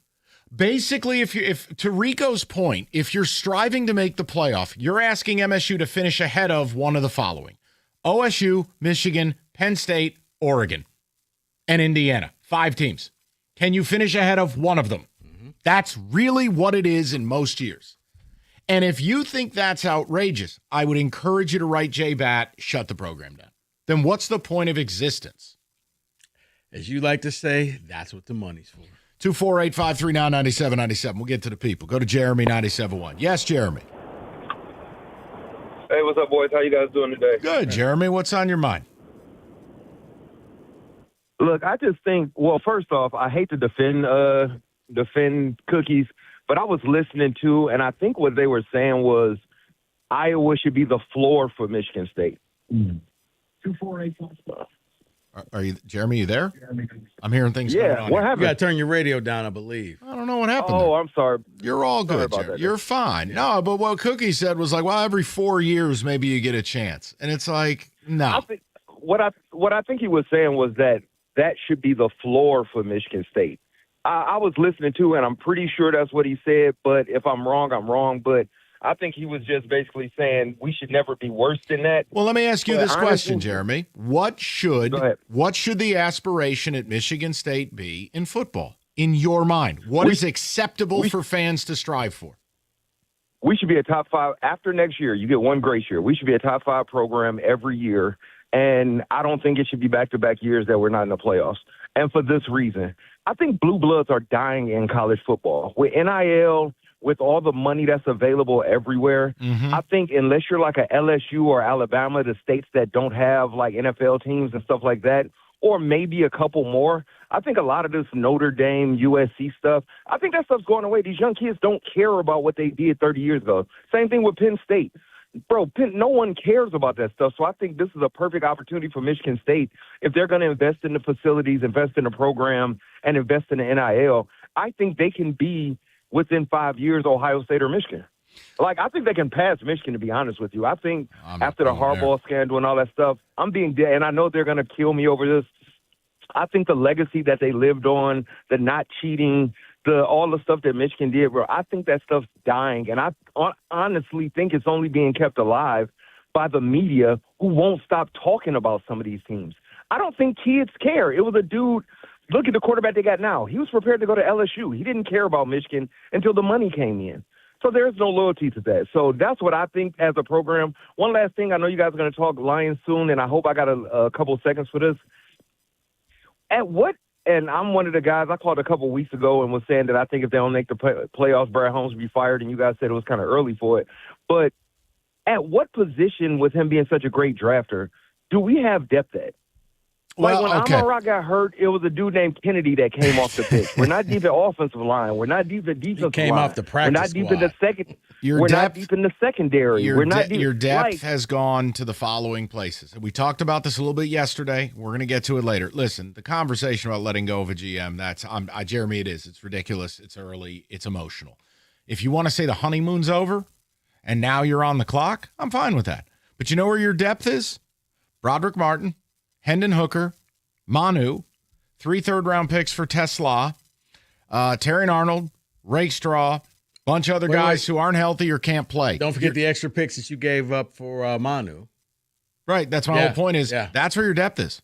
Basically, if to Rico's point, if you're striving to make the playoff, you're asking MSU to finish ahead of one of the following: OSU, Michigan, Penn State, Oregon, and Indiana. 5 teams. Can you finish ahead of one of them? That's really what it is in most years. And if you think that's outrageous, I would encourage you to write J-Bat, shut the program down. Then what's the point of existence? As you like to say, that's what the money's for. 248-539-9797. We'll get to the people. Go to Jeremy 97.1. Yes, Jeremy. Hey, what's up, boys? How you guys doing today? Good, Jeremy. What's on your mind? Look, I just think, well, first off, I hate to defend Cookies, but I was listening to, and I think what they were saying was Iowa should be the floor for Michigan State. 248. Are you, Jeremy, you there? I'm hearing things going on. What here. happened? You got to turn your radio down, I believe. I don't know what happened. Oh, there. I'm sorry. You're all Sorry good, about Jeremy. that. You're fine. No, but what Cookie said was like, well, every 4 years, maybe you get a chance. And it's like, no. I think what I think he was saying was that should be the floor for Michigan State. I was listening to, and I'm pretty sure that's what he said. But if I'm wrong, I'm wrong. But I think he was just basically saying we should never be worse than that. Well, let me ask you But this honestly- question, Jeremy. What should the aspiration at Michigan State be in football? In your mind, what is acceptable for fans to strive for? We should be a top 5 after next year. You get one great year. We should be a top 5 program every year. And I don't think it should be back-to-back years that we're not in the playoffs. And for this reason, I think blue bloods are dying in college football. With NIL, with all the money that's available everywhere, I think unless you're like a LSU or Alabama, the states that don't have like NFL teams and stuff like that, or maybe a couple more, I think a lot of this Notre Dame, USC stuff, I think that stuff's going away. These young kids don't care about what they did 30 years ago. Same thing with Penn State. Bro, no one cares about that stuff. So I think this is a perfect opportunity for Michigan State. If they're going to invest in the facilities, invest in the program, and invest in the NIL, I think they can be, within 5 years, Ohio State or Michigan. Like, I think they can pass Michigan, to be honest with you. I think after the Harbaugh scandal and all that stuff, I'm being dead, and I know they're going to kill me over this. I think the legacy that they lived on, the not cheating, all the stuff that Michigan did, bro, I think that stuff's dying. And I honestly think it's only being kept alive by the media who won't stop talking about some of these teams. I don't think kids care. It was a dude, look at the quarterback they got now. He was prepared to go to LSU. He didn't care about Michigan until the money came in. So there's no loyalty to that. So that's what I think as a program. One last thing, I know you guys are going to talk Lions soon, and I hope I got a couple of seconds for this. And I'm one of the guys I called a couple of weeks ago and was saying that I think if they don't make the playoffs, Brad Holmes will be fired, and you guys said it was kind of early for it. But at what position, with him being such a great drafter, do we have depth at? Like when Amon-Ra got hurt, it was a dude named Kennedy that came off the pitch. We're not deep at offensive line. We're not deep at defensive line. Came off the practice We're not deep in the second. Your We're depth- not deep in the secondary. We're not deep. Your depth Like, has gone to the following places. We talked about this a little bit yesterday. We're going to get to it later. Listen, the conversation about letting go of a GM, Jeremy, it is. It's ridiculous. It's early. It's emotional. If you want to say the honeymoon's over and now you're on the clock, I'm fine with that. But you know where your depth is? Broderick Martin, Hendon Hooker, Manu, 3 third-round picks for Tesla, Terry Arnold, Rakestraw, bunch of other guys who aren't healthy or can't play. Don't forget the extra picks that you gave up for Manu. Right. That's my whole point is that's where your depth is.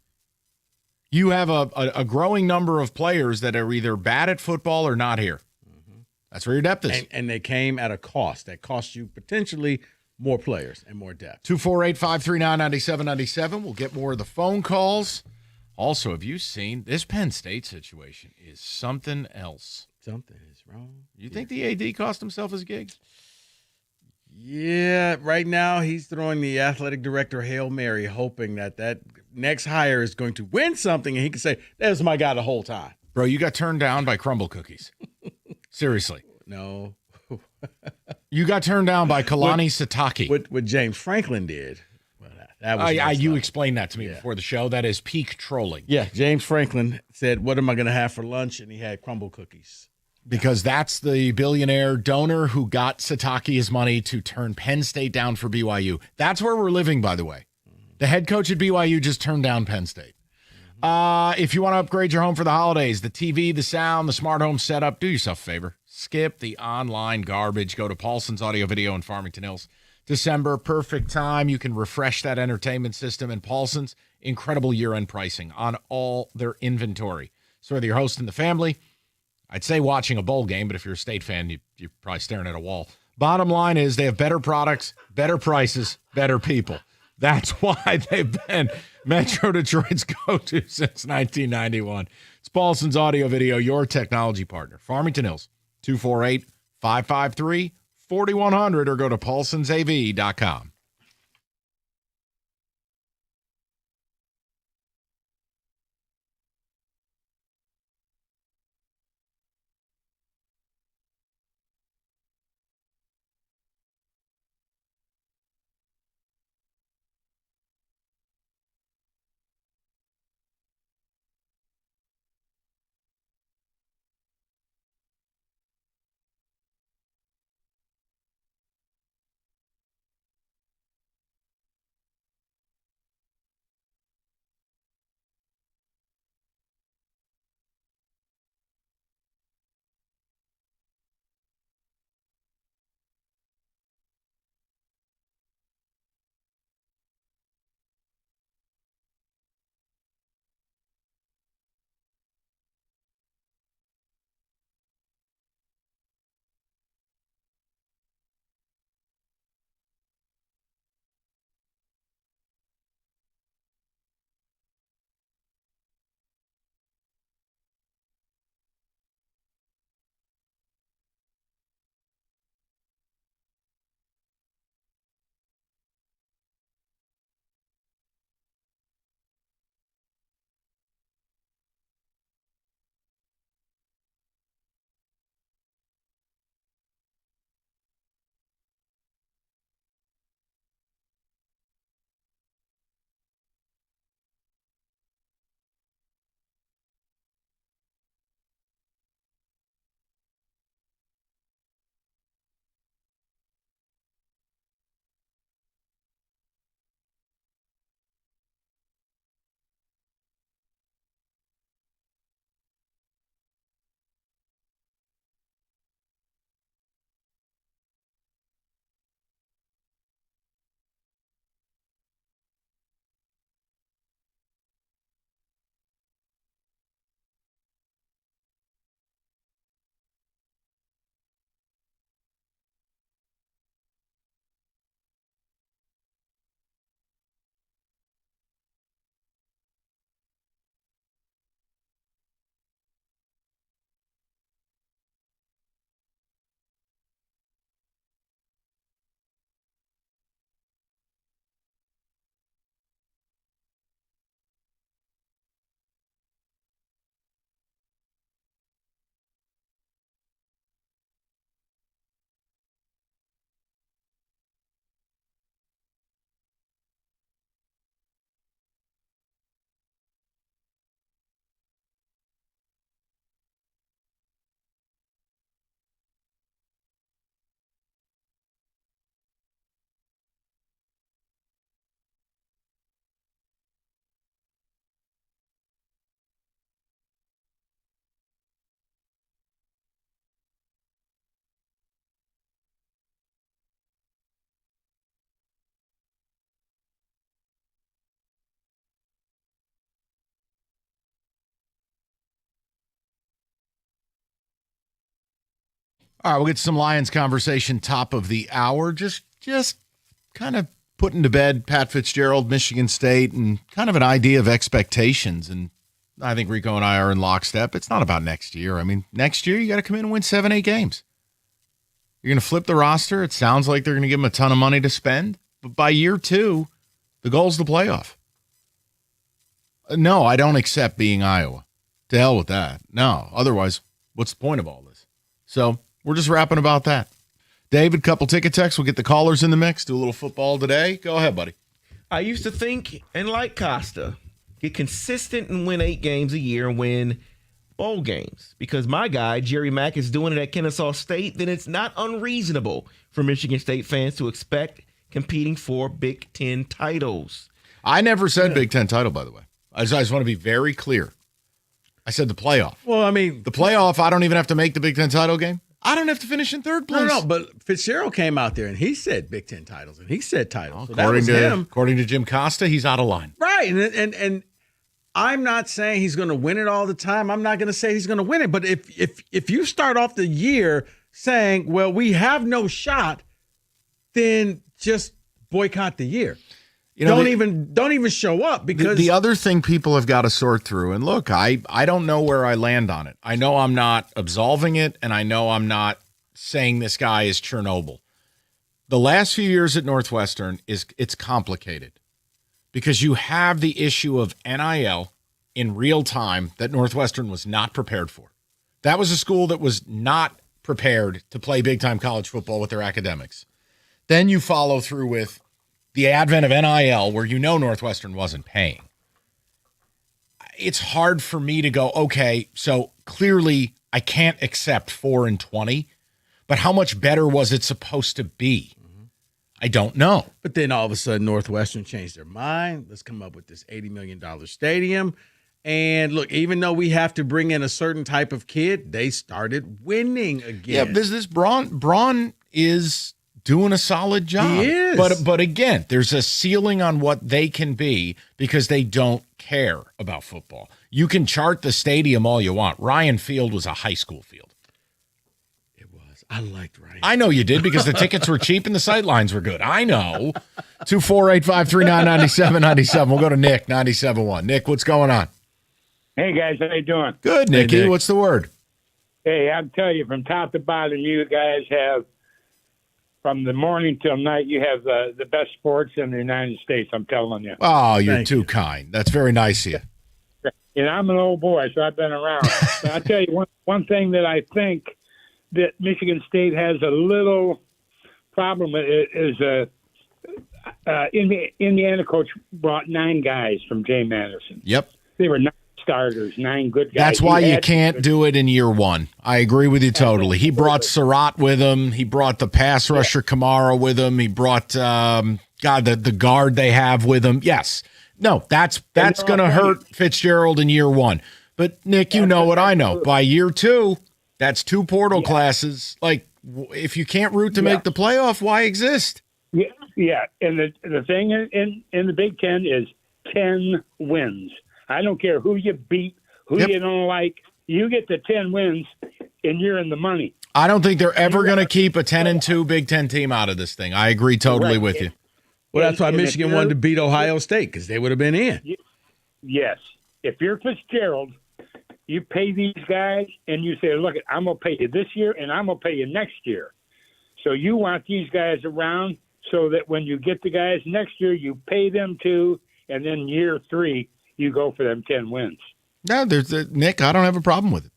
You have a growing number of players that are either bad at football or not here. That's where your depth is. And they came at a cost. That cost you potentially more players and more depth. 248-539-9797. We'll get more of the phone calls. Also, have you seen this Penn State situation is something else? Something is wrong. You think the AD cost himself his gig? Yeah, right now he's throwing the athletic director Hail Mary, hoping that next hire is going to win something, and he can say, that was my guy the whole time. Bro, you got turned down by Crumble Cookies. Seriously. No. You got turned down by Kalani Sitake. What James Franklin did. That was you explained that to me before the show. That is peak trolling. Yeah, James Franklin said, what am I going to have for lunch? And he had crumble cookies. Because that's the billionaire donor who got Sitake his money to turn Penn State down for BYU. That's where we're living, by the way. The head coach at BYU just turned down Penn State. If you want to upgrade your home for the holidays, the TV, the sound, the smart home setup, do yourself a favor. Skip the online garbage. Go to Paulson's Audio Video in Farmington Hills. December, perfect time. You can refresh that entertainment system. And Paulson's, incredible year-end pricing on all their inventory. So whether you're hosting the family, I'd say watching a bowl game, but if you're a State fan, you're probably staring at a wall. Bottom line is they have better products, better prices, better people. That's why they've been Metro Detroit's go-to since 1991. It's Paulson's Audio Video, your technology partner. Farmington Hills, 248-553-4100, or go to paulsonsav.com. All right, we'll get to some Lions conversation top of the hour. Just kind of putting to bed Pat Fitzgerald, Michigan State, and kind of an idea of expectations. And I think Rico and I are in lockstep. It's not about next year. I mean, next year you got to come in and win 7-8 games. You're going to flip the roster. It sounds like they're going to give them a ton of money to spend. But by year 2, the goal's the playoff. No, I don't accept being Iowa. To hell with that. No, otherwise, what's the point of all this? So we're just rapping about that. David, couple ticket texts. We'll get the callers in the mix. Do a little football today. Go ahead, buddy. I used to think and like Costa, get consistent and win 8 games a year and win bowl games. Because my guy, Jerry Mack, is doing it at Kennesaw State, then it's not unreasonable for Michigan State fans to expect competing for Big Ten titles. I never said Big Ten title, by the way. I just want to be very clear. I said the playoff. Well, I mean, the playoff, I don't even have to make the Big Ten title game. I don't have to finish in third place. No, but Fitzgerald came out there and he said Big Ten titles, and he said titles. So according to Jim Costa, he's out of line. Right, and I'm not saying he's going to win it all the time. I'm not going to say he's going to win it. But if you start off the year saying, well, we have no shot, then just boycott the year. Don't even show up, because the other thing people have got to sort through, and look, I don't know where I land on it. I know I'm not absolving it, and I know I'm not saying this guy is Chernobyl. The last few years at Northwestern it's complicated because you have the issue of NIL in real time that Northwestern was not prepared for. That was a school that was not prepared to play big time college football with their academics. Then you follow through with the advent of NIL, where Northwestern wasn't paying. It's hard for me to go, okay, so clearly I can't accept 4-20, but how much better was it supposed to be? I don't know. But then all of a sudden, Northwestern changed their mind. Let's come up with this $80 million stadium. And look, even though we have to bring in a certain type of kid, they started winning again. Yeah, this Braun is doing a solid job. He is. But again, there's a ceiling on what they can be because they don't care about football. You can chart the stadium all you want. Ryan Field was a high school field. It was. I liked Ryan. I know you did, because the tickets were cheap and the sight lines were good. I know. 248-539-9797. We'll go to Nick, 97.1. Nick, what's going on? Hey, guys, how you doing? Good, Nicky. Nick. What's the word? Hey, I'll tell you, from top to bottom, you guys have, from the morning till night, you have the best sports in the United States, I'm telling you. Oh, you're too kind. That's very nice of you. And I'm an old boy, so I've been around. But I'll tell you one thing that I think that Michigan State has a little problem with is Indiana coach brought 9 guys from Jay Madison. Yep. They were 9 starters, 9 good guys. That's why you can't do it in year one. I agree with you totally. He brought Surratt with him. He brought the pass rusher Kamara with him. He brought the guard they have with him. Yes. No, that's going to hurt Fitzgerald in year one. But Nick, you know what I know. By year 2, that's 2 portal classes. Like, if you can't root to make the playoff, why exist? Yeah. And the thing in the Big Ten is 10 wins. I don't care who you beat, who you don't like. You get the 10 wins, and you're in the money. I don't think they're ever going to keep a 10-2 Big Ten team out of this thing. I agree totally with you. Well, that's why Michigan wanted to beat Ohio State, because they would have been in. Yes. If you're Fitzgerald, you pay these guys, and you say, look, I'm going to pay you this year, and I'm going to pay you next year. So you want these guys around so that when you get the guys next year, you pay them too, and then year 3, you go for them 10 wins. No, Nick, I don't have a problem with it.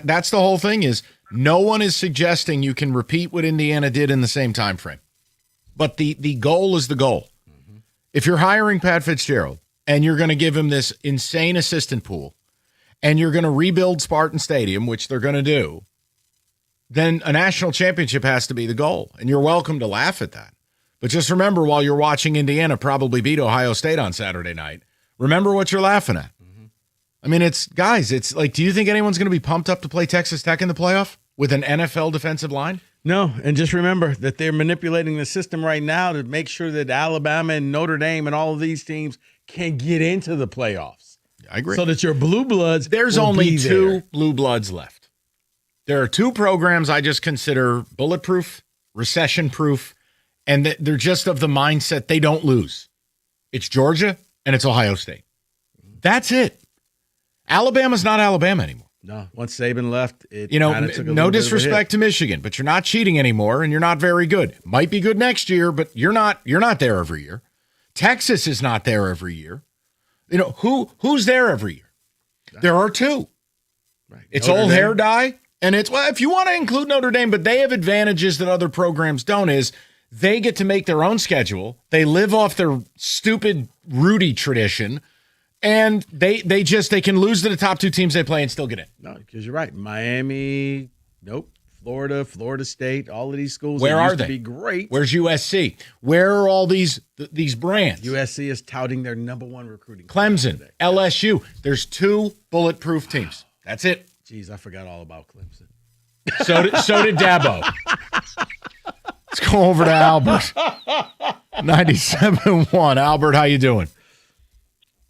That's the whole thing is no one is suggesting you can repeat what Indiana did in the same time frame. But the goal is the goal. Mm-hmm. If you're hiring Pat Fitzgerald and you're going to give him this insane assistant pool and you're going to rebuild Spartan Stadium, which they're going to do, then a national championship has to be the goal. And you're welcome to laugh at that. But just remember, while you're watching Indiana probably beat Ohio State on Saturday night, remember what you're laughing at. Mm-hmm. I mean, it's like, do you think anyone's going to be pumped up to play Texas Tech in the playoff with an NFL defensive line? No, and just remember that they're manipulating the system right now to make sure that Alabama and Notre Dame and all of these teams can get into the playoffs. I agree. So that your blue bloods There's will only be 2 there. blue bloods left. There are 2 programs I just consider bulletproof, recession-proof, and they're just of the mindset they don't lose. It's Georgia and it's Ohio State. That's it. Alabama's not Alabama anymore. No, once Saban left, it took a no little bit of a disrespect to Michigan, but you're not cheating anymore, and you're not very good. Might be good next year, but you're not there every year. Texas is not there every year. Who's there every year? There are 2. Right. It's Notre old Dame. hair dye, and it's, well, if you want to include Notre Dame, but they have advantages that other programs don't, is they get to make their own schedule. They live off their stupid Rudy tradition. And they can lose to the top 2 teams they play and still get in. No, because you're right. Miami, nope. Florida State, all of these schools. Where that are used they? To be great. Where's USC? Where are all these brands? USC is touting their #1 recruiting. Clemson, LSU. There's 2 bulletproof teams. That's it. Jeez, I forgot all about Clemson. So did Dabo. Let's go over to Albert. 97.1. Albert, how you doing?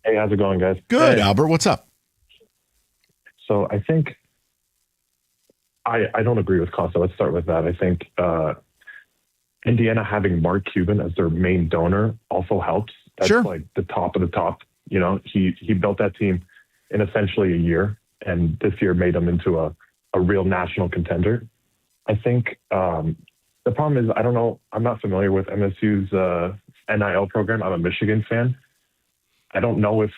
Hey, how's it going, guys? Good, Hey. Albert. What's up? So I think I don't agree with Costa. Let's start with that. I think Indiana having Mark Cuban as their main donor also helps. That's like the top of the top. You know, he built that team in essentially a year, and this year made them into a real national contender. I think the problem is, I don't know, I'm not familiar with MSU's NIL program. I'm a Michigan fan. I don't know if,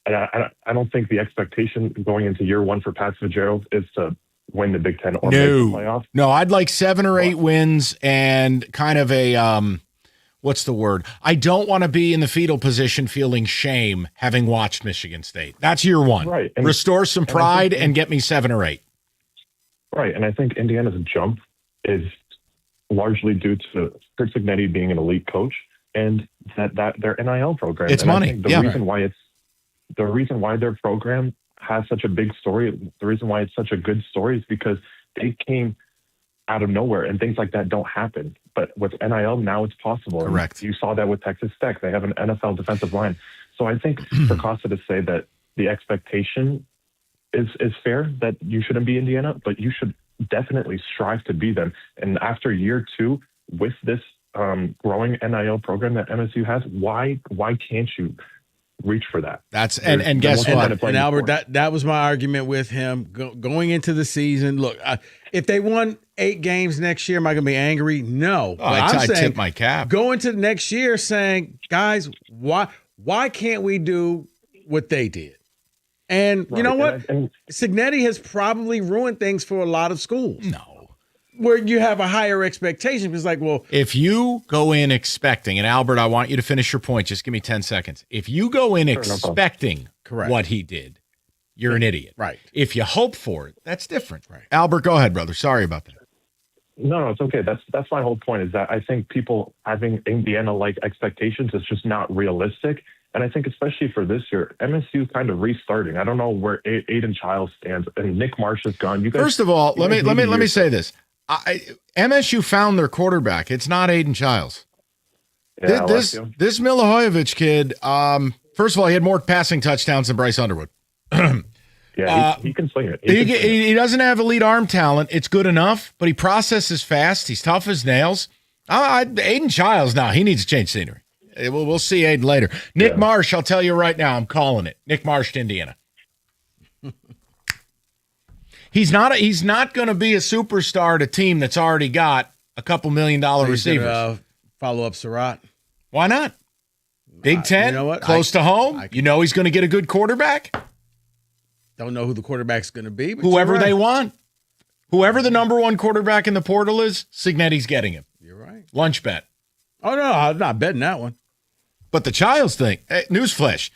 I don't think the expectation going into year one for Pat Fitzgerald is to win the Big Ten or make the playoffs. No, I'd like 7 or 8 wins and kind of a what's the word? I don't want to be in the fetal position feeling shame having watched Michigan State. That's year one. Right. Restore some pride and get me 7 or 8. Right. And I think Indiana's jump is largely due to Chris Cignetti being an elite coach and that their NIL program. It's and money. I think the reason why their program has such a big story, the reason why it's such a good story is because they came out of nowhere and things like that don't happen. But with NIL now it's possible. Correct. And you saw that with Texas Tech. They have an NFL defensive line. So I think for Costa to say that the expectation is fair, that you shouldn't be Indiana, but you should definitely strive to be them. And after year 2 with this growing NIL program that MSU has, why can't you reach for that? That's and guess what? And Albert, that was my argument with him going into the season. Look, if they won 8 games next year, am I going to be angry? No. Oh, I tip my cap. Go into next year saying, guys, why can't we do what they did? And you know what? Cignetti has probably ruined things for a lot of schools. No. Where you have a higher expectation. It's like, well, if you go in expecting, and Albert, I want you to finish your point. Just give me 10 seconds. If you go in expecting what he did, you're an idiot. Right. If you hope for it, that's different. Right. Albert, go ahead, brother. Sorry about that. No, it's okay. That's my whole point, is that I think people having Indiana-like expectations is just not realistic. And I think especially for this year, MSU kind of restarting. I don't know where Aiden Childs stands, and Nick Marsh is gone. You guys, First of all, let me say this. MSU found their quarterback. It's not Aiden Childs. Yeah, This Milivojevic kid, first of all, he had more passing touchdowns than Bryce Underwood. Yeah, he can sling it. He doesn't have elite arm talent. It's good enough, but he processes fast. He's tough as nails. Aiden Childs, now he needs to change scenery. We'll see Aiden later. Nick Marsh, I'll tell you right now, I'm calling it. Nick Marsh to Indiana. He's not going to be a superstar to a team that's already got a couple $1 million receivers. Follow up Surratt. Why not? Big Ten, you know what? close to home. He's going to get a good quarterback. Don't know who the quarterback's going to be. But Whoever they want. Whoever the number 1 quarterback in the portal is, Cignetti's getting him. You're right. Lunch bet. Oh, no, I'm not betting that one. But the Childs thing, newsflash,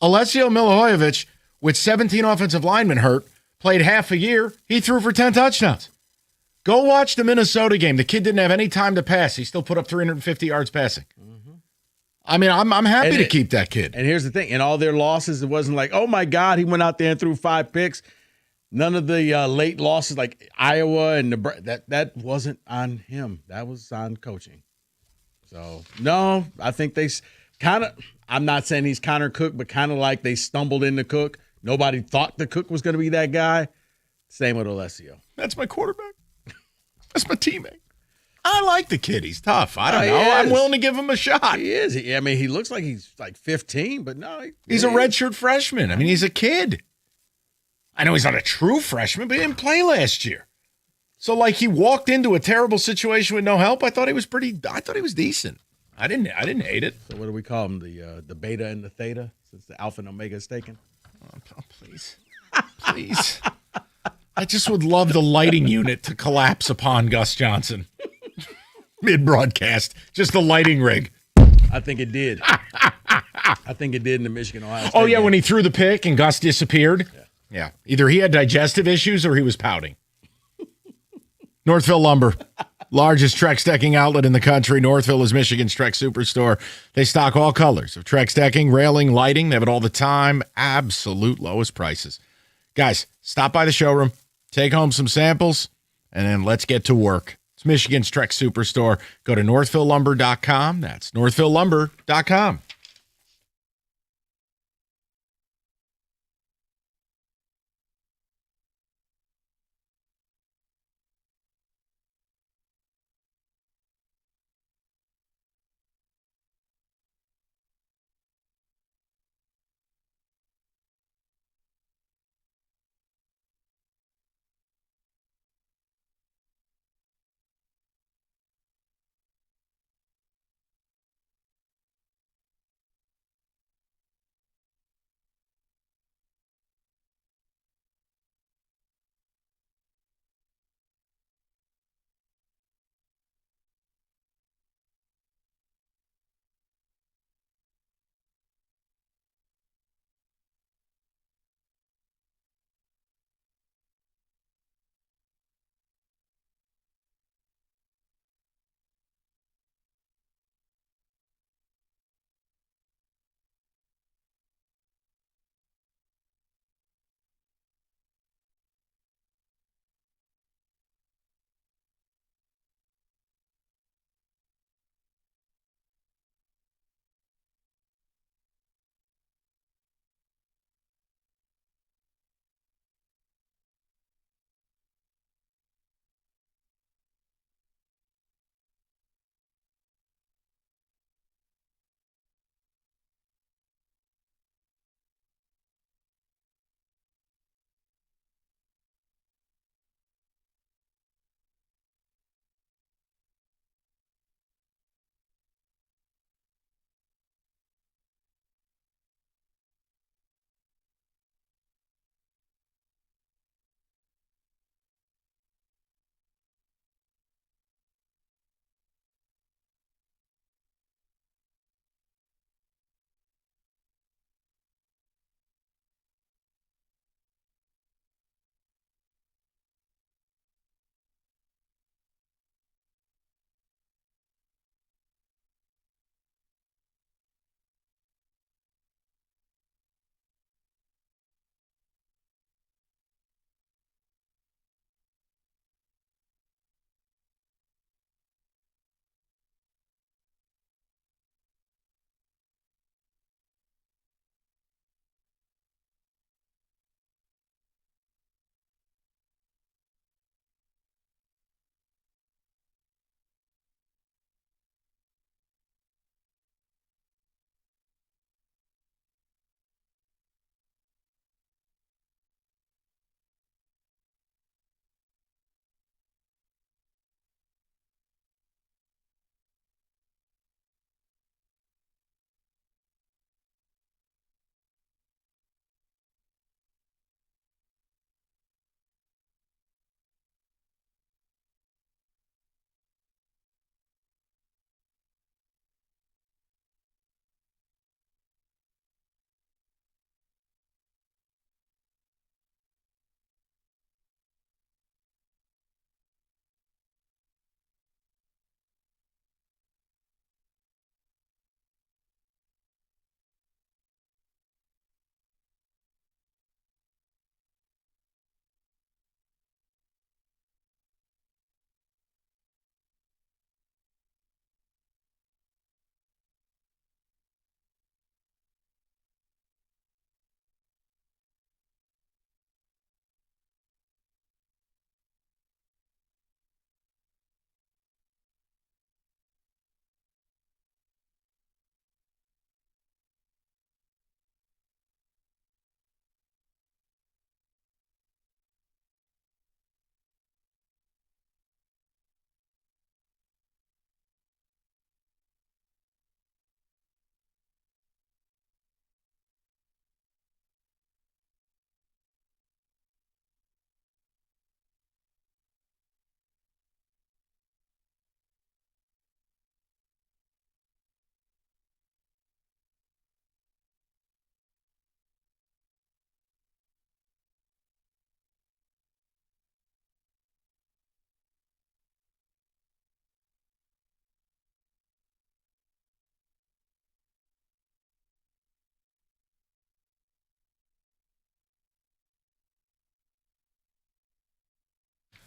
Alessio Milivojevic, with 17 offensive linemen hurt, played half a year. He threw for 10 touchdowns. Go watch the Minnesota game. The kid didn't have any time to pass. He still put up 350 yards passing. I mean, I'm happy to keep that kid. And here's the thing. In all their losses, it wasn't like, oh, my God, he went out there and threw 5 picks. None of the late losses like Iowa and Nebraska, that wasn't on him. That was on coaching. So, no, I think they kind of – I'm not saying he's Connor Cook, but kind of like they stumbled into Cook. Nobody thought the Cook was going to be that guy. Same with Alessio. That's my quarterback. That's my teammate. I like the kid. He's tough. I don't know. I'm willing to give him a shot. He is. I mean, he looks like he's like 15, but no. He's a redshirt freshman. I mean, he's a kid. I know he's not a true freshman, but he didn't play last year. So, like, he walked into a terrible situation with no help. I thought he was decent. I didn't hate it. So what do we call him? The beta and the theta, since the alpha and omega is taken? Oh, please. Please. I just would love the lighting unit to collapse upon Gus Johnson. Mid-broadcast. Just the lighting rig. I think it did. I think it did in the Michigan-Ohio State game. When when he threw the pick and Gus disappeared? Yeah. Either he had digestive issues or he was pouting. Northville Lumber. Largest Trex decking outlet in the country. Northville is Michigan's Trex Superstore. They stock all colors of Trex decking, railing, lighting. They have it all the time. Absolute lowest prices. Guys, stop by the showroom, take home some samples, and then let's get to work. It's Michigan's Trex Superstore. Go to northvillelumber.com. That's northvillelumber.com.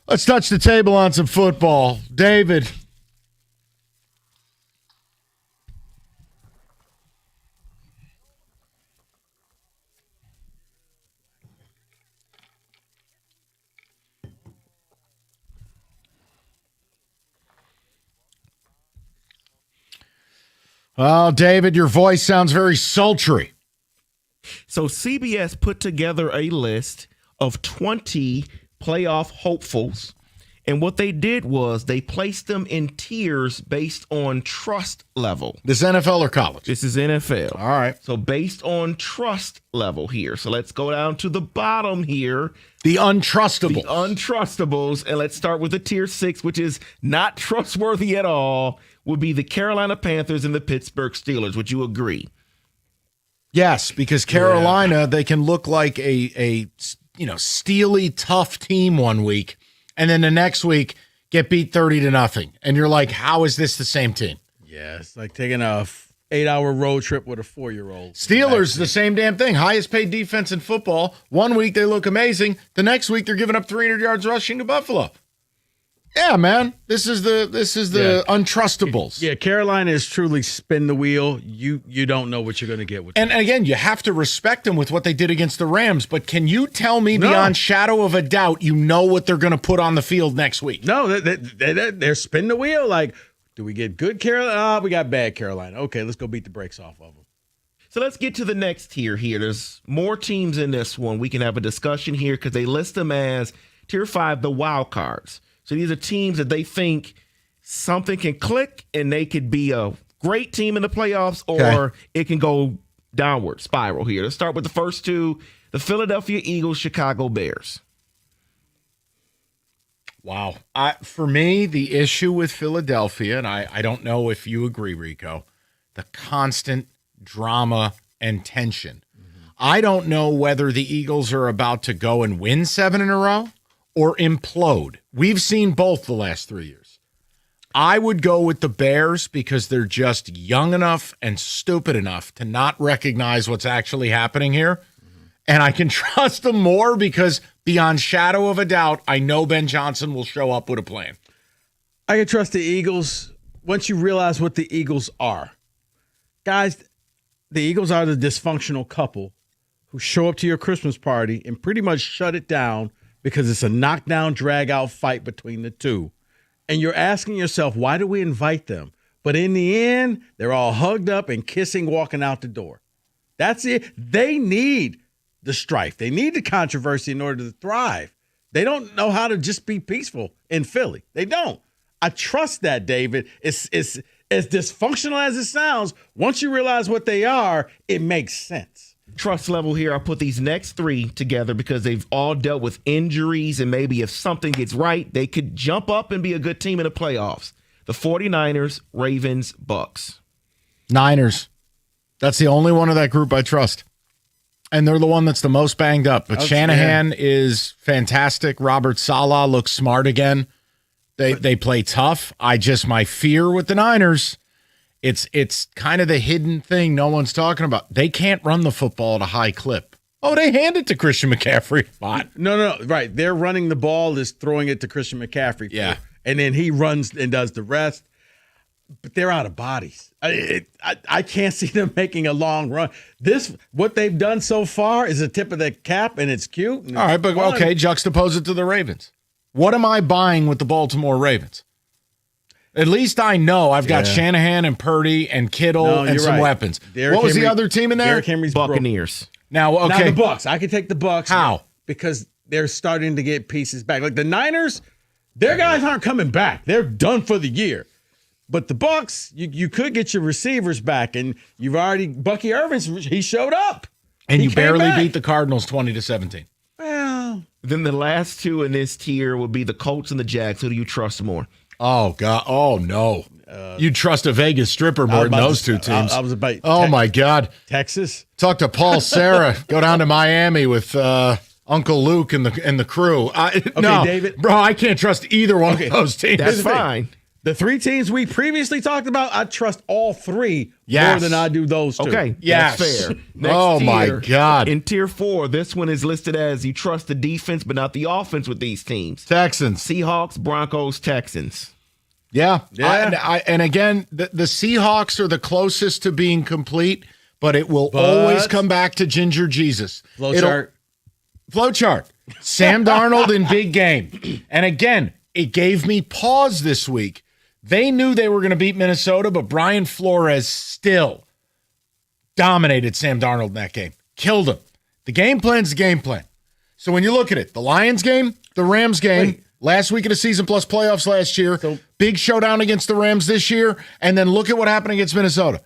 Let's touch the table on some football. David. Well, David, your voice sounds very sultry. So CBS put together a list of 20 playoff hopefuls. And what they did was they placed them in tiers based on trust level. This NFL or college? This is NFL. All right. So based on trust level here. So let's go down to the bottom here. The untrustables. The untrustables. And let's start with the tier 6, which is not trustworthy at all, would be the Carolina Panthers and the Pittsburgh Steelers. Would you agree? Yes, because Carolina, they can look like a steely, tough team one week, and then the next week get beat 30-0. And you're like, how is this the same team? Yeah, it's like taking a 8-hour road trip with a 4-year-old. Steelers, the same damn thing. Highest paid defense in football. One week they look amazing. The next week they're giving up 300 yards rushing to Buffalo. Yeah, man. This is the untrustables. Yeah, Carolina is truly spin the wheel. You don't know what you're going to get with them. And again, you have to respect them with what they did against the Rams. But can you tell me beyond shadow of a doubt you know what they're going to put on the field next week? No, they're spin the wheel. Like, do we get good Carolina? We got bad Carolina. Okay, let's go beat the brakes off of them. So let's get to the next tier here. There's more teams in this one. We can have a discussion here because they list them as tier 5, the wild cards. So these are teams that they think something can click and they could be a great team in the playoffs, or it can go downward spiral here. Let's start with the first two, the Philadelphia Eagles, Chicago Bears. Wow. For me, the issue with Philadelphia, and I don't know if you agree, Rico, the constant drama and tension. I don't know whether the Eagles are about to go and win 7 in a row or implode. We've seen both the last 3 years. I would go with the Bears because they're just young enough and stupid enough to not recognize what's actually happening here. And I can trust them more because beyond shadow of a doubt, I know Ben Johnson will show up with a plan. I can trust the Eagles once you realize what the Eagles are. Guys, the Eagles are the dysfunctional couple who show up to your Christmas party and pretty much shut it down because it's a knockdown, drag-out fight between the two. And you're asking yourself, why do we invite them? But in the end, they're all hugged up and kissing, walking out the door. That's it. They need the strife. They need the controversy in order to thrive. They don't know how to just be peaceful in Philly. They don't. I trust that, David. It's as dysfunctional as it sounds. Once you realize what they are, it makes sense. Trust level here, I put these next 3 together because they've all dealt with injuries, and maybe if something gets right, they could jump up and be a good team in the playoffs. The 49ers, Ravens, Bucks. Niners. That's the only one of that group I trust. And they're the one that's the most banged up. But Shanahan is fantastic. Robert Saleh looks smart again. They play tough. My fear with the Niners, it's kind of the hidden thing no one's talking about. They can't run the football at a high clip. Oh, they hand it to Christian McCaffrey. No. Right. They're running the ball, is throwing it to Christian McCaffrey. Yeah. And then he runs and does the rest. But they're out of bodies. I can't see them making a long run. What they've done so far is a tip of the cap, and it's cute. And all right, but fun. okay, juxtapose it to the Ravens. What am I buying with the Baltimore Ravens? At least I know I've got Shanahan and Purdy and Kittle and some weapons. Derrick what was Henry, the other team in there? Derrick Henry's Buccaneers. Now, okay. Now the Bucks. I can take the Bucks. How? Because they're starting to get pieces back. Like the Niners, their guys aren't coming back. They're done for the year. But the Bucks, you could get your receivers back, and you've already Bucky Irvin, he showed up. And He you came barely back. beat the Cardinals 20-17. Well, then the last 2 in this tier would be the Colts and the Jags. Who do you trust more? Oh, God. Oh, no. You trust a Vegas stripper more than those two teams. I was about my God. Texas. Talk to Paul Serra. Go down to Miami with Uncle Luke and the crew. No, David. Bro, I can't trust either one of those teams. That's fine. The three teams we previously talked about, I trust all three Yes. more than I do those two. Okay, Yes. that's fair. Next Oh, my tier, God. In tier 4, this one is listed as you trust the defense but not the offense with these teams. Texans. Seahawks, Broncos, Texans. Yeah. Yeah. And again, the Seahawks are the closest to being complete, but it will always come back to Ginger Jesus. Flowchart. Flowchart. Sam Darnold in big game. And again, it gave me pause this week. They knew they were going to beat Minnesota, but Brian Flores still dominated Sam Darnold in that game. Killed him. The game plan's the game plan. So when you look at it, the Lions game, the Rams game, last week of the season plus playoffs last year, big showdown against the Rams this year, and then look at what happened against Minnesota.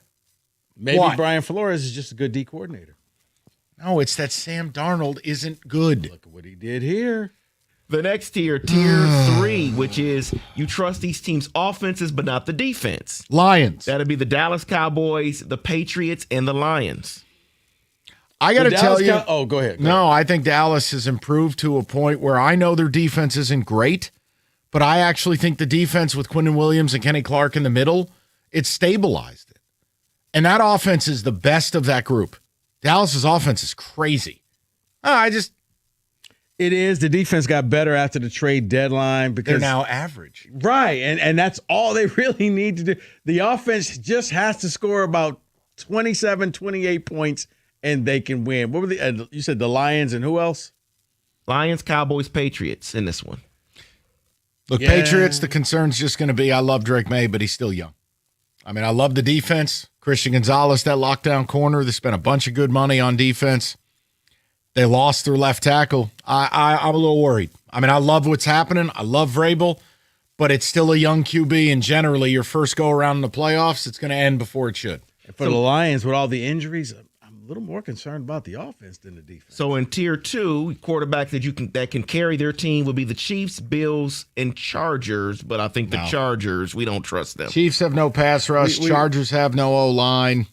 Maybe What? Brian Flores is just a good D coordinator. No, it's that Sam Darnold isn't good. Look at what he did here. The next tier, tier 3, which is you trust these teams' offenses but not the defense. Lions. That'd be the Dallas Cowboys, the Patriots, and the Lions. I got to tell you. Go ahead. No, I think Dallas has improved to a point where I know their defense isn't great, but I actually think the defense with Quinnen Williams and Kenny Clark in the middle, it's stabilized it. And that offense is the best of that group. Dallas's offense is crazy. It is. The defense got better after the trade deadline because They're now average. Right. And that's all they really need to do. The offense just has to score about 27, 28 points and they can win. What were you said the Lions and who else? Lions, Cowboys, Patriots in this one. Look, Patriots, the concern's just going to be I love Drake May, but he's still young. I mean, I love the defense. Christian Gonzalez, that lockdown corner, they spent a bunch of good money on defense. They lost their left tackle. I'm a little worried. I mean, I love what's happening. I love Vrabel, but it's still a young QB, and generally your first go-around in the playoffs, it's going to end before it should. For the Lions, with all the injuries, I'm a little more concerned about the offense than the defense. So in tier 2, quarterbacks that can carry their team would be the Chiefs, Bills, and Chargers. But I think the Chargers, we don't trust them. Chiefs have no pass rush. Chargers have no O-line.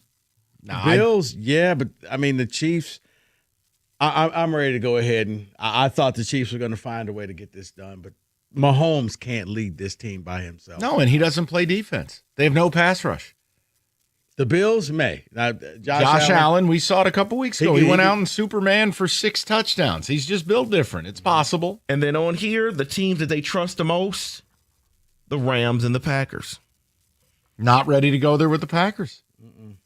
Bills, but I mean the Chiefs. I'm ready to go ahead and I thought the Chiefs were going to find a way to get this done, but Mahomes can't lead this team by himself. No, and he doesn't play defense. They have no pass rush. The Bills may. Now, Josh Allen, we saw it a couple weeks ago. He went out in Superman for 6 touchdowns. He's just built different. It's possible. And then on here, the teams that they trust the most, the Rams and the Packers. Not ready to go there with the Packers.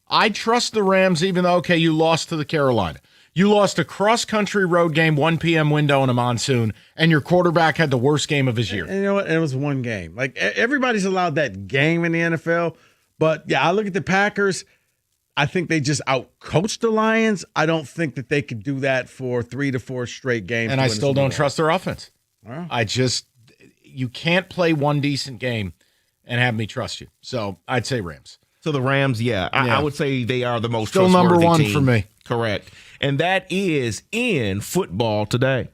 I trust the Rams, even though, okay, you lost to the Carolina. You lost a cross-country road game, 1 p.m. window in a monsoon, and your quarterback had the worst game of his year. And you know what? It was one game. Like, everybody's allowed that game in the NFL. But, yeah, I look at the Packers. I think they just outcoached the Lions. I don't think that they could do that for 3 to 4 straight games. And I still don't trust their offense. Well. You can't play one decent game and have me trust you. So I'd say Rams. So the Rams, I would say they are the most still trustworthy number one team. for me. Correct. And that is in football today.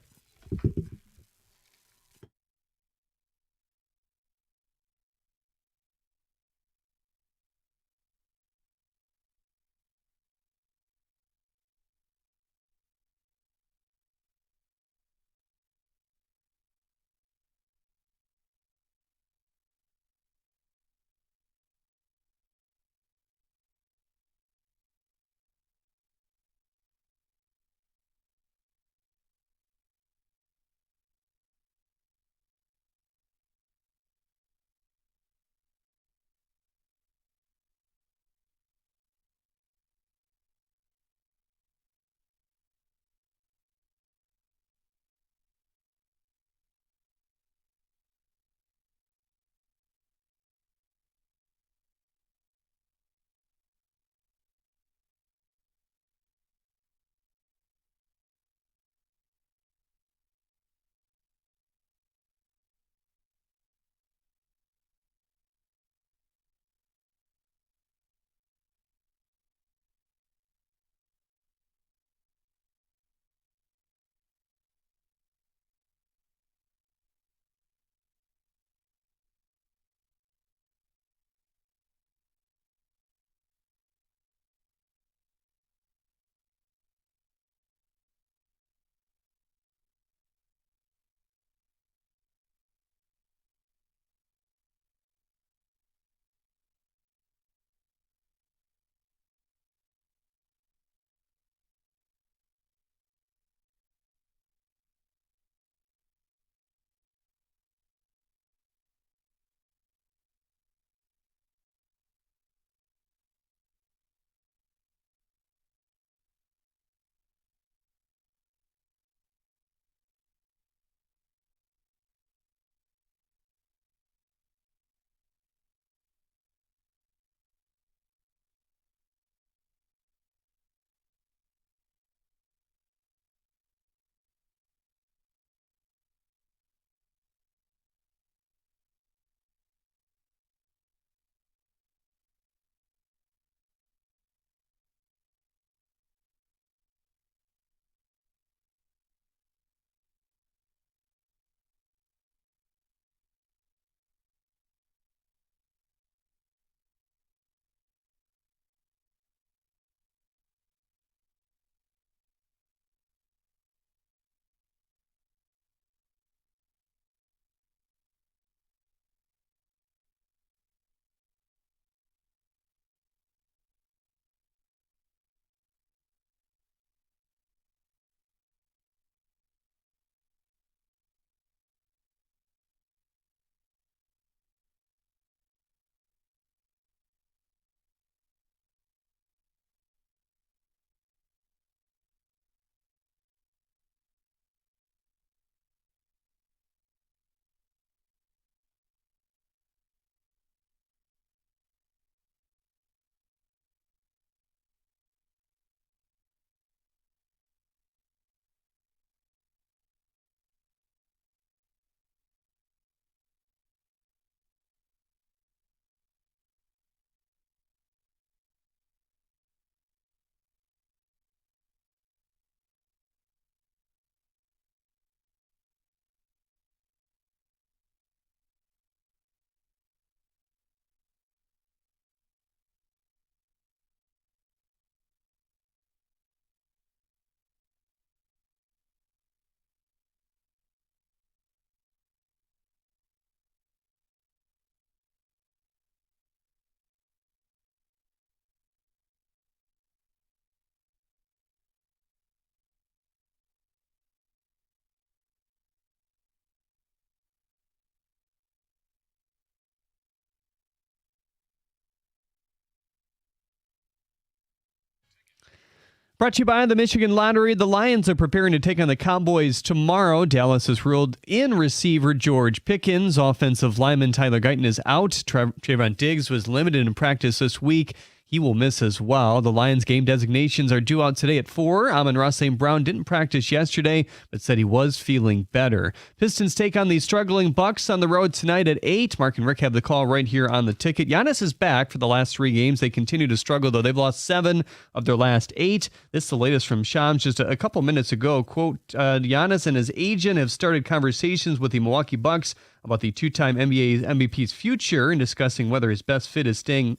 Brought to you by the Michigan Lottery. The Lions are preparing to take on the Cowboys tomorrow. Dallas has ruled in receiver George Pickens. Offensive lineman Tyler Guyton is out. Trayvon Diggs was limited in practice this week. He will miss as well. The Lions game designations are due out today at 4. Amon-Ra St. Brown didn't practice yesterday, but said he was feeling better. Pistons take on the struggling Bucks on the road tonight at 8. Mark and Rick have the call right here on the ticket. Giannis is back for the last 3 games. They continue to struggle, though. They've lost 7 of their last 8. This is the latest from Shams just a couple minutes ago. Quote, Giannis and his agent have started conversations with the Milwaukee Bucks about the 2-time NBA MVP's future and discussing whether his best fit is staying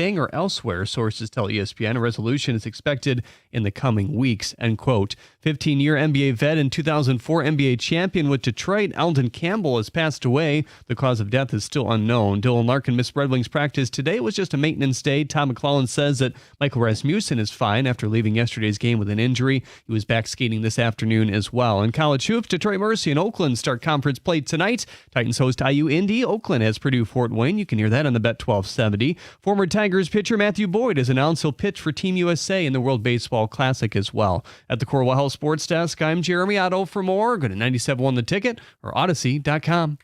or elsewhere, sources tell ESPN. A resolution is expected in the coming weeks, end quote. 15-year NBA vet and 2004 NBA champion with Detroit, Eldon Campbell, has passed away. The cause of death is still unknown. Dylan Larkin missed Red Wings practice today. It was just a maintenance day. Tom McClellan says that Michael Rasmussen is fine after leaving yesterday's game with an injury. He was back skating this afternoon as well. In college hoops, Detroit Mercy and Oakland start conference play tonight. Titans host IU Indy. Oakland has Purdue Fort Wayne. You can hear that on the Bet 1270. Former Tigers pitcher Matthew Boyd has announced he'll pitch for Team USA in the World Baseball Classic as well. At the Corwell Health Sports Desk, I'm Jeremy Otto. For more, go to 97.1 The Ticket or Odyssey.com.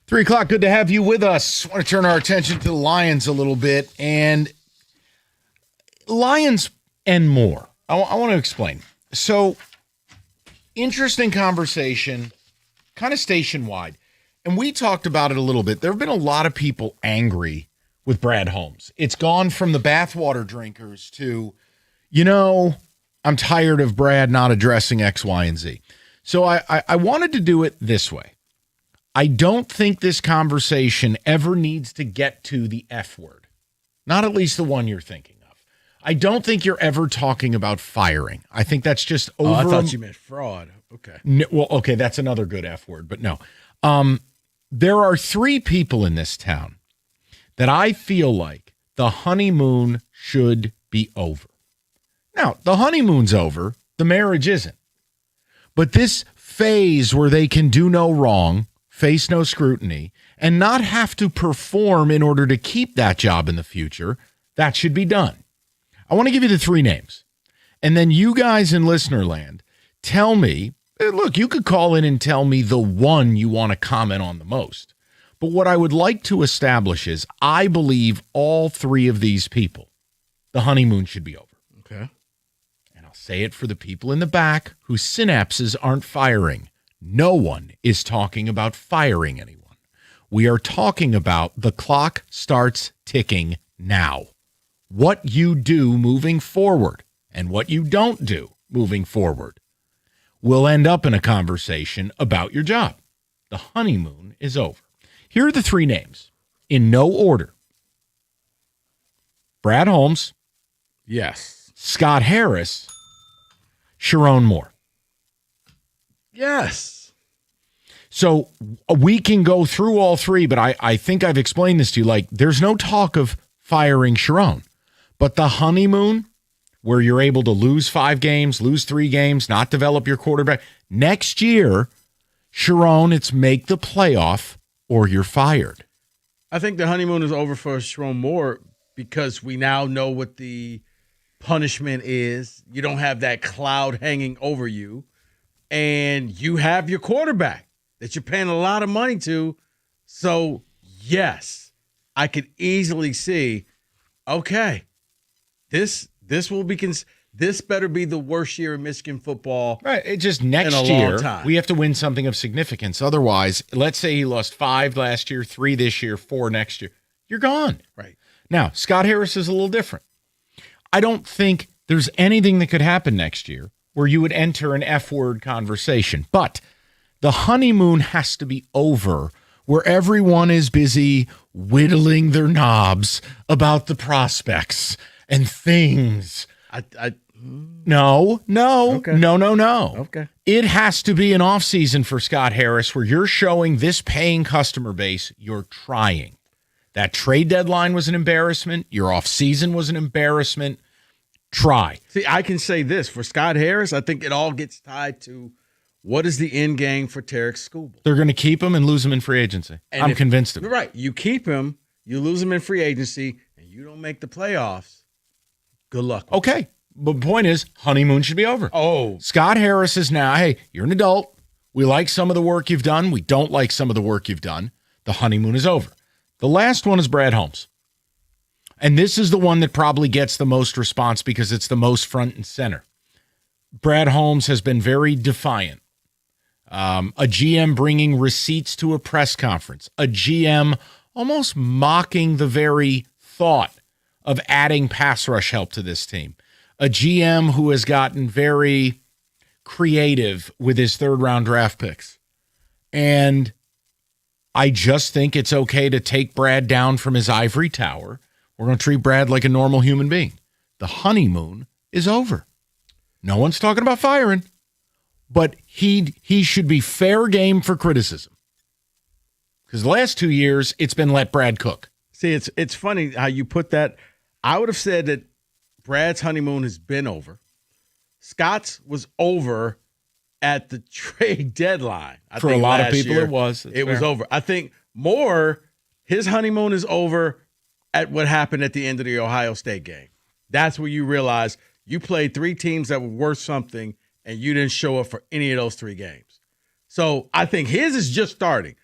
Three o'clock, good to have you with us. I want to turn our attention to the Lions a little bit. And Lions and more. I want to explain. So, interesting conversation, kind of station-wide. And we talked about it a little bit. There have been a lot of people angry with Brad Holmes. It's gone from the bathwater drinkers to, I'm tired of Brad not addressing X, Y, and Z. So I wanted to do it this way. I don't think this conversation ever needs to get to the F word. Not at least the one you're thinking of. I don't think you're ever talking about firing. I think that's just over. I thought you meant fraud. Okay. No, well, okay, that's another good F word, but no. There are 3 people in this town that I feel like the honeymoon should be over. Now, the honeymoon's over. The marriage isn't. But this phase where they can do no wrong, face no scrutiny, and not have to perform in order to keep that job in the future, that should be done. I want to give you the 3 names. And then you guys in listener land, tell me, look, you could call in and tell me the one you want to comment on the most. But what I would like to establish is I believe all 3 of these people, the honeymoon should be over. Okay. And I'll say it for the people in the back whose synapses aren't firing. No one is talking about firing anyone. We are talking about the clock starts ticking now. What you do moving forward and what you don't do moving forward will end up in a conversation about your job. The honeymoon is over. Here are the 3 names in no order. Brad Holmes. Yes. Scott Harris. Sharon Moore. Yes. So we can go through all 3, but I think I've explained this to you. Like, there's no talk of firing Sharon. But the honeymoon, where you're able to lose 5 games, lose 3 games, not develop your quarterback. Next year, Sharon, it's make the playoff or you're fired. I think the honeymoon is over for Sharon Moore because we now know what the punishment is. You don't have that cloud hanging over you. And you have your quarterback that you're paying a lot of money to. So, yes, I could easily see, okay, this will be this better be the worst year in Michigan football. Right. It just next year we have to win something of significance. Otherwise, let's say he lost 5 last year, 3 this year, 4 next year. You're gone. Right. Now, Scott Harris is a little different. I don't think there's anything that could happen next year where you would enter an F-word conversation. But the honeymoon has to be over where everyone is busy whittling their knobs about the prospects and things. No. Okay. No. Okay. It has to be an offseason for Scott Harris where you're showing this paying customer base you're trying. That trade deadline was an embarrassment. Your offseason was an embarrassment. Try. See, I can say this. For Scott Harris, I think it all gets tied to what is the end game for Tarek Skubal? They're going to keep him and lose him in free agency. And I'm convinced of it. Right. You keep him, you lose him in free agency, and you don't make the playoffs. Good luck. Okay. But the point is, honeymoon should be over. Oh. Scott Harris is now, hey, you're an adult. We like some of the work you've done. We don't like some of the work you've done. The honeymoon is over. The last one is Brad Holmes. And this is the one that probably gets the most response because it's the most front and center. Brad Holmes has been very defiant. A GM bringing receipts to a press conference. A GM almost mocking the very thought of adding pass rush help to this team. A GM who has gotten very creative with his third-round draft picks. And I just think it's okay to take Brad down from his ivory tower. We're going to treat Brad like a normal human being. The honeymoon is over. No one's talking about firing, but he should be fair game for criticism. Because the last 2 years, it's been let Brad cook. See, it's funny how you put that. I would have said that Brad's honeymoon has been over. Scott's was over at the trade deadline. For a lot of people, it was. It was over. I think more, his honeymoon is over at what happened at the end of the Ohio State game. That's where you realize you played 3 teams that were worth something, and you didn't show up for any of those 3 games. So I think his is just starting.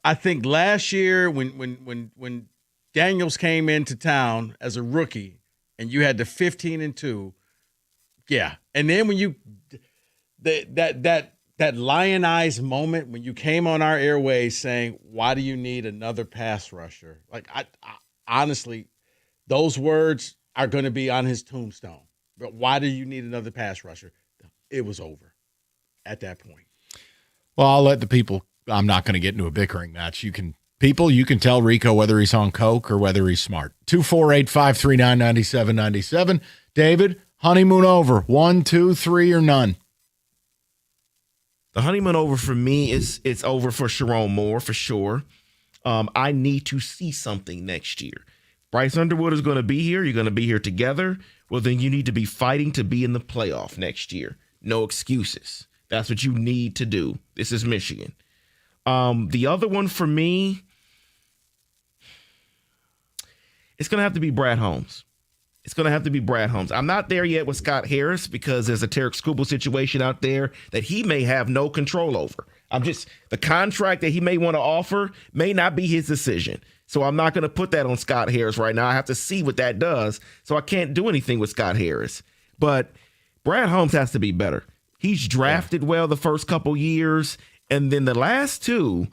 I think last year when Daniels came into town as a rookie and you had the 15-2, yeah. And then when you that lionized moment when you came on our airways saying, "Why do you need another pass rusher?" Like I honestly, those words are going to be on his tombstone. But why do you need another pass rusher? It was over at that point. Well, I'll let the people. I'm not going to get into a bickering match. You can tell Rico whether he's on coke or whether he's smart. 248-539-9797. David, honeymoon over. 1, 2, 3, or none? The honeymoon over for me it's over for Sharon Moore for sure. I need to see something next year. Bryce Underwood is going to be here. You're going to be here together. Well, then you need to be fighting to be in the playoff next year. No excuses. That's what you need to do. This is Michigan. The other one for me, it's going to have to be Brad Holmes. It's going to have to be Brad Holmes. I'm not there yet with Scott Harris because there's a Tarek Skubal situation out there that he may have no control over. The contract that he may want to offer may not be his decision. So I'm not going to put that on Scott Harris right now. I have to see what that does. So I can't do anything with Scott Harris. But Brad Holmes has to be better. He's drafted well the first couple years. And then the last 2,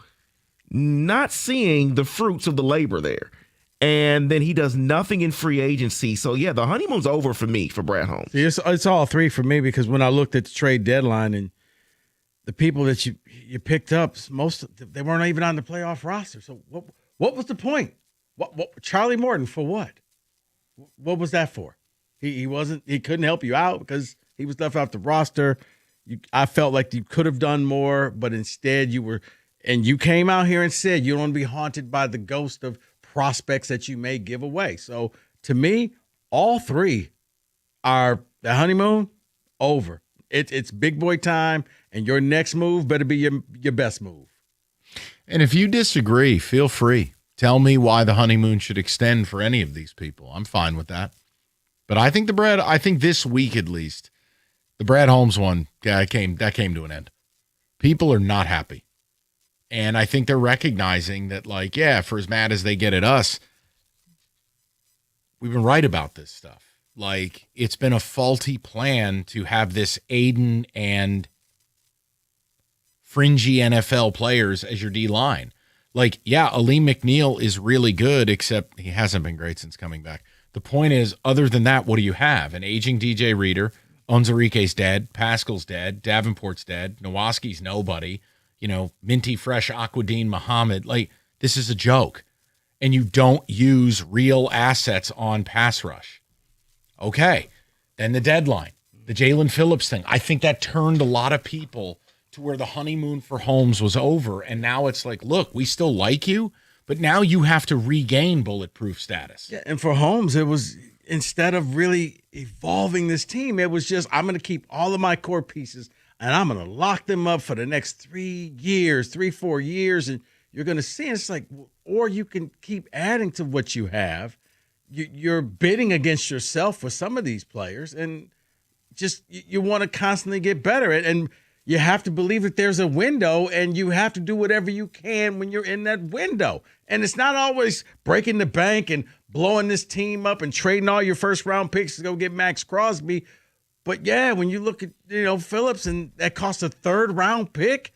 not seeing the fruits of the labor there. And then he does nothing in free agency. So, yeah, the honeymoon's over for me, for Brad Holmes. See, it's all 3 for me because when I looked at the trade deadline and the people that you picked up, they weren't even on the playoff roster. So what was the point? What Charlie Morton for what? What was that for? He couldn't help you out because he was left off the roster. I felt like you could have done more, but instead you came out here and said you don't want to be haunted by the ghost of prospects that you may give away. So to me, all 3 are the honeymoon over. It's big boy time, and your next move better be your best move. And if you disagree, feel free. Tell me why the honeymoon should extend for any of these people. I'm fine with that. But I think this week at least, the Brad Holmes one came to an end. People are not happy. And I think they're recognizing that, for as mad as they get at us, we've been right about this stuff. It's been a faulty plan to have this Aiden and fringy NFL players as your D-line. Aleem McNeil is really good, except he hasn't been great since coming back. The point is, other than that, what do you have? An aging DJ Reader, Onwuzurike's dead, Pascal's dead, Davenport's dead, Nowaski's nobody. Minty Fresh Aquadine Muhammad. This is a joke. And you don't use real assets on pass rush. Okay. Then the deadline, the Jalen Phillips thing. I think that turned a lot of people to where the honeymoon for Holmes was over. And now it's look, we still like you, but now you have to regain bulletproof status. Yeah, and for Holmes, it was, instead of really evolving this team, it was just, I'm going to keep all of my core pieces. and I'm going to lock them up for the next 3 years, 4 years. And you're going to see, it's like, or you can keep adding to what you have. You're bidding against yourself with some of these players, and just you want to constantly get better. And you have to believe that there's a window, and you have to do whatever you can when you're in that window. And it's not always breaking the bank and blowing this team up and trading all your first-round picks to go get Max Crosby. But, yeah, when you look at, Phillips, and that cost a third-round pick,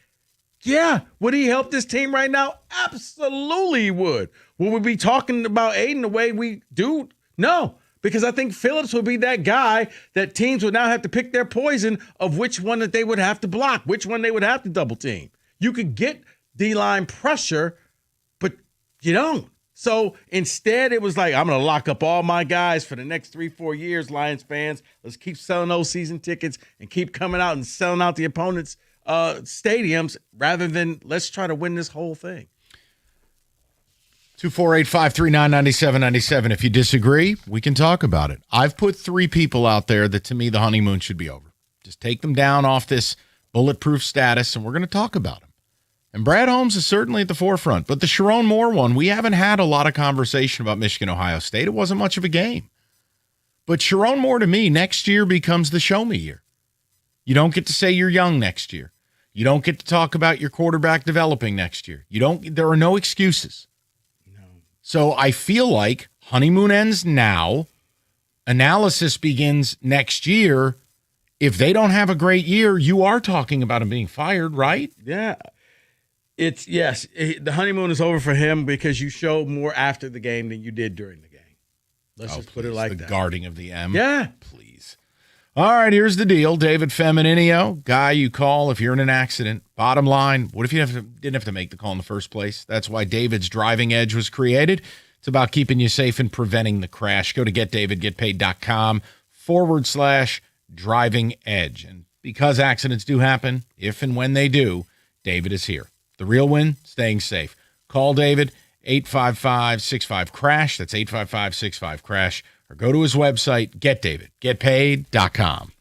yeah, would he help this team right now? Absolutely he would. Will we be talking about Aiden the way we do? No, because I think Phillips would be that guy that teams would now have to pick their poison of which one that they would have to block, which one they would have to double team. You could get D-line pressure, but you don't. So instead, it was like, I'm going to lock up all my guys for the next 3-4 years, Lions fans. Let's keep selling those season tickets and keep coming out and selling out the opponents' stadiums rather than let's try to win this whole thing. 248-539-9797. If you disagree, we can talk about it. I've put 3 people out there that to me the honeymoon should be over. Just take them down off this bulletproof status, and we're going to talk about them. And Brad Holmes is certainly at the forefront. But the Sharon Moore one, we haven't had a lot of conversation about Michigan, Ohio State. It wasn't much of a game. But Sharon Moore, to me, next year becomes the show me year. You don't get to say you're young next year. You don't get to talk about your quarterback developing next year. There are no excuses. So I feel like honeymoon ends now. Analysis begins next year. If they don't have a great year, you are talking about him being fired, right? Yeah. Yes, the honeymoon is over for him because you showed more after the game than you did during the game. Let's just put it like the that. Guarding of the M. Yeah. Please. All right, here's the deal. David Femininio, guy you call if you're in an accident. Bottom line, what if you didn't have to make the call in the first place? That's why David's Driving Edge was created. It's about keeping you safe and preventing the crash. Go to getdavidgetpaid.com/driving edge. And because accidents do happen, if and when they do, David is here. The real win, staying safe. Call David, 855-65-CRASH. That's 855-65-CRASH. Or go to his website, getdavidgetpaid.com.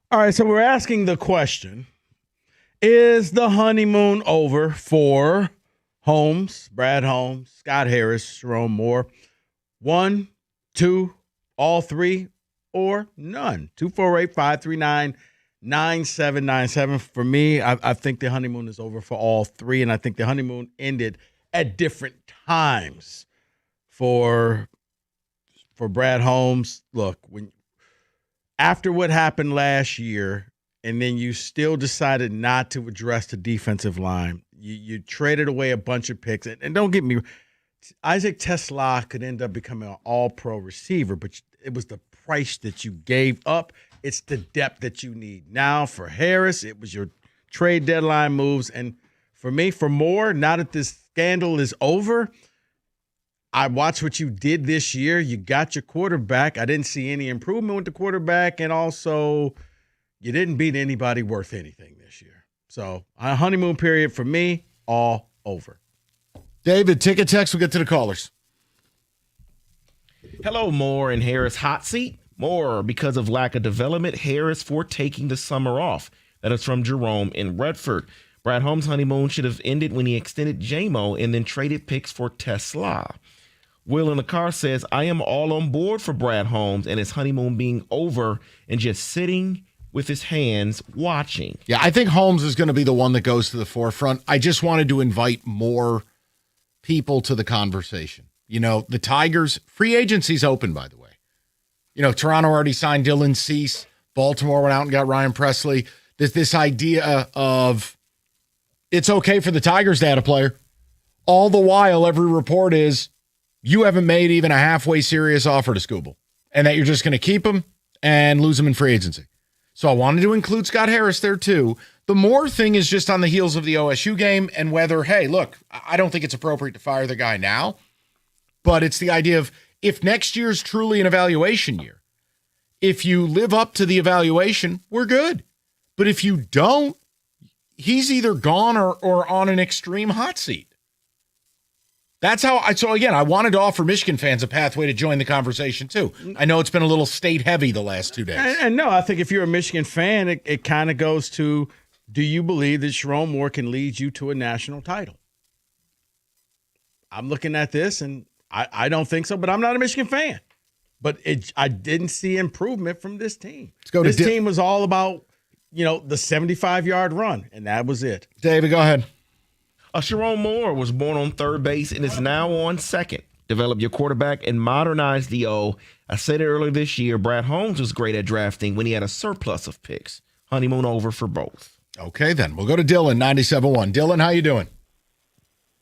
All right, so we're asking the question, is the honeymoon over for Holmes, Brad Holmes, Scott Harris, Jerome Moore? 1, 2, all three, or none? 248-539-9797. For me, I think the honeymoon is over for all three, and I think the honeymoon ended at different times for Brad Holmes. Look, after what happened last year, and then you still decided not to address the defensive line, you traded away a bunch of picks. And don't get me, Isaac TeSlaa could end up becoming an all-pro receiver, but it was the price that you gave up. It's the depth that you need. Now for Harris, it was your trade deadline moves. And for me, for Moore, now that this scandal is over, I watched what you did this year. You got your quarterback. I didn't see any improvement with the quarterback, and also you didn't beat anybody worth anything this year. So a honeymoon period for me, all over. David, ticket text, we'll get to the callers. Hello, Moore and Harris hot seat. Moore because of lack of development, Harris for taking the summer off. That is from Jerome in Redford. Brad Holmes' honeymoon should have ended when he extended J-Mo and then traded picks for TeSlaa. Will in the car says, I am all on board for Brad Holmes and his honeymoon being over and just sitting with his hands watching. Yeah, I think Holmes is going to be the one that goes to the forefront. I just wanted to invite more people to the conversation. You know, the Tigers, free agency's open, by the way. You know, Toronto already signed Dylan Cease. Baltimore went out and got Ryan Presley. This idea of it's okay for the Tigers to add a player. All the while, every report is you haven't made even a halfway serious offer to Skubal, and that you're just going to keep him and lose him in free agency. So I wanted to include Scott Harris there too. The Moore thing is just on the heels of the OSU game and whether, hey, look, I don't think it's appropriate to fire the guy now, but it's the idea of if next year's truly an evaluation year, if you live up to the evaluation, we're good. But if you don't, he's either gone or on an extreme hot seat. That's how I wanted to offer Michigan fans a pathway to join the conversation too. I know it's been a little state heavy the last 2 days. And no, I think if you're a Michigan fan, it kind of goes to, do you believe that Jerome Moore can lead you to a national title? I'm looking at this and I don't think so, but I'm not a Michigan fan. But I didn't see improvement from this team. This team was all about, the 75-yard run, and that was it. David, go ahead. Jerome Moore was born on third base and is now on second. Develop your quarterback and modernize the O. I said it earlier this year, Brad Holmes was great at drafting when he had a surplus of picks. Honeymoon over for both. Okay, then. We'll go to Dylan, 97.1. Dylan, how you doing?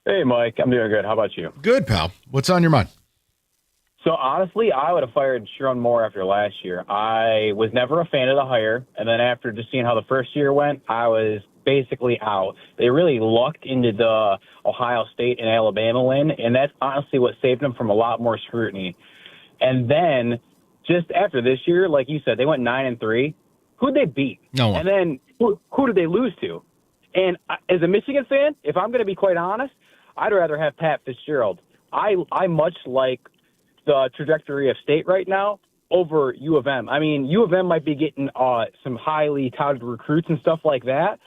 Hey, Mike. I'm doing good. How about you? Good, pal. What's on your mind? So, honestly, I would have fired Sherrone Moore after last year. I was never a fan of the hire, and then after just seeing how the first year went, I was basically out. They really lucked into the Ohio State and Alabama win, and that's honestly what saved them from a lot more scrutiny. And then, just after this year, like you said, they went 9-3. Who'd they beat? No one. And then, who did they lose to? And as a Michigan fan, if I'm going to be quite honest, I'd rather have Pat Fitzgerald. I much like the trajectory of State right now over U of M. I mean, U of M might be getting some highly touted recruits and stuff like that,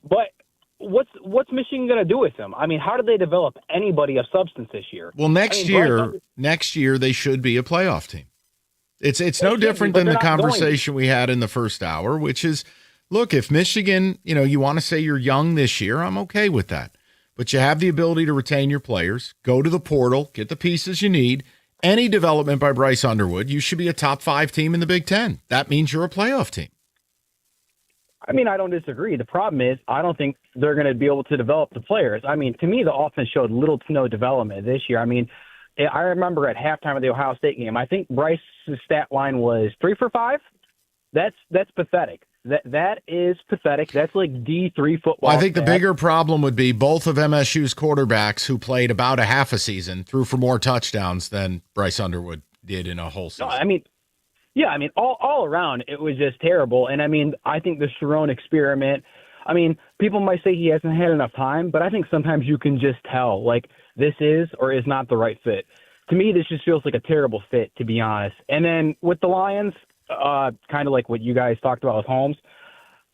but what's Michigan going to do with them? I mean, how did they develop anybody of substance this year? Well, next year they should be a playoff team. It's no different than the conversation we had in the first hour, which is, look, if Michigan, you want to say you're young this year, I'm okay with that. But you have the ability to retain your players, go to the portal, get the pieces you need. Any development by Bryce Underwood, you should be a top 5 team in the Big Ten. That means you're a playoff team. I mean, I don't disagree. The problem is I don't think they're going to be able to develop the players. I mean, to me, the offense showed little to no development this year. I mean, I remember at halftime of the Ohio State game, I think Bryce's stat line was 3 for 5. That's pathetic. That is pathetic. That's like D3 football. Well, I think the bigger problem would be both of MSU's quarterbacks who played about a half a season threw for more touchdowns than Bryce Underwood did in a whole season. No, all around it was just terrible. And I mean, I think the Sherrone experiment, I mean, people might say he hasn't had enough time, but I think sometimes you can just tell, like, this is or is not the right fit. To me, this just feels like a terrible fit, to be honest. And then with the Lions, kind of like what you guys talked about with Holmes.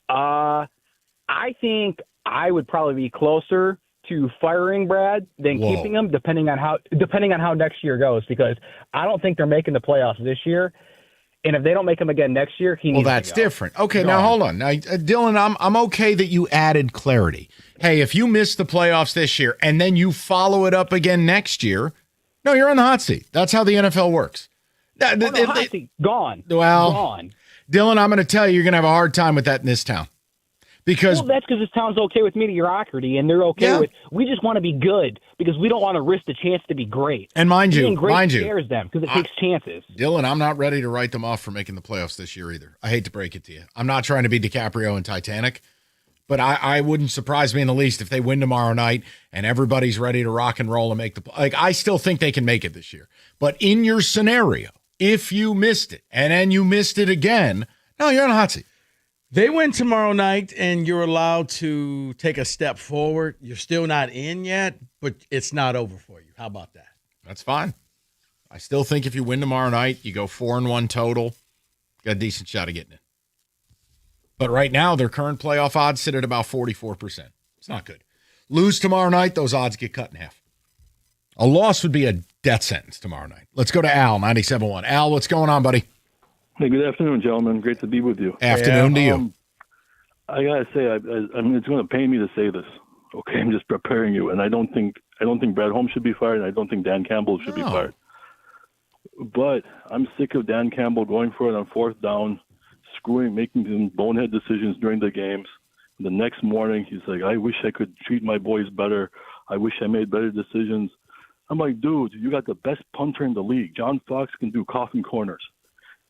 I think I would probably be closer to firing Brad than keeping him, depending on how next year goes, because I don't think they're making the playoffs this year. And if they don't make him again next year, he needs that's to go. different. Okay, now hold on. Now, Dylan, I'm okay that you added clarity. Hey, if you miss the playoffs this year and then you follow it up again next year, no, you're on the hot seat. That's how the NFL works. Hot seat, gone. Well, gone. Dylan, I'm going to tell you, you're going to have a hard time with that in this town. Because that's because this town's okay with mediocrity, and they're okay with. We just want to be good because we don't want to risk the chance to be great. And mind you, Being great scares them because it takes chances. Dylan, I'm not ready to write them off for making the playoffs this year either. I hate to break it to you. I'm not trying to be DiCaprio in Titanic, but I wouldn't surprise me in the least if they win tomorrow night and everybody's ready to rock and roll and make the. Like, I still think they can make it this year. But in your scenario, if you missed it and then you missed it again, no, you're on a hot seat. They win tomorrow night, and you're allowed to take a step forward. You're still not in yet, but it's not over for you. How about that? That's fine. I still think if you win tomorrow night, you go 4-1 total, got a decent shot of getting it. But right now, their current playoff odds sit at about 44%. It's not good. Lose tomorrow night, those odds get cut in half. A loss would be a death sentence tomorrow night. Let's go to Al, 97.1. Al, what's going on, buddy? Hey, good afternoon, gentlemen. Great to be with you. Afternoon to you. I gotta say, I mean, it's going to pain me to say this. Okay, I'm just preparing you, and I don't think Brad Holmes should be fired, and I don't think Dan Campbell should be fired. But I'm sick of Dan Campbell going for it on fourth down, making some bonehead decisions during the games. The next morning, he's like, "I wish I could treat my boys better. I wish I made better decisions." I'm like, dude, you got the best punter in the league. John Fox can do coffin corners.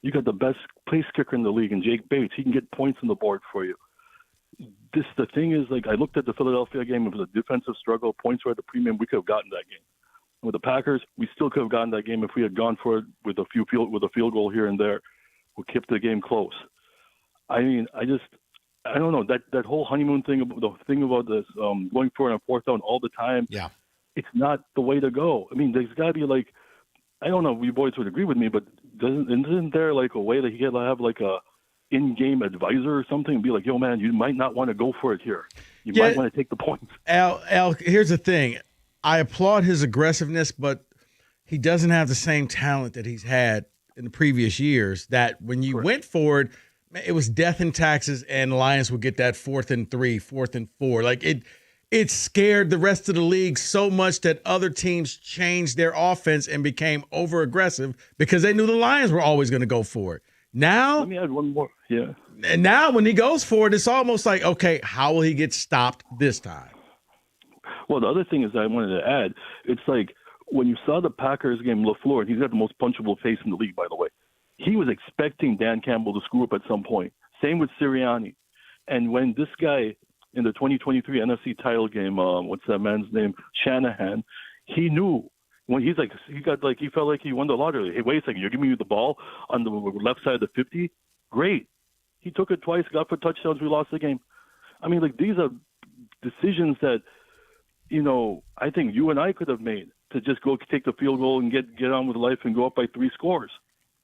You got the best place kicker in the league, and Jake Bates. He can get points on the board for you. The thing is, like, I looked at the Philadelphia game. It was a defensive struggle. Points were at the premium. We could have gotten that game. With the Packers, we still could have gotten that game if we had gone for it with a field goal here and there. We kept the game close. I mean, I don't know that whole honeymoon thing. The thing about this going for it on fourth down all the time. Yeah, it's not the way to go. I mean, there's got to be like. I don't know if you boys would agree with me, but isn't there like a way that he could have like a in-game advisor or something and be like, yo, man, you might not want to go for it here. You might want to take the points. Al, here's the thing. I applaud his aggressiveness, but he doesn't have the same talent that he's had in the previous years, that when you went forward, it was death and taxes, and the Lions would get that 4th and 3, 4th and 4. Like, it scared the rest of the league so much that other teams changed their offense and became over aggressive because they knew the Lions were always going to go for it. Now, let me add one more. Yeah. And now when he goes for it, it's almost like, okay, how will he get stopped this time? Well, the other thing is I wanted to add, it's like when you saw the Packers game, LaFleur, and he's got the most punchable face in the league, by the way. He was expecting Dan Campbell to screw up at some point. Same with Sirianni. And when this guy in the 2023 NFC title game, what's that man's name? Shanahan. He knew when he felt like he won the lottery. Hey, wait a second, you're giving me the ball on the left side of the 50? Great. He took it twice, got for touchdowns, we lost the game. I mean, like, these are decisions that, you know, I think you and I could have made to just go take the field goal and get on with life and go up by 3 scores.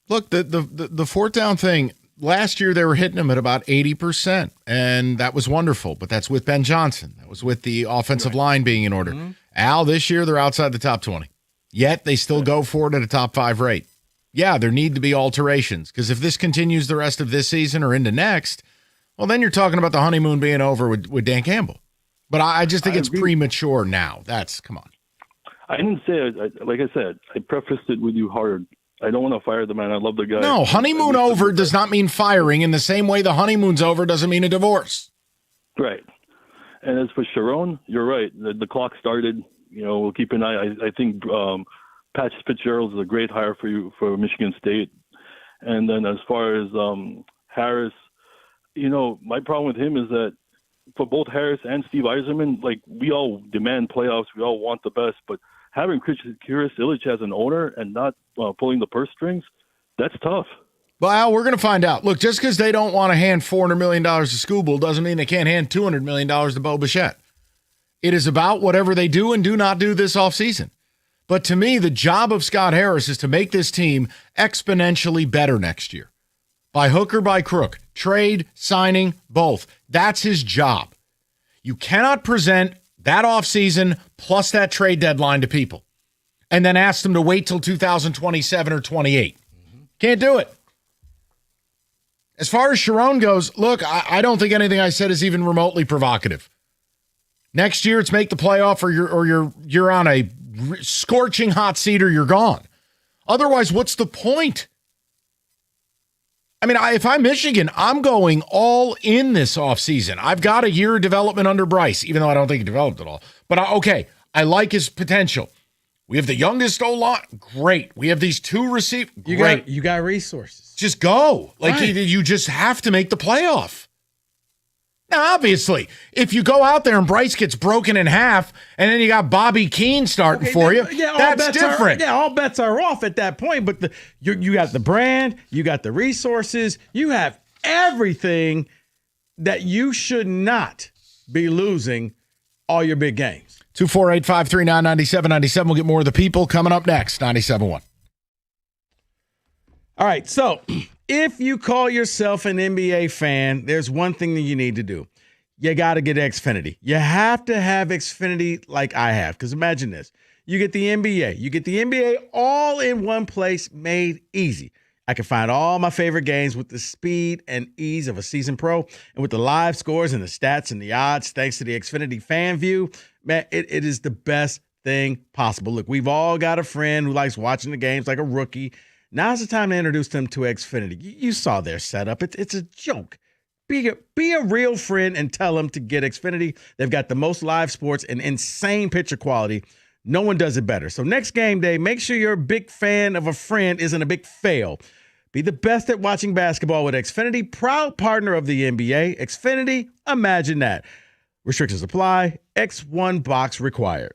Look, the fourth down thing, last year they were hitting him at about 80%, and that was wonderful, but that's with Ben Johnson. That was with the offensive line being in order. Mm-hmm. Al, this year they're outside the top 20, yet they still go for it at a top 5 rate. Yeah, there need to be alterations, because if this continues the rest of this season or into next, well, then you're talking about the honeymoon being over with Dan Campbell. But I just think it's premature now. Come on. I didn't say it. Like I said, I prefaced it with you hard. I don't want to fire the man. I love the guy. No, honeymoon over does not mean firing in the same way the honeymoon's over doesn't mean a divorce. Right. And as for Sharon, you're right. The clock started. You know, we'll keep an eye. I think Pat Fitzgerald is a great hire for you for Michigan State. And then as far as Harris, you know, my problem with him is that for both Harris and Steve Yzerman, like, we all demand playoffs. We all want the best, but having Chris Ilitch as an owner and not pulling the purse strings, that's tough. Well, Al, we're going to find out. Look, just because they don't want to hand $400 million to Skubal doesn't mean they can't hand $200 million to Bo Bichette. It is about whatever they do and do not do this offseason. But to me, the job of Scott Harris is to make this team exponentially better next year. By hook or by crook, trade, signing, both. That's his job. You cannot present that offseason plus that trade deadline to people and then ask them to wait till 2027 or 28. Can't do it. As far as Sharon goes, look, I don't think anything I said is even remotely provocative. Next year, it's make the playoff or you're on a scorching hot seat or you're gone. Otherwise, what's the point? I mean, if I'm Michigan, I'm going all in this offseason. I've got a year of development under Bryce, even though I don't think he developed at all. But okay, I like his potential. We have the youngest O-line. Great. We have these two receivers. Great. You got resources. Just go. Like, Right. you just have to make the playoff. Now, obviously, if you go out there and Bryce gets broken in half and then you got Bobby Keene starting for you, that's different. All bets are off at that point. But you got the brand, you got the resources, you have everything that you should not be losing all your big games. 248-539-9797. We'll get more of the people coming up next. 97.1. All right, so if you call yourself an NBA fan, there's one thing that you need to do. You got to get Xfinity. You have to have Xfinity like I have, because imagine this. You get the NBA. You get the NBA all in one place, made easy. I can find all my favorite games with the speed and ease of a season pro, and with the live scores and the stats and the odds, thanks to the Xfinity Fan View, man, it is the best thing possible. Look, we've all got a friend who likes watching the games like a rookie. Now's the time to introduce them to Xfinity. You saw their setup. It's a joke. Be a real friend and tell them to get Xfinity. They've got the most live sports and insane picture quality. No one does it better. So next game day, make sure your big fan of a friend isn't a big fail. Be the best at watching basketball with Xfinity, proud partner of the NBA. Xfinity, imagine that. Restrictions apply. X1 box required.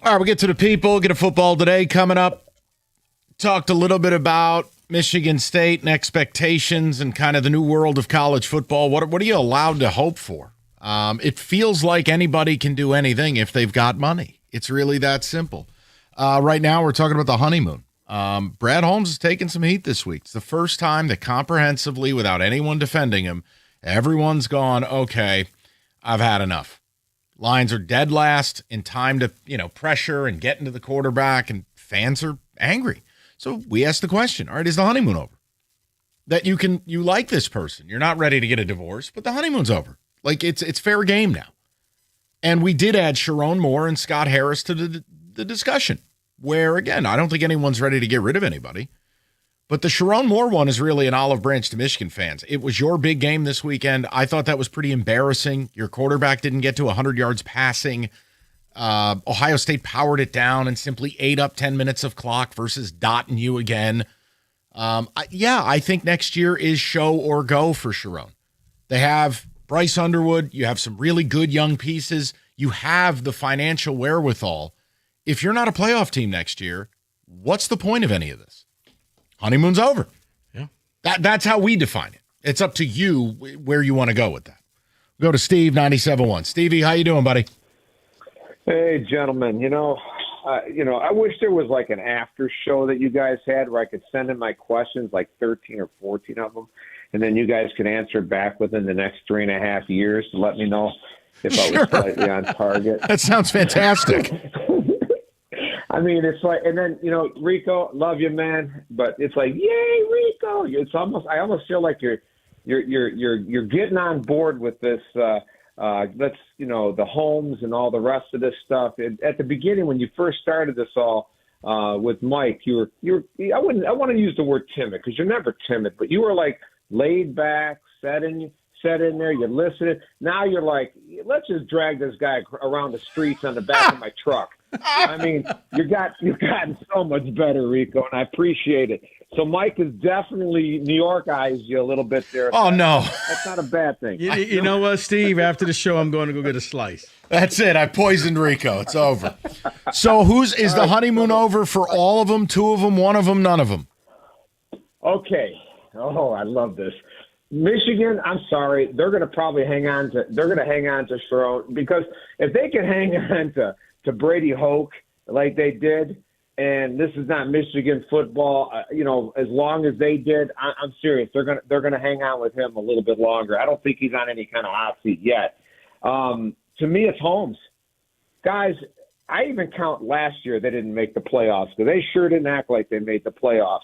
All right, we get to the people. Get a football today coming up. Talked a little bit about Michigan State and expectations and kind of the new world of college football. What are you allowed to hope for? It feels like anybody can do anything if they've got money. It's really that simple. Right now, we're talking about the honeymoon. Brad Holmes has taken some heat this week. It's the first time that comprehensively, without anyone defending him, everyone's gone, okay, I've had enough. Lions are dead last in time to, pressure and get into the quarterback, and fans are angry. So we asked the question, all right, is the honeymoon over? That you like this person. You're not ready to get a divorce, but the honeymoon's over. Like, it's fair game now. And we did add Sharon Moore and Scott Harris to the discussion, where, again, I don't think anyone's ready to get rid of anybody. But the Sharon Moore one is really an olive branch to Michigan fans. It was your big game this weekend. I thought that was pretty embarrassing. Your quarterback didn't get to 100 yards passing. Ohio State powered it down and simply ate up 10 minutes of clock versus dotting you again. I think next year is show or go for Sharon. They have Bryce Underwood. You have some really good young pieces. You have the financial wherewithal. If you're not a playoff team next year, what's the point of any of this? Honeymoon's over. Yeah. That's how we define it. It's up to you where you want to go with that. Go to Steve, 97.1. Stevie, how you doing, buddy? Hey, gentlemen. I wish there was like an after show that you guys had where I could send in my questions, like 13 or 14 of them, and then you guys could answer back within the next 3.5 years to let me know if I was slightly on target. That sounds fantastic. I mean, it's like, and then, Rico, love you, man, but it's like, yay, Rico. I almost feel like you're getting on board with this. The Holmes and all the rest of this stuff. At the beginning, when you first started this all with Mike, I want to use the word timid, because you're never timid, but you were like laid back, set in there, you listened. Now you're like, let's just drag this guy around the streets on the back of my truck. I mean, you've gotten so much better, Rico, and I appreciate it. So Mike has definitely New York-ized you a little bit there. Oh, no. That's not a bad thing. You know what, Steve? After the show, I'm going to go get a slice. That's it. I poisoned Rico. It's over. So is the honeymoon over for all of them, two of them, one of them, none of them? Okay. Oh, I love this. Michigan, I'm sorry, they're going to probably hang on to Sharon, because if they can hang on to Brady Hoke like they did, and this is not Michigan football, as long as they did, I'm serious, they're going to hang on with him a little bit longer. I don't think he's on any kind of hot seat yet. To me, it's Holmes. Guys, I even count last year they didn't make the playoffs, because they sure didn't act like they made the playoffs.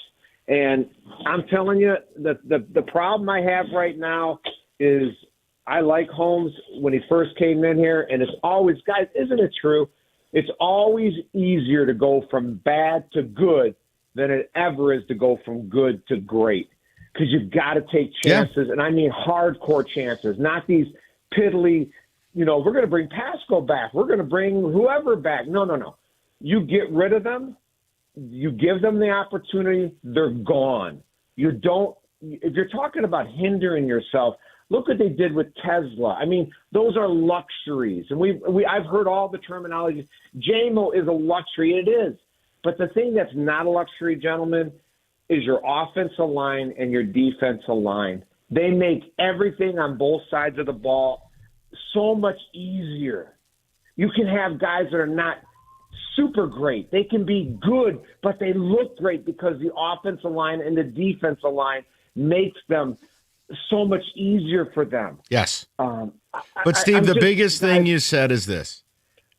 And I'm telling you, the problem I have right now is I like Holmes when he first came in here, and it's always, guys, isn't it true? It's always easier to go from bad to good than it ever is to go from good to great, because you've got to take chances, and I mean hardcore chances, not these piddly, we're going to bring Pascal back, we're going to bring whoever back. No. You get rid of them. You give them the opportunity, they're gone. You don't. If you're talking about hindering yourself, look what they did with Tesla. I mean, those are luxuries, and I've heard all the terminology. JMO is a luxury, it is. But the thing that's not a luxury, gentlemen, is your offensive line and your defensive line. They make everything on both sides of the ball so much easier. You can have guys that are not super great. They can be good, but they look great because the offensive line and the defensive line makes them so much easier for them. Yes. But Steve, the biggest thing you said is this.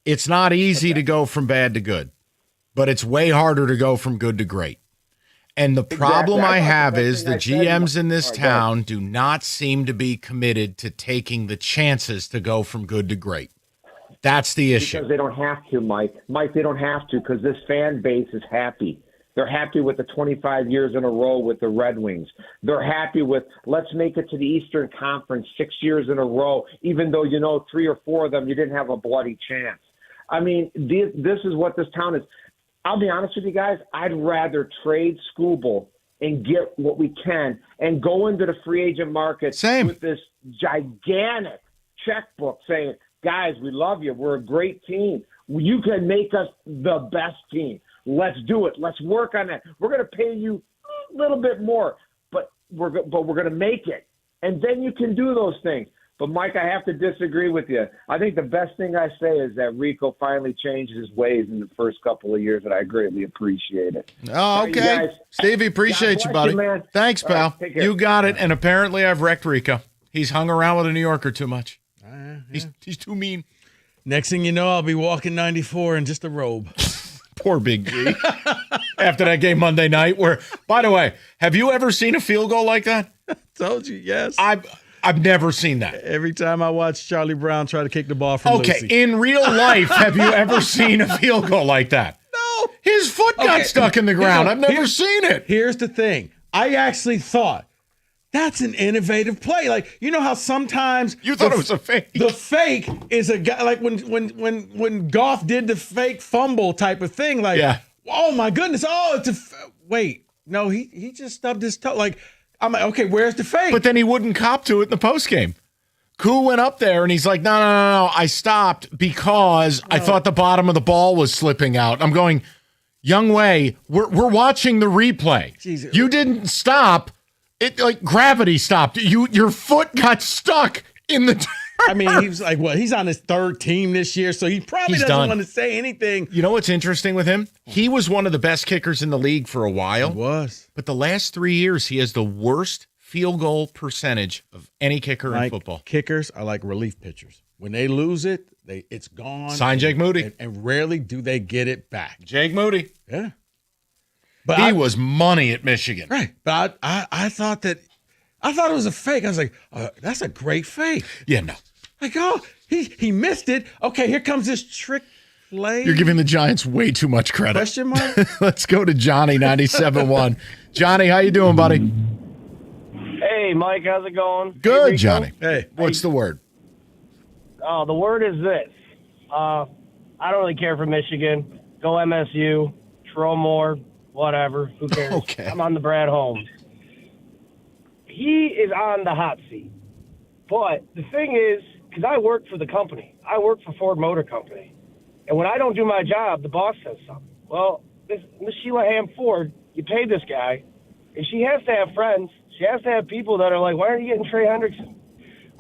It's not easy to go from bad to good, but it's way harder to go from good to great. And the problem I have is the GMs in this town do not seem to be committed to taking the chances to go from good to great. That's the issue. Because they don't have to, Mike. Mike, they don't have to, because this fan base is happy. They're happy with the 25 years in a row with the Red Wings. They're happy with, let's make it to the Eastern Conference 6 years in a row, even though 3 or 4 of them you didn't have a bloody chance. I mean, this is what this town is. I'll be honest with you guys. I'd rather trade Skubal and get what we can and go into the free agent market with this gigantic checkbook saying, guys, we love you. We're a great team. You can make us the best team. Let's do it. Let's work on that. We're going to pay you a little bit more, but we're going to make it. And then you can do those things. But, Mike, I have to disagree with you. I think the best thing I say is that Rico finally changed his ways in the first couple of years, and I greatly appreciate it. Oh, okay. Guys, Stevie, appreciate you, buddy. man. Thanks, All right, pal. take care. You got it. And apparently I've wrecked Rico. He's hung around with a New Yorker too much. He's too mean. Next thing you know, I'll be walking 94 in just a robe. Poor Big G. After that game Monday night where, by the way, have you ever seen a field goal like that? Told you, yes. I've never seen that. Every time I watch Charlie Brown try to kick the ball from Okay, Lucy. in real life, have you ever seen a field goal like that? No. His foot got stuck in the ground. I've never seen it. Here's the thing. I actually thought that's an innovative play. Like, you know how sometimes you thought it was a fake. The fake is a guy like when Goff did the fake fumble type of thing. Like, oh my goodness, wait, no, he just stubbed his toe. Like, I'm like, okay, where's the fake? But then he wouldn't cop to it in the postgame. Koo went up there and he's like, no, I stopped because I thought the bottom of the ball was slipping out. I'm going, Young Wei, we're watching the replay. Jesus. You didn't stop. It like gravity stopped. Your foot got stuck in the I mean, he was like, what? He's on his third team this year, so he probably doesn't want to say anything. You know what's interesting with him? He was one of the best kickers in the league for a while. He was. But the last 3 years, he has the worst field goal percentage of any kicker in football. Kickers are like relief pitchers. When they lose it, it's gone. Sign Jake Moody. And rarely do they get it back. Jake Moody. Yeah. But he was money at Michigan. Right. But I thought it was a fake. I was like, that's a great fake. Yeah, no. Like, oh, he missed it. Okay, here comes this trick play. You're giving the Giants way too much credit. Question mark? Let's go to Johnny, 97.1. Johnny, how you doing, buddy? Hey, Mike, how's it going? Good, Hey, Johnny. Hey, what's the word? Oh, the word is this. I don't really care for Michigan. Go MSU. Troll Moore. Whatever. Who cares? Okay. I'm on the Brad Holmes. He is on the hot seat. But the thing is, because I work for the company. I work for Ford Motor Company. And when I don't do my job, the boss says something. Well, Miss Sheila Ham Ford, you paid this guy, and she has to have friends. She has to have people that are like, why aren't you getting Trey Hendrickson?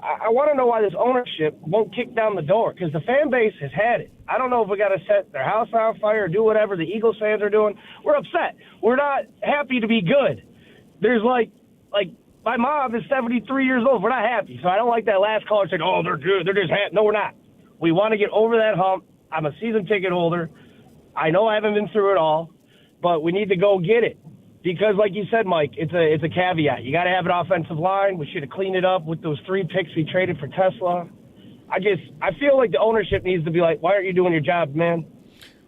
I want to know why this ownership won't kick down the door, because the fan base has had it. I don't know if we got to set their house on fire or do whatever the Eagles fans are doing. We're upset. We're not happy to be good. There's like my mom is 73 years old. We're not happy. So I don't like that last caller saying, oh, they're good. They're just happy. No, we're not. We want to get over that hump. I'm a season ticket holder. I know I haven't been through it all, but we need to go get it. Because, like you said, Mike, it's a caveat. You got to have an offensive line. We should have cleaned it up with those 3 picks we traded for Tesla. I feel like the ownership needs to be like, why aren't you doing your job, man?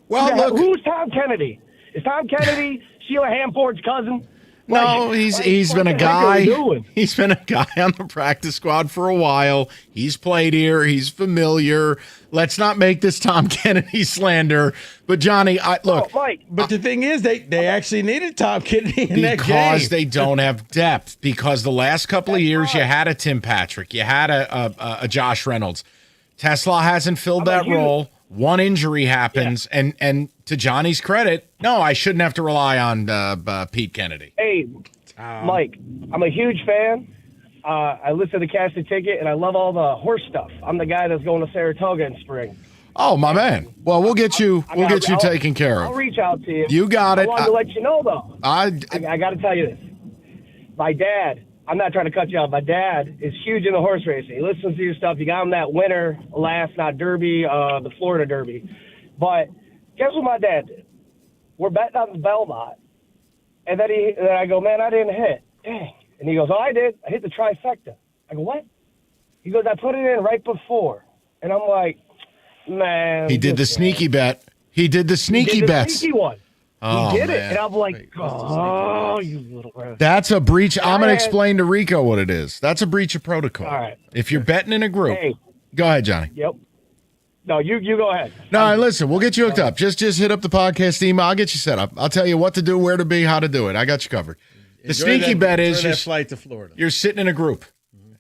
Well, look, who's Tom Kennedy? Is Tom Kennedy Sheila Ham Ford's cousin? No, he's been a guy. He's been a guy on the practice squad for a while. He's played here. He's familiar. Let's not make this Tom Kennedy slander. But Johnny, look. Mike. But the thing is, they actually needed Tom Kennedy in that game because they don't have depth. Because the last couple of years, you had a Tim Patrick, you had a Josh Reynolds. Tesla hasn't filled that role. One injury happens, and to Johnny's credit, no, I shouldn't have to rely on Pete Kennedy. Hey, Mike, I'm a huge fan. I listen to Cash the Ticket, and I love all the horse stuff. I'm the guy that's going to Saratoga in spring. Oh, my man. Well, we'll get you taken care of. I'll reach out to you. You got it. I wanted to let you know, though. I got to tell you this. My dad, I'm not trying to cut you off. My dad is huge in the horse racing. He listens to your stuff. You got him that winner last, not Derby, the Florida Derby. But guess what my dad did? We're betting on the Belmont. And then I go, man, I didn't hit. Dang. And he goes, oh, I did. I hit the trifecta. I go, what? He goes, I put it in right before. And I'm like, man. He did the sneaky bet. He did the sneaky bets. Sneaky one. Oh, he did man. it. And I'm like, oh, you little rascal. That's a breach. I'm going to explain to Rico what it is. That's a breach of protocol. All right. If you're betting in a group, go ahead, Johnny. Yep. No, you go ahead. No, listen, we'll get you hooked up. Just hit up the podcast email. I'll get you set up. I'll tell you what to do, where to be, how to do it. I got you covered. The sneaky bet is that flight to Florida. You're sitting in a group,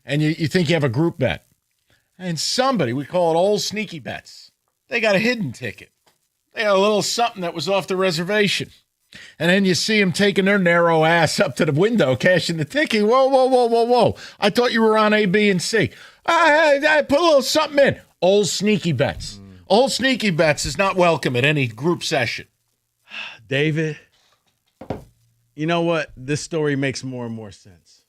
and you think you have a group bet. And somebody, we call it old sneaky bets. they got a hidden ticket. They got a little something that was off the reservation. And then you see them taking their narrow ass up to the window, cashing the ticket. Whoa, whoa, whoa, whoa, whoa. I thought you were on A, B, and C. I put a little something in. Old Sneaky Bets. Old Sneaky Bets is not welcome at any group session. David, you know what? This story makes more and more sense.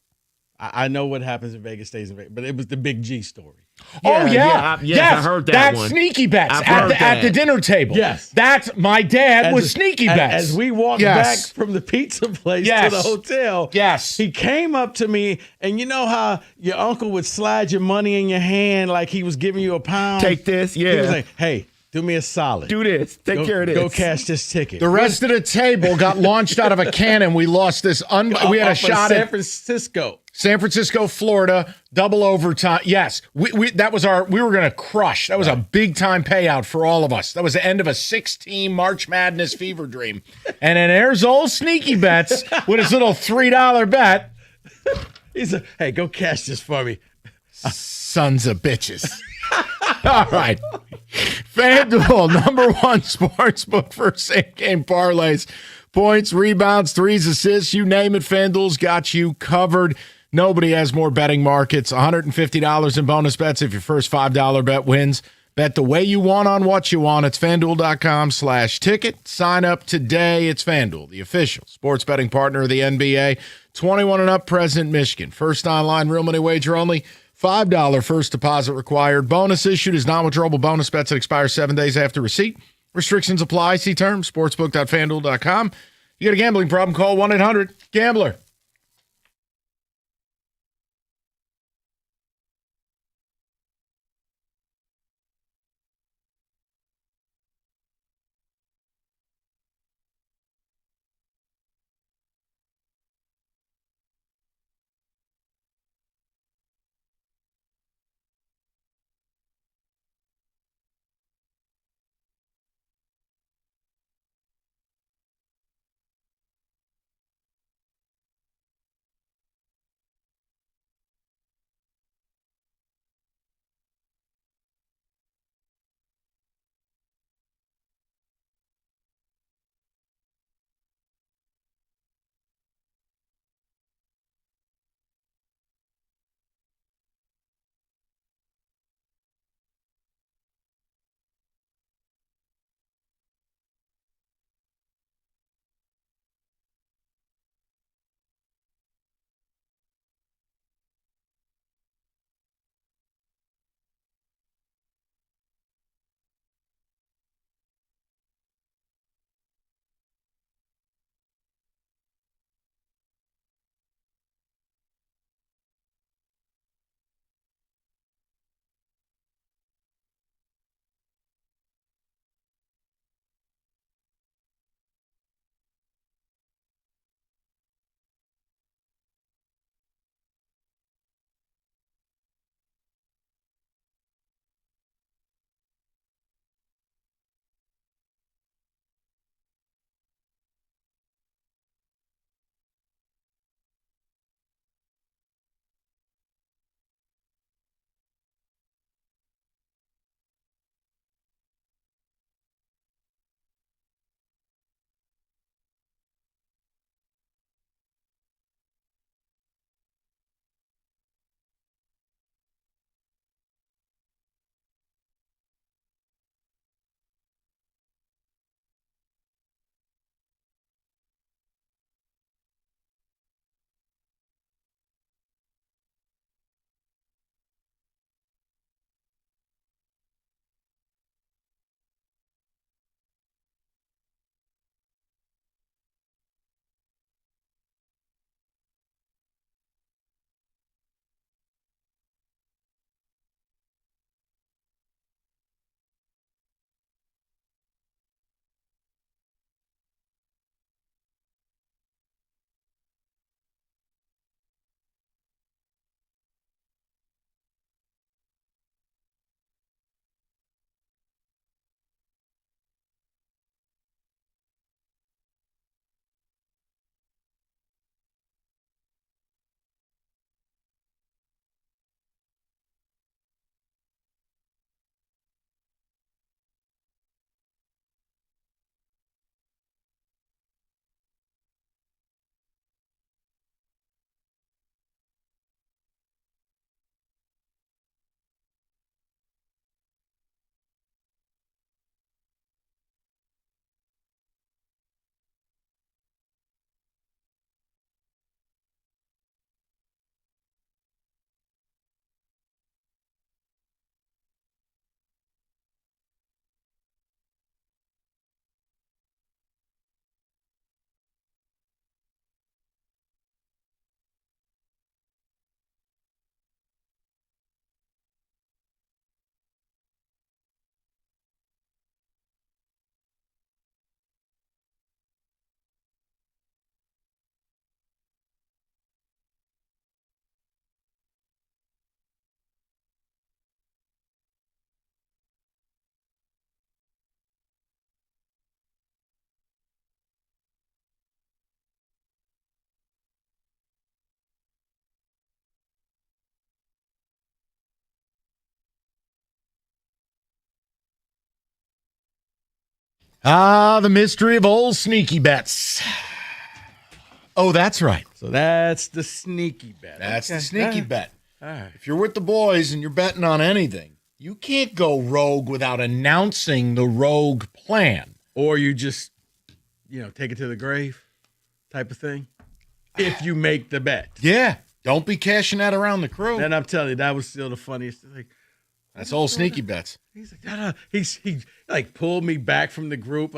I know what happens in Vegas stays in Vegas, but it was the Big G story. Yes, I heard that that's one. Sneaky Bets I've heard at the that. dinner table. Yes. That's my dad was Sneaky Bets. As we walked back from the pizza place to the hotel, he came up to me, and you know how your uncle would slide your money in your hand like he was giving you a pound? Take this, yeah. He was like, hey, do me a solid. Do this. Take care of this. Go cash this ticket. The rest of the table got launched out of a cannon. We lost this. We had a shot San at Francisco, Florida, double overtime. Yes, that was we were going to crush. That was a big time payout for all of us. That was the end of a 6-team March Madness fever dream. And then there's old Sneaky Bets with his little $3 bet. He's like, hey, go cash this for me. Sons of bitches. All right. FanDuel, #1 sports book for same game parlays. Points, rebounds, threes, assists, you name it, FanDuel's got you covered. Nobody has more betting markets. $150 in bonus bets if your first $5 bet wins. Bet the way you want on what you want. It's FanDuel.com/ticket. Sign up today. It's FanDuel, the official sports betting partner of the NBA. 21 and up, present Michigan. First online, real money wager only. $5 first deposit required. Bonus issued is non-withdrawable bonus bets that expire 7 days after receipt. Restrictions apply. See terms. Sportsbook.fanduel.com. You got a gambling problem? Call 1-800-GAMBLER. The mystery of old sneaky bets. Oh, that's right. So that's the sneaky bet. That's Okay. the sneaky All bet. right. If you're with the boys and you're betting on anything, you can't go rogue without announcing the rogue plan. Or you just, take it to the grave type of thing. If you make the bet. Yeah. Don't be cashing that around the crew. And I'm telling you, that was still the funniest. Like, that's old sneaky bets. He's like, no. He like pulled me back from the group.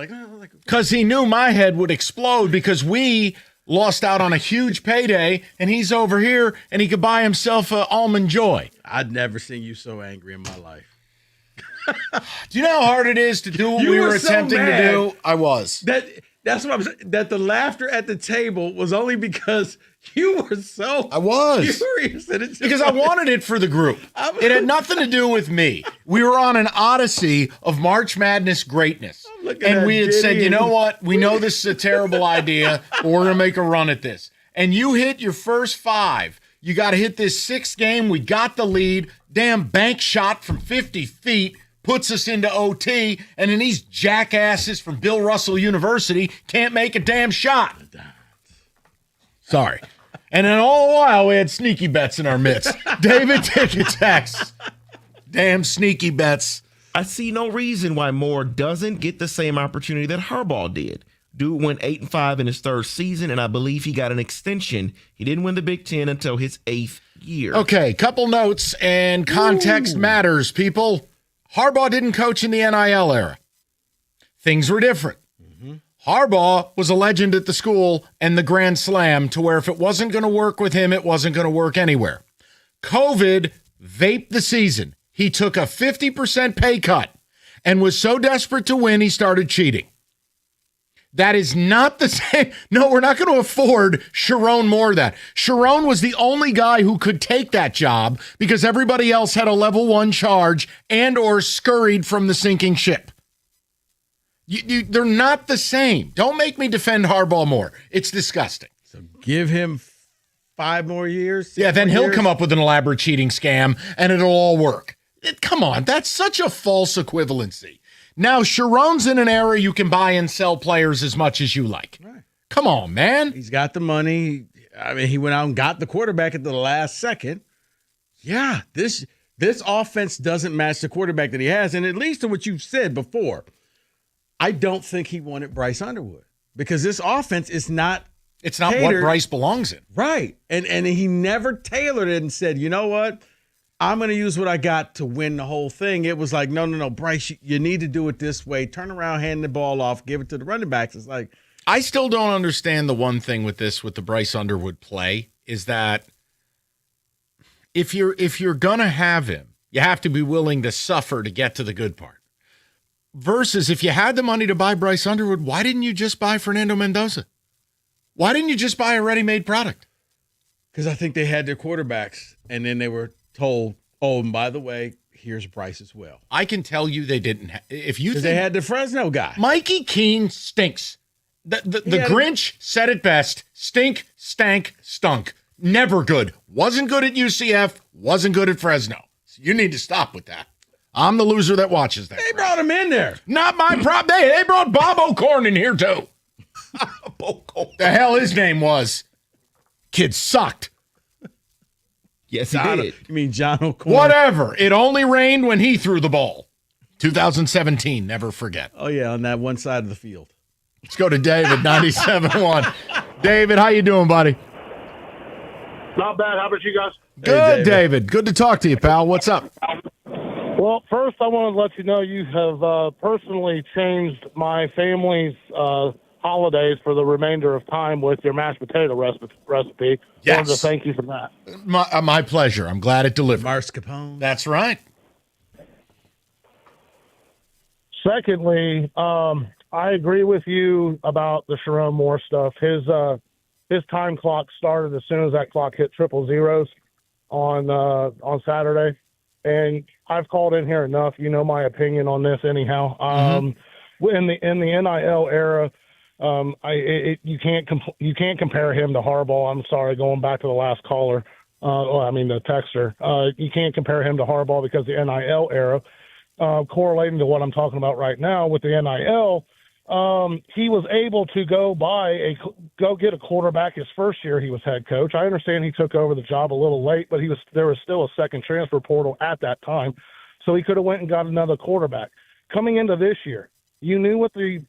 Because he knew my head would explode because we lost out on a huge payday and he's over here and he could buy himself an Almond Joy. I'd never seen you so angry in my life. Do you know how hard it is to do what we were so attempting to mad do? I was. That's what I'm saying. That the laughter at the table was only because you were so I was furious that it because I wanted it for the group. It had nothing to do with me. We were on an odyssey of March Madness greatness. And we had said, you know what? We know this is a terrible idea, but we're going to make a run at this. And you hit your first 5. You got to hit this 6th game. We got the lead. Damn bank shot from 50 feet puts us into OT. And then these jackasses from Bill Russell University can't make a damn shot. Sorry. And then all the while, we had sneaky bets in our midst. David, take your text. Damn sneaky bets. I see no reason why Moore doesn't get the same opportunity that Harbaugh did. Dude went 8-5 in his 3rd season, and I believe he got an extension. He didn't win the Big Ten until his 8th year. Okay, couple notes, and context matters, people. Harbaugh didn't coach in the NIL era. Things were different. Harbaugh was a legend at the school and the Grand Slam to where if it wasn't going to work with him, it wasn't going to work anywhere. COVID vaped the season. He took a 50% pay cut and was so desperate to win, he started cheating. That is not the same. No, we're not going to afford Sharon Moore that. Sharon was the only guy who could take that job because everybody else had a level 1 charge and or scurried from the sinking ship. They're not the same. Don't make me defend Harbaugh more. It's disgusting. So give him 5 more years. Yeah, then he'll come up with an elaborate cheating scam and it'll all work. Come on, that's such a false equivalency. Now, Sharon's in an era you can buy and sell players as much as you like. Right. Come on, man. He's got the money. I mean, he went out and got the quarterback at the last second. Yeah, this offense doesn't match the quarterback that he has. And at least in what you've said before, I don't think he wanted Bryce Underwood because this offense is not. It's not what Bryce belongs in. Right. And he never tailored it and said, you know what? I'm going to use what I got to win the whole thing. It was like, no, Bryce, you need to do it this way. Turn around, hand the ball off, give it to the running backs. It's like. I still don't understand the one thing with the Bryce Underwood play is that if you're going to have him, you have to be willing to suffer to get to the good part. Versus if you had the money to buy Bryce Underwood, why didn't you just buy Fernando Mendoza? Why didn't you just buy a ready-made product? Because I think they had their quarterbacks, and then they were told, oh, and by the way, here's Bryce as well. I can tell you they didn't. If you think they had the Fresno guy. Mikey Keene stinks. The Grinch said it best. Stink, stank, stunk. Never good. Wasn't good at UCF. Wasn't good at Fresno. So you need to stop with that. I'm the loser that watches that. They brought him in there. Not my problem. They brought Bob O'Corn in here, too. The hell his name was. Kid sucked. Yes, he did. You mean John O'Corn? Whatever. It only rained when he threw the ball. 2017, never forget. Oh, yeah, on that one side of the field. Let's go to David, 97.1. David, how you doing, buddy? Not bad. How about you guys? Good, David. Good to talk to you, pal. What's up? Well, first, I want to let you know you have personally changed my family's holidays for the remainder of time with your mashed potato recipe. Yes. Wanted to thank you for that. My pleasure. I'm glad it delivered. Mascarpone. That's right. Secondly, I agree with you about the Sharon Moore stuff. His time clock started as soon as that clock hit 000 on Saturday. And I've called in here enough. You know my opinion on this anyhow. In the NIL era, you can't compare him to Harbaugh. I'm sorry, going back to the last caller. The texter. You can't compare him to Harbaugh because the NIL era, correlating to what I'm talking about right now with the NIL, he was able to go get a quarterback his first year he was head coach. I understand he took over the job a little late, but there was still a second transfer portal at that time, so he could have went and got another quarterback. Coming into this year, you knew what the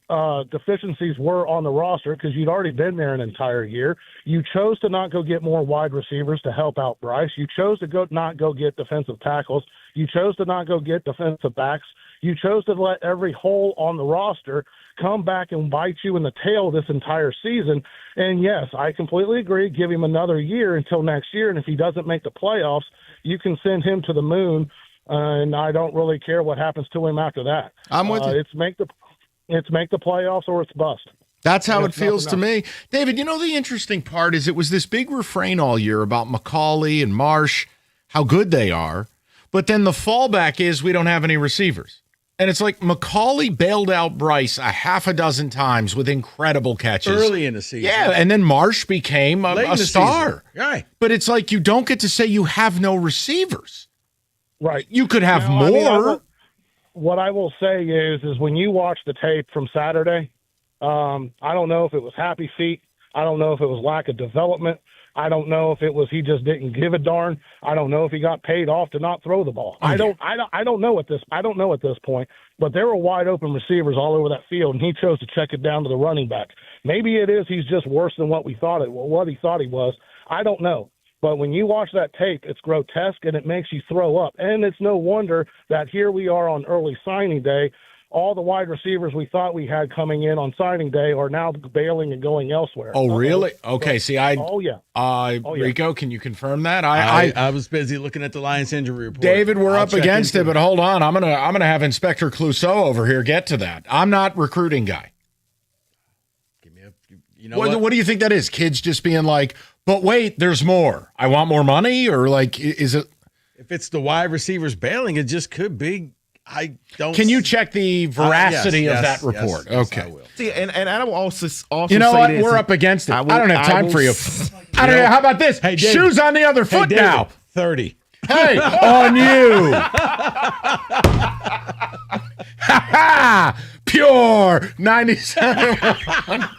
deficiencies were on the roster because you'd already been there an entire year. You chose to not go get more wide receivers to help out Bryce. You chose to not go get defensive tackles. You chose to not go get defensive backs. You chose to let every hole on the roster come back and bite you in the tail this entire season. And yes, I completely agree. Give him another year until next year. And if he doesn't make the playoffs, you can send him to the moon. And I don't really care what happens to him after that. I'm with you. It's make the playoffs or it's bust. That's how it feels to me. David, the interesting part is it was this big refrain all year about McCauley and Marsh, how good they are. But then the fallback is we don't have any receivers. And it's like McCauley bailed out Bryce a half a dozen times with incredible catches. Early in the season. Yeah, and then Marsh became a star. Right. But it's like you don't get to say you have no receivers. Right. You could have Now, more. What I will say is when you watch the tape from Saturday, I don't know if it was happy feet. I don't know if it was lack of development. I don't know if it was he just didn't give a darn. I don't know if he got paid off to not throw the ball. I don't know at this point. But there were wide open receivers all over that field, and he chose to check it down to the running back. Maybe it is he's just worse than what he thought he was. I don't know. But when you watch that tape, it's grotesque and it makes you throw up. And it's no wonder that here we are on early signing day. All the wide receivers we thought we had coming in on signing day are now bailing and going elsewhere. Oh, really? Okay. See, Oh, yeah. Rico, can you confirm that? I was busy looking at the Lions injury report. David, we're I'll up check against it, into but hold on. I'm gonna have Inspector Clouseau over here get to that. I'm not recruiting guy. What do you think that is? Kids just being like, but wait, there's more. I want more money, or like, is it? If it's the wide receivers bailing, it just could be. I don't. Can you check the veracity of that yes, report? yes, Okay. I will. See, and I will also You know say what? this. We're up against it. I don't have time for you. I I don't know. How about this? Hey, David. Shoes on the other foot David, now. 30. Hey, on you. Pure 97.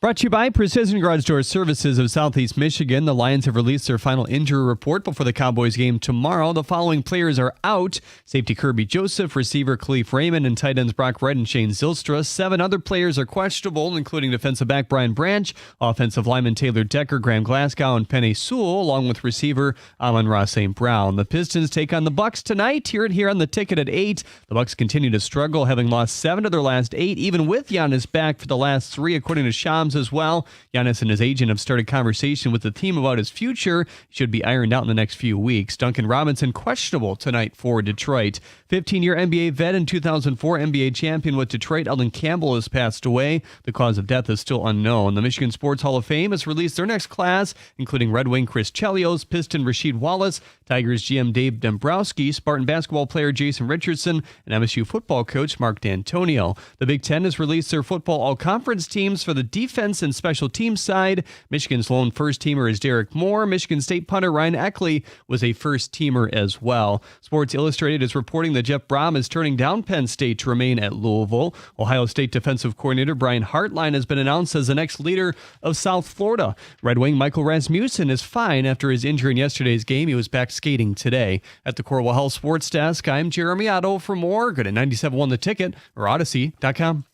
Brought to you by Precision Garage Door Services of Southeast Michigan. The Lions have released their final injury report before the Cowboys game tomorrow. The following players are out: safety Kirby Joseph, receiver Khalif Raymond, and tight ends Brock Wright and Shane Zylstra. 7 other players are questionable, including defensive back Brian Branch, offensive lineman Taylor Decker, Graham Glasgow, and Penny Sewell, along with receiver Amon-Ra St. Brown. The Pistons take on the Bucks tonight. Hear it here on the ticket at 8. The Bucks continue to struggle, having lost 7 of their last 8, even with Giannis back for the last 3, according to Shams as well. Giannis and his agent have started conversation with the team about his future. He should be ironed out in the next few weeks. Duncan Robinson questionable tonight for Detroit. 15-year NBA vet and 2004 NBA champion with Detroit, Eldon Campbell, has passed away. The cause of death is still unknown. The Michigan Sports Hall of Fame has released their next class, including Red Wing Chris Chelios, Piston Rasheed Wallace, Tigers GM Dave Dombrowski, Spartan basketball player Jason Richardson, and MSU football coach Mark D'Antonio. The Big Ten has released their football all-conference teams for the defense and special teams side. Michigan's lone first-teamer is Derek Moore. Michigan State punter Ryan Eckley was a first-teamer as well. Sports Illustrated is reporting that Jeff Brom is turning down Penn State to remain at Louisville. Ohio State defensive coordinator Brian Hartline has been announced as the next leader of South Florida. Red Wing Michael Rasmussen is fine after his injury in yesterday's game. He was back skating today. At the Corwell Health Sports Desk, I'm Jeremy Otto. For more, go to 97.1 The Ticket or Odyssey.com.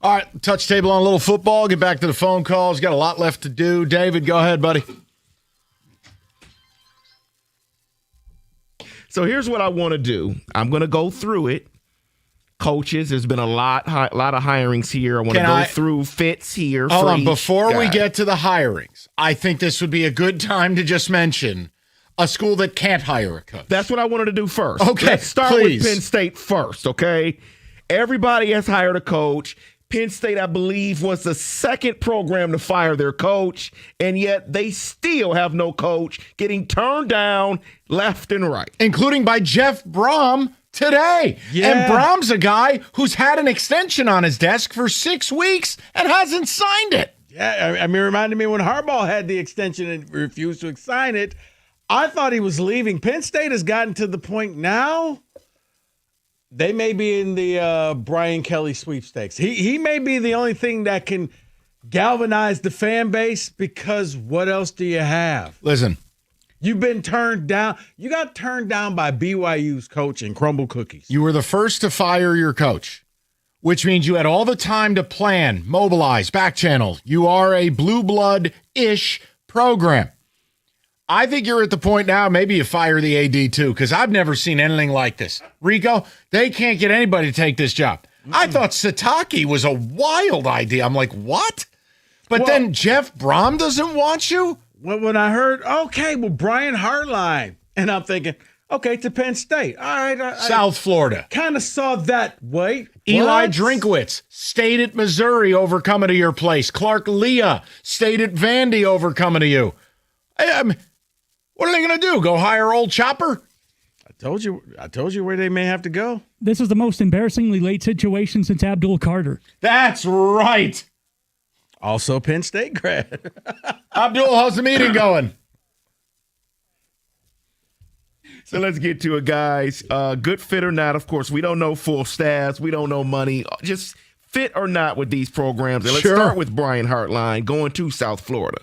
All right, touch table on a little football. Get back to the phone calls. Got a lot left to do. David, go ahead, buddy. So here's what I want to do. I'm going to go through it. Coaches, there's been a lot of hirings here. I want to go through fits here. Hold on. Before we get to the hirings, I think this would be a good time to just mention a school that can't hire a coach. That's what I wanted to do first. Okay, let's start please. with Penn State first, okay? Everybody has hired a coach. Penn State, I believe, was the second program to fire their coach, and yet they still have no coach, getting turned down left and right. Including by Jeff Brom today. Yeah. And Brom's a guy who's had an extension on his desk for 6 weeks and hasn't signed it. Yeah, I mean, it reminded me when Harbaugh had the extension and refused to sign it. I thought he was leaving. Penn State has gotten to the point now. They may be in the Brian Kelly sweepstakes. He may be the only thing that can galvanize the fan base, because what else do you have? Listen. You've been turned down. You got turned down by BYU's coach and crumble cookies. You were the first to fire your coach, which means you had all the time to plan, mobilize, back channel. You are a blue blood-ish program. I think you're at the point now, maybe you fire the AD too, because I've never seen anything like this. Rico, they can't get anybody to take this job. I thought Sataki was a wild idea. I'm like, what? But then Jeff Brom doesn't want you? When I heard, okay, well, Brian Hartline, and I'm thinking, okay, to Penn State. All right. South Florida. Kind of saw that. Wait. Eli what? Drinkwitz stayed at Missouri over coming to your place. Clark Leah stayed at Vandy over coming to you. What are they going to do? Go hire old Chopper? I told you where they may have to go. This is the most embarrassingly late situation since Abdul Carter. That's right. Also Penn State grad. Abdul, how's the meeting going? So let's get to it, guys. Good fit or not, of course, we don't know full stats. We don't know money. Just fit or not with these programs. And let's start with Brian Hartline going to South Florida.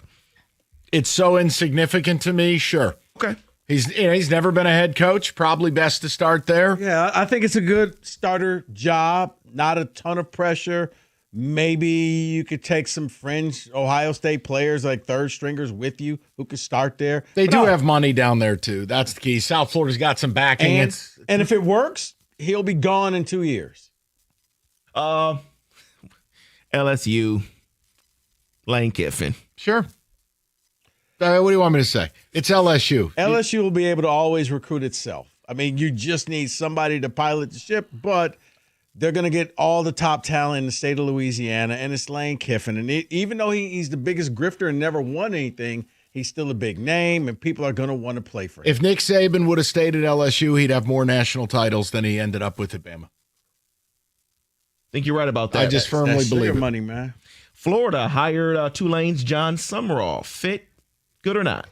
It's so insignificant to me. Sure. Okay. He's never been a head coach. Probably best to start there. Yeah, I think it's a good starter job. Not a ton of pressure. Maybe you could take some fringe Ohio State players like third stringers with you who could start there. They do have money down there too. That's the key. South Florida's got some backing. And if it works, he'll be gone in 2 years. LSU, Lane Kiffin. Sure. What do you want me to say? It's LSU. LSU will be able to always recruit itself. I mean, you just need somebody to pilot the ship, but they're going to get all the top talent in the state of Louisiana, and it's Lane Kiffin. And even though he's the biggest grifter and never won anything, he's still a big name, and people are going to want to play for him. If Nick Saban would have stayed at LSU, he'd have more national titles than he ended up with at Bama. I think you're right about that. I just firmly believe it. Money, man. Florida hired Tulane's John Summerall. Fit, good or not?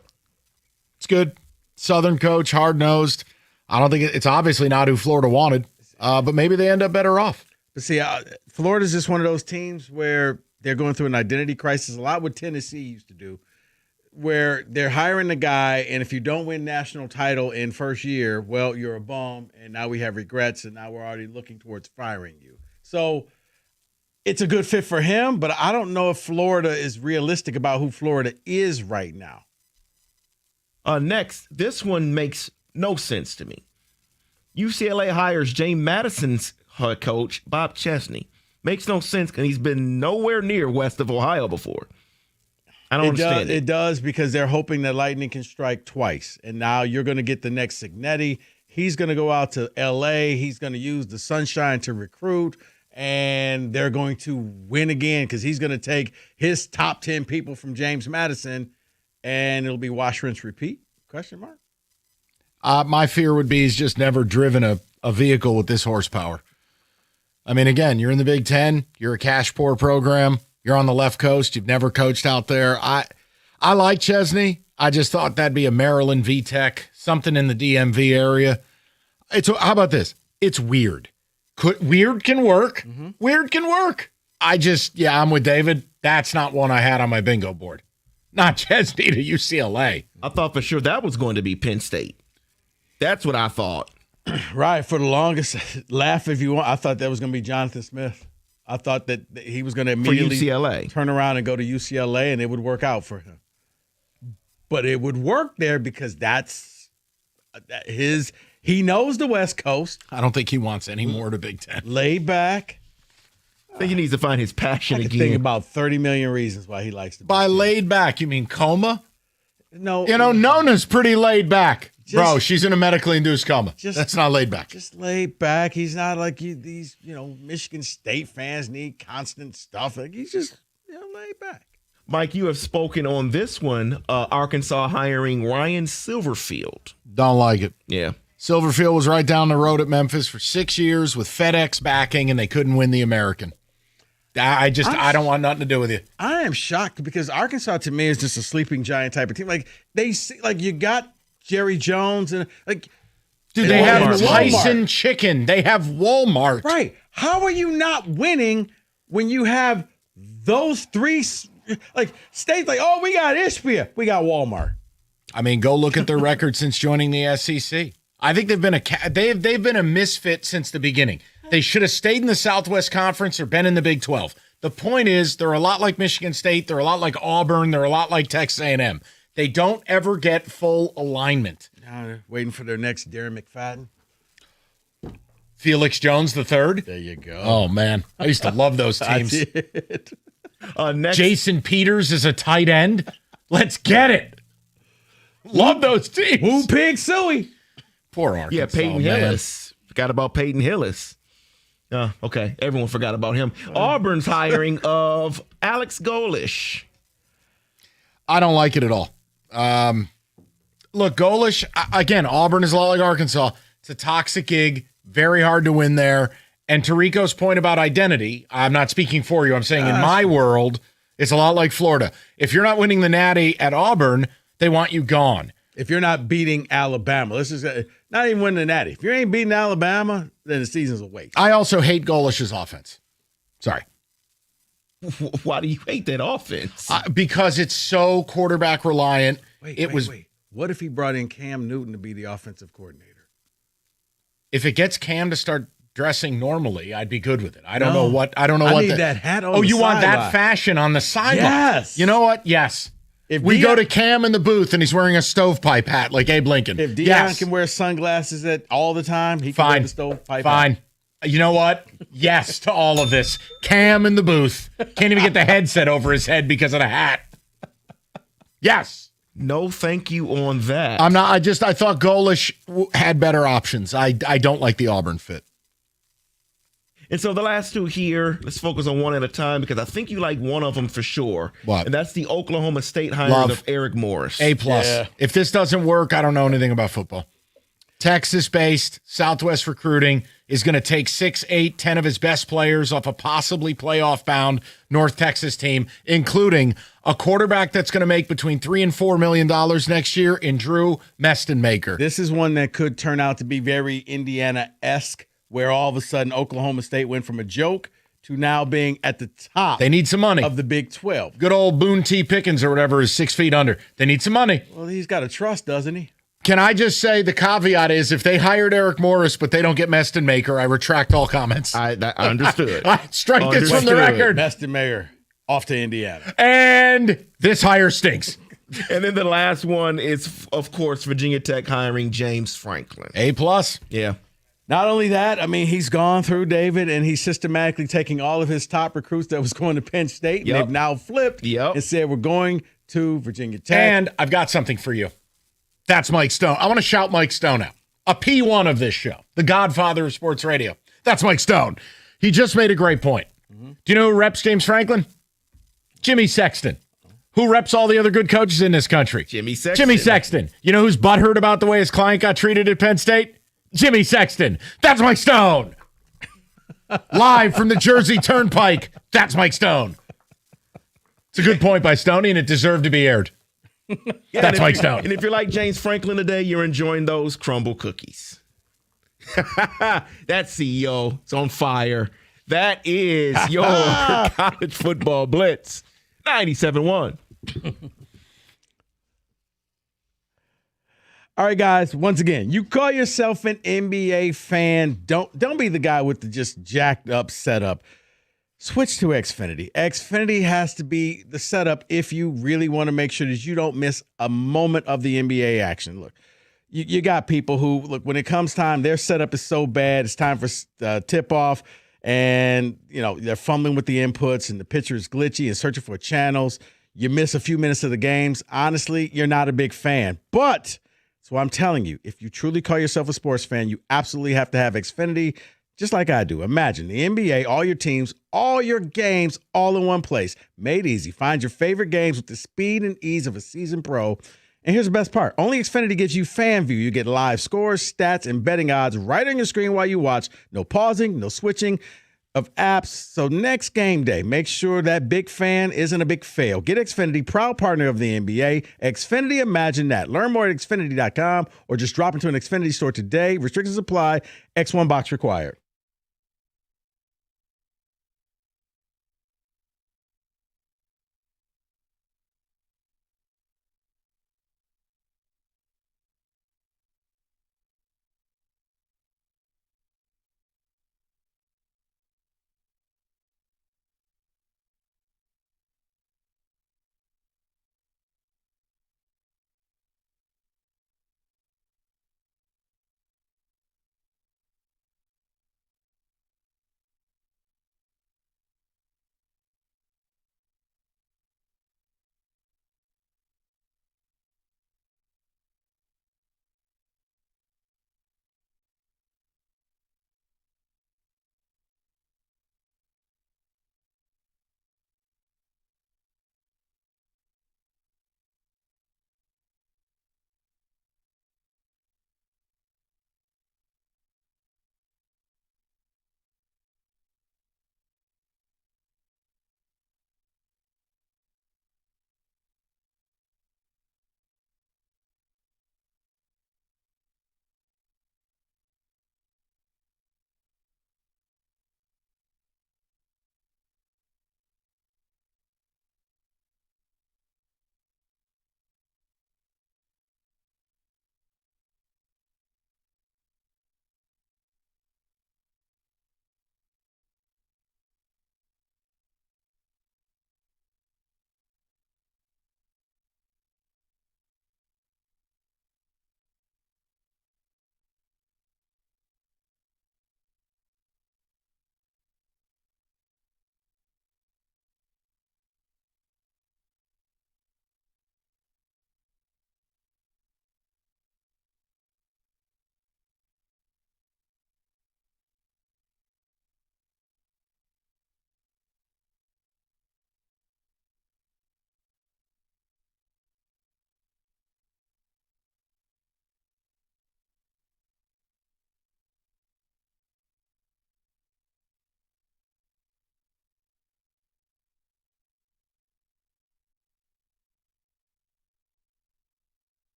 It's good. Southern coach, hard-nosed. I don't think it's obviously not who Florida wanted, but maybe they end up better off. But see, Florida's just one of those teams where they're going through an identity crisis, a lot what Tennessee used to do, where they're hiring the guy, and if you don't win national title in first year, well, you're a bum, and now we have regrets, and now we're already looking towards firing you. So it's a good fit for him, but I don't know if Florida is realistic about who Florida is right now. Next, this one makes no sense to me. UCLA hires James Madison's head coach, Bob Chesney. Makes no sense because he's been nowhere near west of Ohio before. I don't understand it. It does because they're hoping that lightning can strike twice. And now you're going to get the next Signetti. He's going to go out to L.A. He's going to use the sunshine to recruit. And they're going to win again because he's going to take his top 10 people from James Madison, and it'll be wash, rinse, repeat? Question mark? My fear would be he's just never driven a vehicle with this horsepower. I mean, again, you're in the Big Ten. You're a cash-poor program. You're on the left coast. You've never coached out there. I like Chesney. I just thought that'd be a Maryland VTech, something in the DMV area. How about this? It's weird. Weird can work. Mm-hmm. Weird can work. I'm with David. That's not one I had on my bingo board. Not Chesney to UCLA. I thought for sure that was going to be Penn State. That's what I thought. Right. For the longest, laugh if you want, I thought that was going to be Jonathan Smith. I thought that he was going to immediately UCLA. Turn around and go to UCLA, and it would work out for him. But it would work there because that's his – he knows the West Coast. I don't think he wants any more to Big Ten. Laid back. I think he needs to find his passion again. Think about 30 million reasons why he likes to. By laid back, you mean coma? No. Nona's pretty laid back. Bro, she's in a medically induced coma. That's not laid back. Just laid back. He's not like these, Michigan State fans need constant stuff. Like he's just, laid back. Mike, you have spoken on this one. Arkansas hiring Ryan Silverfield. Don't like it. Yeah. Silverfield was right down the road at Memphis for 6 years with FedEx backing, and they couldn't win the American. I don't want nothing to do with you. I am shocked because Arkansas to me is just a sleeping giant type of team. Like you got Jerry Jones and dude, they have Tyson Chicken. They have Walmart. Right. How are you not winning when you have those three states? Like, oh, we got Ishbia, we got Walmart. I mean, go look at their record since joining the SEC. I think they've been a misfit since the beginning. They should have stayed in the Southwest Conference or been in the Big 12. The point is, they're a lot like Michigan State. They're a lot like Auburn. They're a lot like Texas A&M. They don't ever get full alignment. Now they're waiting for their next Darren McFadden. Felix Jones III. There you go. Oh, man. I used to love those teams. I did. Next. Jason Peters is a tight end. Let's get it. Love those teams. Woo Pig Suey. Poor Arkansas. Yeah, Peyton Hillis. Forgot about Peyton Hillis. Okay. Everyone forgot about him. Auburn's hiring of Alex Golesh. I don't like it at all. Look, Golesh, again, Auburn is a lot like Arkansas. It's a toxic gig. Very hard to win there. And Tarico's point about identity, I'm not speaking for you. I'm saying in my world, it's a lot like Florida. If you're not winning the Natty at Auburn, they want you gone. If you're not beating Alabama, this is not even winning the Natty. If you ain't beating Alabama, then the season's a waste. I also hate Golesh's offense. Sorry. Why do you hate that offense? Because it's so quarterback reliant. Wait. What if he brought in Cam Newton to be the offensive coordinator? If it gets Cam to start dressing normally, I'd be good with it. I don't know what. I need that hat on. Oh, the you want sideline. that fashion on the sideline? Yes. You know what? Yes. If we go to Cam in the booth and he's wearing a stovepipe hat like Abe Lincoln. If Deion can wear sunglasses all the time, he can wear the stovepipe hat. You know what? Yes to all of this. Cam in the booth. Can't even get the headset over his head because of the hat. Yes. No, thank you on that. I'm not. I thought Golesh had better options. I don't like the Auburn fit. And so the last two here, let's focus on one at a time because I think you like one of them for sure. What? And that's the Oklahoma State hiring of Eric Morris. A+. Yeah. If this doesn't work, I don't know anything about football. Texas-based, Southwest recruiting. is going to take 6, 8, 10 of his best players off a possibly playoff-bound North Texas team, including a quarterback that's going to make between $3 and $4 million next year in Drew Mestenmaker. This is one that could turn out to be very Indiana-esque, where all of a sudden Oklahoma State went from a joke to now being at the top. They need some money of the Big 12. Good old Boone T. Pickens or whatever is 6 feet under. They need some money. Well, he's got a trust, doesn't he? Can I just say the caveat is if they hired Eric Morris but they don't get Mestenmaker, I retract all comments. I understood. Strike this from the record. Mestenmaker off to Indiana. And this hire stinks. And then the last one is, of course, Virginia Tech hiring James Franklin. A+. Yeah. Not only that, I mean, he's gone through, David, and he's systematically taking all of his top recruits that was going to Penn State. Yep. And they've now flipped and said, we're going to Virginia Tech. And I've got something for you. That's Mike Stone. I want to shout Mike Stone out. A P1 of this show, the godfather of sports radio. That's Mike Stone. He just made a great point. Do you know who reps James Franklin? Jimmy Sexton. Who reps all the other good coaches in this country? Jimmy Sexton. Jimmy Sexton. You know who's butthurt about the way his client got treated at Penn State? Jimmy Sexton. That's Mike Stone. Live from the Jersey Turnpike. That's Mike Stone. It's a good point by Stoney, and it deserved to be aired. That's Mike Stone. And if you're like James Franklin today, you're enjoying those crumble cookies. That CEO is on fire. That is your college football blitz. 97.1. All right, guys. Once again, you call yourself an NBA fan. Don't be the guy with the just jacked up setup. Switch to Xfinity. Xfinity has to be the setup if you really want to make sure that you don't miss a moment of the NBA action. Look, you got people who, look, when it comes time, their setup is so bad, it's time for tip-off, and, you know, they're fumbling with the inputs, and the picture is glitchy and searching for channels. You miss a few minutes of the games. Honestly, you're not a big fan. But, so I'm telling you, if you truly call yourself a sports fan, you absolutely have to have Xfinity. Just like I do. Imagine the NBA, all your teams, all your games, all in one place. Made easy. Find your favorite games with the speed and ease of a seasoned pro. And here's the best part. Only Xfinity gives you fan view. You get live scores, stats, and betting odds right on your screen while you watch. No pausing, no switching of apps. So next game day, make sure that big fan isn't a big fail. Get Xfinity, proud partner of the NBA. Xfinity, imagine that. Learn more at Xfinity.com or just drop into an Xfinity store today. Restrictions apply. X1 box required.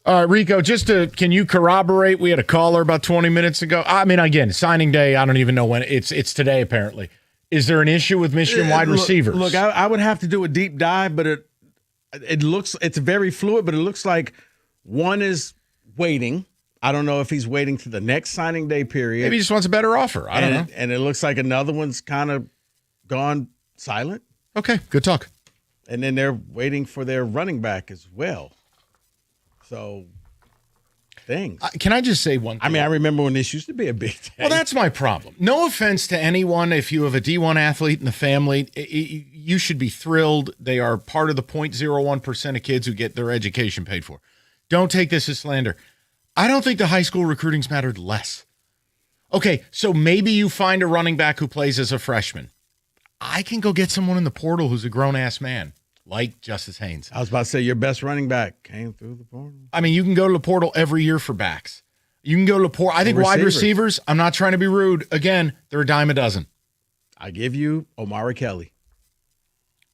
All right, Rico, can you corroborate? We had a caller about 20 minutes ago. I mean, again, signing day, I don't even know when. It's today, apparently. Is there an issue with Michigan wide receivers? Look, I would have to do a deep dive, but it's very fluid, but it looks like one is waiting. I don't know if he's waiting to the next signing day period. Maybe he just wants a better offer. I don't know. And it looks like another one's kind of gone silent. Okay, good talk. And then they're waiting for their running back as well. So, things. Can I just say one thing? I mean, I remember when this used to be a big day. Well, that's my problem. No offense to anyone. If you have a D1 athlete in the family, you should be thrilled. They are part of the 0.01% of kids who get their education paid for. Don't take this as slander. I don't think the high school recruiting's mattered less. Okay, so maybe you find a running back who plays as a freshman. I can go get someone in the portal who's a grown-ass man. Like Justice Haynes. I was about to say your best running back came through the portal. I mean, you can go to the portal every year for backs. You can go to the portal. I think wide receivers, I'm not trying to be rude. Again, they're a dime a dozen. I give you Omari Kelly,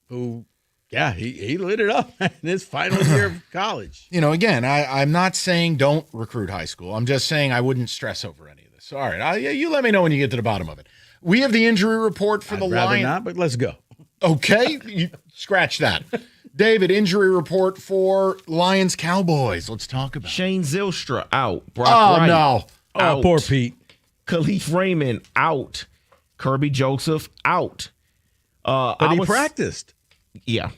who, yeah, he lit it up in his final year of college. You know, again, I'm not saying don't recruit high school. I'm just saying I wouldn't stress over any of this. All right, you let me know when you get to the bottom of it. We have the injury report for the Lions. Not, but let's go. Okay, you scratch that. David, injury report for Lions Cowboys. Let's talk about Shane Zylstra out. Brock Wright no. out. Oh, poor Pete. Khalif Raymond out. Kirby Joseph out. But he practiced. Yeah.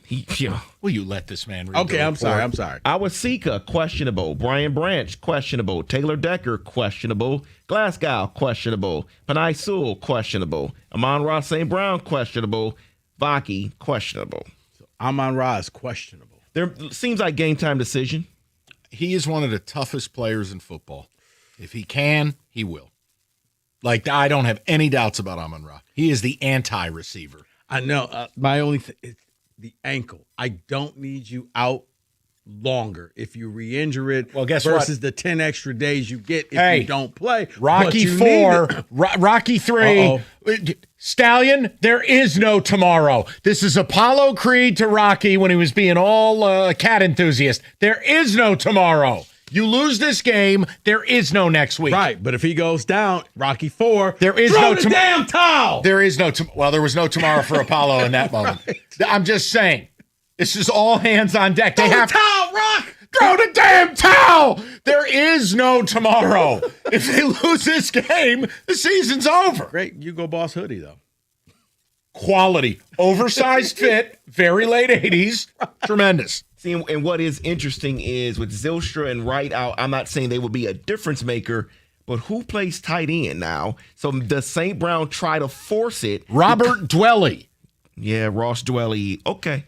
Will you let this man read Okay, the I'm sorry. report? Awasika, questionable. Brian Branch, questionable. Taylor Decker, questionable. Glasgow, questionable. Panay Sewell, questionable. Amon-Ra St. Brown, questionable. Vaki, questionable. So Amon-Ra is questionable. There seems like game time decision. He is one of the toughest players in football. If he can, he will. Like, I don't have any doubts about Amon-Ra. He is the anti-receiver. I know. My only thing is the ankle. I don't need you out longer if you re-injure it. Well, guess versus what? the 10 extra days you get if you don't play. Rocky 4, Rocky 3. Stallion, there is no tomorrow. This is Apollo Creed to Rocky when he was being all cat enthusiast. There is no tomorrow. You lose this game, there is no next week. Right, but if he goes down, Rocky 4, there is throw no the damn towel. There is no well, there was no tomorrow for Apollo in that moment. I'm just saying, this is all hands on deck. Throw the towel, Rock! Throw the damn towel! There is no tomorrow. If they lose this game, the season's over. Great, you go boss hoodie, though. Quality. Oversized fit, very late 80s. Tremendous. See, and what is interesting is with Zylstra and Wright out, I'm not saying they will be a difference maker, but who plays tight end now? So does St. Brown try to force it? Robert Dwelly. Yeah, Ross Dwelly. Okay.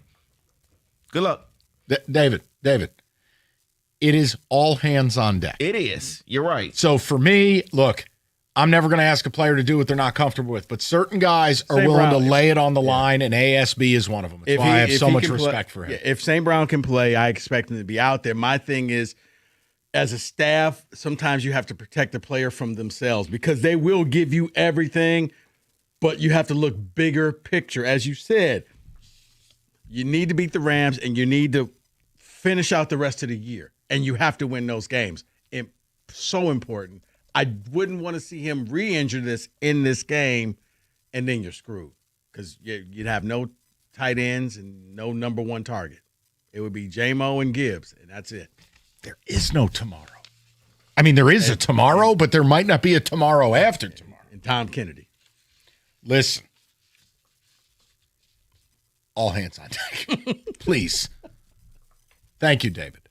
Good luck. David, it is all hands on deck. It is. You're right. So for me, look, I'm never going to ask a player to do what they're not comfortable with, but certain guys are willing to lay it on the line, and ASB is one of them. That's why I have so much respect for him. Yeah, if St. Brown can play, I expect him to be out there. My thing is, as a staff, sometimes you have to protect the player from themselves because they will give you everything, but you have to look bigger picture. As you said, you need to beat the Rams, and you need to finish out the rest of the year, and you have to win those games. It's so important. I wouldn't want to see him re-injure this in this game, and then you're screwed because you'd have no tight ends and no number one target. It would be J-Mo and Gibbs, and that's it. There is no tomorrow. I mean, there is a tomorrow, but there might not be a tomorrow after tomorrow. And Tom Kennedy. Listen. All hands on deck. Please. Thank you, David.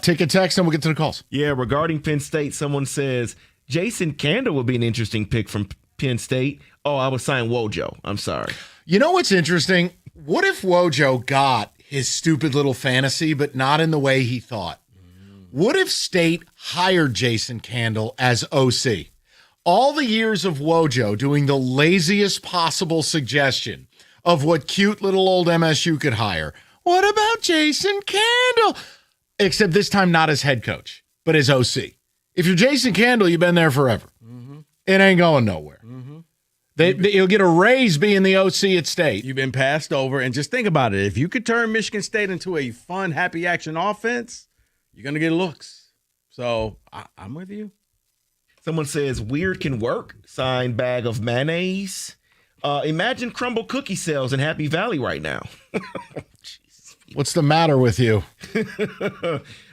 Ticket text, and we'll get to the calls. Yeah, regarding Penn State, someone says Jason Candle would be an interesting pick from Penn State. Oh, I was signing Wojo. I'm sorry. You know what's interesting? What if Wojo got his stupid little fantasy, but not in the way he thought? What if State hired Jason Candle as OC? All the years of Wojo doing the laziest possible suggestion of what cute little old MSU could hire. What about Jason Candle? Except this time not as head coach, but as OC. If you're Jason Candle, you've been there forever. Mm-hmm. It ain't going nowhere. Mm-hmm. You'll get a raise being the OC at State. You've been passed over, and just think about it. If you could turn Michigan State into a fun, happy action offense, you're going to get looks. So I'm with you. Someone says weird can work. Signed bag of mayonnaise. Imagine crumble cookie sales in Happy Valley right now. What's the matter with you?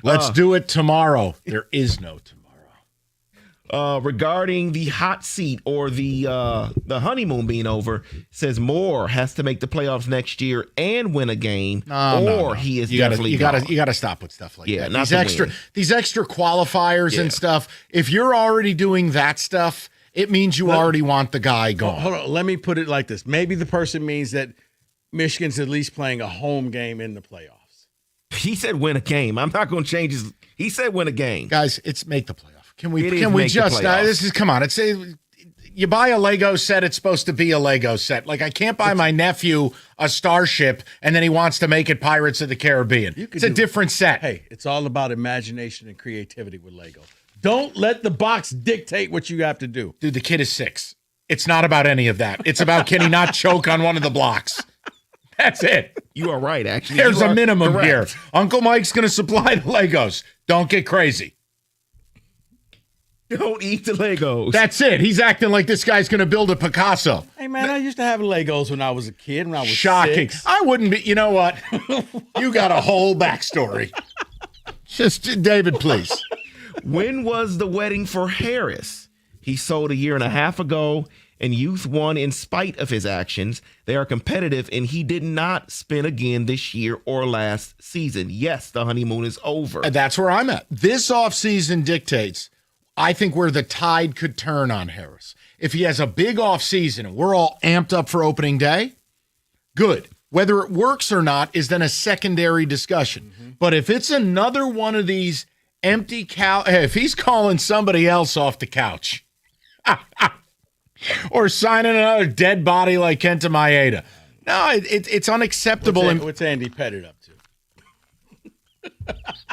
Let's do it tomorrow. There is no tomorrow. Regarding the hot seat or the honeymoon being over, says Moore has to make the playoffs next year and win a game, he is definitely you gotta stop with stuff like that. Not these extra qualifiers and stuff. If you're already doing that stuff, it means you already want the guy gone. Hold on. Let me put it like this. Maybe the person means that Michigan's at least playing a home game in the playoffs. He said win a game. I'm not going to change his. He said win a game. Guys, it's make the playoff. Can we just this is come on. It's you buy a Lego set, it's supposed to be a Lego set. Like I can't buy my nephew a starship and then he wants to make it Pirates of the Caribbean. It's a different set. Hey, it's all about imagination and creativity with Lego. Don't let the box dictate what you have to do. Dude, the kid is 6. It's not about any of that. It's about can he not choke on one of the blocks? That's it. You are right, actually. There's a minimum here. Uncle Mike's going to supply the Legos. Don't get crazy. Don't eat the Legos. That's it. He's acting like this guy's going to build a Picasso. Hey, man, I used to have Legos when I was a kid, when I was Shocking. 6. I wouldn't be. You know what? You got a whole backstory. Just, David, please. When was the wedding for Harris? He sold a year and a half ago, and youth won in spite of his actions. They are competitive, and he did not spin again this year or last season. Yes, the honeymoon is over. And that's where I'm at. This offseason dictates, I think, where the tide could turn on Harris. If he has a big offseason and we're all amped up for opening day, good. Whether it works or not is then a secondary discussion. Mm-hmm. But if it's another one of these empty couch, if he's calling somebody else off the couch or signing another dead body like Kenta Maeda, no, it's unacceptable. What's Andy Pettit up to?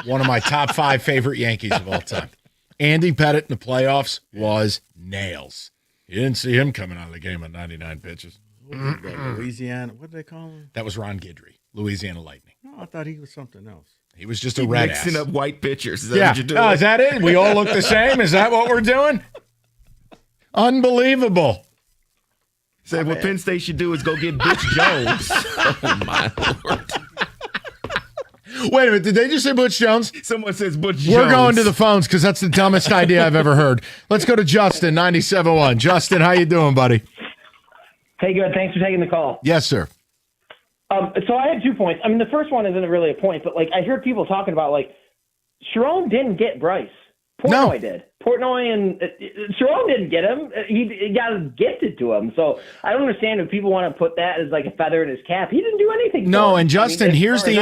One of my top 5 favorite Yankees of all time. Andy Pettit in the playoffs was nails. You didn't see him coming out of the game on 99 pitches. Louisiana, what did they call him? That was Ron Guidry, Louisiana Lightning. No, I thought he was something else. He was just a red mixing ass. up white pitchers. Is that what you're doing? Oh, is that it? We all look the same? Is that what we're doing? Unbelievable. Say what Penn State should do is go get Butch Jones. Oh, my Lord. Wait a minute. Did they just say Butch Jones? Someone says Butch Jones. We're going to the phones because that's the dumbest idea I've ever heard. Let's go to Justin, 97.1. Justin, how you doing, buddy? Hey, good. Thanks for taking the call. Yes, sir. So I had 2 points. I mean, the first one isn't really a point, but, like, I heard people talking about, like, Sharon didn't get Bryce. Portnoy did. Portnoy and Sharon didn't get him. He got gifted to him. So I don't understand if people want to put that as, like, a feather in his cap. He didn't do anything. No, and Justin, here's the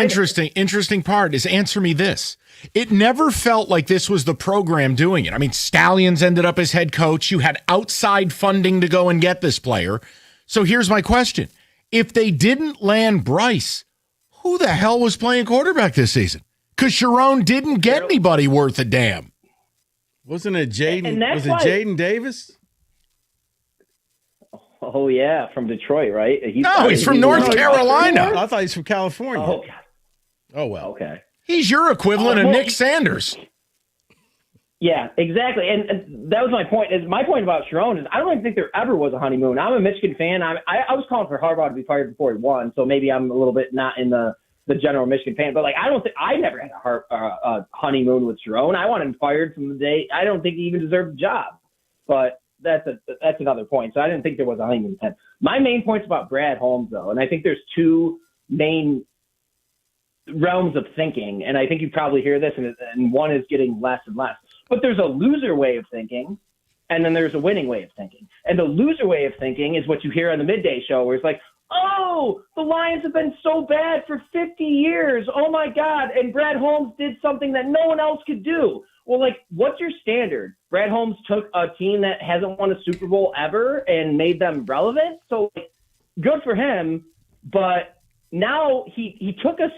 interesting part is answer me this. It never felt like this was the program doing it. I mean, Stallions ended up as head coach. You had outside funding to go and get this player. So here's my question. If they didn't land Bryce, who the hell was playing quarterback this season? Because Sharon didn't get anybody worth a damn. Wasn't it Jaden? Was it Jaden Davis? Oh, yeah, from Detroit, right? He's from North Carolina. I thought he's from California. Oh, oh well. Okay. He's your equivalent of Nick Sanders. Yeah, exactly. And that was my point. My point about Sharon is I don't even think there ever was a honeymoon. I'm a Michigan fan. I was calling for Harbaugh to be fired before he won, so maybe I'm a little bit not in the general Michigan fan. But, like, I never had a honeymoon with Sharon. I want him fired from the day. I don't think he even deserved the job. But that's another point. So I didn't think there was a honeymoon then. My main point's about Brad Holmes, though, and I think there's 2 main realms of thinking, and I think you probably hear this, and one is getting less and less. But there's a loser way of thinking, and then there's a winning way of thinking. And the loser way of thinking is what you hear on the midday show, where it's like, oh, the Lions have been so bad for 50 years. Oh, my God. And Brad Holmes did something that no one else could do. Well, like, what's your standard? Brad Holmes took a team that hasn't won a Super Bowl ever and made them relevant. So, like, good for him. But now they took us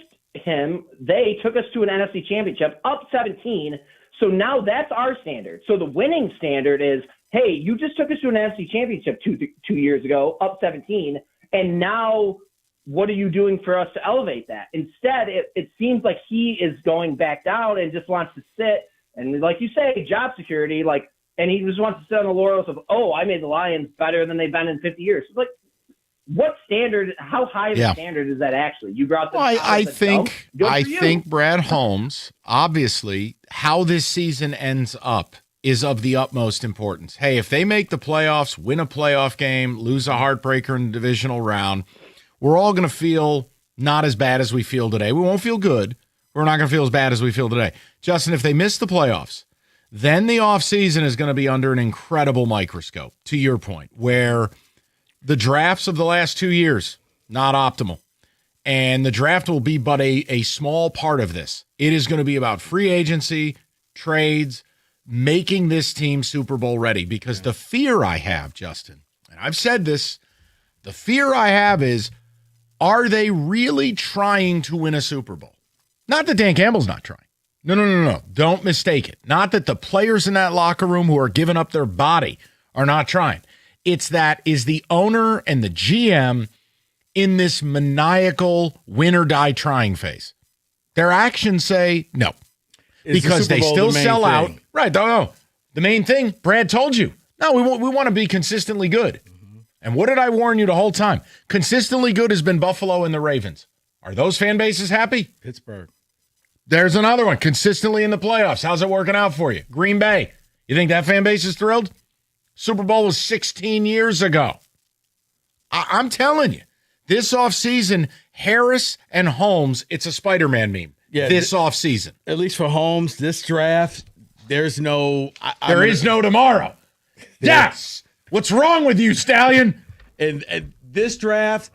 to an NFC championship, up 17. So now that's our standard. So the winning standard is, hey, you just took us to an NFC championship two years ago, up 17, and now what are you doing for us to elevate that? Instead, it seems like he is going back down and just wants to sit And like you say, job security, like, and he just wants to sit on the laurels of, oh, I made the Lions better than they've been in 50 years. It's like, what standard, how high of a standard is that actually? You brought them Well, I think, think Brad Holmes, obviously, how this season ends up is of the utmost importance. Hey, if they make the playoffs, win a playoff game, lose a heartbreaker in the divisional round, we're all going to feel not as bad as we feel today. We won't feel good. We're not going to feel as bad as we feel today. Justin, if they miss the playoffs, then the offseason is going to be under an incredible microscope, to your point, where the drafts of the last 2 years, not optimal. And the draft will be but a small part of this. It is going to be about free agency, trades, making this team Super Bowl ready. Because the fear I have, Justin, and I've said this, the fear I have is, are they really trying to win a Super Bowl? Not that Dan Campbell's not trying. No. Don't mistake it. Not that the players in that locker room who are giving up their body are not trying. It's that is the owner and the GM in this maniacal win or die trying phase. Their actions say no. Because they still sell out. Right. No. The main thing, Brad told you. No, we want to be consistently good. And what did I warn you the whole time? Consistently good has been Buffalo and the Ravens. Are those fan bases happy? Pittsburgh. There's another one. Consistently in the playoffs. How's it working out for you? Green Bay. You think that fan base is thrilled? Super Bowl was 16 years ago. I'm telling you, this offseason, Harris and Holmes, it's a Spider-Man meme. Yeah, this offseason. At least for Holmes, this draft, there's no... There is no tomorrow. Yes! What's wrong with you, Stallion? And this draft,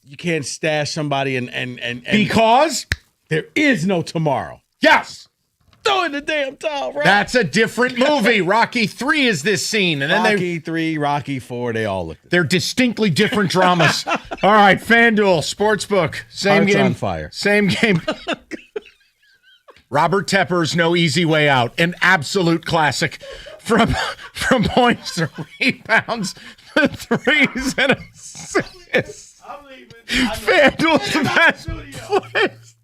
you can't stash somebody and because there is no tomorrow. Yes. Throw in the damn towel, right? That's a different movie. Rocky 3 is this scene. And then Rocky 3, Rocky 4, they all look. They're distinctly different dramas. All right, FanDuel, Sportsbook. Same Hearts game. on fire. Same game. Robert Tepper's No Easy Way Out. An absolute classic. From points to rebounds to threes and assists. FanDuel's the best place.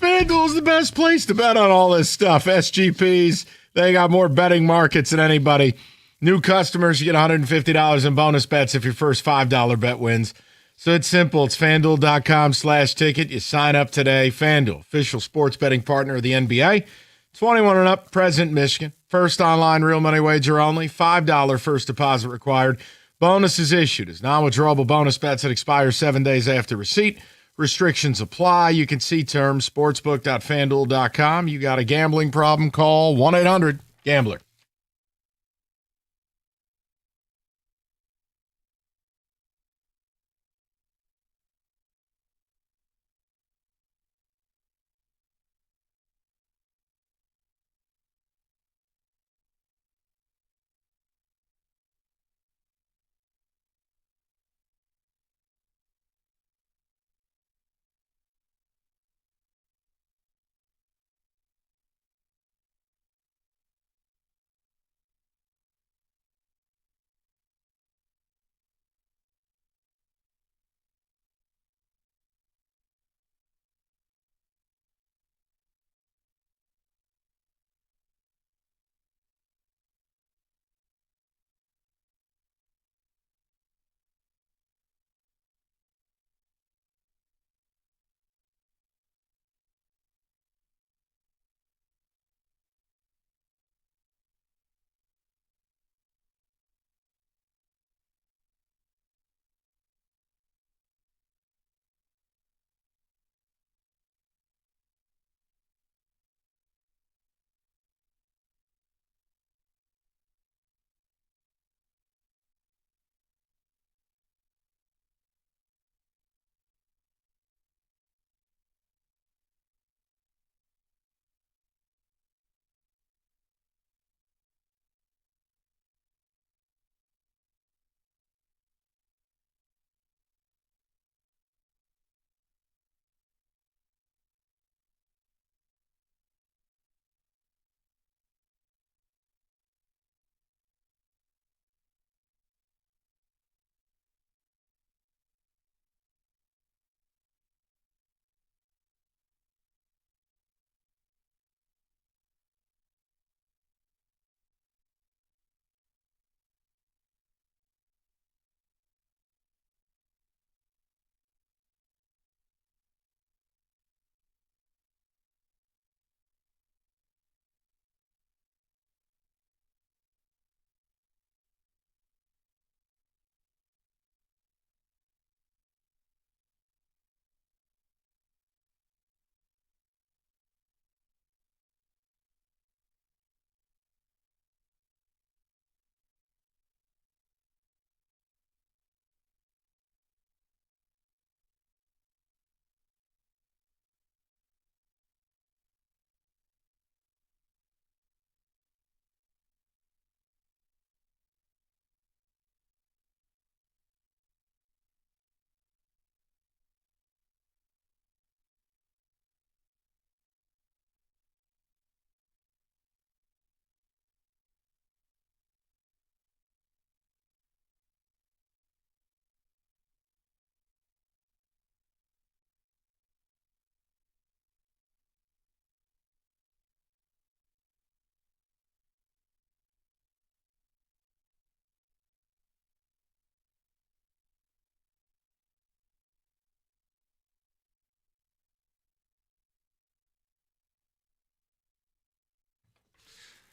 FanDuel's the best place to bet on all this stuff. SGPs, they got more betting markets than anybody. New customers, you get $150 in bonus bets if your first $5 bet wins. So it's simple. It's FanDuel.com/ticket. You sign up today. FanDuel, official sports betting partner of the NBA. 21 and up, present Michigan. First online real money wager only. $5 first deposit required. Bonuses issued as non-withdrawable bonus bets that expire 7 days after receipt. Restrictions apply. You can see terms. Sportsbook.fanduel.com. You got a gambling problem? Call 1-800-GAMBLER.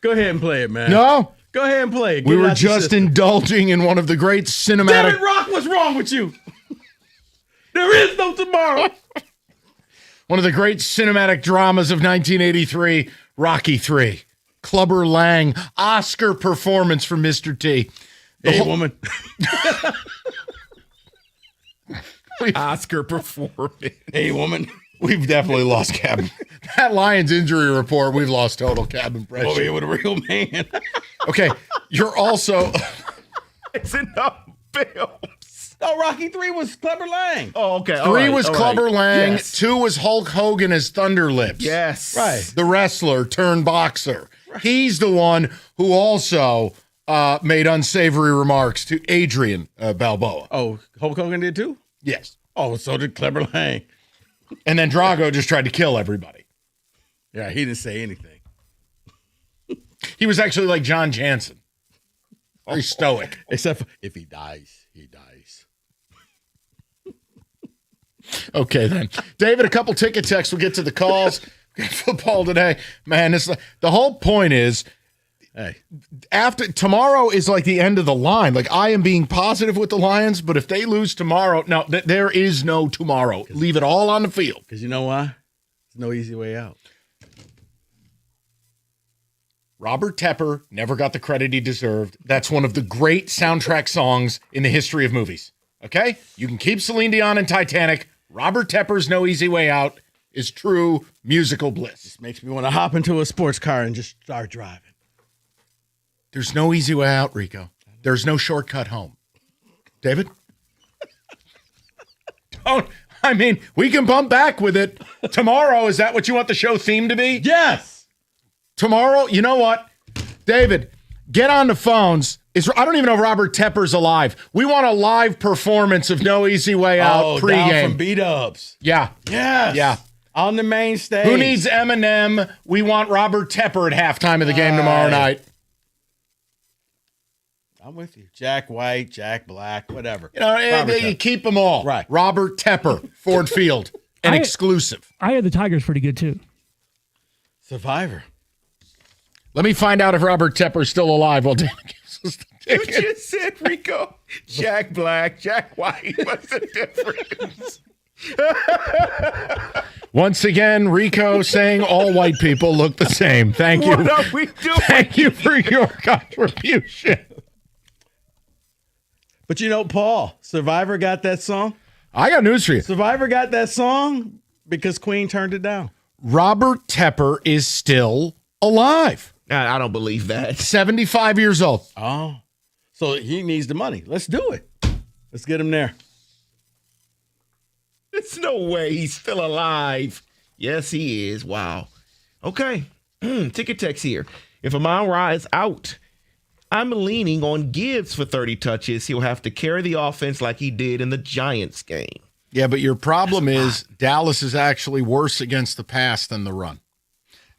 Go ahead and play it, man. No? Go ahead and play it. We Get it were out your just system. indulging in one of the great cinematic. Damn it, Rock, what's wrong with you? There is no tomorrow. One of the great cinematic dramas of 1983, Rocky III. Clubber Lang, Oscar performance from Mr. T. Hey, woman. Oscar performance. Hey, woman. We've definitely lost Cabin. That Lions injury report, we've lost total Cabin pressure. Over here with a real man. Okay, you're also... It's in the films. No, Rocky 3 was Clubber Lang. Oh, okay. 3 was Clubber Lang. Yes. 2 was Hulk Hogan as Thunder Lips. Yes. Right. The wrestler turned boxer. He's the one who also made unsavory remarks to Adrian Balboa. Oh, Hulk Hogan did too? Yes. Oh, so did Clubber Lang. And then Drago just tried to kill everybody. Yeah, he didn't say anything. He was actually like John Jansen. Very stoic. Except for if he dies, he dies. Okay, then. David, a couple ticket texts. We'll get to the calls. Football today. Man, the whole point is, hey, after tomorrow is like the end of the line. Like, I am being positive with the Lions, but if they lose tomorrow, no, there is no tomorrow. Leave it all on the field. Because you know why? There's no easy way out. Robert Tepper never got the credit he deserved. That's one of the great soundtrack songs in the history of movies. Okay? You can keep Celine Dion and Titanic. Robert Tepper's No Easy Way Out is true musical bliss. This makes me want to hop into a sports car and just start driving. There's no easy way out, Rico. There's no shortcut home. David? We can bump back with it. Tomorrow, is that what you want the show theme to be? Yes. Tomorrow, you know what? David, get on the phones. I don't even know if Robert Tepper's alive. We want a live performance of No Easy Way Out pregame. Down from B-Dubs. Yeah. Yes. Yeah. On the main stage. Who needs Eminem? We want Robert Tepper at halftime of the game tomorrow night. I'm with you. Jack White, Jack Black, whatever. You know, you keep them all. Right. Robert Tepper, Ford Field, an exclusive. I had the Tigers pretty good too. Survivor. Let me find out if Robert Tepper's still alive while Dan gives us the You ticket. just said, Rico, Jack Black, Jack White. What's the difference? Once again, Rico saying all white people look the same. Thank you. What are we doing? Thank you for your contribution. But you know, Paul, Survivor got that song. I got news for you. Survivor got that song because Queen turned it down. Robert Tepper is still alive. I don't believe that. 75 years old. Oh, so he needs the money. Let's do it. Let's get him there. There's no way he's still alive. Yes, he is. Wow. Okay. Ticket text here. If Amon-Ra is out, I'm leaning on Gibbs for 30 touches. He'll have to carry the offense like he did in the Giants game. Yeah, but your problem is Dallas is actually worse against the pass than the run.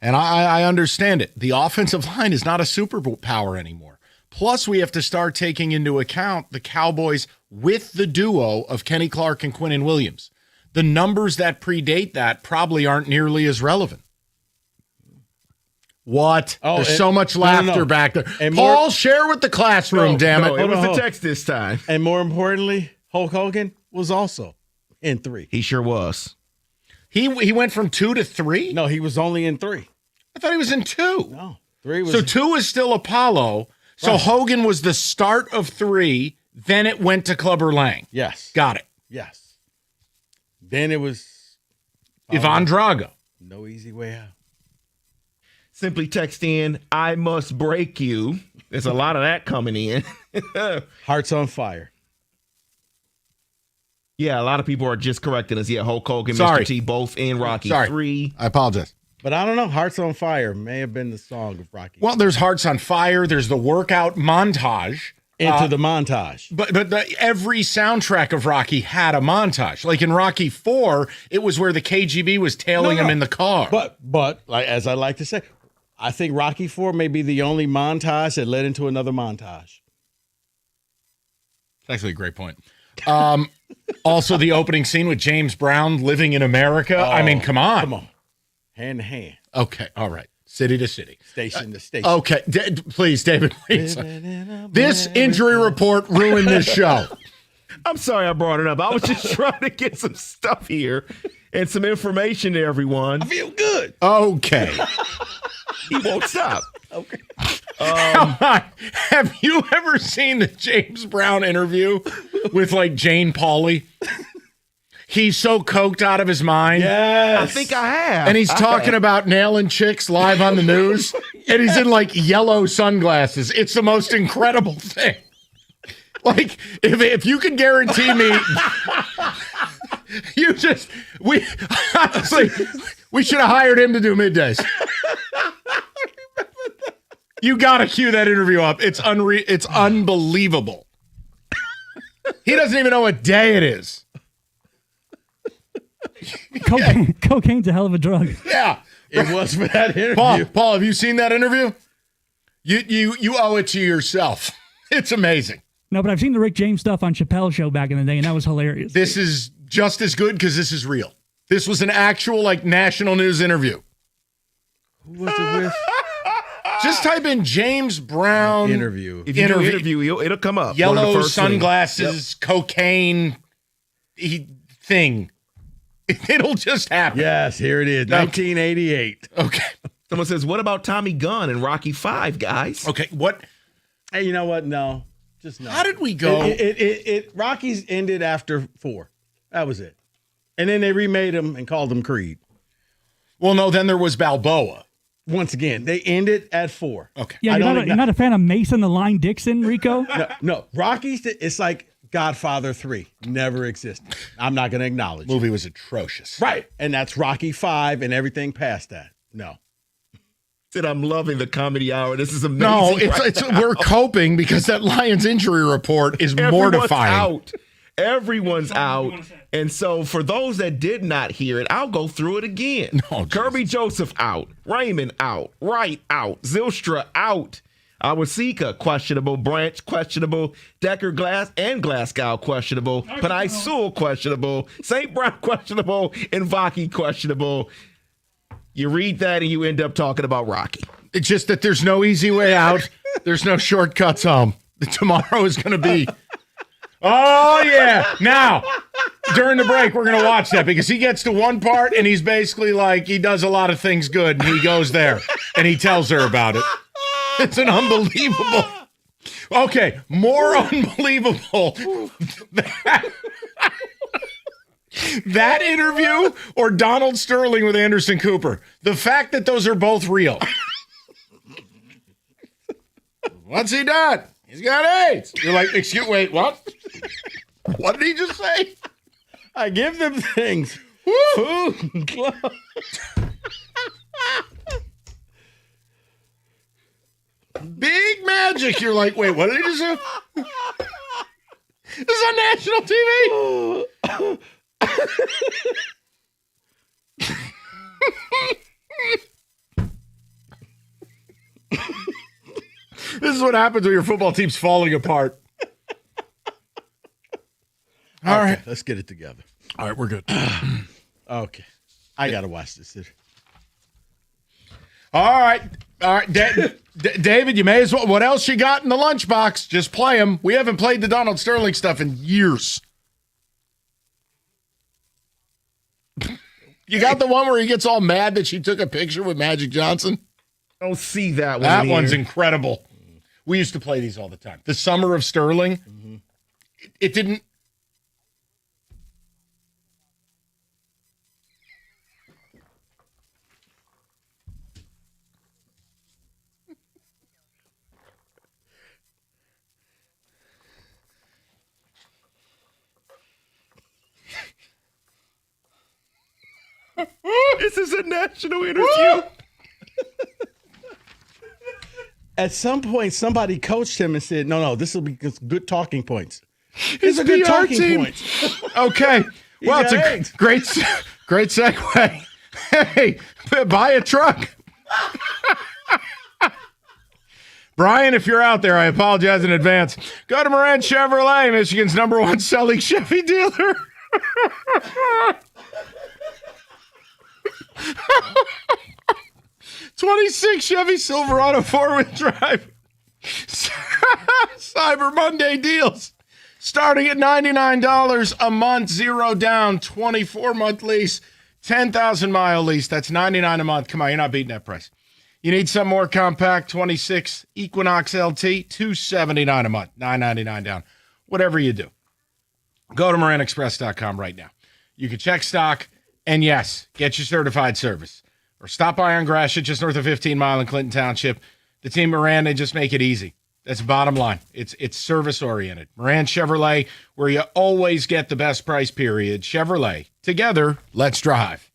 And I understand it. The offensive line is not a superpower anymore. Plus, we have to start taking into account the Cowboys with the duo of Kenny Clark and Quinnen Williams. The numbers that predate that probably aren't nearly as relevant. What? Oh, There's so much laughter back there. And Paul, share with the classroom, damn it. It was the text this time. And more importantly, Hulk Hogan was also in 3. He sure was. He went from 2 to 3? No, he was only in 3. I thought he was in 2. No, 3 was. So 2 is still Apollo. So Right. Hogan was the start of 3. Then it went to Clubber Lang. Yes. Got it. Yes. Then it was Ivan Drago. No easy way out. Simply text in, I must break you. There's a lot of that coming in. Hearts on Fire. Yeah, a lot of people are just correcting us. Yeah, Hulk Hogan, Sorry. Mr. T, both in Rocky Sorry. 3. I apologize. But I don't know. Hearts on Fire may have been the song of Rocky. Well, there's Hearts on Fire. There's the workout montage. Into the montage. But every soundtrack of Rocky had a montage. Like in Rocky 4, it was where the KGB was tailing him in the car. But like as I like to say, I think Rocky 4 may be the only montage that led into another montage. That's actually a great point. Also, the opening scene with James Brown living in America. I mean, come on. Come on. Hand to hand. Okay, all right. city to city. Station to station. Okay, please, David, please. This injury report ruined this show. I'm sorry I brought it up. I was just trying to get some stuff here and some information to everyone. I feel good. Okay. He won't stop. Okay. Have you ever seen the James Brown interview with like Jane Pauley? He's so coked out of his mind. Yes. I think I have. And he's talking about nailing chicks live on the news. And he's in like yellow sunglasses. It's the most incredible thing. Like, if you can guarantee me, honestly, we should have hired him to do middays. You got to cue that interview up. It's unbelievable. He doesn't even know what day it is. Cocaine's a hell of a drug. Yeah, it was for that interview. Paul, have you seen that interview? You owe it to yourself. It's amazing. No, but I've seen the Rick James stuff on Chappelle's show back in the day, and that was hilarious. This is just as good because this is real. This was an actual like national news interview. Who was it with? Just type in James Brown interview. If you do interview, it'll come up. Yellow sunglasses, cocaine thing. It'll just happen. Yes, here it is. 1988. Okay. Someone says, what about Tommy Gunn and Rocky V, guys? Okay, what? Hey, you know what? No. Just no. How did we go? Rockies ended after 4. That was it. And then they remade him and called him Creed. Well, no, then there was Balboa. Once again, they ended at 4. Okay. Yeah, you're not a fan of Mason the Line Dixon, Rico? No. Rockies, it's like Godfather 3. Never existed. I'm not going to acknowledge Movie was atrocious. Right. And that's Rocky 5 and everything past that. No. I'm loving the comedy hour. This is amazing. No, we're coping because that Lions injury report is mortifying. Everyone's out. And so for those that did not hear it, I'll go through it again. Kirby Joseph out. Raymond out. Wright out. Zylstra out. Awasika questionable. Branch questionable. Decker Glasgow questionable. Panay Sewell questionable. St. Brown questionable. And Vaki questionable. You read that and you end up talking about Rocky. It's just that there's no easy way out. There's no shortcuts home. Tomorrow is going to be. Oh, yeah. Now, during the break, we're going to watch that because he gets to one part and he's basically like, he does a lot of things good and he goes there and he tells her about it. It's an unbelievable. Okay, more unbelievable. That interview or Donald Sterling with Anderson Cooper. The fact that those are both real. What's he done? He's got AIDS. You're like, wait, what? What did he just say? I give them things. Food and clothes. Big magic. You're like, wait, what did he just say? This is on national TV. This is what happens when your football team's falling apart. All right, let's get it together. All right, we're good. Okay. I got to watch this. All right. David, you may as well. What else you got in the lunchbox? Just play them. We haven't played the Donald Sterling stuff in years. You got the one where he gets all mad that she took a picture with Magic Johnson? I don't see that one. That one's incredible. We used to play these all the time. The Summer of Sterling. Mm-hmm. It didn't. This is a national interview. At some point, somebody coached him and said, no, this will be good talking points. It's a good PR talking team. points. Okay. Well, it's a great segue. Hey, buy a truck. Brian, if you're out there, I apologize in advance. Go to Moran Chevrolet, Michigan's #1 selling Chevy dealer. 26 Chevy Silverado 4-wheel drive. Cyber Monday deals. Starting at $99 a month, 0 down, 24-month lease, 10,000-mile lease. That's $99 a month. Come on, you're not beating that price. You need some more compact, 26 Equinox LT, $279 a month, $999 down. Whatever you do. Go to MoranExpress.com right now. You can check stock and, yes, get your certified service. Or stop by on Gratiot, just north of 15 Mile in Clinton Township. The team Moran, they just make it easy. That's the bottom line. It's service-oriented. Moran Chevrolet, where you always get the best price, period. Chevrolet. Together, let's drive.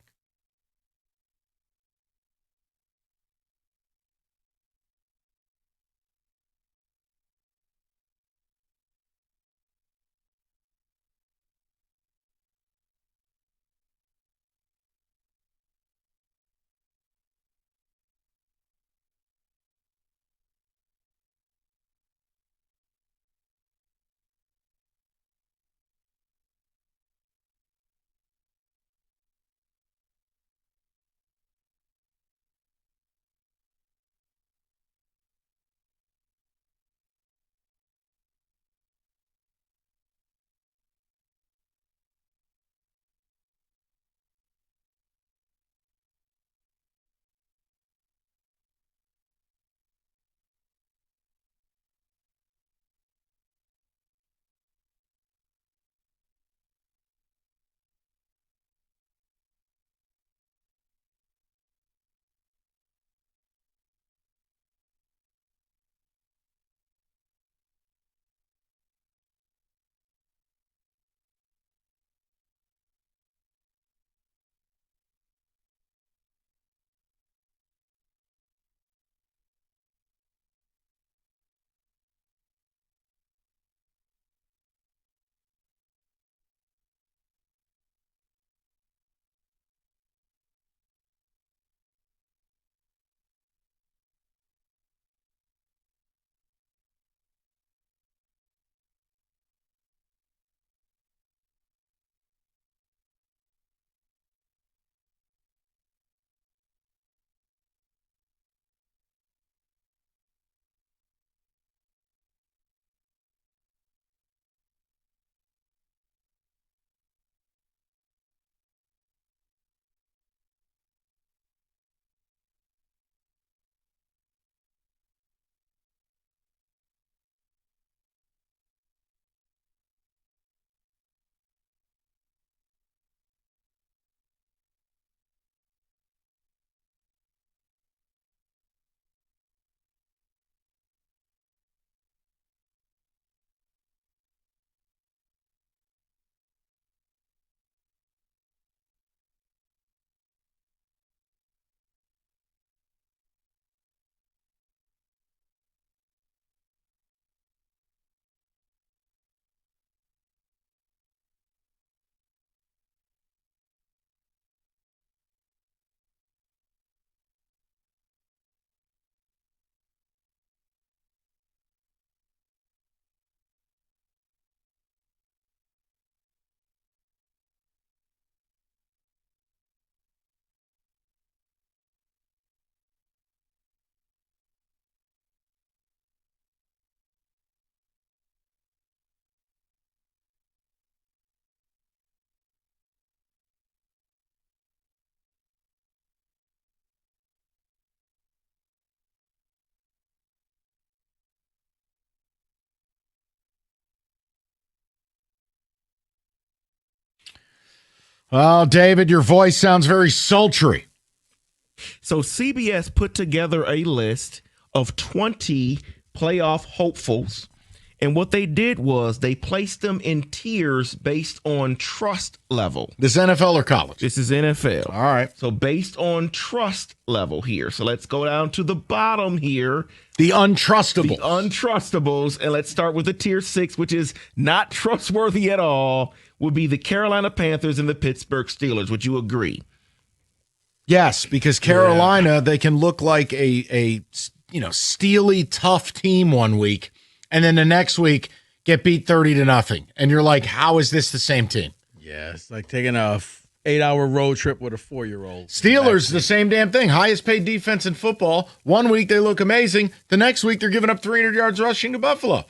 Well, David, your voice sounds very sultry. So CBS put together a list of 20 playoff hopefuls. And what they did was they placed them in tiers based on trust level. This NFL or college? This is NFL. All right. So based on trust level here. So let's go down to the bottom here. The untrustables. The untrustables. And let's start with the tier 6, which is not trustworthy at all, would be the Carolina Panthers and the Pittsburgh Steelers. Would you agree? Yes, because Carolina, they can look like a steely, tough team one week, and then the next week get beat 30-0. And you're like, how is this the same team? Yeah, it's like taking a 8-hour road trip with a 4-year-old. Steelers, the same damn thing. Highest paid defense in football. One week they look amazing. The next week they're giving up 300 yards rushing to Buffalo.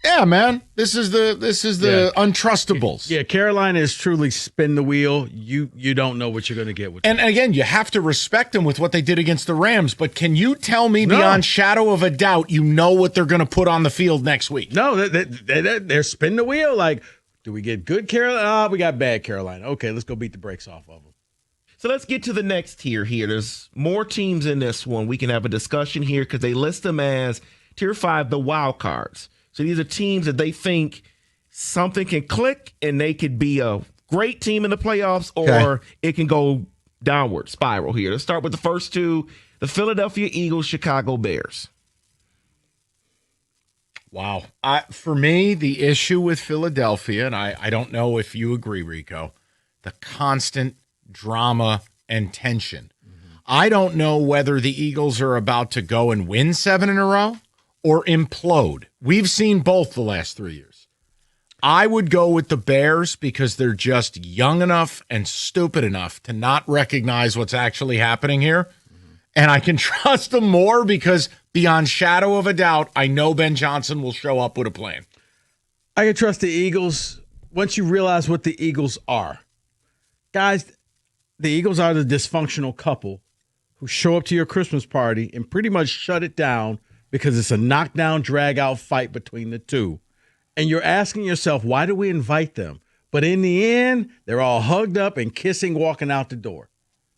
Yeah, man. This is the untrustables. Yeah, Carolina is truly spin the wheel. You don't know what you're going to get with And them. again, you have to respect them with what they did against the Rams, but can you tell me beyond shadow of a doubt you know what they're going to put on the field next week? No, they're spinning the wheel. Like, do we get good Carolina? We got bad Carolina. Okay, let's go beat the brakes off of them. So let's get to the next tier here. There's more teams in this one. We can have a discussion here because they list them as tier 5, the wild cards. So these are teams that they think something can click and they could be a great team in the playoffs, or it can go downward spiral here. Let's start with the first two, the Philadelphia Eagles, Chicago Bears. Wow. For me, the issue with Philadelphia, and I don't know if you agree, Rico, the constant drama and tension. I don't know whether the Eagles are about to go and win 7 in a row or implode. We've seen both the last 3 years. I would go with the Bears because they're just young enough and stupid enough to not recognize what's actually happening here. And I can trust them more because beyond shadow of a doubt, I know Ben Johnson will show up with a plan. I can trust the Eagles once you realize what the Eagles are. Guys, the Eagles are the dysfunctional couple who show up to your Christmas party and pretty much shut it down because it's a knockdown, drag-out fight between the two. And you're asking yourself, why do we invite them? But in the end, they're all hugged up and kissing, walking out the door.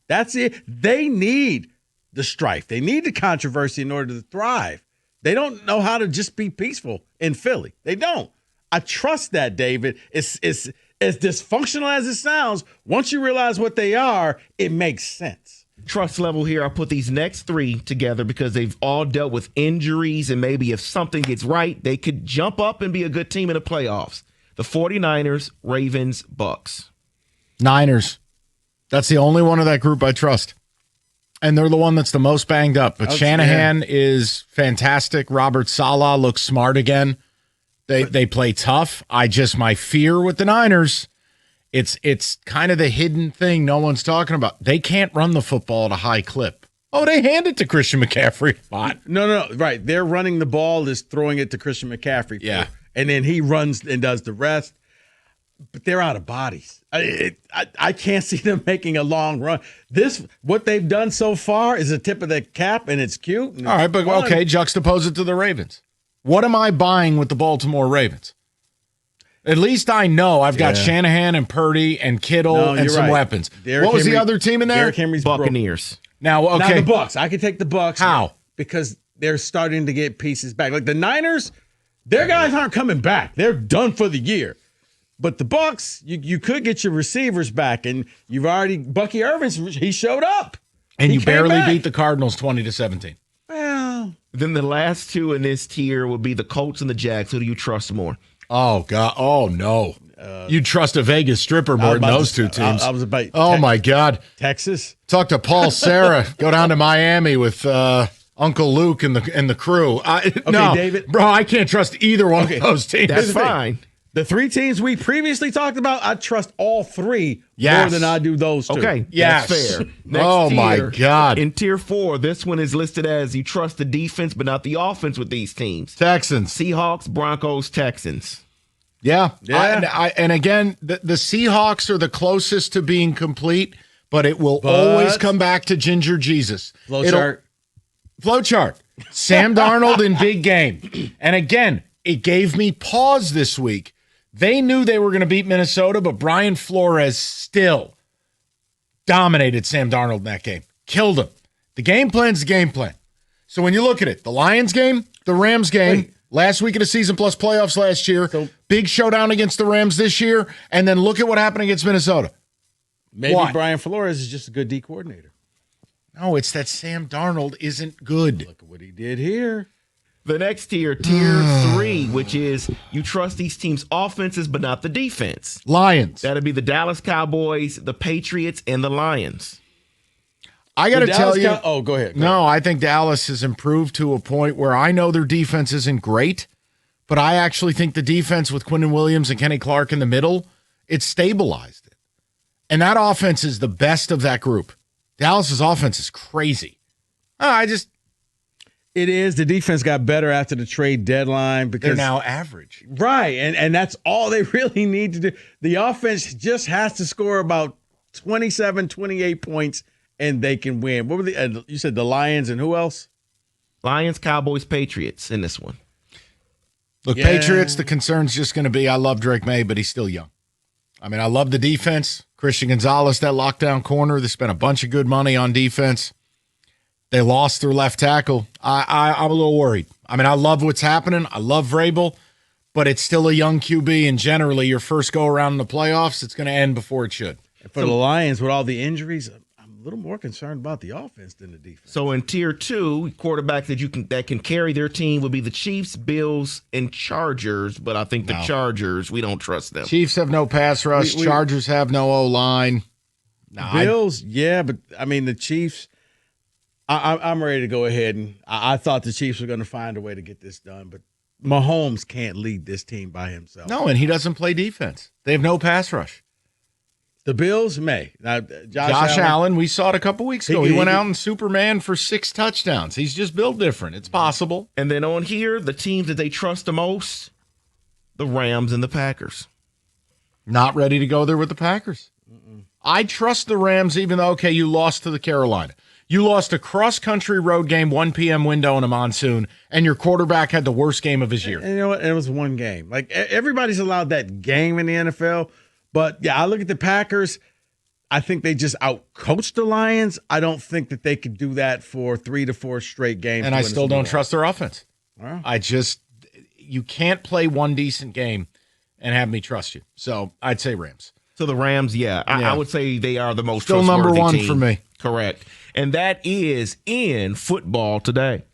That's it. They need the strife. They need the controversy in order to thrive. They don't know how to just be peaceful in Philly. They don't. I trust that, David. It's as dysfunctional as it sounds. Once you realize what they are, it makes sense. Trust level here, I'll put these next 3 together because they've all dealt with injuries, and maybe if something gets right, they could jump up and be a good team in the playoffs. The 49ers, Ravens, Bucks. Niners. That's the only one of that group I trust. And they're the one that's the most banged up. But Shanahan is fantastic. Robert Saleh looks smart again. They play tough. My fear with the Niners, it's kind of the hidden thing no one's talking about. They can't run the football at a high clip. Oh, they hand it to Christian McCaffrey. No. Right. They're running the ball, is throwing it to Christian McCaffrey. Yeah. And then he runs and does the rest. But they're out of bodies. I can't see them making a long run. What they've done so far is a tip of the cap, and it's cute. And all right, but fun. okay, juxtapose it to the Ravens. What am I buying with the Baltimore Ravens? At least I know I've got Shanahan and Purdy and Kittle and some weapons. Derrick what was Henry, the other team in there? Derrick Henry's Buccaneers. Now the Bucks. I can take the Bucks. How? Because they're starting to get pieces back. Like the Niners, their guys aren't coming back. They're done for the year. But the Bucks, you could get your receivers back, and you've already Bucky Irvin, he showed up. And He you came barely back. beat the Cardinals 20-17. Well, then the last 2 in this tier would be the Colts and the Jags. Who do you trust more? Oh, God. Oh, no. You trust a Vegas stripper more than those two teams. I was about my God. Texas. Talk to Paul Serra. Go down to Miami with Uncle Luke and the crew. No, David. Bro, I can't trust either one of those teams. That's fine. The 3 teams we previously talked about, I trust all 3 Yes. more than I do those 2. Okay, Yes. that's fair. Next Oh, my tier, God. In tier 4, this one is listed as you trust the defense but not the offense with these teams. Texans. Seahawks, Broncos, Texans. Yeah. Yeah. And again, the Seahawks are the closest to being complete, but it will always come back to Ginger Jesus. Flowchart. Sam Darnold in big game. And again, it gave me pause this week. They knew they were going to beat Minnesota, but Brian Flores still dominated Sam Darnold in that game. Killed him. The game plan's the game plan. So when you look at it, the Lions game, the Rams game, last week of the season plus playoffs last year, big showdown against the Rams this year, and then look at what happened against Minnesota. Maybe Brian Flores is just a good D coordinator. No, it's that Sam Darnold isn't good. Look at what he did here. The next tier, tier 3, which is you trust these teams' offenses but not the defense. Lions. That'd be the Dallas Cowboys, the Patriots, and the Lions. I got to tell you. Go ahead. No, I think Dallas has improved to a point where I know their defense isn't great, but I actually think the defense with Quinnen Williams and Kenny Clark in the middle, it's stabilized it. And that offense is the best of that group. Dallas's offense is crazy. It is. The defense got better after the trade deadline because they're now average. Right. And that's all they really need to do. The offense just has to score about 27, 28 points, and they can win. What were you said the Lions and who else? Lions, Cowboys, Patriots in this one. Look, Patriots, the concern's just going to be I love Drake May, but he's still young. I mean, I love the defense. Christian Gonzalez, that lockdown corner. They spent a bunch of good money on defense. They lost their left tackle. I'm a little worried. I mean, I love what's happening. I love Vrabel, but it's still a young QB, and generally your first go-around in the playoffs, it's going to end before it should. For the Lions, with all the injuries, I'm a little more concerned about the offense than the defense. So in Tier 2, quarterback that can carry their team would be the Chiefs, Bills, and Chargers, but I think the Chargers, we don't trust them. Chiefs have no pass rush. Chargers have no O-line. Bills, but I mean the Chiefs, I'm ready to go ahead, and I thought the Chiefs were going to find a way to get this done, but Mahomes can't lead this team by himself. No, and he doesn't play defense. They have no pass rush. The Bills may. Now, Josh Allen, we saw it a couple weeks ago. He went out in Superman for 6 touchdowns. He's just built different. It's possible. And then on here, the teams that they trust the most, the Rams and the Packers. Not ready to go there with the Packers. I trust the Rams, even though, you lost to the Carolina. You lost a cross-country road game, 1 p.m. window in a monsoon, and your quarterback had the worst game of his year. And you know what? It was one game. Like, everybody's allowed that game in the NFL. But, I look at the Packers. I think they just outcoached the Lions. I don't think that they could do that for 3 to 4 straight games. And I still don't trust their offense. Well, You can't play one decent game and have me trust you. So I'd say Rams. So the Rams, I would say they are the most still trustworthy number one team. for me. Correct. And that is in football today.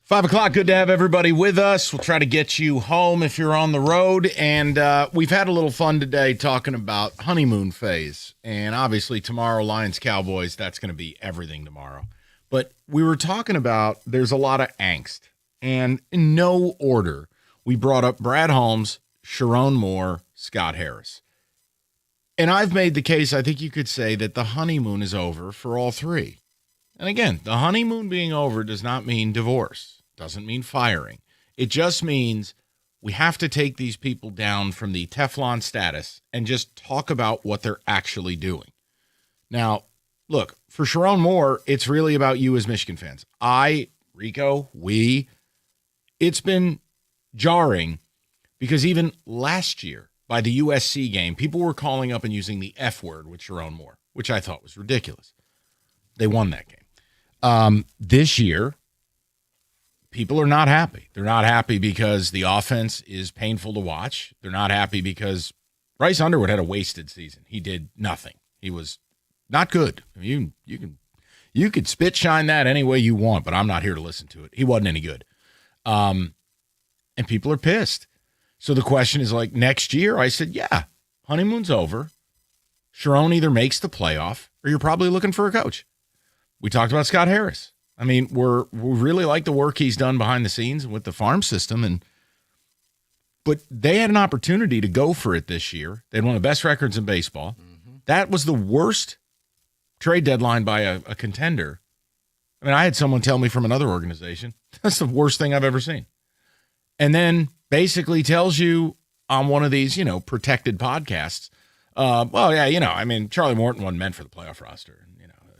5 o'clock, good to have everybody with us. We'll try to get you home if you're on the road. And we've had a little fun today talking about honeymoon phase. And obviously tomorrow, Lions-Cowboys, that's going to be everything tomorrow. But we were talking about there's a lot of angst. And in no order, we brought up Brad Holmes, Sharon Moore, Scott Harris. And I've made the case, I think you could say, that the honeymoon is over for all three. And again, the honeymoon being over does not mean divorce, doesn't mean firing. It just means we have to take these people down from the Teflon status and just talk about what they're actually doing. Now, look, for Sharon Moore, it's really about you as Michigan fans. It's been jarring because even last year by the USC game, people were calling up and using the F word with Sharon Moore, which I thought was ridiculous. They won that game. This year, people are not happy. They're not happy because the offense is painful to watch. They're not happy because Bryce Underwood had a wasted season. He did nothing. He was not good. You could spit shine that any way you want, but I'm not here to listen to it. He wasn't any good. And people are pissed. So the question is like next year, I said, yeah, honeymoon's over. Sharon either makes the playoff or you're probably looking for a coach. We talked about Scott Harris. I mean, we really like the work he's done behind the scenes with the farm system, but they had an opportunity to go for it this year. They had one of the best records in baseball. Mm-hmm. That was the worst trade deadline by a contender. I mean, I had someone tell me from another organization, that's the worst thing I've ever seen. And then basically tells you on one of these, protected podcasts, Charlie Morton wasn't meant for the playoff roster.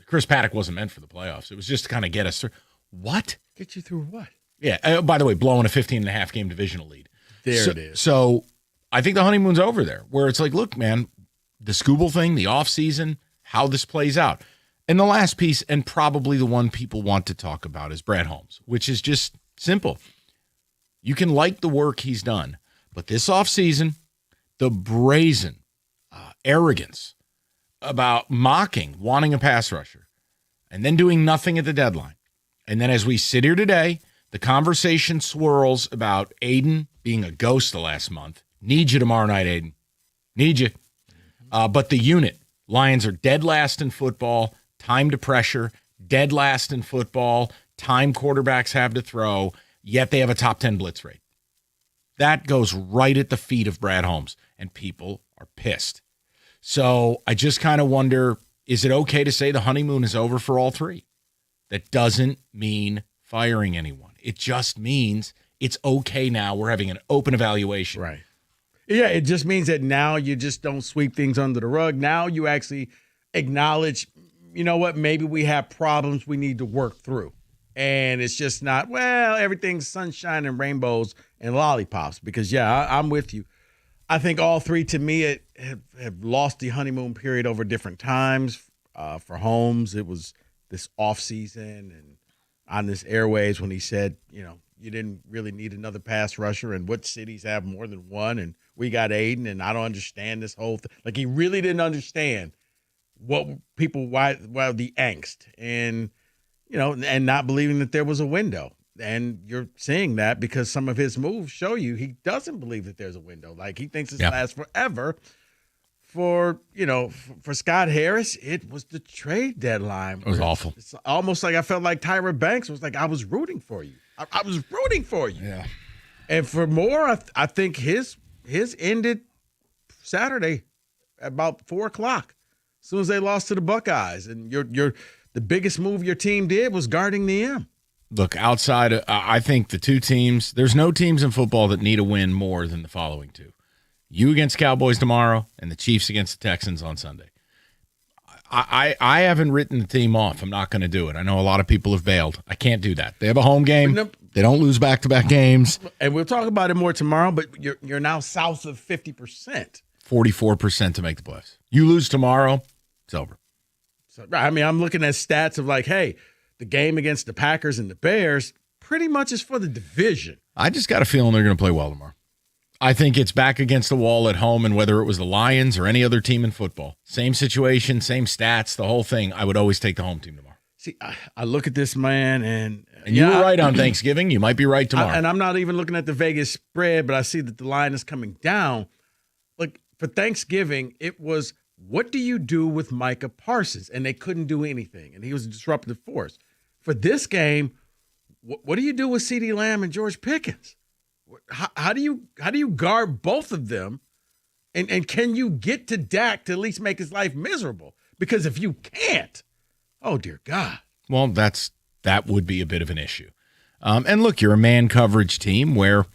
Chris Paddock wasn't meant for the playoffs. It was just to kind of get us through. What? Get you through what? Yeah. By the way, blowing a 15.5 game divisional lead. It is. So I think the honeymoon's over there, where it's like, look, man, the Scooble thing, the offseason, how this plays out. And the last piece, and probably the one people want to talk about, is Brad Holmes, which is just simple. You can like the work he's done, but this offseason, the brazen arrogance about wanting a pass rusher, and then doing nothing at the deadline. And then as we sit here today, the conversation swirls about Aiden being a ghost the last month. Need you tomorrow night, Aiden. Need you. But the unit, Lions are dead last in football, time to pressure, dead last in football, time quarterbacks have to throw, yet they have a top 10 blitz rate. That goes right at the feet of Brad Holmes, and people are pissed. So I just kind of wonder, is it okay to say the honeymoon is over for all three? That doesn't mean firing anyone. It just means it's okay now. We're having an open evaluation. Right. Yeah, it just means that now you just don't sweep things under the rug. Now you actually acknowledge, you know what, maybe we have problems we need to work through. And it's just not, everything's sunshine and rainbows and lollipops. Because, I'm with you. I think all three, to me, have lost the honeymoon period over different times. For Holmes, it was this offseason and on this airwaves when he said, you didn't really need another pass rusher, and what cities have more than one, and we got Aiden, and I don't understand this whole thing. Like, he really didn't understand why the angst and, and not believing that there was a window. And you're seeing that because some of his moves show you he doesn't believe that there's a window. Like, he thinks this lasts forever. For Scott Harris, it was the trade deadline. It was awful. It's almost like I felt like Tyra Banks was like, I was rooting for you. I was rooting for you. Yeah. And for Moore, I think his ended Saturday at about 4:00, as soon as they lost to the Buckeyes. And the biggest move your team did was guarding the M. Look, outside, I think the two teams, there's no teams in football that need a win more than the following two. You against Cowboys tomorrow and the Chiefs against the Texans on Sunday. I haven't written the team off. I'm not going to do it. I know a lot of people have bailed. I can't do that. They have a home game. They don't lose back-to-back games. And we'll talk about it more tomorrow, but you're now south of 50%. 44% to make the playoffs. You lose tomorrow, it's over. So, I mean, I'm looking at stats of like, hey, the game against the Packers and the Bears pretty much is for the division. I just got a feeling they're going to play well tomorrow. I think it's back against the wall at home, and whether it was the Lions or any other team in football, same situation, same stats, the whole thing, I would always take the home team tomorrow. See, I look at this man, and you were right on Thanksgiving. You might be right tomorrow. And I'm not even looking at the Vegas spread, but I see that the line is coming down. Like for Thanksgiving, it was, what do you do with Micah Parsons? And they couldn't do anything, and he was a disruptive force. For this game, what do you do with CeeDee Lamb and George Pickens? How do you guard both of them? And can you get to Dak to at least make his life miserable? Because if you can't, oh dear God. Well, that would be a bit of an issue. And look, you're a man coverage team where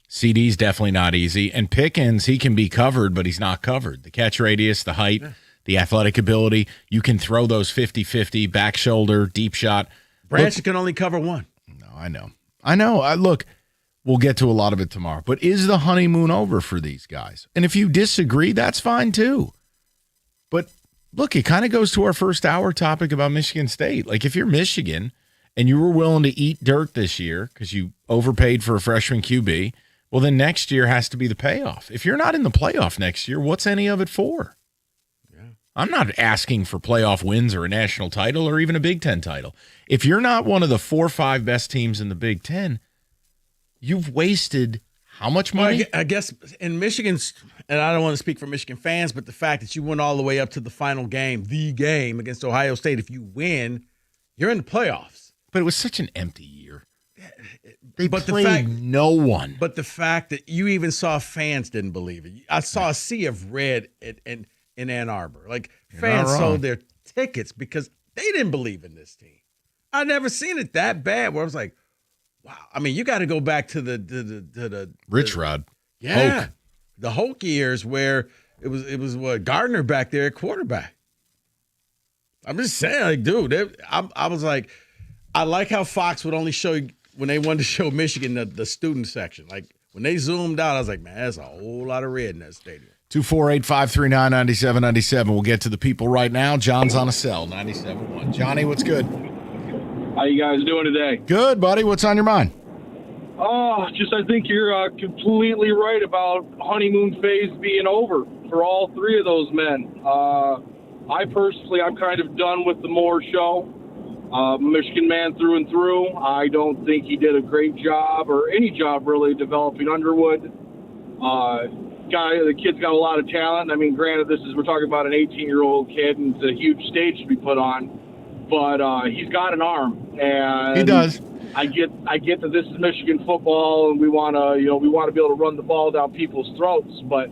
CD's definitely not easy. And Pickens, he can be covered, but he's not covered. The catch radius, the height, the athletic ability, you can throw those 50-50, back shoulder, deep shot. Branch can only cover one. No, I know. Look, we'll get to a lot of it tomorrow. But is the honeymoon over for these guys? And if you disagree, that's fine too. But look, it kind of goes to our first hour topic about Michigan State. Like if you're Michigan and you were willing to eat dirt this year because you overpaid for a freshman QB, well, then next year has to be the payoff. If you're not in the playoff next year, what's any of it for? I'm not asking for playoff wins or a national title or even a Big Ten title. If you're not one of the 4 or 5 best teams in the Big Ten, you've wasted how much money? Well, I guess in Michigan's, and I don't want to speak for Michigan fans, but the fact that you went all the way up to the final game, the game against Ohio State, if you win, you're in the playoffs. But it was such an empty year. They played no one. But the fact that you even saw fans didn't believe it. I saw a sea of red in Ann Arbor. Like fans sold their tickets because they didn't believe in this team. I've never seen it that bad where I was like, wow. I mean, you got to go back to the Rich Rod. Yeah. Hoke. The Hoke years where it was what, Gardner back there at quarterback. I'm just saying, like, dude, I was like, I like how Fox would only show, when they wanted to show Michigan the student section. Like when they zoomed out, I was like, man, that's a whole lot of red in that stadium. 248-539-9797. We'll get to the people right now. John's on a cell, 97.1. Johnny, what's good? How you guys doing today? Good, buddy. What's on your mind? Oh, I think you're completely right about honeymoon phase being over for all 3 of those men. I'm kind of done with the Moore show. Michigan man through and through. I don't think he did a great job or any job really developing Underwood. The kid's got a lot of talent. I mean, granted, we're talking about an 18-year-old kid, and it's a huge stage to be put on, but he's got an arm, and he does. I get that this is Michigan football, and we want to be able to run the ball down people's throats, but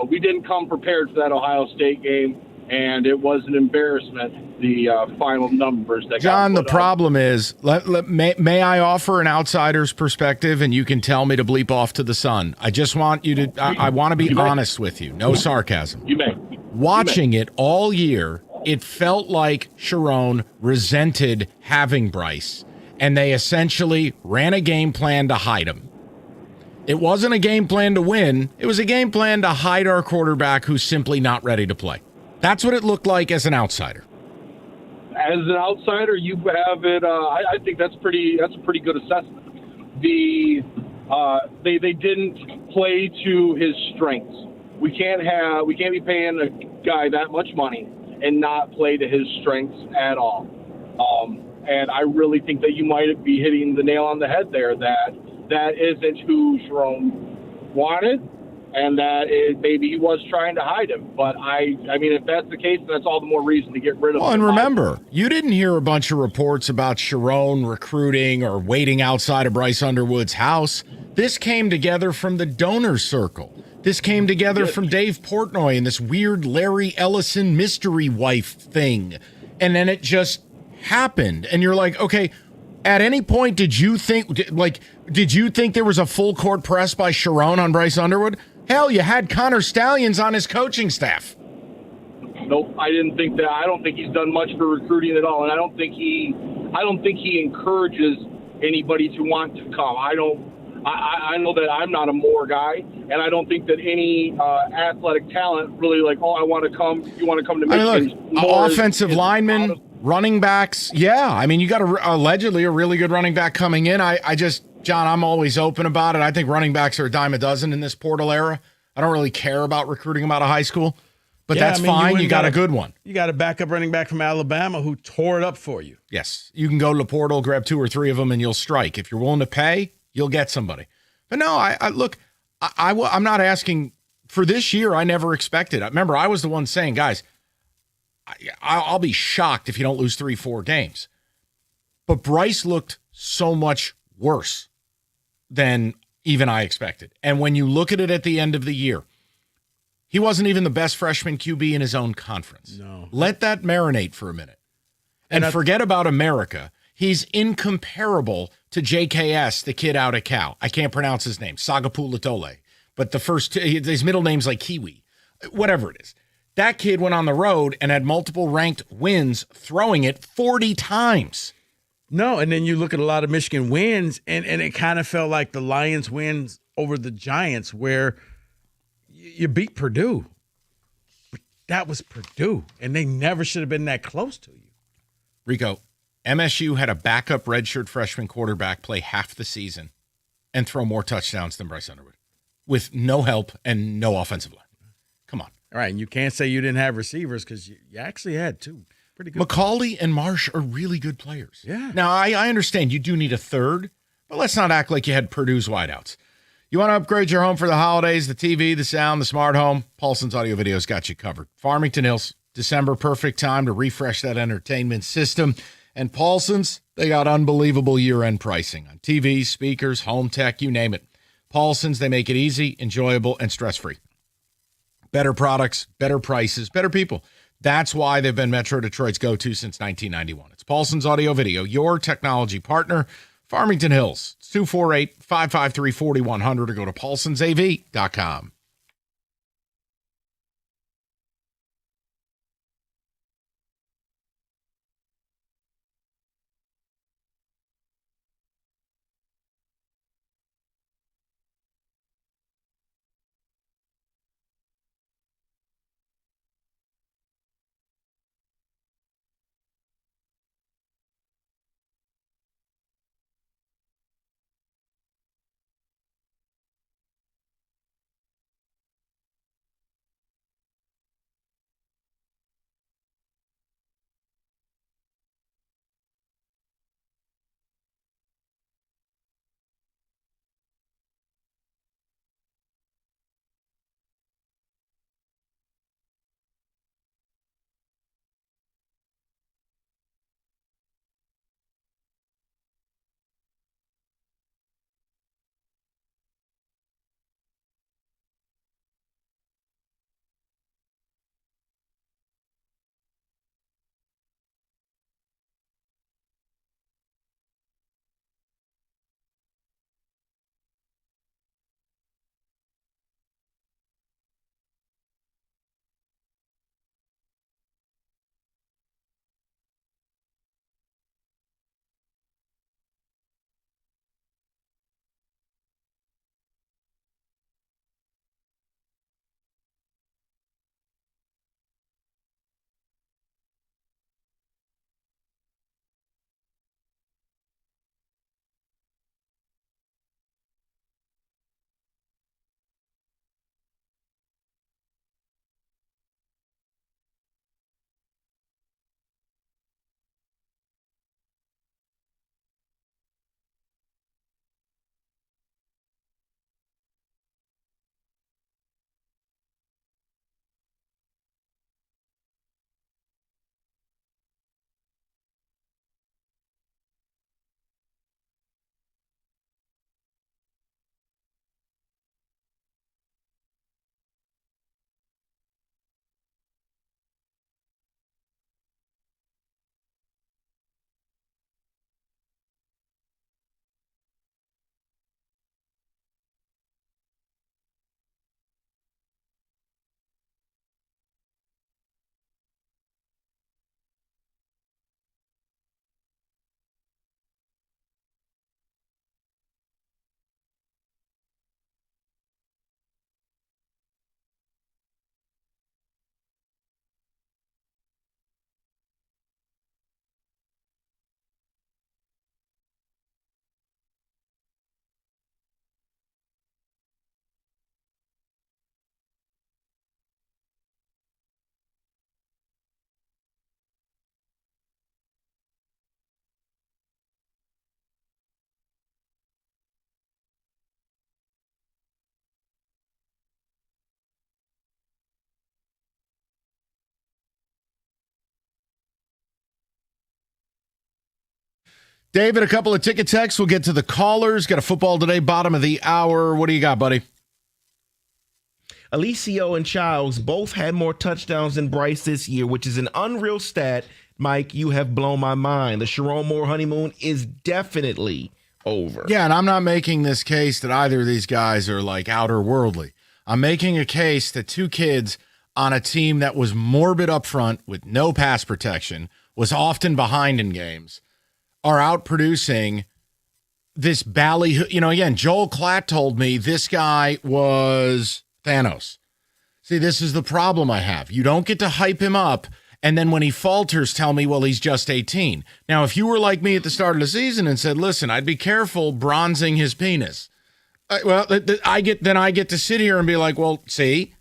we didn't come prepared for that Ohio State game, and it was an embarrassment. The final numbers that John, the problem is, may I offer an outsider's perspective, and you can tell me to bleep off to the sun. I just want you to, I want to be honest with you. No sarcasm. You may. Watching it all year, it felt like Sharon resented having Bryce, and they essentially ran a game plan to hide him. It wasn't a game plan to win. It was a game plan to hide our quarterback who's simply not ready to play. That's what it looked like as an outsider. As an outsider, you have it. I think that's a pretty good assessment. They didn't play to his strengths. We can't be paying a guy that much money and not play to his strengths at all. And I really think that you might be hitting the nail on the head there. That isn't who Sharon wanted, and that is, maybe he was trying to hide him. But I mean, if that's the case, then that's all the more reason to get rid of him. Well, and remember, you didn't hear a bunch of reports about Sharon recruiting or waiting outside of Bryce Underwood's house. This came together from the donor circle. This came together from Dave Portnoy and this weird Larry Ellison mystery wife thing. And then it just happened. And you're like, okay, at any point did you think there was a full court press by Sharon on Bryce Underwood? Hell, you had Connor Stallions on his coaching staff. Nope, I didn't think that. I don't think he's done much for recruiting at all, and I don't think he encourages anybody to want to come. I know that I'm not a Moore guy, and I don't think that any athletic talent really like, oh, I want to come. You want to come to Michigan? Offensive linemen, running backs. Yeah, I mean, you got allegedly a really good running back coming in. John, I'm always open about it. I think running backs are a dime a dozen in this portal era. I don't really care about recruiting them out of high school. But Yeah, that's I mean, fine. You went got a good one. You got a backup running back from Alabama who tore it up for you. Yes. You can go to the portal, grab 2 or 3 of them, and you'll strike. If you're willing to pay, you'll get somebody. But no, I'm not asking for this year. I never expected. Remember, I was the one saying, guys, I'll be shocked if you don't lose 3-4 games. But Bryce looked so much worse than even I expected. And when you look at it at the end of the year, he wasn't even the best freshman QB in his own conference. No. Let that marinate for a minute. And forget about America. He's incomparable to JKS, the kid out of Cal. I can't pronounce his name, Sagapulatole. But his middle name's like Kiwi. Whatever it is. That kid went on the road and had multiple ranked wins, throwing it 40 times. No, and then you look at a lot of Michigan wins, and it kind of felt like the Lions wins over the Giants, where you beat Purdue. But that was Purdue, and they never should have been that close to you. Rico, MSU had a backup redshirt freshman quarterback play half the season and throw more touchdowns than Bryce Underwood with no help and no offensive line. Come on. All right, and you can't say you didn't have receivers because you actually had 2 pretty good. McCauley and Marsh are really good players. Yeah. Now, I understand you do need a third, but let's not act like you had Purdue's wideouts. You want to upgrade your home for the holidays, the TV, the sound, the smart home? Paulson's Audio Video's got you covered. Farmington Hills, December, perfect time to refresh that entertainment system. And Paulson's, they got unbelievable year-end pricing on TVs, speakers, home tech, you name it. Paulson's, they make it easy, enjoyable, and stress-free. Better products, better prices, better people. That's why they've been Metro Detroit's go-to since 1991. It's Paulson's Audio Video, your technology partner. Farmington Hills, 248-553-4100, or go to paulsonsav.com. David, a couple of ticket texts. We'll get to the callers. Got a football today, bottom of the hour. What do you got, buddy? Alicio and Childs both had more touchdowns than Bryce this year, which is an unreal stat. Mike, you have blown my mind. The Sherrone Moore honeymoon is definitely over. Yeah, and I'm not making this case that either of these guys are like outer worldly. I'm making a case that two kids on a team that was morbid up front with no pass protection, was often behind in games, are out producing this ballyhoo. You know, again, Joel Klatt told me this guy was Thanos. See, this is the problem I have. You don't get to hype him up, and then when he falters, tell me, well, he's just 18. Now, if you were like me at the start of the season and said, listen, I'd be careful bronzing his penis. I get to sit here and be like, well, see,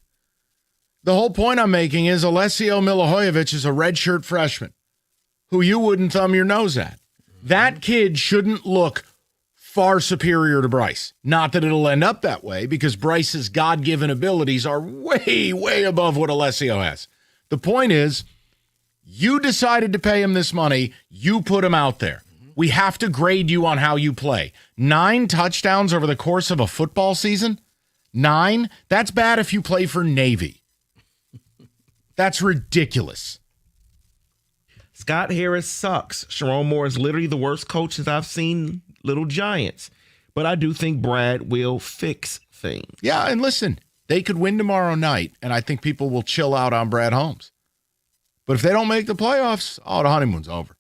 the whole point I'm making is Alessio Milivojevic is a redshirt freshman who you wouldn't thumb your nose at. That kid shouldn't look far superior to Bryce. Not that it'll end up that way, because Bryce's God-given abilities are way, way above what Alessio has. The point is, you decided to pay him this money. You put him out there. We have to grade you on how you play. 9 touchdowns over the course of a football season? 9? That's bad if you play for Navy. That's ridiculous. Scott Harris sucks. Sherrone Moore is literally the worst coach since I've seen Little Giants. But I do think Brad will fix things. Yeah, and listen, they could win tomorrow night, and I think people will chill out on Brad Holmes. But if they don't make the playoffs, the honeymoon's over.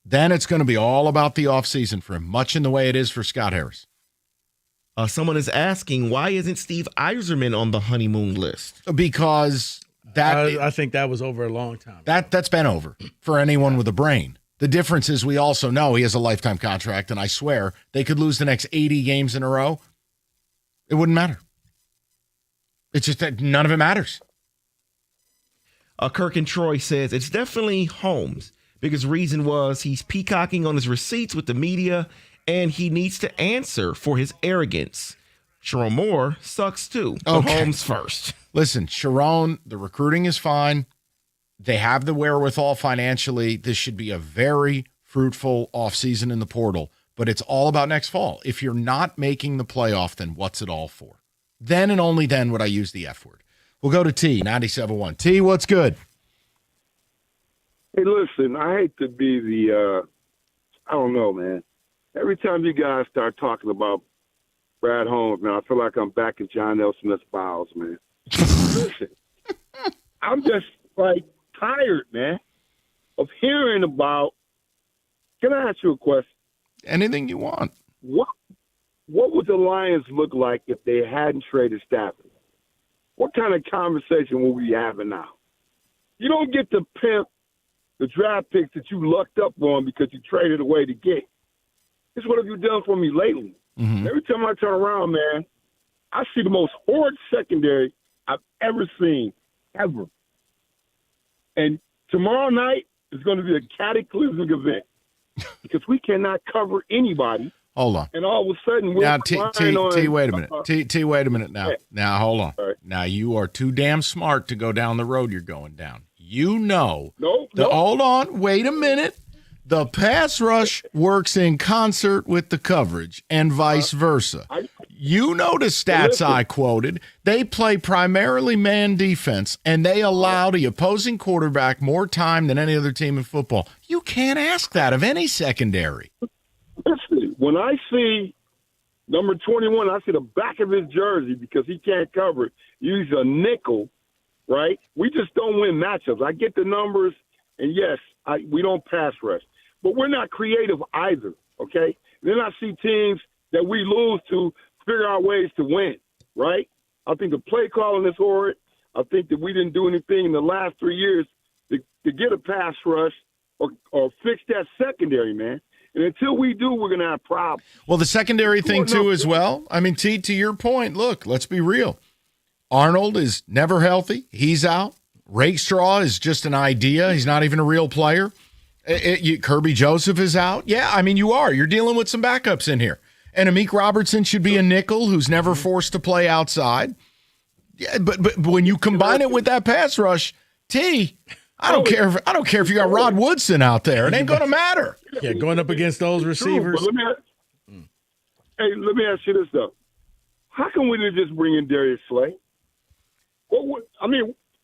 Then it's going to be all about the offseason for him, much in the way it is for Scott Harris. Someone is asking, why isn't Steve Yzerman on the honeymoon list? Because I think that was over a long time. That's been over for anyone with a brain. The difference is we also know he has a lifetime contract, and I swear they could lose the next 80 games in a row. It wouldn't matter. It's just that none of it matters. Kirk and Troy says it's definitely Holmes. Biggest reason was he's peacocking on his receipts with the media, and he needs to answer for his arrogance. Sherrone Moore sucks too, but Holmes first. Listen, Sherrone, the recruiting is fine. They have the wherewithal financially. This should be a very fruitful offseason in the portal, but it's all about next fall. If you're not making the playoff, then what's it all for? Then and only then would I use the F word. We'll go to T, 97.1. T, what's good? Hey, listen, I hate to be the, I don't know, man. Every time you guys start talking about Brad Holmes, man, I feel like I'm back in John L. Smith's bowels, man. Listen, I'm just, tired, man, of hearing about, can I ask you a question? Anything you want. What would the Lions look like if they hadn't traded Stafford? What kind of conversation will we be having now? You don't get to pimp the draft picks that you lucked up on because you traded away to get. This is what have you done for me lately? Mm-hmm. Every time I turn around, man, I see the most horrid secondary I've ever seen, ever. And tomorrow night is going to be a cataclysmic event because we cannot cover anybody. Hold on. And all of a sudden, we're now, T, wait a minute. T, wait a minute now. Now, hold on. Right. Now, you are too damn smart to go down the road you're going down. You know. No. Hold on. Wait a minute. The pass rush works in concert with the coverage and vice versa. You know the stats I quoted. They play primarily man defense, and they allow the opposing quarterback more time than any other team in football. You can't ask that of any secondary. Listen, when I see number 21, I see the back of his jersey because he can't cover it. He's a nickel, right? We just don't win matchups. I get the numbers, and yes, we don't pass rush. But we're not creative either, okay? Then I see teams that we lose to figure out ways to win, right? I think the play calling is horrid. I think that we didn't do anything in the last 3 years to get a pass rush or fix that secondary, man. And until we do, we're going to have problems. Well, the secondary thing, too, as well. I mean, T, to your point, look, let's be real. Arnold is never healthy. He's out. Rakestraw is just an idea. He's not even a real player. Kirby Joseph is out. Yeah, I mean, you're dealing with some backups in here. And Amik Robertson should be a nickel who's never forced to play outside. Yeah, but when you combine it with that pass rush, T, I don't care if you got Rod Woodson out there. It ain't going to matter. Yeah, going up against those receivers. True, let me ask you this, though. How come we didn't just bring in Darius Slay? It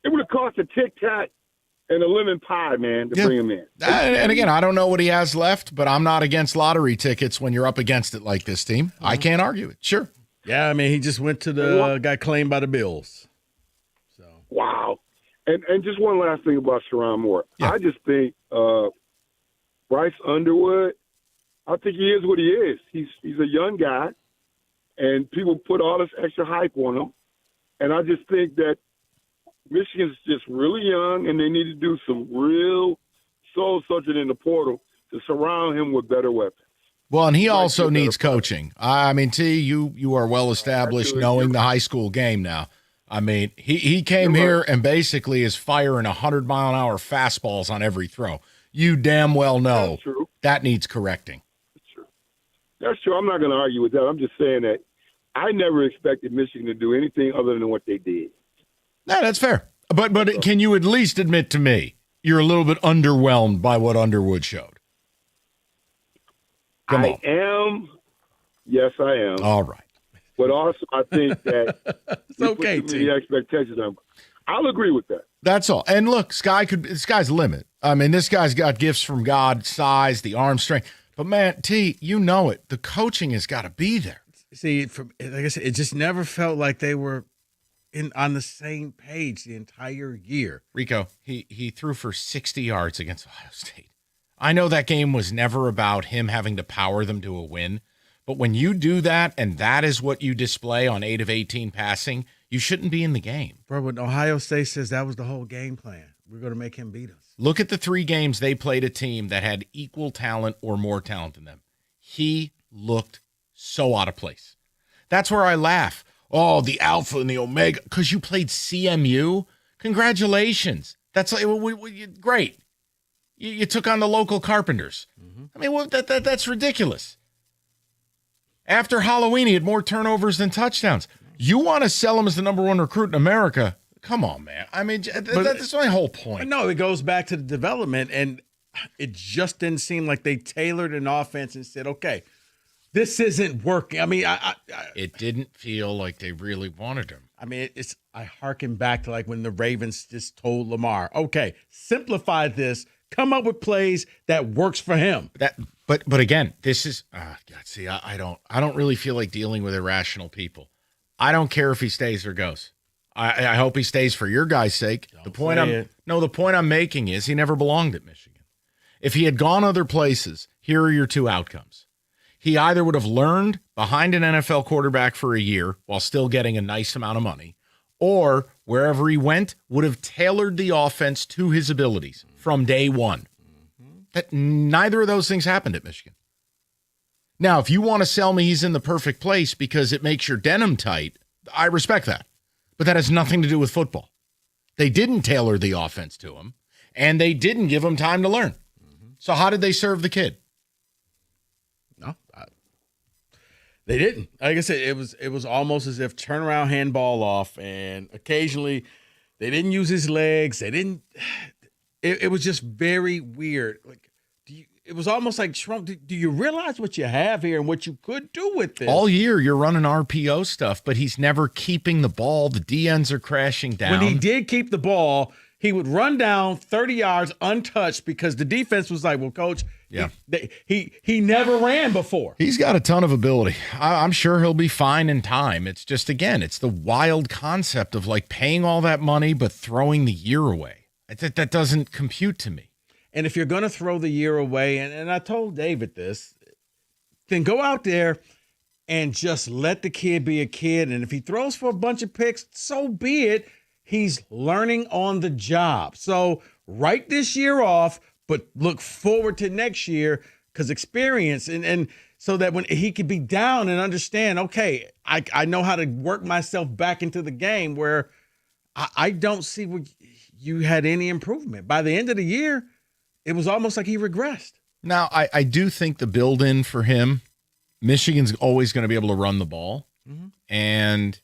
would have cost a Tic Tac and a lemon pie, man, to bring him in. And again, I don't know what he has left, but I'm not against lottery tickets when you're up against it like this team. I can't argue it. Sure. Yeah, I mean, he just went to the got claimed by the Bills. Wow. And just one last thing about Sherrone Moore. Yeah. I just think Bryce Underwood, I think he is what he is. He's a young guy, and people put all this extra hype on him. And I just think that Michigan's just really young, and they need to do some real soul-searching in the portal to surround him with better weapons. Well, and he also needs coaching. I mean, T, you are well established knowing the high school game now. I mean, he came here and basically is firing 100-mile-an-hour fastballs on every throw. You damn well know that needs correcting. That's true. I'm not going to argue with that. I'm just saying that I never expected Michigan to do anything other than what they did. No, that's fair. But can you at least admit to me you're a little bit underwhelmed by what Underwood showed? I am. Yes, I am. All right. But also, I think that it's okay, put too many expectations on. I'll agree with that. That's all. And look, sky's the limit. I mean, this guy's got gifts from God, size, the arm strength. But man, T, you know it. The coaching has got to be there. See, like I said, it just never felt like they were on the same page the entire year. Rico, he threw for 60 yards against Ohio State. I know that game was never about him having to power them to a win, but when you do that and that is what you display on 8 of 18 passing, you shouldn't be in the game. Bro, when Ohio State says that was the whole game plan, we're going to make him beat us. Look at the 3 games they played a team that had equal talent or more talent than them. He looked so out of place. That's where I laugh. Oh, the alpha and the omega, because you played CMU. Congratulations. That's like great. You took on the local Carpenters. Mm-hmm. I mean, that's ridiculous. After Halloween, he had more turnovers than touchdowns. You want to sell him as the number 1 recruit in America? Come on, man. I mean, that's my whole point. No, it goes back to the development, and it just didn't seem like they tailored an offense and said, okay, this isn't working. I mean, it didn't feel like they really wanted him. I mean, I hearken back to like when the Ravens just told Lamar, okay, simplify this, come up with plays that works for him. But again, this is God. See, I don't really feel like dealing with irrational people. I don't care if he stays or goes. I hope he stays for your guys' sake. The point I'm making is he never belonged at Michigan. If he had gone other places, here are your 2 outcomes. He either would have learned behind an NFL quarterback for a year while still getting a nice amount of money, or wherever he went would have tailored the offense to his abilities from day one. That neither of those things happened at Michigan. Now, if you want to sell me he's in the perfect place because it makes your denim tight, I respect that. But that has nothing to do with football. They didn't tailor the offense to him, and they didn't give him time to learn. So how did they serve the kid? No, they didn't. Like I said, it was almost as if turnaround handball off, and occasionally they didn't use his legs. They didn't. It was just very weird. Like, it was almost like, Trump, do you realize what you have here and what you could do with this? All year you're running RPO stuff, but he's never keeping the ball. The DNs are crashing down. When he did keep the ball, he would run down 30 yards untouched because the defense was like, well, coach, he never ran before. He's got a ton of ability. I'm sure he'll be fine in time. It's just, again, it's the wild concept of like paying all that money but throwing the year away. That doesn't compute to me. And if you're going to throw the year away, and I told David this, then go out there and just let the kid be a kid. And if he throws for a bunch of picks, so be it. He's learning on the job. So write this year off, but look forward to next year because experience and so that when he could be down and understand, okay, I know how to work myself back into the game where I don't see where you had any improvement. By the end of the year, it was almost like he regressed. Now, I do think the build-in for him, Michigan's always going to be able to run the ball. Mm-hmm. And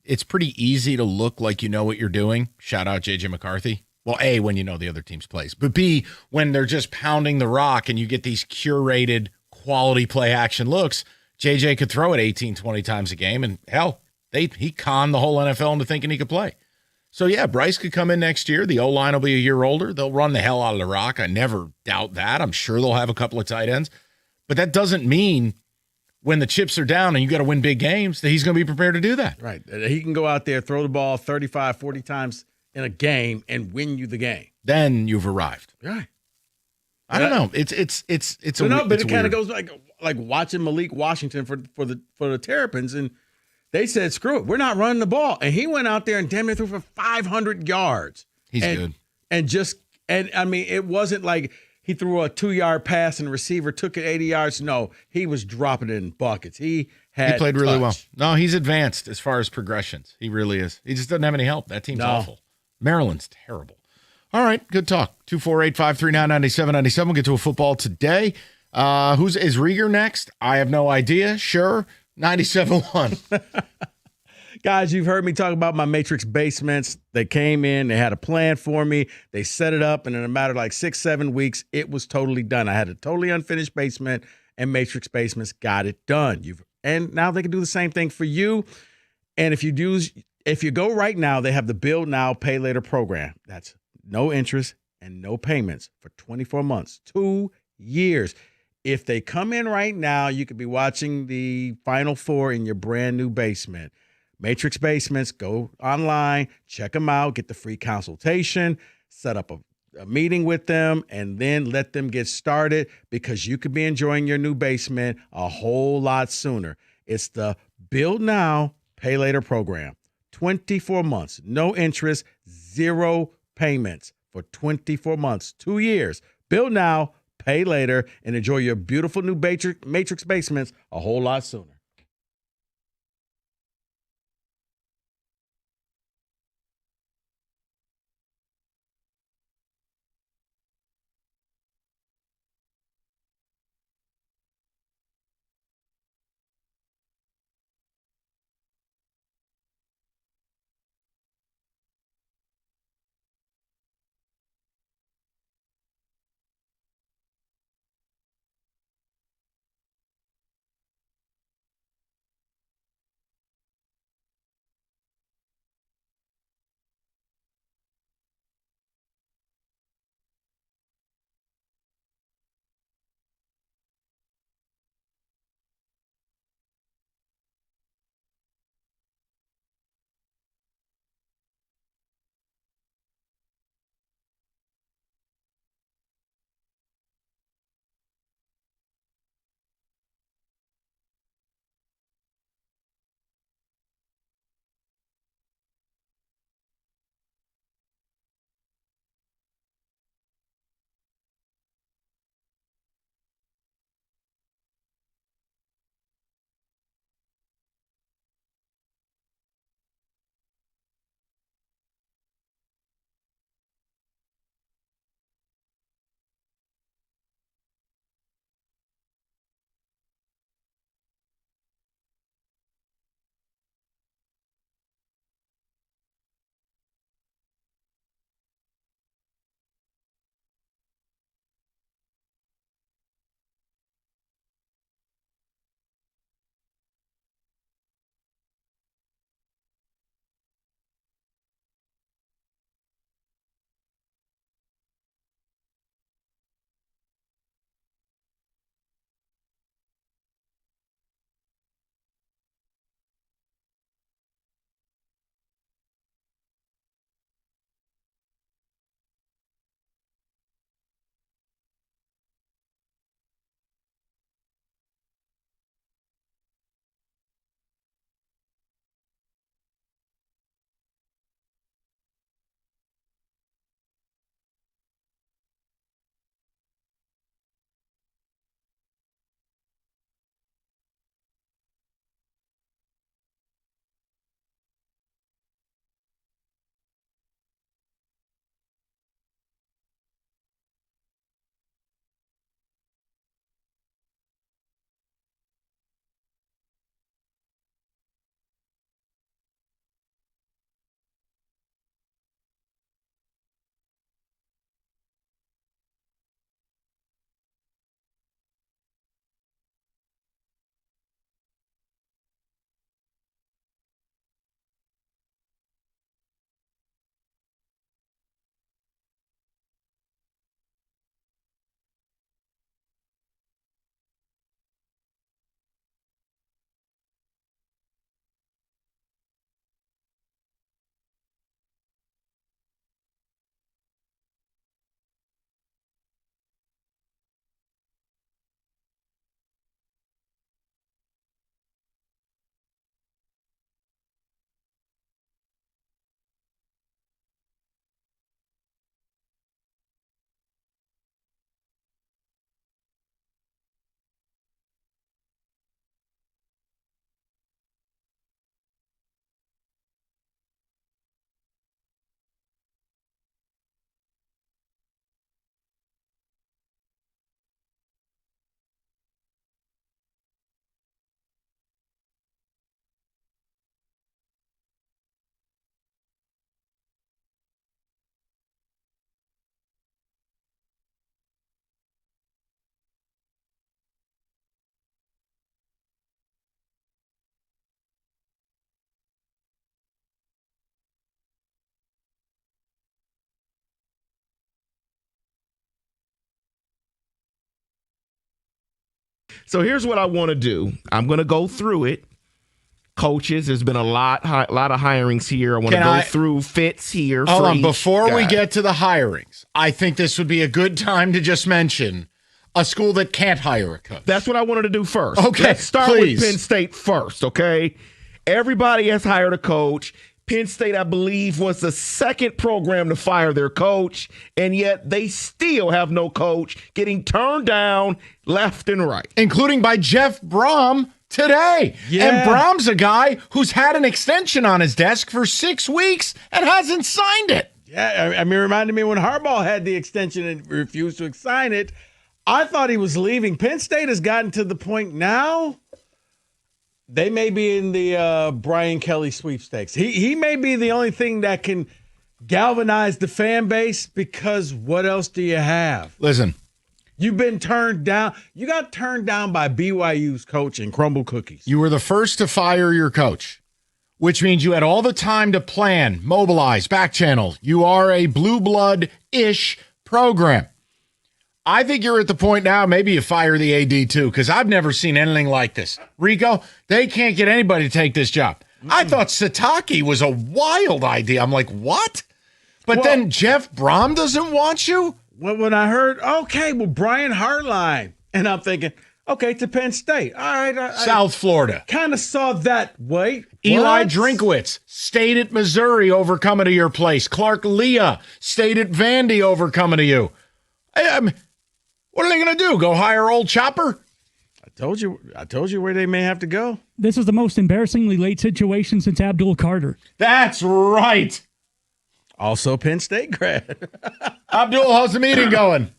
it's pretty easy to look like you know what you're doing. Shout out J.J. McCarthy. Well, A, when you know the other team's plays, but B, when they're just pounding the rock and you get these curated quality play action looks, JJ could throw it 18, 20 times a game, and hell, he conned the whole NFL into thinking he could play. So, yeah, Bryce could come in next year. The O-line will be a year older. They'll run the hell out of the rock. I never doubt that. I'm sure they'll have a couple of tight ends. But that doesn't mean when the chips are down and you got to win big games that he's going to be prepared to do that. Right. He can go out there, throw the ball 35, 40 times in a game and win you the game. Then you've arrived. Right. I don't know. It's but it kind of goes like watching Malik Washington for the Terrapins, and they said, screw it, we're not running the ball. And he went out there and damn near threw for 500 yards. He's good. And I mean, it wasn't like he threw a 2-yard pass and the receiver took it 80 yards. No, he was dropping it in buckets. He played really well. No, he's advanced as far as progressions. He really is. He just doesn't have any help. That team's awful. Maryland's terrible. All right, good talk. 248-539-9797. We'll get to a football today. Is Rieger next? I have no idea. Sure. 97.1. Guys, you've heard me talk about my Matrix basements. They came in, they had a plan for me, they set it up, and in a matter of like 6-7 weeks, it was totally done. I had a totally unfinished basement, and Matrix Basements got it done. And now they can do the same thing for you. And if you go right now, they have the Build Now, Pay Later program. That's no interest and no payments for 24 months, 2 years. If they come in right now, you could be watching the Final Four in your brand new basement. Matrix Basements, go online, check them out, get the free consultation, set up a meeting with them, and then let them get started because you could be enjoying your new basement a whole lot sooner. It's the Build Now, Pay Later program. 24 months, no interest, 0 payments for 24 months, 2 years. Build now, pay later, and enjoy your beautiful new Matrix Basements a whole lot sooner. So here's what I want to do. I'm going to go through it. Coaches, there's been a lot of hirings here. I want to go through fits here. Hold on. Before we get to the hirings, I think this would be a good time to just mention a school that can't hire a coach. That's what I wanted to do first. Okay, let's start please. with Penn State first, okay? Everybody has hired a coach. Penn State, I believe, was the second program to fire their coach, and yet they still have no coach, getting turned down left and right. Including by Jeff Brom today. Yeah. And Brom's a guy who's had an extension on his desk for 6 weeks and hasn't signed it. Yeah, I mean, it reminded me when Harbaugh had the extension and refused to sign it. I thought he was leaving. Penn State has gotten to the point now they may be in the Brian Kelly sweepstakes. He may be the only thing that can galvanize the fan base, because what else do you have? Listen. You've been turned down. You got turned down by BYU's coach and crumble cookies. You were the first to fire your coach, which means you had all the time to plan, mobilize, back channel. You are a blue blood-ish program. I think you're at the point now, maybe you fire the AD too, because I've never seen anything like this. Rico, they can't get anybody to take this job. I thought Satake was a wild idea. I'm like, what? But then Jeff Brom doesn't want you? When I heard, okay, well, Brian Hartline, and I'm thinking, okay, to Penn State. All right. South Florida. Kind of saw that. Wait. Eli what? Drinkwitz stayed at Missouri over coming to your place. Clark Leah stayed at Vandy over coming to you. What are they going to do? Go hire old Chopper? I told you where they may have to go. This was the most embarrassingly late situation since Abdul Carter. That's right. Also Penn State grad. Abdul, how's the meeting going?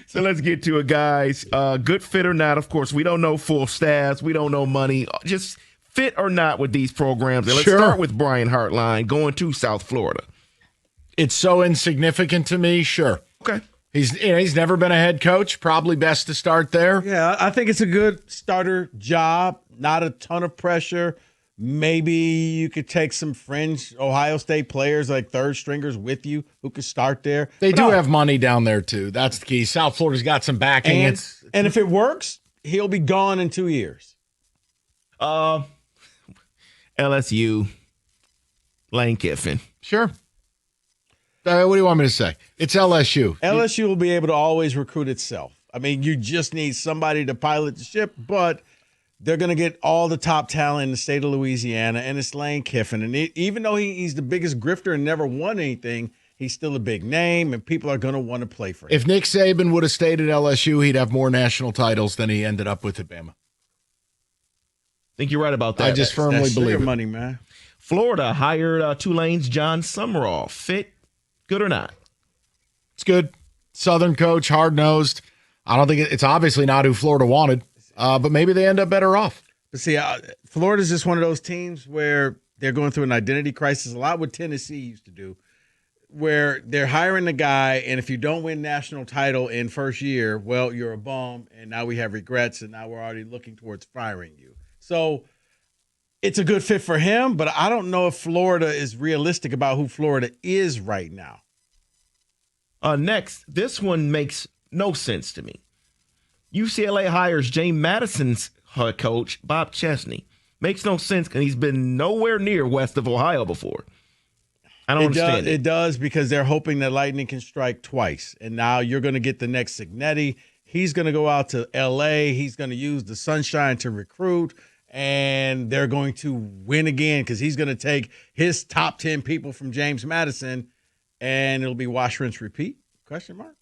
So let's get to it, guys. Good fit or not, of course, we don't know full stats. We don't know money. Just fit or not with these programs. And let's start with Brian Hartline going to South Florida. It's so insignificant to me, sure. Okay. He's never been a head coach. Probably best to start there. Yeah, I think it's a good starter job. Not a ton of pressure. Maybe you could take some fringe Ohio State players like third stringers with you who could start there. They do have money down there, too. That's the key. South Florida's got some backing. And if it works, he'll be gone in 2 years. LSU, Lane Kiffin. Sure. What do you want me to say? It's LSU. LSU will be able to always recruit itself. I mean, you just need somebody to pilot the ship, but they're going to get all the top talent in the state of Louisiana, and it's Lane Kiffin. And even though he's the biggest grifter and never won anything, he's still a big name, and people are going to want to play for him. If Nick Saban would have stayed at LSU, he'd have more national titles than he ended up with at Bama. I think you're right about that. I just firmly believe it. Money, man. Florida hired Tulane's John Summerall. Fit, good or not? It's good. Southern coach, hard-nosed. I don't think it's obviously not who Florida wanted, but maybe they end up better off. But see, Florida's just one of those teams where they're going through an identity crisis, a lot what Tennessee used to do, where they're hiring a guy, and if you don't win national title in first year, well, you're a bum, and now we have regrets, and now we're already looking towards firing you. So it's a good fit for him, but I don't know if Florida is realistic about who Florida is right now. Next, this one makes no sense to me. UCLA hires James Madison's head coach, Bob Chesney. Makes no sense because he's been nowhere near west of Ohio before. I don't understand it. It does because they're hoping that lightning can strike twice. And now you're going to get the next Signetti. He's going to go out to L.A. He's going to use the sunshine to recruit. And they're going to win again because he's going to take his top 10 people from James Madison, and it'll be wash, rinse, repeat? Question mark?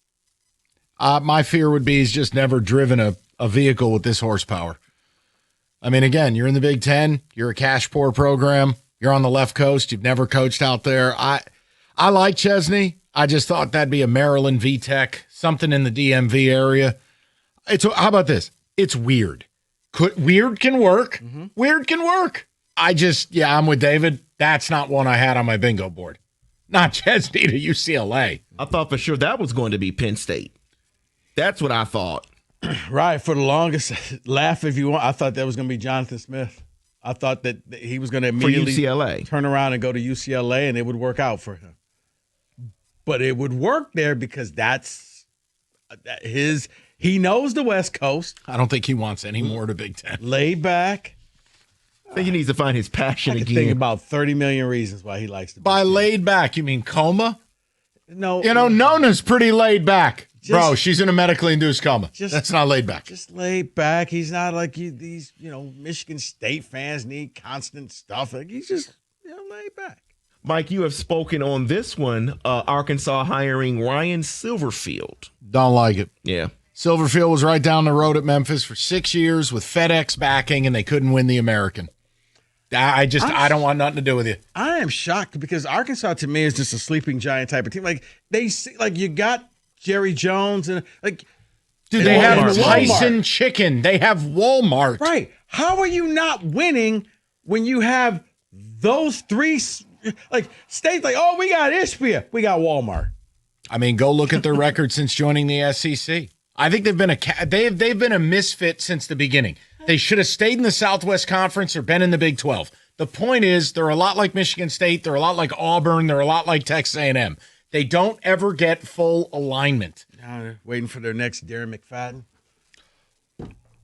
My fear would be he's just never driven a vehicle with this horsepower. I mean, again, you're in the Big Ten. You're a cash-poor program. You're on the left coast. You've never coached out there. I like Chesney. I just thought that'd be a Maryland VTech, something in the DMV area. How about this? It's weird. Weird can work. Mm-hmm. Weird can work. I'm with David. That's not one I had on my bingo board. Not Chesney to UCLA. I thought for sure that was going to be Penn State. That's what I thought. Right. For the longest, laugh if you want, I thought that was going to be Jonathan Smith. I thought that he was going to immediately for UCLA. Turn around and go to UCLA, and it would work out for him. But it would work there because that's He knows the West Coast. I don't think he wants any more to Big Ten. Laid back. I think he needs to find his passion I can again. think about 30 million reasons why he likes to. By laid back, you mean coma? No. You know, Nona's pretty laid back. Bro, Just- she's in a medically induced coma. Just- That's not laid back. Just laid back. He's not like these, Michigan State fans need constant stuff. Like he's just, laid back. Mike, you have spoken on this one. Arkansas hiring Ryan Silverfield. Don't like it. Yeah. Silverfield was right down the road at Memphis for 6 years with FedEx backing, and they couldn't win the American. I don't want nothing to do with you. I am shocked because Arkansas to me is just a sleeping giant type of team. Like you got Jerry Jones and like, Dude, they have Tyson Chicken. They have Walmart. Right. How are you not winning when you have those three? Like states, like, oh, we got Ishbia, we got Walmart. I mean, go look at their record since joining the SEC. I think they've been a misfit since the beginning. They should have stayed in the Southwest Conference or been in the Big 12. The point is, they're a lot like Michigan State. They're a lot like Auburn. They're a lot like Texas A&M. They don't ever get full alignment. Now they're waiting for their next Darren McFadden.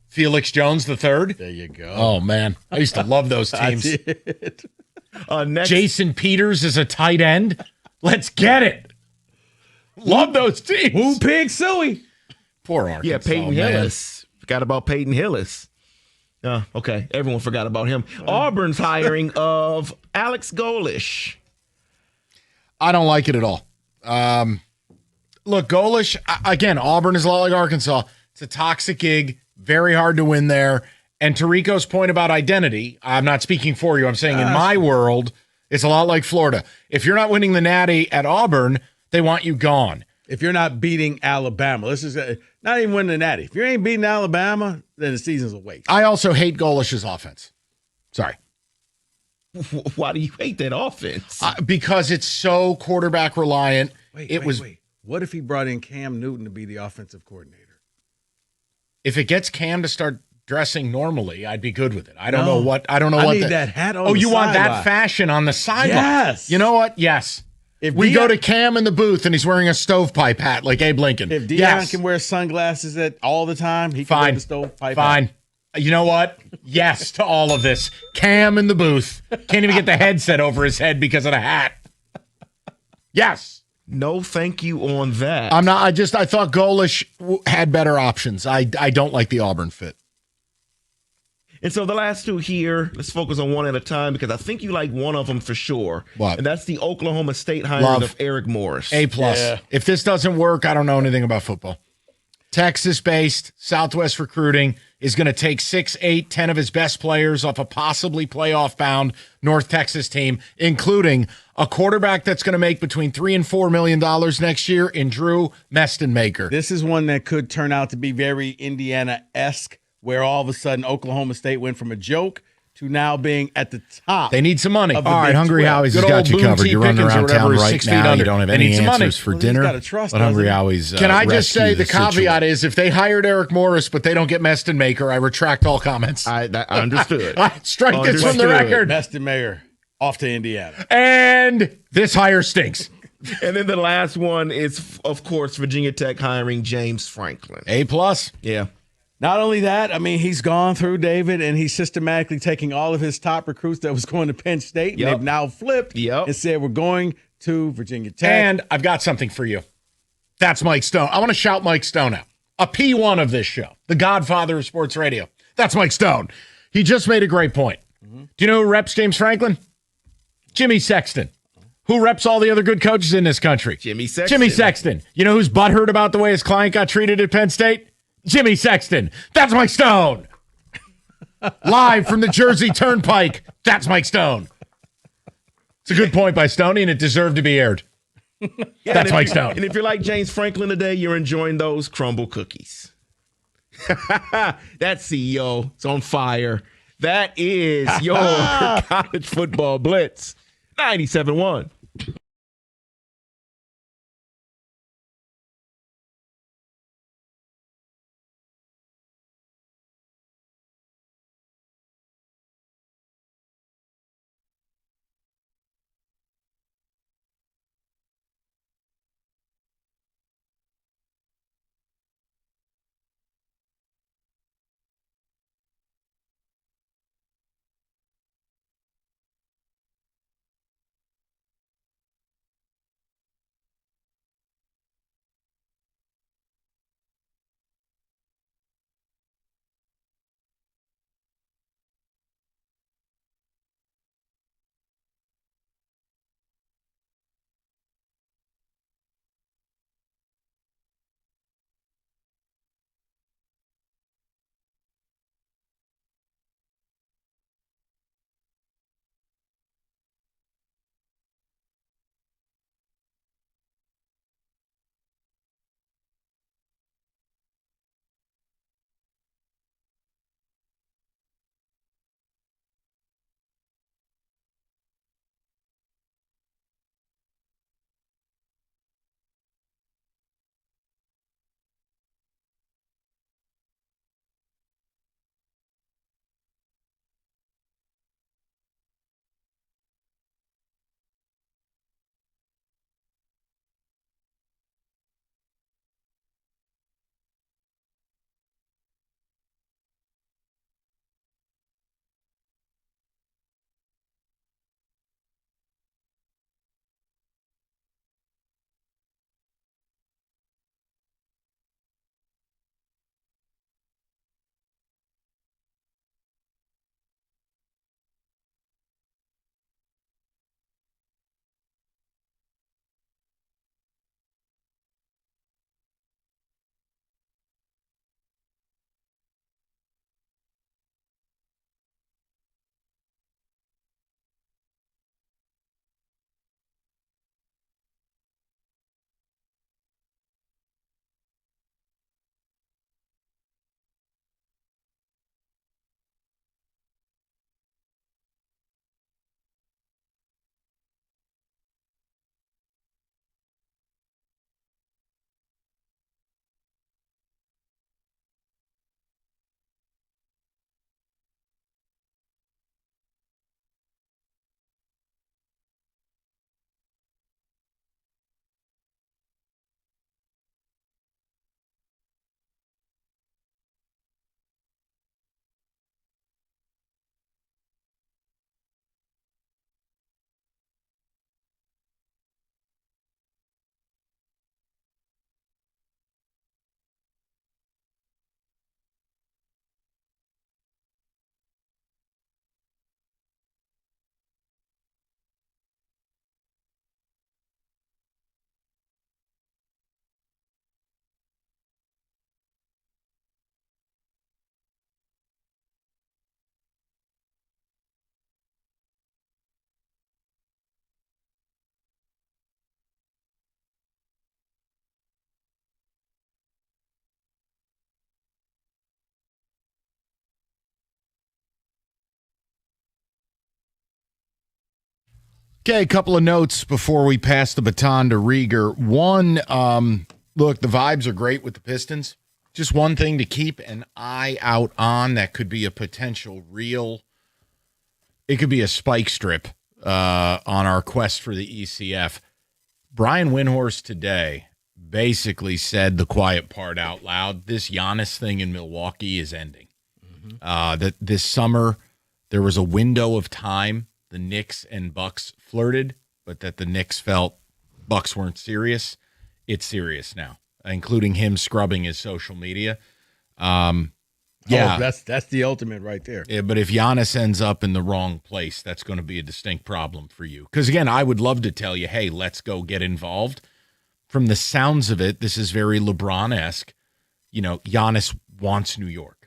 Felix Jones III. There you go. Oh, man. I used to love those teams. I did. Next. Jason Peters is a tight end. Let's get it. Love those teams. Woo Pig Suey. Poor Arkansas. Yeah, Peyton Hillis. Forgot about Peyton Hillis. Okay, everyone forgot about him. Auburn's hiring of Alex Golish. I don't like it at all. Look, Golish, again, Auburn is a lot like Arkansas. It's a toxic gig, very hard to win there. And Tarico's point about identity, I'm not speaking for you. I'm saying in my world, it's a lot like Florida. If you're not winning the Natty at Auburn, they want you gone. If you're not beating Alabama, this is not even winning the Natty. If you ain't beating Alabama, then the season's a waste. I also hate Golish's offense. Sorry. Why do you hate that offense? Because it's so quarterback reliant. Wait. What if he brought in Cam Newton to be the offensive coordinator? If it gets Cam to start dressing normally, I'd be good with it. I don't know what. I need that hat on. Oh, the you want that sideline. fashion on the sideline? Yes. You know what? Yes. If We Deion- go to Cam in the booth and he's wearing a stovepipe hat like Abe Lincoln. If Deion yes. can wear sunglasses all the time, he can wear the stovepipe. Fine. You know what? Yes to all of this. Cam in the booth. Can't even get the headset over his head because of the hat. Yes. No, thank you on that. I'm not. I thought Golish had better options. I don't like the Auburn fit. And so the last two here, let's focus on one at a time because I think you like one of them for sure. What? And that's the Oklahoma State hiring Love. of Eric Morris. A+. Yeah. If this doesn't work, I don't know anything about football. Texas-based, Southwest recruiting is going to take 6, 8, 10 of his best players off a possibly playoff-bound North Texas team, including a quarterback that's going to make between $3 and $4 million next year in Drew Mestenmaker. This is one that could turn out to be very Indiana-esque, where all of a sudden Oklahoma State went from a joke to now being at the top. They need some money. of the All right, Big Hungry 12. Howie's Good has got old you Boone covered. T. You're running Pickens or around whatever town is right 6 feet now. under. You don't have They any need some money. answers for Well, he's dinner. gotta trust, But Hungry doesn't he? Howie's Can I just rescue say the situation. caveat is if they hired Eric Morris but they don't get Mestenmaker, I retract all comments. I understood. Strike this from the record. Meston Mayer off to Indiana. And this hire stinks. And then the last one is, of course, Virginia Tech hiring James Franklin. A+. Yeah. Not only that, I mean, he's gone through, David, and he's systematically taking all of his top recruits that was going to Penn State, and Yep. they've now flipped and said, we're going to Virginia Tech. And I've got something for you. That's Mike Stone. I want to shout Mike Stone out. A P1 of this show, the godfather of sports radio. That's Mike Stone. He just made a great point. Do you know who reps James Franklin? Jimmy Sexton. Who reps all the other good coaches in this country? Jimmy Sexton. Jimmy Sexton. You know who's butthurt about the way his client got treated at Penn State? Jimmy Sexton. That's Mike Stone. Live from the Jersey Turnpike. That's Mike Stone. It's a good point by Stoney, and it deserved to be aired. That's Mike Stone. And if you're like James Franklin today, you're enjoying those crumble cookies. That CEO is on fire. That is your college football blitz. 97.1. Okay, a couple of notes before we pass the baton to Rieger. One, look, the vibes are great with the Pistons. Just one thing to keep an eye out on that could be a potential it could be a spike strip on our quest for the ECF. Brian Windhorst today basically said the quiet part out loud. This Giannis thing in Milwaukee is ending. That this summer there was a window of time the Knicks and Bucks flirted, but that the Knicks felt Bucks weren't serious. It's serious now, including him scrubbing his social media. That's the ultimate right there. Yeah, but if Giannis ends up in the wrong place, that's going to be a distinct problem for you. Because, again, I would love to tell you, hey, let's go get involved. From the sounds of it, this is very LeBron-esque. Giannis wants New York.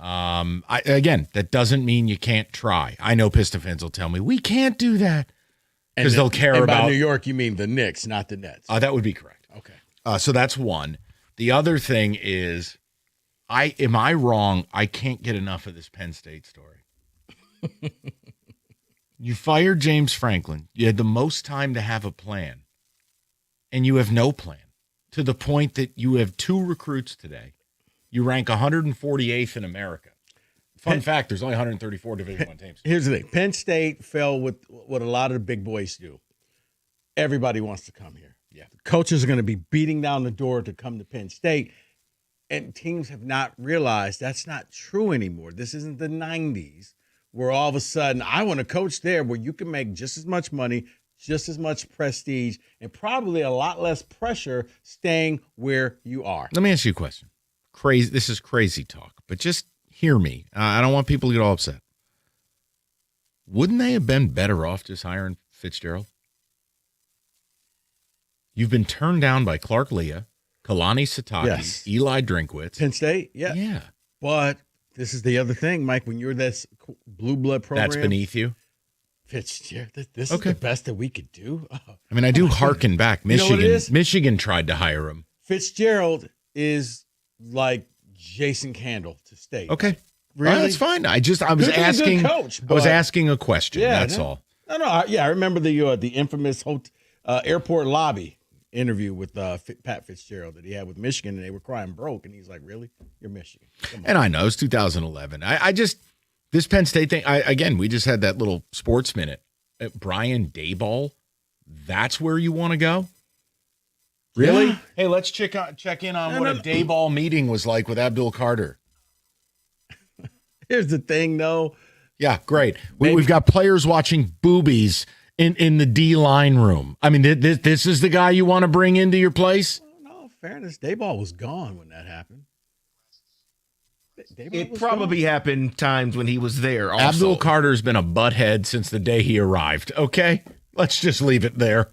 Again, that doesn't mean you can't try. I know Piston fans will tell me, we can't do that. Because they'll care about New York, you mean the Knicks, not the Nets. That would be correct. Okay. So that's one. The other thing is, am I wrong? I can't get enough of this Penn State story. You fired James Franklin. You had the most time to have a plan, and you have no plan, to the point that you have 2 recruits today. You rank 148th in America. Fun fact, there's only 134 Division I teams. Here's the thing. Penn State fell with what a lot of the big boys do. Everybody wants to come here. Yeah. Coaches are going to be beating down the door to come to Penn State, and teams have not realized that's not true anymore. This isn't the 90s where all of a sudden I want to coach there where you can make just as much money, just as much prestige, and probably a lot less pressure staying where you are. Let me ask you a question. This is crazy talk, but just hear me. I don't want people to get all upset. Wouldn't they have been better off just hiring Fitzgerald? You've been turned down by Clark Leah, Kalani Sitake, Eli Drinkwitz. Penn State? Yeah. Yeah. But this is the other thing, Mike. When you're this blue blood program. That's beneath you? Fitzgerald, this is the best that we could do. Oh. I mean, I do hearken back. Michigan, You know what it is? Michigan tried to hire him. Fitzgerald is like Jason Candle to State. Okay. Really? That's fine. I was asking. Coach, I was asking a question. Yeah, that's all. No. I remember the infamous airport lobby interview with Pat Fitzgerald that he had with Michigan, and they were crying broke, and he's like, "Really? You're Michigan?" And I know it's 2011. This Penn State thing. We just had that little sports minute. Brian Daboll. That's where you want to go. Really? Yeah. Hey, let's check in on what a Dayball meeting was like with Abdul Carter. Here's the thing, though. Yeah, great. We've got players watching boobies in the D-line room. I mean, this is the guy you want to bring into your place? No, fairness, Dayball was gone when that happened. It probably happened times when he was there also. Abdul Carter's been a butthead since the day he arrived, okay? Let's just leave it there.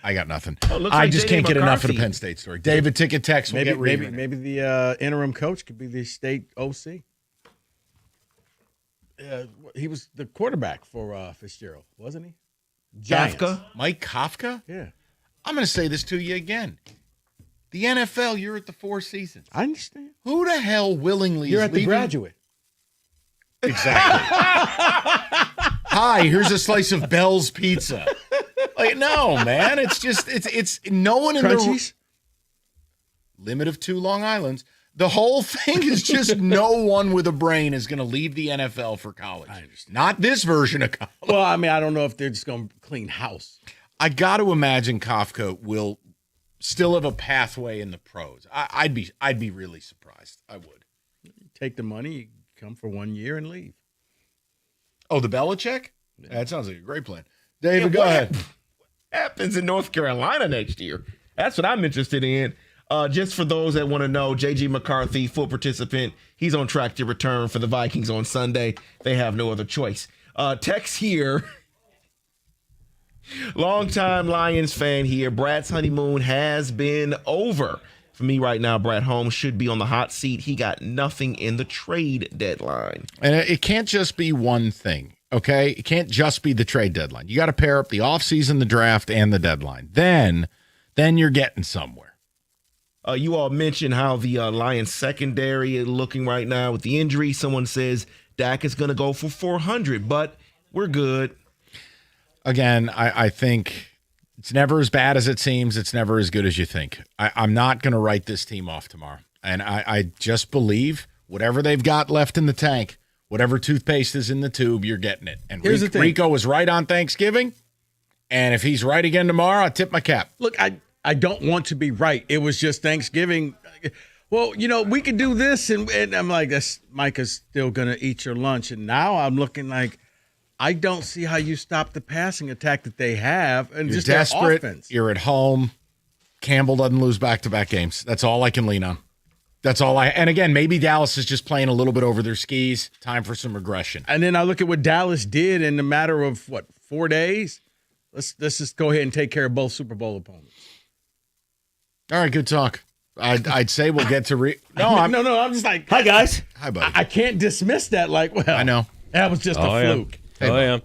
I got nothing. I just can't get enough of the Penn State story. David, ticket text. Maybe the interim coach could be the state OC. He was the quarterback for Fitzgerald, wasn't he? Kafka? Mike Kafka? Yeah. I'm going to say this to you again. The NFL, you're at the Four Seasons. I understand. Who the hell willingly You're is at the leaving? Graduate. Exactly. Hi, here's a slice of Bell's Pizza. Like, no, man. It's no one in Crunchies? the limit of 2 Long Islands. The whole thing is just no one with a brain is going to leave the NFL for college. I understand. Not this version of college. Well, I mean, I don't know if they're just going to clean house. I got to imagine Kafka will still have a pathway in the pros. I'd be really surprised. I would. Take the money, come for 1 year, and leave. Oh, the Belichick? Yeah. That sounds like a great plan. David, go ahead. What happens in North Carolina next year? That's what I'm interested in. Just for those that want to know, J.G. McCarthy, full participant. He's on track to return for the Vikings on Sunday. They have no other choice. Text here. Longtime Lions fan here. Brad's honeymoon has been over. For me right now, Brad Holmes should be on the hot seat. He got nothing in the trade deadline. And it can't just be one thing, okay? It can't just be the trade deadline. You got to pair up the offseason, the draft, and the deadline. Then you're getting somewhere. You all mentioned how the Lions secondary is looking right now with the injury. Someone says Dak is going to go for 400, but we're good. Again, I think it's never as bad as it seems. It's never as good as you think. I'm not going to write this team off tomorrow. And I just believe whatever they've got left in the tank, whatever toothpaste is in the tube, you're getting it. And Here's the thing. Rico was right on Thanksgiving. And if he's right again tomorrow, I tip my cap. Look, I don't want to be right. It was just Thanksgiving. Well, we could do this. And I'm like, Micah's still going to eat your lunch. And now I'm looking like, I don't see how you stop the passing attack that they have and You're just desperate. their offense. You're at home. Campbell doesn't lose back-to-back games. That's all I can lean on. That's all and again, maybe Dallas is just playing a little bit over their skis. Time for some regression. And then I look at what Dallas did in a matter of, 4 days? Let's just go ahead and take care of both Super Bowl opponents. All right, good talk. I'd say we'll get to No, I'm just like, hi, guys. Hi, buddy. I can't dismiss that I know. That was just a fluke. Yeah. Yeah.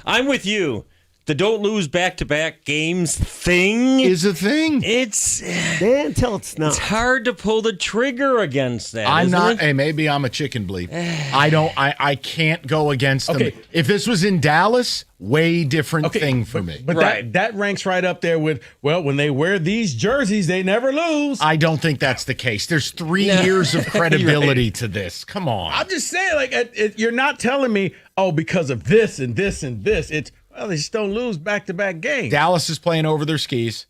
I'm with you. The don't lose back-to-back games thing is a thing. It's until it's not. It's hard to pull the trigger against that. I'm isn't not. it? Hey, maybe I'm a chicken bleep. I can't go against them. If this was in Dallas, way different thing for me. But that ranks right up there with, when they wear these jerseys, they never lose. I don't think that's the case. There's 3 years of credibility to this. Come on. I'm just saying, you're not telling me, because of this and this and this. It's, they just don't lose back-to-back games. Dallas is playing over their skis.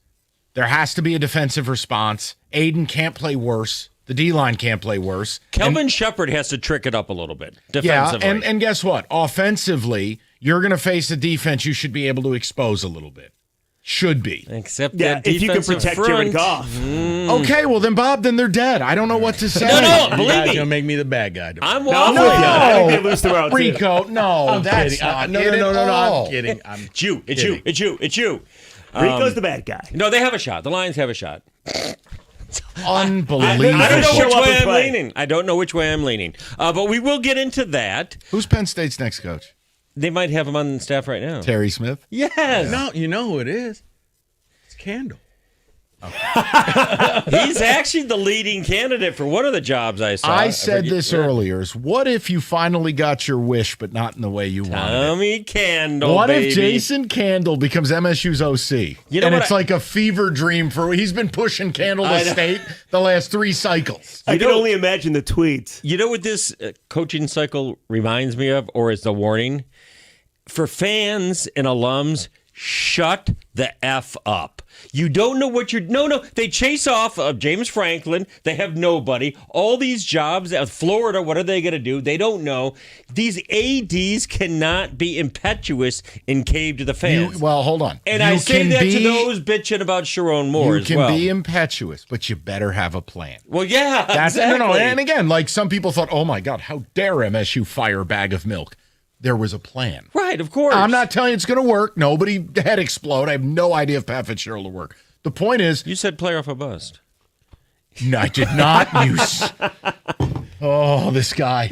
There has to be a defensive response. Aiden can't play worse. The D-line can't play worse. Kelvin Shepard has to trick it up a little bit Yeah, defensively. and guess what? Offensively, you're going to face a defense you should be able to expose a little bit. Should be. Except that if you can defensive protect front. Jared Goff. Okay, well then, Bob, then they're dead. I don't know what to say. No, believe me. You're gonna make me the bad guy. I'm No, I think they lose tomorrow, too. Rico, no, I'm that's kidding. not No, it at all. I'm kidding. It's you. It's you. Rico's the bad guy. No, they have a shot. The Lions have a shot. Unbelievable. I don't know which way I'm leaning. I don't know which way I'm leaning. But we will get into that. Who's Penn State's next coach? They might have him on staff right now. Terry Smith? Yes. No, you know who it is. It's Candle. He's actually the leading candidate for one of the jobs I saw. I said this earlier. Is what if you finally got your wish, but not in the way you wanted it? Tommy Candle, What baby. if Jason Candle becomes MSU's OC? You know and what it's like a fever dream he's been pushing Candle to state the last 3 cycles. I can only imagine the tweets. You know what this coaching cycle reminds me of, or is the warning? For fans and alums, shut the F up. You don't know what you're... No. They chase off of James Franklin. They have nobody. All these jobs at Florida, what are they going to do? They don't know. These ADs cannot be impetuous and cave to the fans. Hold on. And You I say can that to be- those bitching about Sharon Moore You as can well. be impetuous, but you better have a plan. Well, yeah, That's exactly. No. And again, like some people thought, oh my God, how dare MSU fire a bag of milk? There was a plan. Right, of course. I'm not telling you it's going to work. Nobody head explode. I have no idea if Pat Fitzgerald will work. The point is, you said playoff or bust. No, I did not. Oh, this guy.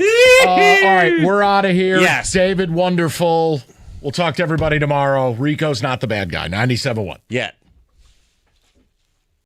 All right, we're out of here. Yes. David, wonderful. We'll talk to everybody tomorrow. Rico's not the bad guy. 97.1. Yeah.